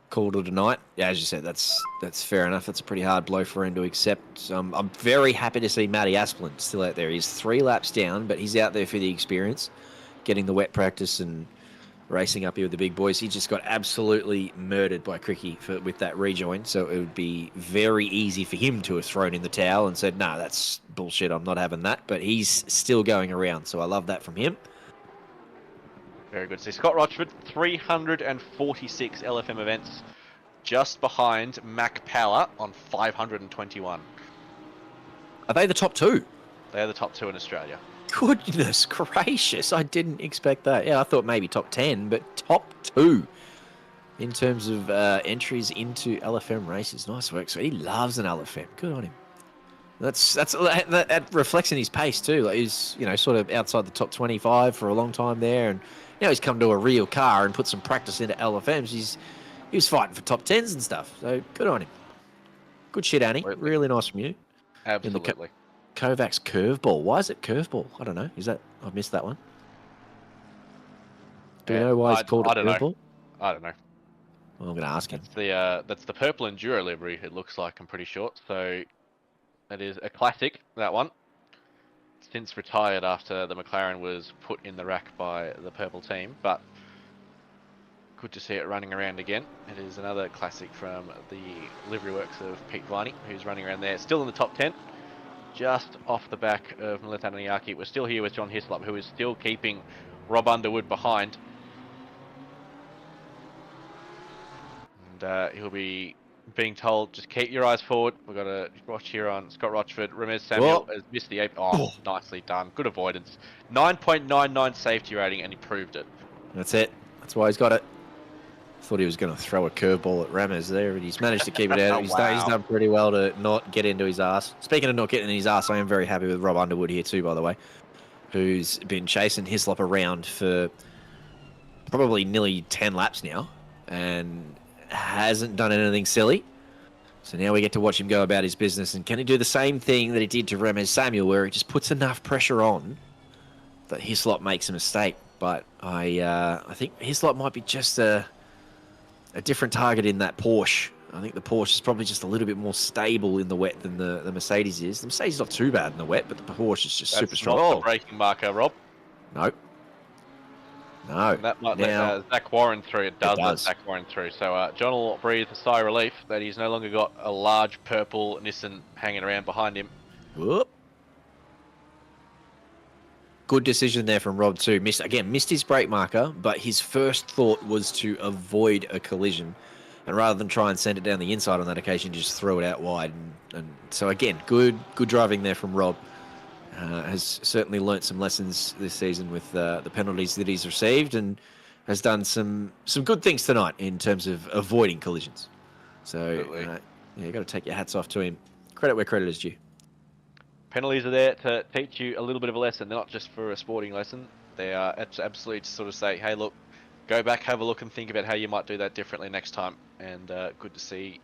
[SPEAKER 5] called it a night. Yeah, as you said, that's fair enough. That's a pretty hard blow for him to accept. I'm very happy to see Matty Asplund still out there. He's 3 laps down, but he's out there for the experience, getting the wet practice and racing up here with the big boys. He just got absolutely murdered by Cricky with that rejoin, so it would be very easy for him to have thrown in the towel and said, no, that's bullshit, I'm not having that. But he's still going around, so I love that from him.
[SPEAKER 6] Very good. So Scott Rochford, 346 LFM events, just behind Mac Power on 521.
[SPEAKER 5] Are they the top 2?
[SPEAKER 6] They are the top 2 in Australia.
[SPEAKER 5] Goodness gracious, I didn't expect that. Yeah, I thought maybe top 10, but top 2 in terms of entries into LFM races. Nice work. So he loves an LFM. Good on him. That reflects in his pace too. Like he's sort of outside the top 25 for a long time there, and now he's come to a real car and put some practice into LFMs. He was fighting for top 10s and stuff. So good on him. Good shit, Annie.
[SPEAKER 6] Absolutely.
[SPEAKER 5] Really nice from you.
[SPEAKER 6] Absolutely.
[SPEAKER 5] Kovac's curveball. Why is it curveball? I don't know. I've missed that one. Do you know why it's called a curveball?
[SPEAKER 6] I don't know.
[SPEAKER 5] Well, I'm going to ask him.
[SPEAKER 6] That's the purple Enduro livery, it looks like, I'm pretty sure. So that is a classic, that one. Since retired after the McLaren was put in the rack by the purple team, but good to see it running around again. It is another classic from the livery works of Pete Viney, who's running around there, still in the top 10. Just off the back of Malith Ananyake. We're still here with John Hislop, who is still keeping Rob Underwood behind. And he'll be being told, just keep your eyes forward. We've got a watch here on Scott Rochford. Ramez Samuel has missed the... nicely done. Good avoidance. 9.99 safety rating, and he proved it.
[SPEAKER 5] That's it. That's why he's got it. Thought he was going to throw a curveball at Ramez there, but he's managed to keep it out. He's done pretty well to not get into his ass. Speaking of not getting in his ass, I am very happy with Rob Underwood here too, by the way, who's been chasing Hislop around for probably nearly 10 laps now and hasn't done anything silly. So now we get to watch him go about his business. And can he do the same thing that he did to Ramez Samuel, where he just puts enough pressure on that Hislop makes a mistake? But I think Hislop might be just a different target in that Porsche. I think the Porsche is probably just a little bit more stable in the wet than the Mercedes is. The Mercedes is not too bad in the wet, but the Porsche is just super strong.
[SPEAKER 6] That's not the braking marker, Rob.
[SPEAKER 5] No.
[SPEAKER 6] That might let Zach Warren through. It does let Zach Warren through. So John will breathe a sigh of relief that he's no longer got a large purple Nissan hanging around behind him.
[SPEAKER 5] Whoop. Good decision there from Rob too. Missed his brake marker, but his first thought was to avoid a collision. And rather than try and send it down the inside on that occasion, just throw it out wide. And so again, good driving there from Rob. Has certainly learnt some lessons this season with the penalties that he's received, and has done some good things tonight in terms of avoiding collisions. So you've got to take your hats off to him. Credit where credit is due.
[SPEAKER 6] Penalties are there to teach you a little bit of a lesson. They're not just for a sporting lesson. They are absolutely to sort of say, hey, look, go back, have a look, and think about how you might do that differently next time. And good to see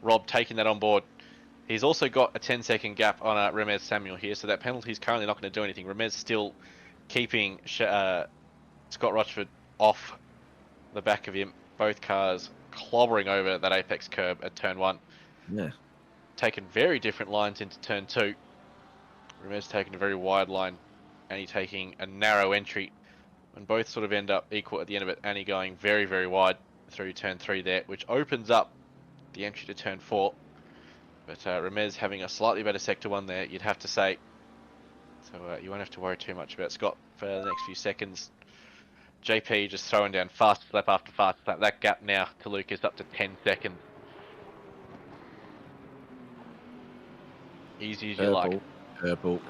[SPEAKER 6] Rob taking that on board. He's also got a 10-second gap on Remez Samuel here, so that penalty is currently not going to do anything. Remez still keeping Scott Rochford off the back of him. Both cars clobbering over that apex curb at turn 1.
[SPEAKER 5] Yeah.
[SPEAKER 6] Taken very different lines into turn 2. Remez taking a very wide line, Annie taking a narrow entry, and both sort of end up equal at the end of it. Annie going very, very wide through turn 3 there, which opens up the entry to turn 4. But Remez having a slightly better sector 1 there, you'd have to say. So you won't have to worry too much about Scott for the next few seconds. JP just throwing down fast lap after fast lap. That gap now to Luke is up to 10 seconds. Easy as you like.
[SPEAKER 5] Purple.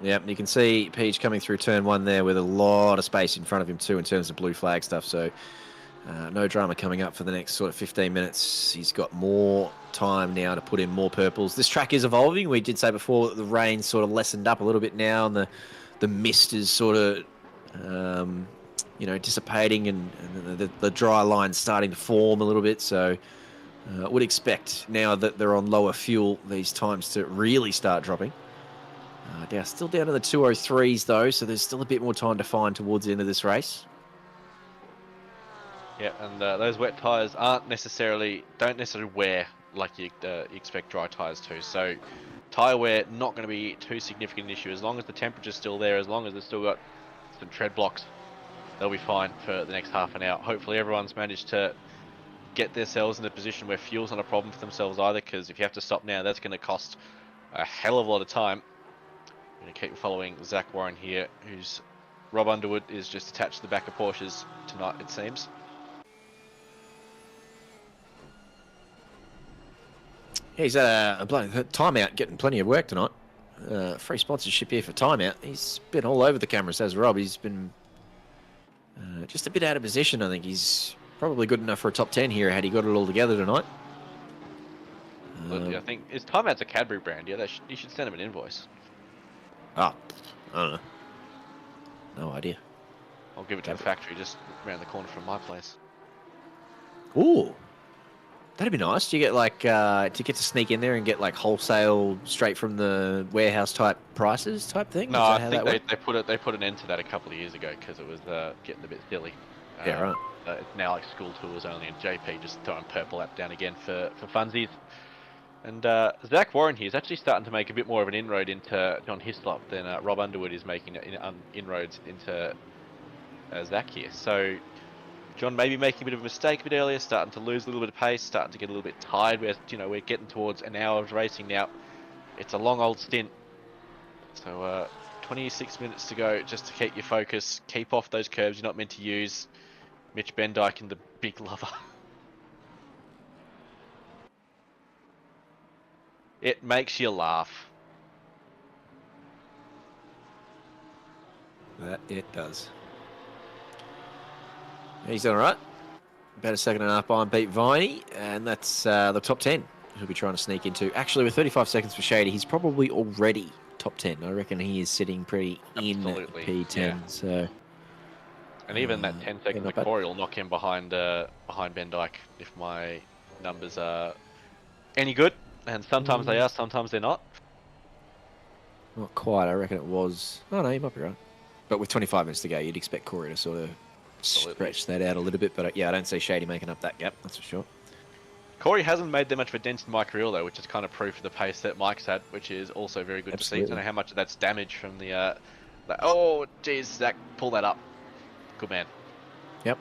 [SPEAKER 5] Yep, you can see Peach coming through turn 1 there with a lot of space in front of him too in terms of blue flag stuff. So no drama coming up for the next sort of 15 minutes. He's got more time now to put in more purples. This track is evolving. We did say before that the rain sort of lessened up a little bit now, and the mist is sort of dissipating, and the dry line's starting to form a little bit. So would expect now that they're on lower fuel, these times to really start dropping. Still down to the 203s though, so there's still a bit more time to find towards the end of this race.
[SPEAKER 6] Yeah, and those wet tyres don't necessarily wear like you expect dry tyres to. So tyre wear not going to be too significant an issue as long as the temperature's still there, as long as they've still got some tread blocks. They'll be fine for the next half an hour. Hopefully everyone's managed to get themselves in a position where fuel's not a problem for themselves either, because if you have to stop now, that's going to cost a hell of a lot of time. I'm going to keep following Zach Warren here, who's Rob Underwood is just attached to the back of Porsches tonight, it seems.
[SPEAKER 5] Yeah, he's at a timeout, getting plenty of work tonight. Free sponsorship here for timeout. He's been all over the cameras, as Rob. He's been just a bit out of position. I think he's probably good enough for a top 10 here had he got it all together tonight.
[SPEAKER 6] I think his timeout's a Cadbury brand. Yeah, you should send him an invoice.
[SPEAKER 5] I don't know. No idea.
[SPEAKER 6] I'll give it to the factory just around the corner from my place.
[SPEAKER 5] Ooh. That'd be nice. Do you get like to get to sneak in there and get like wholesale straight from the warehouse type prices type thing?
[SPEAKER 6] No, I think they put an end to that a couple of years ago because it was getting a bit silly.
[SPEAKER 5] Yeah, right.
[SPEAKER 6] It's now like school tours only, and JP just throwing purple up down again for funsies. And Zach Warren here is actually starting to make a bit more of an inroad into John Hislop than Rob Underwood is making inroads into Zach here. So John maybe making a bit of a mistake a bit earlier, starting to lose a little bit of pace, starting to get a little bit tired. We're getting towards an hour of racing now. It's a long old stint. So 26 minutes to go just to keep your focus, keep off those curves you're not meant to use. Mitch Bendyke and the big lover. It makes you laugh.
[SPEAKER 5] That it does. He's done all right. About a second and a half behind Pete Viney, and that's the top 10 he'll be trying to sneak into. Actually, with 35 seconds for Shady, he's probably already top 10. I reckon he is sitting pretty in P10. Yeah. So,
[SPEAKER 6] and even that 10 second Corey will knock him behind Ben Dyke if my numbers are any good. And sometimes they are, sometimes they're not.
[SPEAKER 5] Not quite. I reckon it was. Oh no, you might be right. But with 25 minutes to go, you'd expect Corey to sort of stretch that out a little bit. But yeah, I don't see Shady making up that gap. That's for sure.
[SPEAKER 6] Corey hasn't made that much of a dent in Mike Reel though, which is kind of proof of the pace that Mike's had, which is also very good to see. I don't know how much of that's damage from the. Oh, geez, Zach, pull that up. Good man.
[SPEAKER 5] Yep.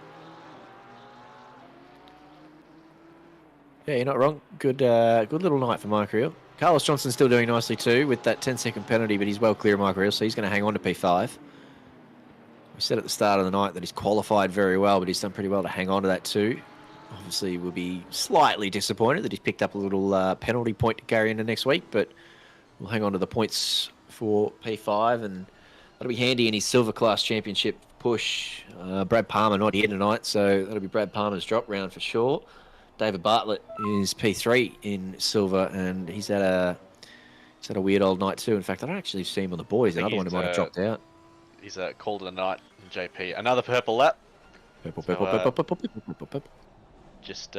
[SPEAKER 5] Yeah, you're not wrong. Good little night for Mike Reel. Carlos Johnson's still doing nicely too with that 10-second penalty, but he's well clear of Mike Reel, so he's going to hang on to P5. We said at the start of the night that he's qualified very well, but he's done pretty well to hang on to that too. Obviously, we'll be slightly disappointed that he's picked up a little penalty point to carry into next week, but we'll hang on to the points for P5, and that'll be handy in his Silver Class Championship push. Brad Palmer not here tonight, so that'll be Brad Palmer's drop round for sure. David Bartlett is P3 in Silver, and he's had He's had a weird old night too. In fact, I don't actually see him on the boys.
[SPEAKER 6] I think
[SPEAKER 5] Another one who might have dropped out.
[SPEAKER 6] He's called it a night, JP. Another purple lap.
[SPEAKER 5] Purple,
[SPEAKER 6] So,
[SPEAKER 5] purple, purple, purple, purple, purple, purple.
[SPEAKER 6] Just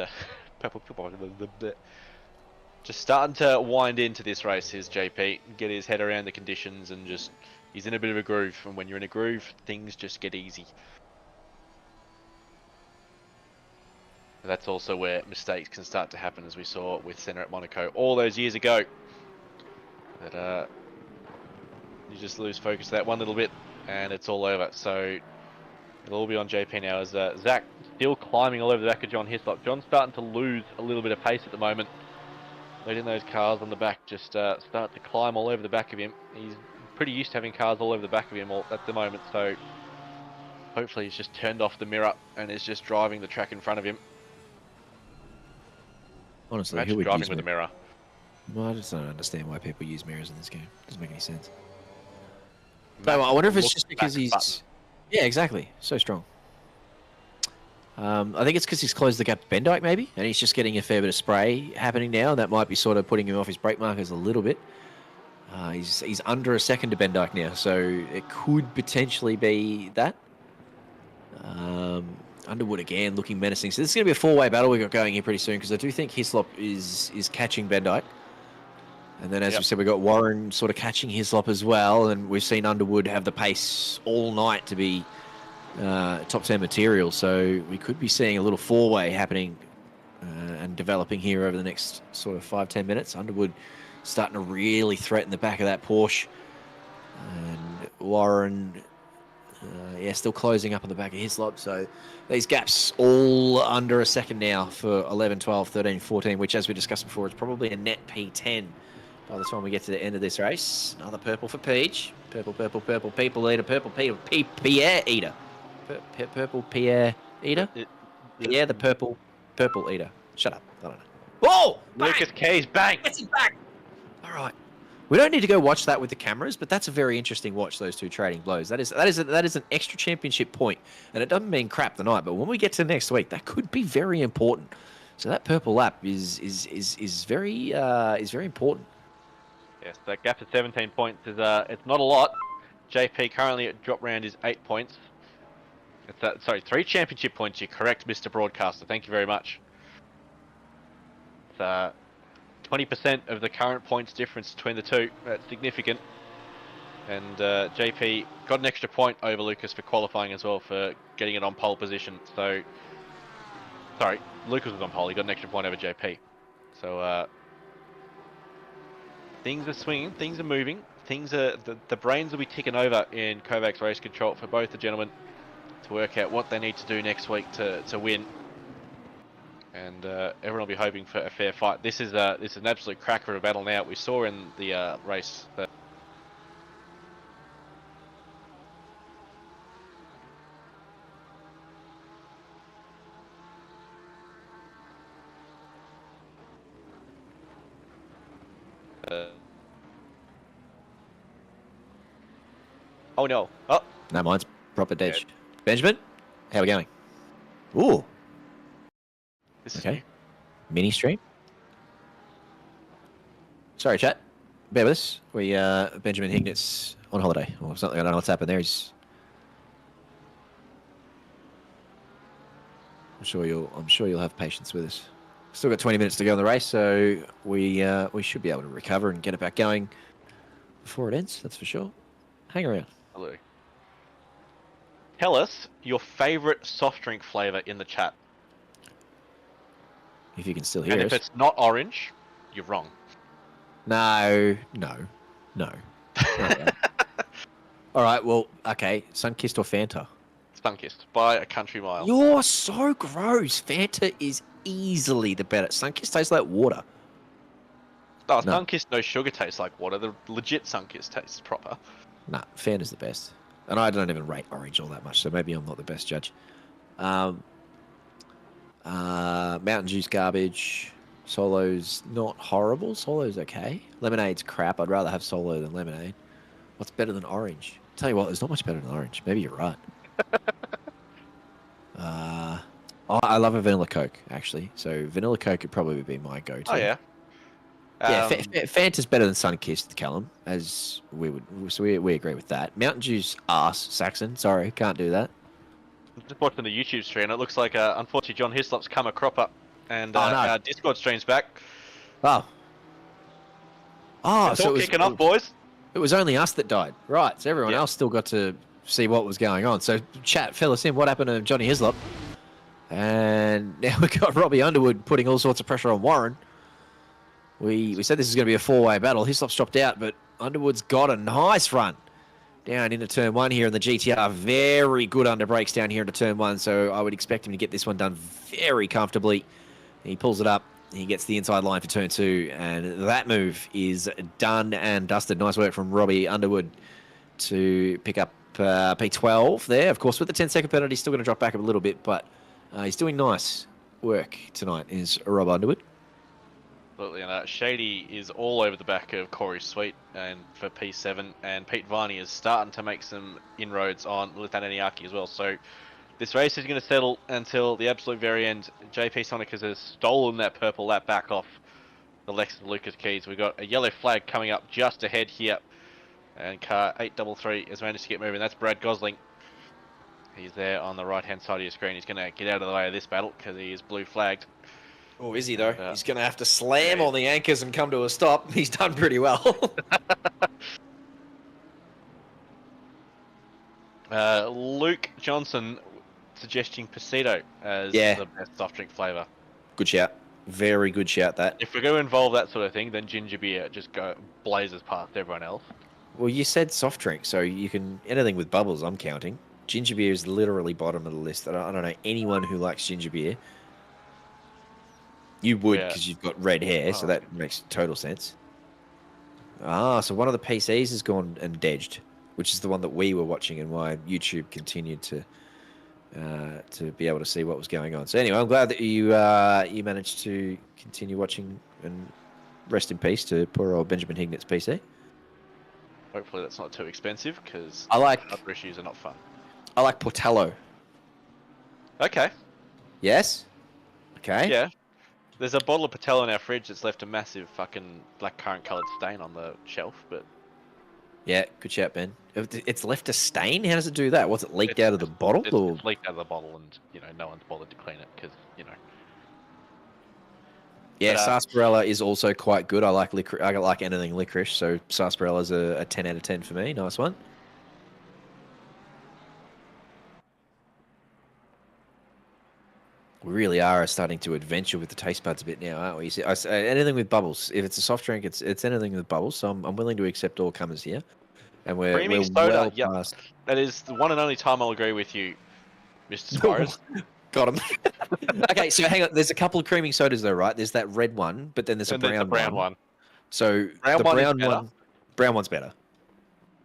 [SPEAKER 6] just starting to wind into this race. Here's JP, get his head around the conditions, and just he's in a bit of a groove. And when you're in a groove, things just get easy. And that's also where mistakes can start to happen, as we saw with Senna at Monaco all those years ago. That you just lose focus of that one little bit, and it's all over. So it'll all be on JP now, as Zach still climbing all over the back of John Hislop. John's starting to lose a little bit of pace at the moment. Letting those cars on the back just start to climb all over the back of him. He's pretty used to having cars all over the back of him at the moment, so hopefully he's just turned off the mirror and is just driving the track in front of him.
[SPEAKER 5] Honestly,
[SPEAKER 6] Imagine
[SPEAKER 5] who would
[SPEAKER 6] driving
[SPEAKER 5] use
[SPEAKER 6] with a mirror.
[SPEAKER 5] Well, I just don't understand why people use mirrors in this game. Doesn't make any sense. So I wonder if it's just because he's...
[SPEAKER 6] Button.
[SPEAKER 5] Yeah, exactly. So strong. I think it's because he's closed the gap to Ben Dyke, maybe, and he's just getting a fair bit of spray happening now, and that might be sort of putting him off his brake markers a little bit. He's under a second to Ben Dyke now, so it could potentially be that. Underwood again looking menacing. So this is going to be a four-way battle we got going here pretty soon, because I do think Hislop is catching Ben Dyke. And then, as we said, we got Warren sort of catching Hislop as well, and we've seen Underwood have the pace all night to be top 10 material. So we could be seeing a little four-way happening and developing here over the next sort of 5-10 minutes. Underwood starting to really threaten the back of that Porsche, and Warren, still closing up on the back of Hislop. So these gaps all under a second now for 11, 12, 13, 14, which, as we discussed before, is probably a net P10 by the time we get to the end of this race. Another purple for Peach. Purple, purple, purple, people eater, purple, Pierre eater. Purple Pierre eater? Pierre the purple eater. Shut up. I don't know. Whoa!
[SPEAKER 6] Lucas Keys, bang!
[SPEAKER 5] Gets him back! All right. We don't need to go watch that with the cameras, but that's a very interesting watch, those two trading blows. That is an extra championship point, and it doesn't mean crap tonight, but when we get to next week, that could be very important. So that purple lap is very important.
[SPEAKER 6] Yes, that gap of 17 points is it's not a lot. JP currently at drop round is 8 points. It's 3 championship points. You're correct, Mr. Broadcaster. Thank you very much. It's 20% of the current points difference between the two. That's significant. And JP got an extra point over Lucas for qualifying as well, for getting it on pole position. So, sorry, Lucas was on pole. He got an extra point over JP. So things are swinging, things are moving, things are the brains will be ticking over in Kovac's race control for both the gentlemen to work out what they need to do next week to win. And everyone will be hoping for a fair fight. This is an absolute cracker of a battle now. We saw in the race that oh no! Oh,
[SPEAKER 5] No, mine's proper dead. Benjamin, how are we going? Ooh,
[SPEAKER 6] this is
[SPEAKER 5] okay. Mini stream. Sorry, chat. Bear with us. We Benjamin Hignet's on holiday or something. I don't know what's happened there. I'm sure you'll have patience with us. Still got 20 minutes to go in the race, so we should be able to recover and get it back going before it ends. That's for sure. Hang around.
[SPEAKER 6] Hello. Tell us your favourite soft drink flavour in the chat.
[SPEAKER 5] If you can still hear
[SPEAKER 6] And
[SPEAKER 5] us.
[SPEAKER 6] if it's not orange, you're wrong.
[SPEAKER 5] No. All right, well, okay. Sunkissed or Fanta?
[SPEAKER 6] Sunkissed by a country mile.
[SPEAKER 5] You're so gross. Fanta is easily the better. Sunkissed tastes like water.
[SPEAKER 6] Oh,
[SPEAKER 5] No.
[SPEAKER 6] Sunkissed no sugar tastes like water. The legit Sunkissed tastes proper.
[SPEAKER 5] Nah, Fanta's the best. And I don't even rate orange all that much, so maybe I'm not the best judge. Mountain Dew's garbage. Solo's not horrible. Solo's okay. Lemonade's crap. I'd rather have Solo than lemonade. What's better than orange? Tell you what, there's not much better than orange. Maybe you're right. I love a vanilla Coke, actually. So vanilla Coke would probably be my go-to.
[SPEAKER 6] Oh yeah.
[SPEAKER 5] Yeah, Fanta's better than Sunkissed, Callum, as we would. So we agree with that. Mountain Dew's arse, Saxon. Sorry, can't do that.
[SPEAKER 6] Just watching the YouTube stream, it looks like unfortunately John Hislop's come a crop up, and
[SPEAKER 5] Oh, no.
[SPEAKER 6] our Discord stream's back.
[SPEAKER 5] Oh. Oh,
[SPEAKER 6] It's
[SPEAKER 5] so
[SPEAKER 6] all kicking off, boys.
[SPEAKER 5] it was only us that died. Right, so everyone
[SPEAKER 6] Yeah.
[SPEAKER 5] else still got to see what was going on. So chat, fill us in. What happened to Johnny Hislop? And now we've got Robbie Underwood putting all sorts of pressure on Warren. We said this is going to be a four-way battle. Hislop's dropped out, but Underwood's got a nice run down into turn one here in the GTR. Very good under brakes down here into turn one, so I would expect him to get this one done very comfortably. He pulls it up. He gets the inside line for turn two, and that move is done and dusted. Nice work from Robbie Underwood to pick up P12 there. Of course, with the 10-second penalty, he's still going to drop back a little bit, but he's doing nice work tonight, is Rob Underwood.
[SPEAKER 6] Absolutely, and Shady is all over the back of Corey Sweet and for P7, and Pete Viney is starting to make some inroads on Lithan Eniaki as well. So this race is going to settle until the absolute very end. JP Sonic has stolen that purple lap back off the Lex and Lucas Keys. We've got a yellow flag coming up just ahead here, and car 833 has managed to get moving. That's Brad Gosling. He's there on the right hand side of your screen. He's going to get out of the way of this battle because he is blue flagged.
[SPEAKER 5] Oh, is he though? He's going to have to slam on the anchors and come to a stop. He's done pretty well.
[SPEAKER 6] Luke Johnson suggesting Pasito as the best soft drink flavour.
[SPEAKER 5] Good shout. Very good shout, that.
[SPEAKER 6] If we're going to involve that sort of thing, then ginger beer just blazes past everyone else.
[SPEAKER 5] Well, you said soft drink, so you can... Anything with bubbles, I'm counting. Ginger beer is literally bottom of the list. I don't know anyone who likes ginger beer. You would, because you've got red hair, so that makes total sense. Ah, so one of the PCs has gone and dedged, which is the one that we were watching and why YouTube continued to be able to see what was going on. So anyway, I'm glad that you managed to continue watching, and rest in peace to poor old Benjamin Hignet's PC.
[SPEAKER 6] Hopefully that's not too expensive, because
[SPEAKER 5] other
[SPEAKER 6] issues are not fun.
[SPEAKER 5] I like Portello.
[SPEAKER 6] Okay.
[SPEAKER 5] Yes? Okay.
[SPEAKER 6] Yeah. There's a bottle of Patello in our fridge that's left a massive fucking black currant coloured stain on the shelf, but...
[SPEAKER 5] Yeah, good shout, Ben. It's left a stain? How does it do that? Was it leaked out of the bottle?
[SPEAKER 6] It's leaked out of the bottle and, no one's bothered to clean it because,
[SPEAKER 5] Yeah, sarsaparilla is also quite good. I like I like anything licorice, so sarsaparilla's a 10 out of 10 for me. Nice one. We really are starting to adventure with the taste buds a bit now, aren't we? I say anything with bubbles. If it's a soft drink, it's anything with bubbles. So I'm willing to accept all comers here. And we're
[SPEAKER 6] soda,
[SPEAKER 5] well past.
[SPEAKER 6] That is the one and only time I'll agree with you, Mr. Spires.
[SPEAKER 5] Got him. Okay, so hang on. There's a couple of creaming sodas though, right? There's that red one, but then there's a brown one. So the brown one's better.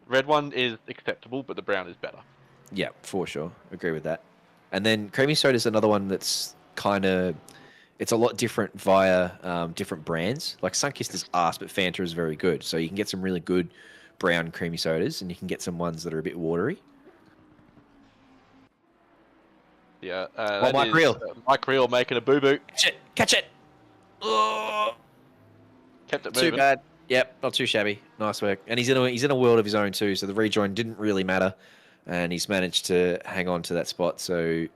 [SPEAKER 6] Red one is acceptable, but the brown is better.
[SPEAKER 5] Yeah, for sure. Agree with that. And then creamy soda is another one that's kind of, it's a lot different via different brands. Like Sunkist is arse, but Fanta is very good. So you can get some really good brown creamy sodas, and you can get some ones that are a bit watery.
[SPEAKER 6] Yeah.
[SPEAKER 5] Mike Reel.
[SPEAKER 6] Mike Reel making a boo-boo.
[SPEAKER 5] Catch it. Oh.
[SPEAKER 6] Kept it moving.
[SPEAKER 5] Too bad. Yep, not too shabby. Nice work. And he's in a world of his own too, so the rejoin didn't really matter. And he's managed to hang on to that spot. So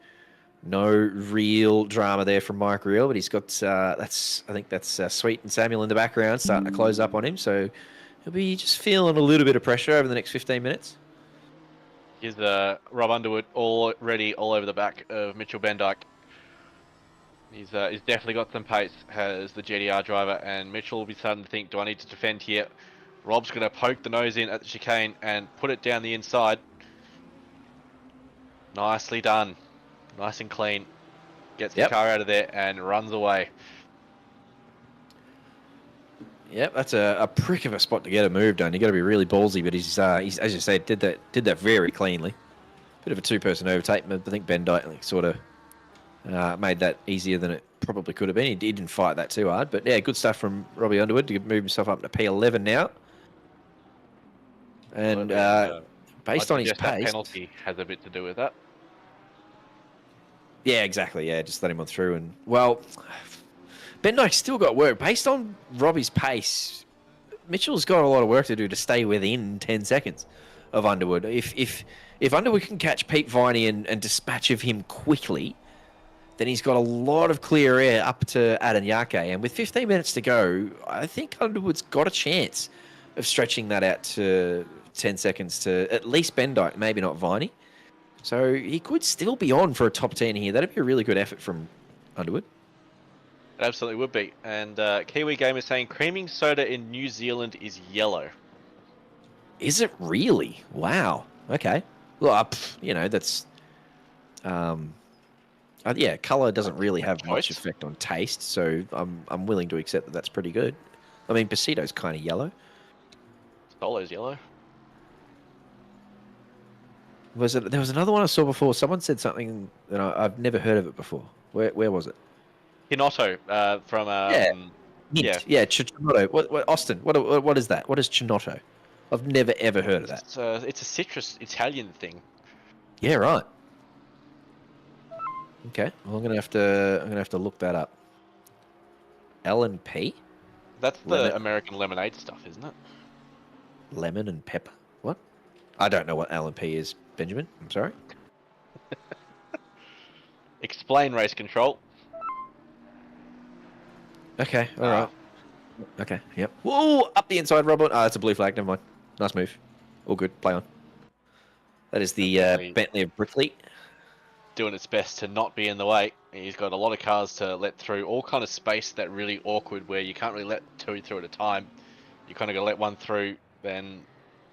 [SPEAKER 5] no real drama there from Mike Reel, but he's got I think that's Sweet and Samuel in the background starting to close up on him. So he'll be just feeling a little bit of pressure over the next 15 minutes.
[SPEAKER 6] Here's Rob Underwood already all over the back of Mitchell Bendyke. He's definitely got some pace as the GDR driver, and Mitchell will be starting to think, do I need to defend here? Rob's going to poke the nose in at the chicane and put it down the inside. Nicely done. Nice and clean. Gets the car out of there and runs away.
[SPEAKER 5] Yep, that's a prick of a spot to get a move done. You got to be really ballsy, but he's as you say, did that very cleanly. Bit of a two-person overtake, but I think Ben Dyke sort of made that easier than it probably could have been. He didn't fight that too hard, but yeah, good stuff from Robbie Underwood to move himself up to P11 now. And based on his pace,
[SPEAKER 6] that penalty has a bit to do with that.
[SPEAKER 5] Yeah, exactly. Yeah, just let him on through, and well, Dyke's still got work. Based on Robbie's pace, Mitchell's got a lot of work to do to stay within 10 seconds of Underwood. If Underwood can catch Pete Viney and dispatch of him quickly, then he's got a lot of clear air up to Adanyake. And with 15 minutes to go, I think Underwood's got a chance of stretching that out to 10 seconds to at least Dyke, maybe not Viney. So he could still be on for a top 10 here. That'd be a really good effort from Underwood.
[SPEAKER 6] It absolutely would be. And Kiwi Gamer saying creaming soda in New Zealand is yellow.
[SPEAKER 5] Is it really? Wow. Okay. Well, that's... yeah, colour doesn't really have much effect on taste, so I'm willing to accept that that's pretty good. I mean, Pasito's kind of yellow.
[SPEAKER 6] Solo's yellow.
[SPEAKER 5] There was another one I saw before. Someone said something that I've never heard of it before. Where was it?
[SPEAKER 6] Hinotto from
[SPEAKER 5] Chinotto. What Austin? What is that? What is Chinotto? I've never ever heard of that.
[SPEAKER 6] It's a citrus Italian thing.
[SPEAKER 5] Yeah, right. Okay, well, I'm gonna have to look that up. L&P?
[SPEAKER 6] That's the American lemonade stuff, isn't it?
[SPEAKER 5] Lemon and pepper. What? I don't know what L&P is, Benjamin. I'm sorry.
[SPEAKER 6] Explain race control.
[SPEAKER 5] Okay, all right. Okay, yep. Whoa, up the inside, Robert. Ah, that's a blue flag. Never mind. Nice move. All good. Play on. That is the Bentley of Brickley.
[SPEAKER 6] Doing its best to not be in the way. He's got a lot of cars to let through. All kind of space that really awkward where you can't really let two through at a time. You kind of got to let one through, then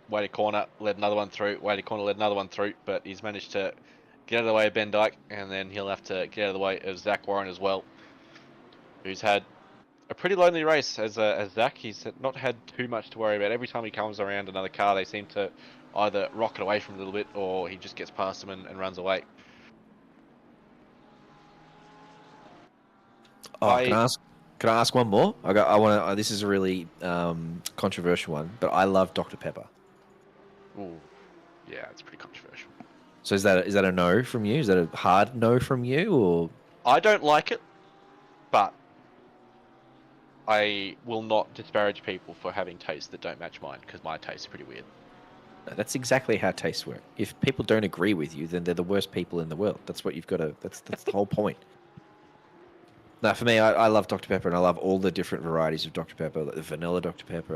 [SPEAKER 6] wait a corner, let another one through, wait a corner, let another one through. But he's managed to get out of the way of Dyke, and then he'll have to get out of the way of Zach Warren as well, who's had a pretty lonely race as Zach. He's not had too much to worry about. Every time he comes around another car, they seem to either rocket away from him a little bit, or he just gets past them and runs away.
[SPEAKER 5] Oh, can I ask one more? This is a really controversial one, but I love Dr. Pepper.
[SPEAKER 6] Ooh, yeah, it's pretty controversial.
[SPEAKER 5] So is that a no from you? Is that a hard no from you, or?
[SPEAKER 6] I don't like it, but I will not disparage people for having tastes that don't match mine, because my tastes are pretty weird.
[SPEAKER 5] No, that's exactly how tastes work. If people don't agree with you, then they're the worst people in the world. That's what you've got to. That's the whole point. No, for me, I love Dr. Pepper, and I love all the different varieties of Dr. Pepper, like the vanilla Dr. Pepper.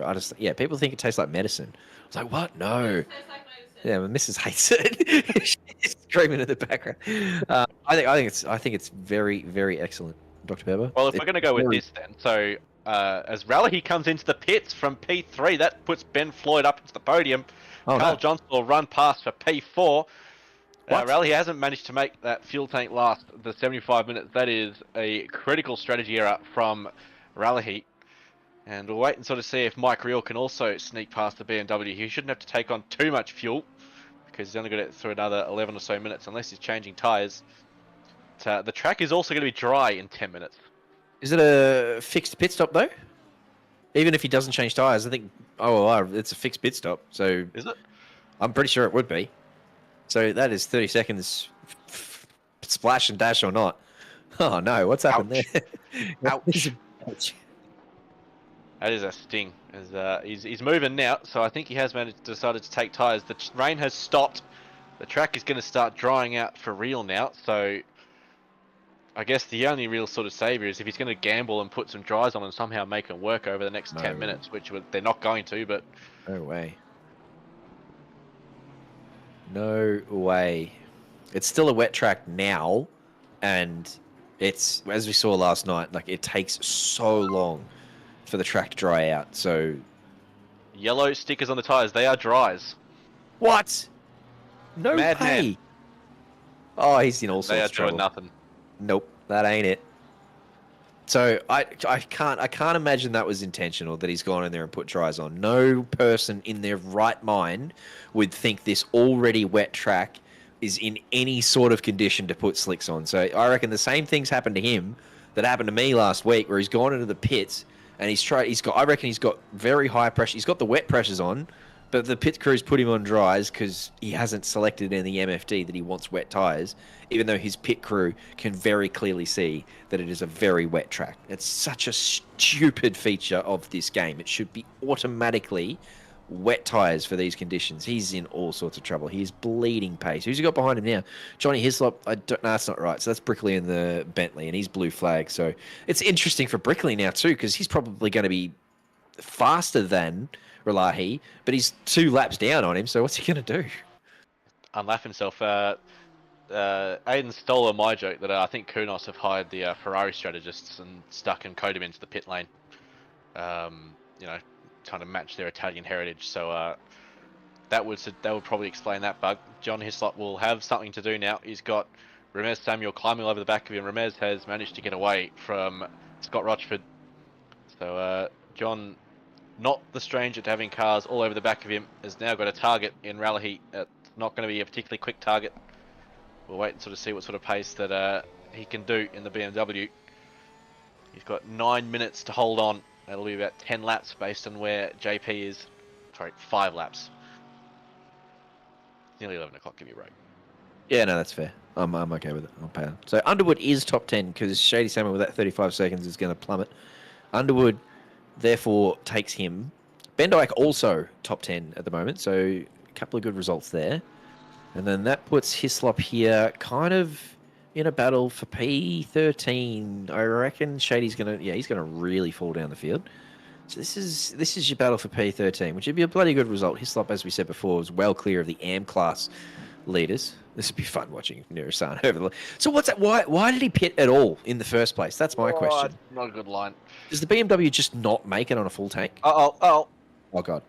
[SPEAKER 5] People think it tastes like medicine. I was like, what? No.
[SPEAKER 7] It tastes like medicine.
[SPEAKER 5] Yeah, but Mrs. hates it. She's screaming in the background. I think it's very, very excellent, Dr. Pepper.
[SPEAKER 6] Well, if we're going to go with this then, so as Raleigh comes into the pits from P3, that puts Ben Floyd up into the podium. Carl Johnson will run past for P4. Raleigh hasn't managed to make that fuel tank last the 75 minutes. That is a critical strategy error from Raleigh. And we'll wait and sort of see if Mike Reel can also sneak past the BMW. He shouldn't have to take on too much fuel, because he's only got it through another 11 or so minutes, unless he's changing tyres. The track is also going to be dry in 10 minutes.
[SPEAKER 5] Is it a fixed pit stop, though? Even if he doesn't change tyres, I think... it's a fixed pit stop, so...
[SPEAKER 6] Is it?
[SPEAKER 5] I'm pretty sure it would be. So that is 30 seconds, splash and dash or not. Oh no, what's happened there?
[SPEAKER 6] Ouch. That is a sting. He's moving now, so I think he has decided to take tyres. The rain has stopped. The track is going to start drying out for real now, so I guess the only real sort of saviour is if he's going to gamble and put some dries on and somehow make them work over the next 10 minutes, which they're not going to, but...
[SPEAKER 5] No way. No way. It's still a wet track now, and it's, as we saw last night, like, it takes so long for the track to dry out, so...
[SPEAKER 6] Yellow stickers on the tyres, they are dries.
[SPEAKER 5] What? No way.
[SPEAKER 6] Man.
[SPEAKER 5] Oh, he's in all sorts of trouble.
[SPEAKER 6] They are doing nothing.
[SPEAKER 5] Nope, that ain't it. So I can't imagine that was intentional, that he's gone in there and put dries on. No person in their right mind would think this already wet track is in any sort of condition to put slicks on. So I reckon the same things happened to him that happened to me last week, where he's gone into the pits and I reckon he's got very high pressure. He's got the wet pressures on, But the pit crew's put him on dries because he hasn't selected in the MFD that he wants wet tyres, even though his pit crew can very clearly see that it is a very wet track. It's such a stupid feature of this game. It should be automatically wet tyres for these conditions. He's in all sorts of trouble. He's bleeding pace. Who's he got behind him now? Johnny Hislop. No, that's not right. So that's Brickley in the Bentley, and he's blue flag. So it's interesting for Brickley now too, because he's probably going to be faster than Relahi, but he's 2 laps down on him, so what's he going to do?
[SPEAKER 6] Unlap himself. Aiden stole my joke that I think Kunos have hired the Ferrari strategists and stuck and coded him into the pit lane. You know, trying to match their Italian heritage. So that would probably explain that bug. John Hislop will have something to do now. He's got Ramez Samuel climbing over the back of him. Ramez has managed to get away from Scott Rochford. So John, not the stranger to having cars all over the back of him, has now got a target in Ralahi. It's not going to be a particularly quick target. We'll wait and sort of see what sort of pace that he can do in the BMW. He's got 9 minutes to hold on. That'll be about 10 laps based on where JP is. Sorry, 5 laps. It's nearly 11 o'clock, give me a break.
[SPEAKER 5] Yeah, no, that's fair. I'm okay with it. I'll pay him. So Underwood is top 10 because Shady Samuel with that 35 seconds is going to plummet. Underwood therefore takes him. Ben Dyke also top 10 at the moment, so a couple of good results there. And then that puts Hislop here kind of in a battle for P13. I reckon Shady's going to, he's going to really fall down the field. So this is your battle for P13, which would be a bloody good result. Hislop, as we said before, was well clear of the AM class leaders. This would be fun watching Nurasan over the... So what's that? Why did he pit at all in the first place? That's my question.
[SPEAKER 6] Not a good line.
[SPEAKER 5] Does the BMW just not make it on a full tank?
[SPEAKER 6] Oh,
[SPEAKER 5] God.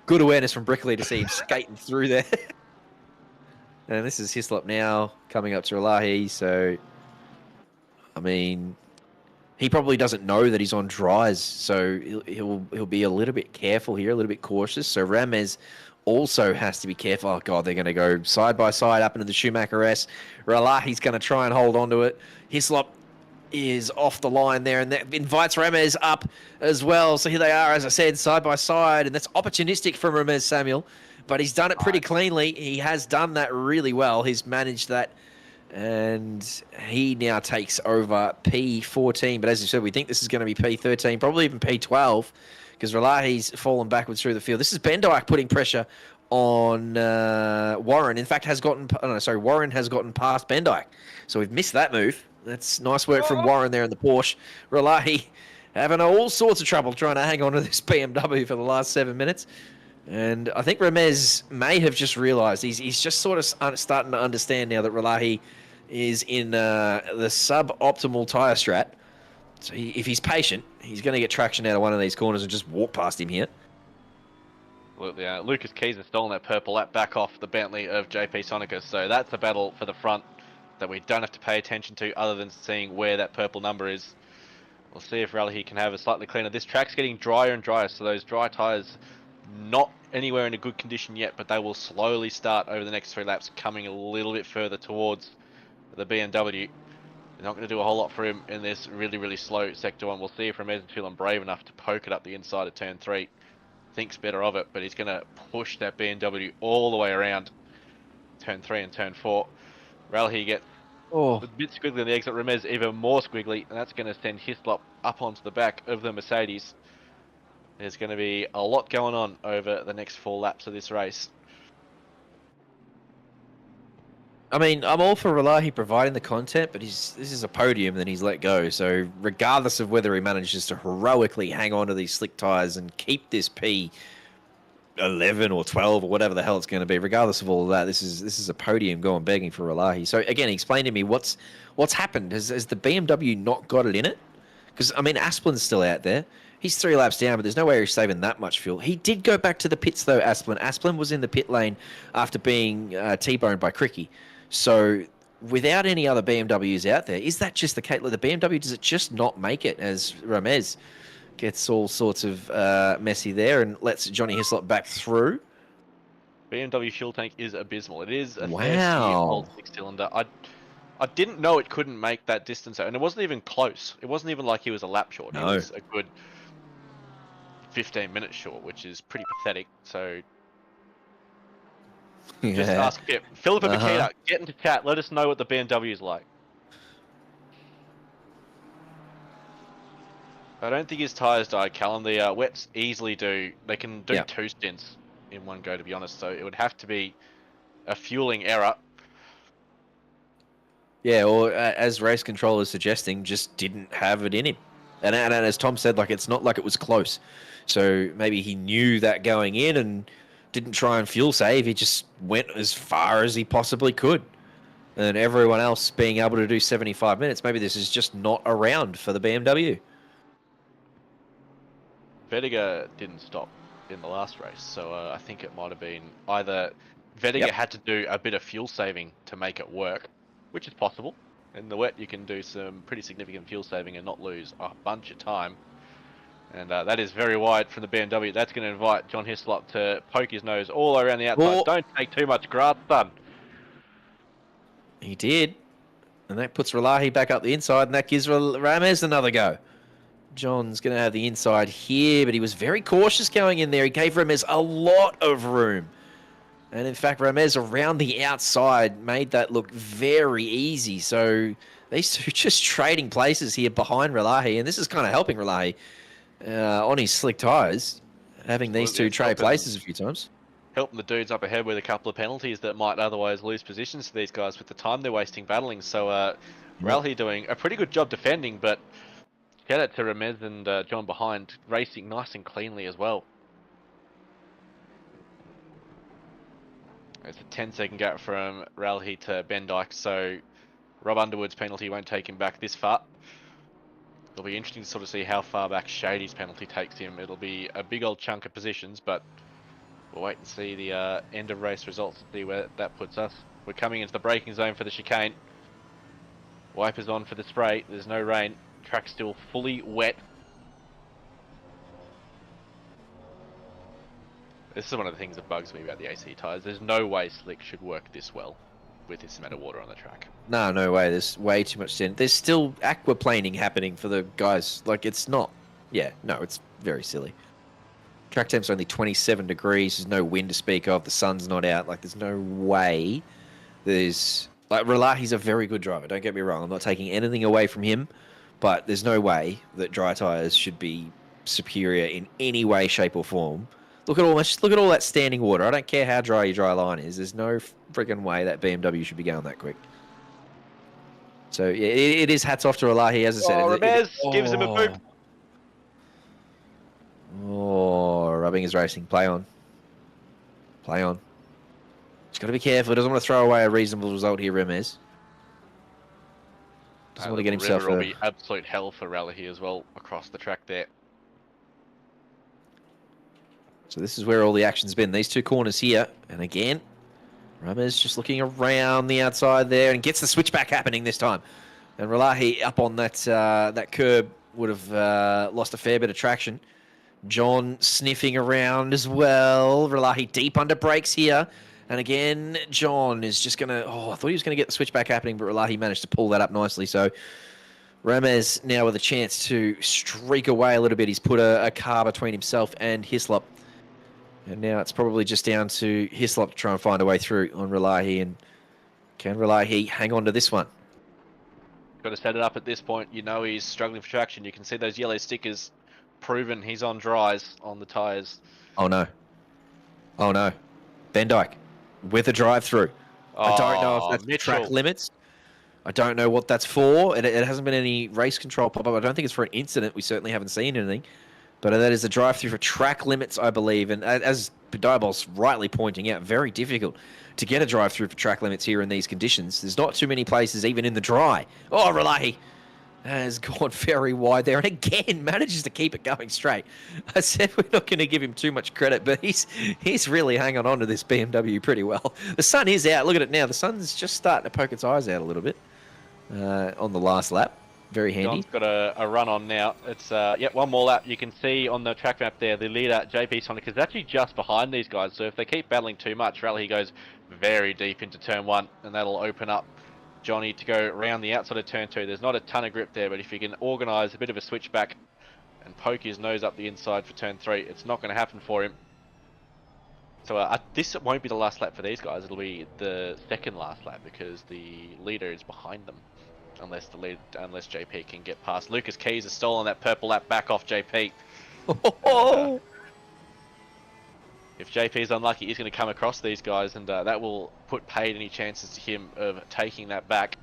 [SPEAKER 5] Good awareness from Brickley to see him skating through there. And this is Hislop now coming up to Relahi. So, I mean, he probably doesn't know that he's on dries. So he'll be a little bit careful here, a little bit cautious. So Ramez also has to be careful. Oh, God, they're going to go side by side up into the Schumacher S. Relahi's going to try and hold on to it. Hislop is off the line there, and that invites Ramez up as well. So here they are, as I said, side by side, and that's opportunistic from Ramez Samuel, but he's done it pretty cleanly. He has done that really well. He's managed that, and he now takes over P14. But as you said, we think this is going to be P13, probably even P12, because Relahi's fallen backwards through the field. This is Ben Dyke putting pressure on Warren. In fact, Warren has gotten past Ben Dyke. So we've missed that move. That's nice work from Warren there in the Porsche. Relahi having all sorts of trouble trying to hang on to this BMW for the last 7 minutes. And I think Ramez may have just realised he's just sort of starting to understand now that Relahi is in the suboptimal tyre strat. So if he's patient, he's going to get traction out of one of these corners and just walk past him here.
[SPEAKER 6] Look, Lucas Keys has stolen that purple lap back off the Bentley of JP Sonica. So that's a battle for the front that we don't have to pay attention to other than seeing where that purple number is. We'll see if Rally can have a slightly cleaner. This track's getting drier and drier, so those dry tyres not anywhere in a good condition yet, but they will slowly start over the next 3 laps, coming a little bit further towards the BMW. They're not going to do a whole lot for him in this really, really slow Sector 1. We'll see if Ramez is feeling brave enough to poke it up the inside of Turn 3. Thinks better of it, but he's going to push that BMW all the way around Turn 3 and Turn 4. Rally gets a bit squiggly on the exit. Ramez even more squiggly, and that's going to send Hislop up onto the back of the Mercedes. There's going to be a lot going on over the next 4 laps of this race.
[SPEAKER 5] I mean, I'm all for Relahi providing the content, but this is a podium and he's let go. So regardless of whether he manages to heroically hang on to these slick tyres and keep this P11 or 12 or whatever the hell it's going to be, regardless of all of that, this is a podium going begging for Relahi. So again, explain to me what's happened. Has the BMW not got it in it? Because, I mean, Asplin's still out there. He's 3 laps down, but there's no way he's saving that much fuel. He did go back to the pits, though, Asplin. Asplin was in the pit lane after being T-boned by Cricky. So without any other BMWs out there, is that just the case? Like the BMW, does it just not make it as Ramez gets all sorts of messy there and lets Johnny Hislop back through?
[SPEAKER 6] BMW fuel tank is abysmal. It is a
[SPEAKER 5] wow.
[SPEAKER 6] 6-cylinder. I didn't know it couldn't make that distance, and it wasn't even close. It wasn't even like he was a lap short.
[SPEAKER 5] No.
[SPEAKER 6] He was a good 15 minutes short, which is pretty pathetic. So
[SPEAKER 5] Yeah.
[SPEAKER 6] just ask Pip. Philippa
[SPEAKER 5] Uh-huh.
[SPEAKER 6] Makita, get into chat. Let us know what the BMW is like. I don't think his tyres died, Callum. The wets easily do. They can do
[SPEAKER 5] Yep.
[SPEAKER 6] 2 stints in one go, to be honest. So it would have to be a fueling error.
[SPEAKER 5] Yeah, or as race control is suggesting, just didn't have it in him. And as Tom said, like, it's not like it was close. So maybe he knew that going in and didn't try and fuel save. He just went as far as he possibly could. And everyone else being able to do 75 minutes, maybe this is just not around for the BMW.
[SPEAKER 6] Vediger didn't stop in the last race, so I think it might have been either Vediger
[SPEAKER 5] Yep.
[SPEAKER 6] had to do a bit of fuel saving to make it work, which is possible. In the wet, you can do some pretty significant fuel saving and not lose a bunch of time. And that is very wide from the BMW. That's going to invite John Hislop to poke his nose all around the outside.
[SPEAKER 5] Oh.
[SPEAKER 6] Don't take too much grass, son.
[SPEAKER 5] He did. And that puts Relahi back up the inside, and that gives Ramirez another go. John's going to have the inside here, but he was very cautious going in there. He gave Ramirez a lot of room. And in fact, Ramirez around the outside made that look very easy. So these two just trading places here behind Relahi, and this is kind of helping Relahi on his slick tyres, having these two trade places a few times.
[SPEAKER 6] Helping the dudes up ahead with a couple of penalties that might otherwise lose positions to these guys with the time they're wasting battling. So Ralhi doing a pretty good job defending, but shout out to Ramirez and John behind, racing nice and cleanly as well. It's a 10-second gap from Ralhi to Ben Dyke, so Rob Underwood's penalty won't take him back this far. It'll be interesting to sort of see how far back Shady's penalty takes him. It'll be a big old chunk of positions, but we'll wait and see the end of race results to see where that puts us. We're coming into the braking zone for the chicane. Wipers on for the spray. There's no rain. Track's still fully wet. This is one of the things that bugs me about the AC tyres. There's no way slick should work this well with this amount of water on the track.
[SPEAKER 5] No way. There's way too much sand. There's still aquaplaning happening for the guys. Like, it's not. Yeah, no, it's very silly. Track temp's only 27 degrees. There's no wind to speak of. The sun's not out. Like, there's no way there's... Like, Relahi's a very good driver. Don't get me wrong. I'm not taking anything away from him. But there's no way that dry tyres should be superior in any way, shape, or form. Look at all that standing water. I don't care how dry your dry line is. There's no friggin' way that BMW should be going that quick. So yeah, it is hats off to Relahi, as I said.
[SPEAKER 6] Ramirez gives him a boop.
[SPEAKER 5] Oh, rubbing his racing. Play on. Play on. Just got to be careful. Doesn't want to throw away a reasonable result here, Ramirez. Doesn't want to get himself...
[SPEAKER 6] It'll be absolute hell for Ralhi as well across the track there.
[SPEAKER 5] So this is where all the action's been. These two corners here. And again, Ramirez just looking around the outside there and gets the switchback happening this time. And Relahi up on that that curb would have lost a fair bit of traction. John sniffing around as well. Relahi deep under brakes here. And again, John is just going to... Oh, I thought he was going to get the switchback happening, but Relahi managed to pull that up nicely. So Ramirez now with a chance to streak away a little bit. He's put a car between himself and Hislop. And now it's probably just down to Hislop to try and find a way through on Relahi. And can Relahi hang on to this one?
[SPEAKER 6] Got to set it up at this point. You know he's struggling for traction. You can see those yellow stickers proven he's on dries on the tyres.
[SPEAKER 5] Oh, no. Oh, no. Ben Dyke with a drive-through. I don't know if that's
[SPEAKER 6] Mitchell.
[SPEAKER 5] track limits. I don't know what that's for. It hasn't been any race control pop-up. I don't think it's for an incident. We certainly haven't seen anything. But that is a drive-through for track limits, I believe. And as Diabol's rightly pointing out, very difficult to get a drive-through for track limits here in these conditions. There's not too many places even in the dry. Oh, Relahi has gone very wide there. And again, manages to keep it going straight. I said we're not going to give him too much credit, but he's really hanging on to this BMW pretty well. The sun is out. Look at it now. The sun's just starting to poke its eyes out a little bit on the last lap. Very handy.
[SPEAKER 6] John's got a run on now. It's one more lap. You can see on the track map there, the leader, JP Sonic, is actually just behind these guys. So if they keep battling too much, Rally goes very deep into turn 1, and that'll open up Johnny to go around the outside of turn 2. There's not a ton of grip there, but if you can organise a bit of a switchback and poke his nose up the inside for turn 3. It's not going to happen for him. So this won't be the last lap for these guys. It'll be the second last lap because the leader is behind them, unless JP can get past. Lucas Keys has stolen that purple lap back off JP. If JP is unlucky, he's going to come across these guys, and that will put paid any chances to him of taking that back.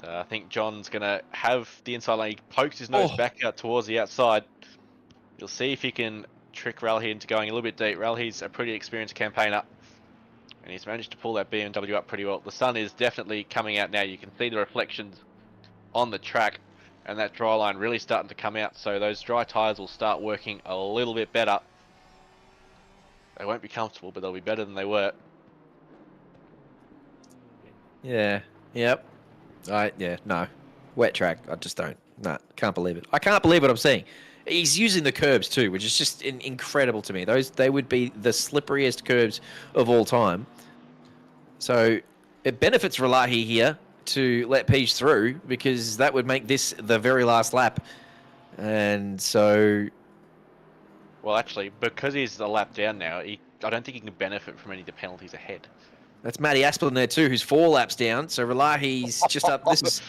[SPEAKER 6] I think John's going to have the inside lane. He pokes his nose back out towards the outside. You'll see if he can trick Ralhi into going a little bit deep. Ralhi's a pretty experienced campaigner, and he's managed to pull that BMW up pretty well. The sun is definitely coming out now. You can see the reflections on the track, and that dry line really starting to come out. So those dry tyres will start working a little bit better. They won't be comfortable, but they'll be better than they were.
[SPEAKER 5] Yeah. Yep. No. Wet track. I just don't. Nah, can't believe it. I can't believe what I'm seeing. He's using the curbs too, which is just incredible to me. They would be the slipperiest curbs of all time. So it benefits Ralahi here to let Peach through, because that would make this the very last lap. And so...
[SPEAKER 6] Well, actually, because he's a lap down now, I don't think he can benefit from any of the penalties ahead.
[SPEAKER 5] That's Matty Aspelin there too, who's 4 laps down. So Ralahi's just up. This is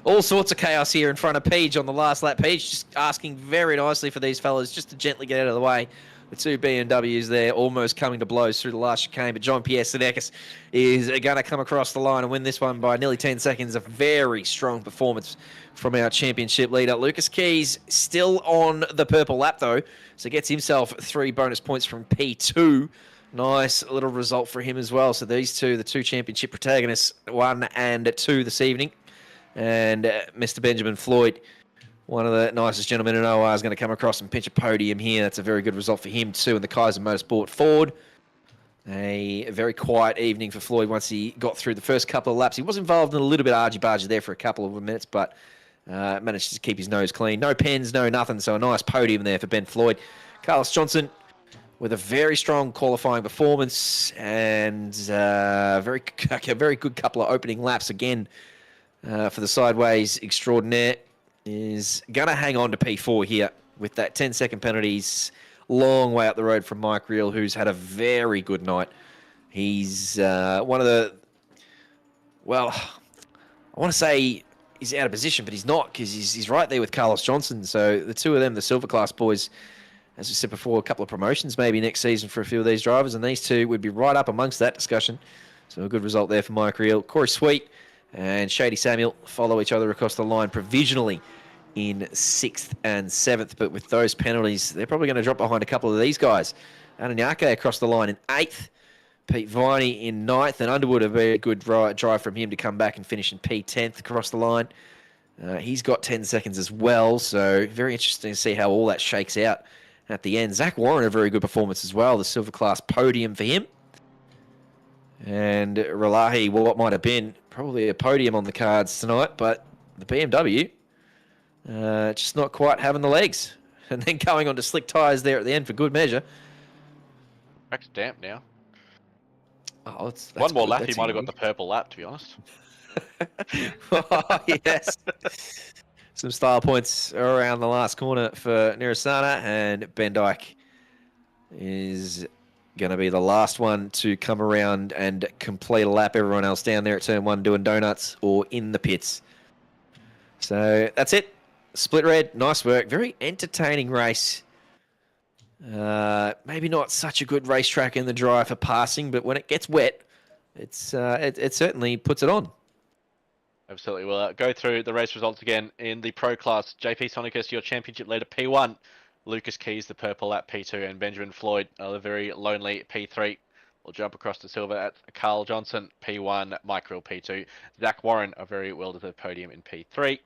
[SPEAKER 5] all sorts of chaos here in front of Peach on the last lap. Peach just asking very nicely for these fellas just to gently get out of the way. The 2 BMWs there almost coming to blows through the last chicane, but Jean-Pierre Sedekis is going to come across the line and win this one by nearly 10 seconds. A very strong performance from our championship leader. Lucas Keys still on the purple lap though, so gets himself 3 bonus points from P2. Nice little result for him as well. So these two, the 2 championship protagonists, 1 and 2 this evening. And Mr. Benjamin Floyd, one of the nicest gentlemen in OR, is going to come across and pinch a podium here. That's a very good result for him too. And the Kaiser Motorsport Ford. A very quiet evening for Floyd once he got through the first couple of laps. He was involved in a little bit of argy-bargy there for a couple of minutes, but managed to keep his nose clean. No pens, no nothing. So a nice podium there for Ben Floyd. Carlos Johnson with a very strong qualifying performance and a very good couple of opening laps again for the sideways extraordinaire. Is going to hang on to P4 here with that 10-second penalties. Long way up the road from Mike Reel, who's had a very good night. He's one of the... Well, I want to say he's out of position, but he's not, because he's right there with Carlos Johnson. So the two of them, the Silver Class boys, as we said before, a couple of promotions maybe next season for a few of these drivers, and these two would be right up amongst that discussion. So a good result there for Mike Reel. Corey Sweet and Shady Samuel follow each other across the line provisionally in 6th and 7th, but with those penalties, they're probably going to drop behind a couple of these guys. Ananyake across the line in 8th, Pete Viney in 9th, and Underwood a very good drive from him to come back and finish in P10th across the line. He's got 10 seconds as well, so very interesting to see how all that shakes out at the end. Zach Warren, a very good performance as well, the Silver Class podium for him. And Ralahi, well, what might have been probably a podium on the cards tonight, but the BMW just not quite having the legs. And then going on to slick tyres there at the end for good measure.
[SPEAKER 6] Track's damp now.
[SPEAKER 5] Oh, that's
[SPEAKER 6] One more
[SPEAKER 5] good.
[SPEAKER 6] lap,
[SPEAKER 5] That's
[SPEAKER 6] he might have got
[SPEAKER 5] unique.
[SPEAKER 6] the purple lap, to be honest.
[SPEAKER 5] Oh, yes. Some style points around the last corner for Nirasana, and Ben Dyke is going to be the last one to come around and complete a lap. Everyone else down there at turn 1 doing donuts or in the pits. So that's it. Split red, nice work. Very entertaining race. Maybe not such a good racetrack in the dry for passing, but when it gets wet, it certainly puts it on.
[SPEAKER 6] Absolutely. We'll go through the race results again in the pro class. JP Sonicus, your championship leader, P1. Lucas Keys, the purple at P2, and Benjamin Floyd, the very lonely P3. We'll jump across to silver at Carl Johnson, P1, Mike Rill, P2. Zach Warren, a very well-deserved podium in P3.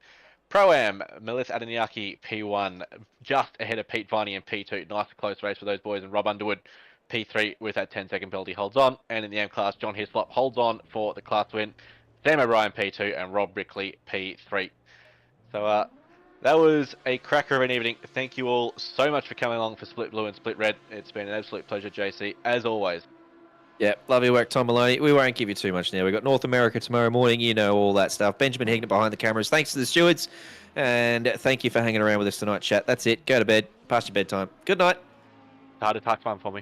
[SPEAKER 6] Pro-Am, Melissa Adeniaki, P1, just ahead of Pete Viney in P2. Nice close race for those boys. And Rob Underwood, P3, with that 10-second penalty, holds on. And in the AM class, John Hislop holds on for the class win. Sam O'Brien, P2, and Rob Brickley, P3. So that was a cracker of an evening. Thank you all so much for coming along for Split Blue and Split Red. It's been an absolute pleasure, JC, as always.
[SPEAKER 5] Yeah, love your work, Tom Maloney. We won't give you too much now. We've got North America tomorrow morning. You know all that stuff. Benjamin Hignett behind the cameras. Thanks to the stewards. And thank you for hanging around with us tonight, chat. That's it. Go to bed. Past your bedtime. Good night.
[SPEAKER 6] Hard to pack one for me.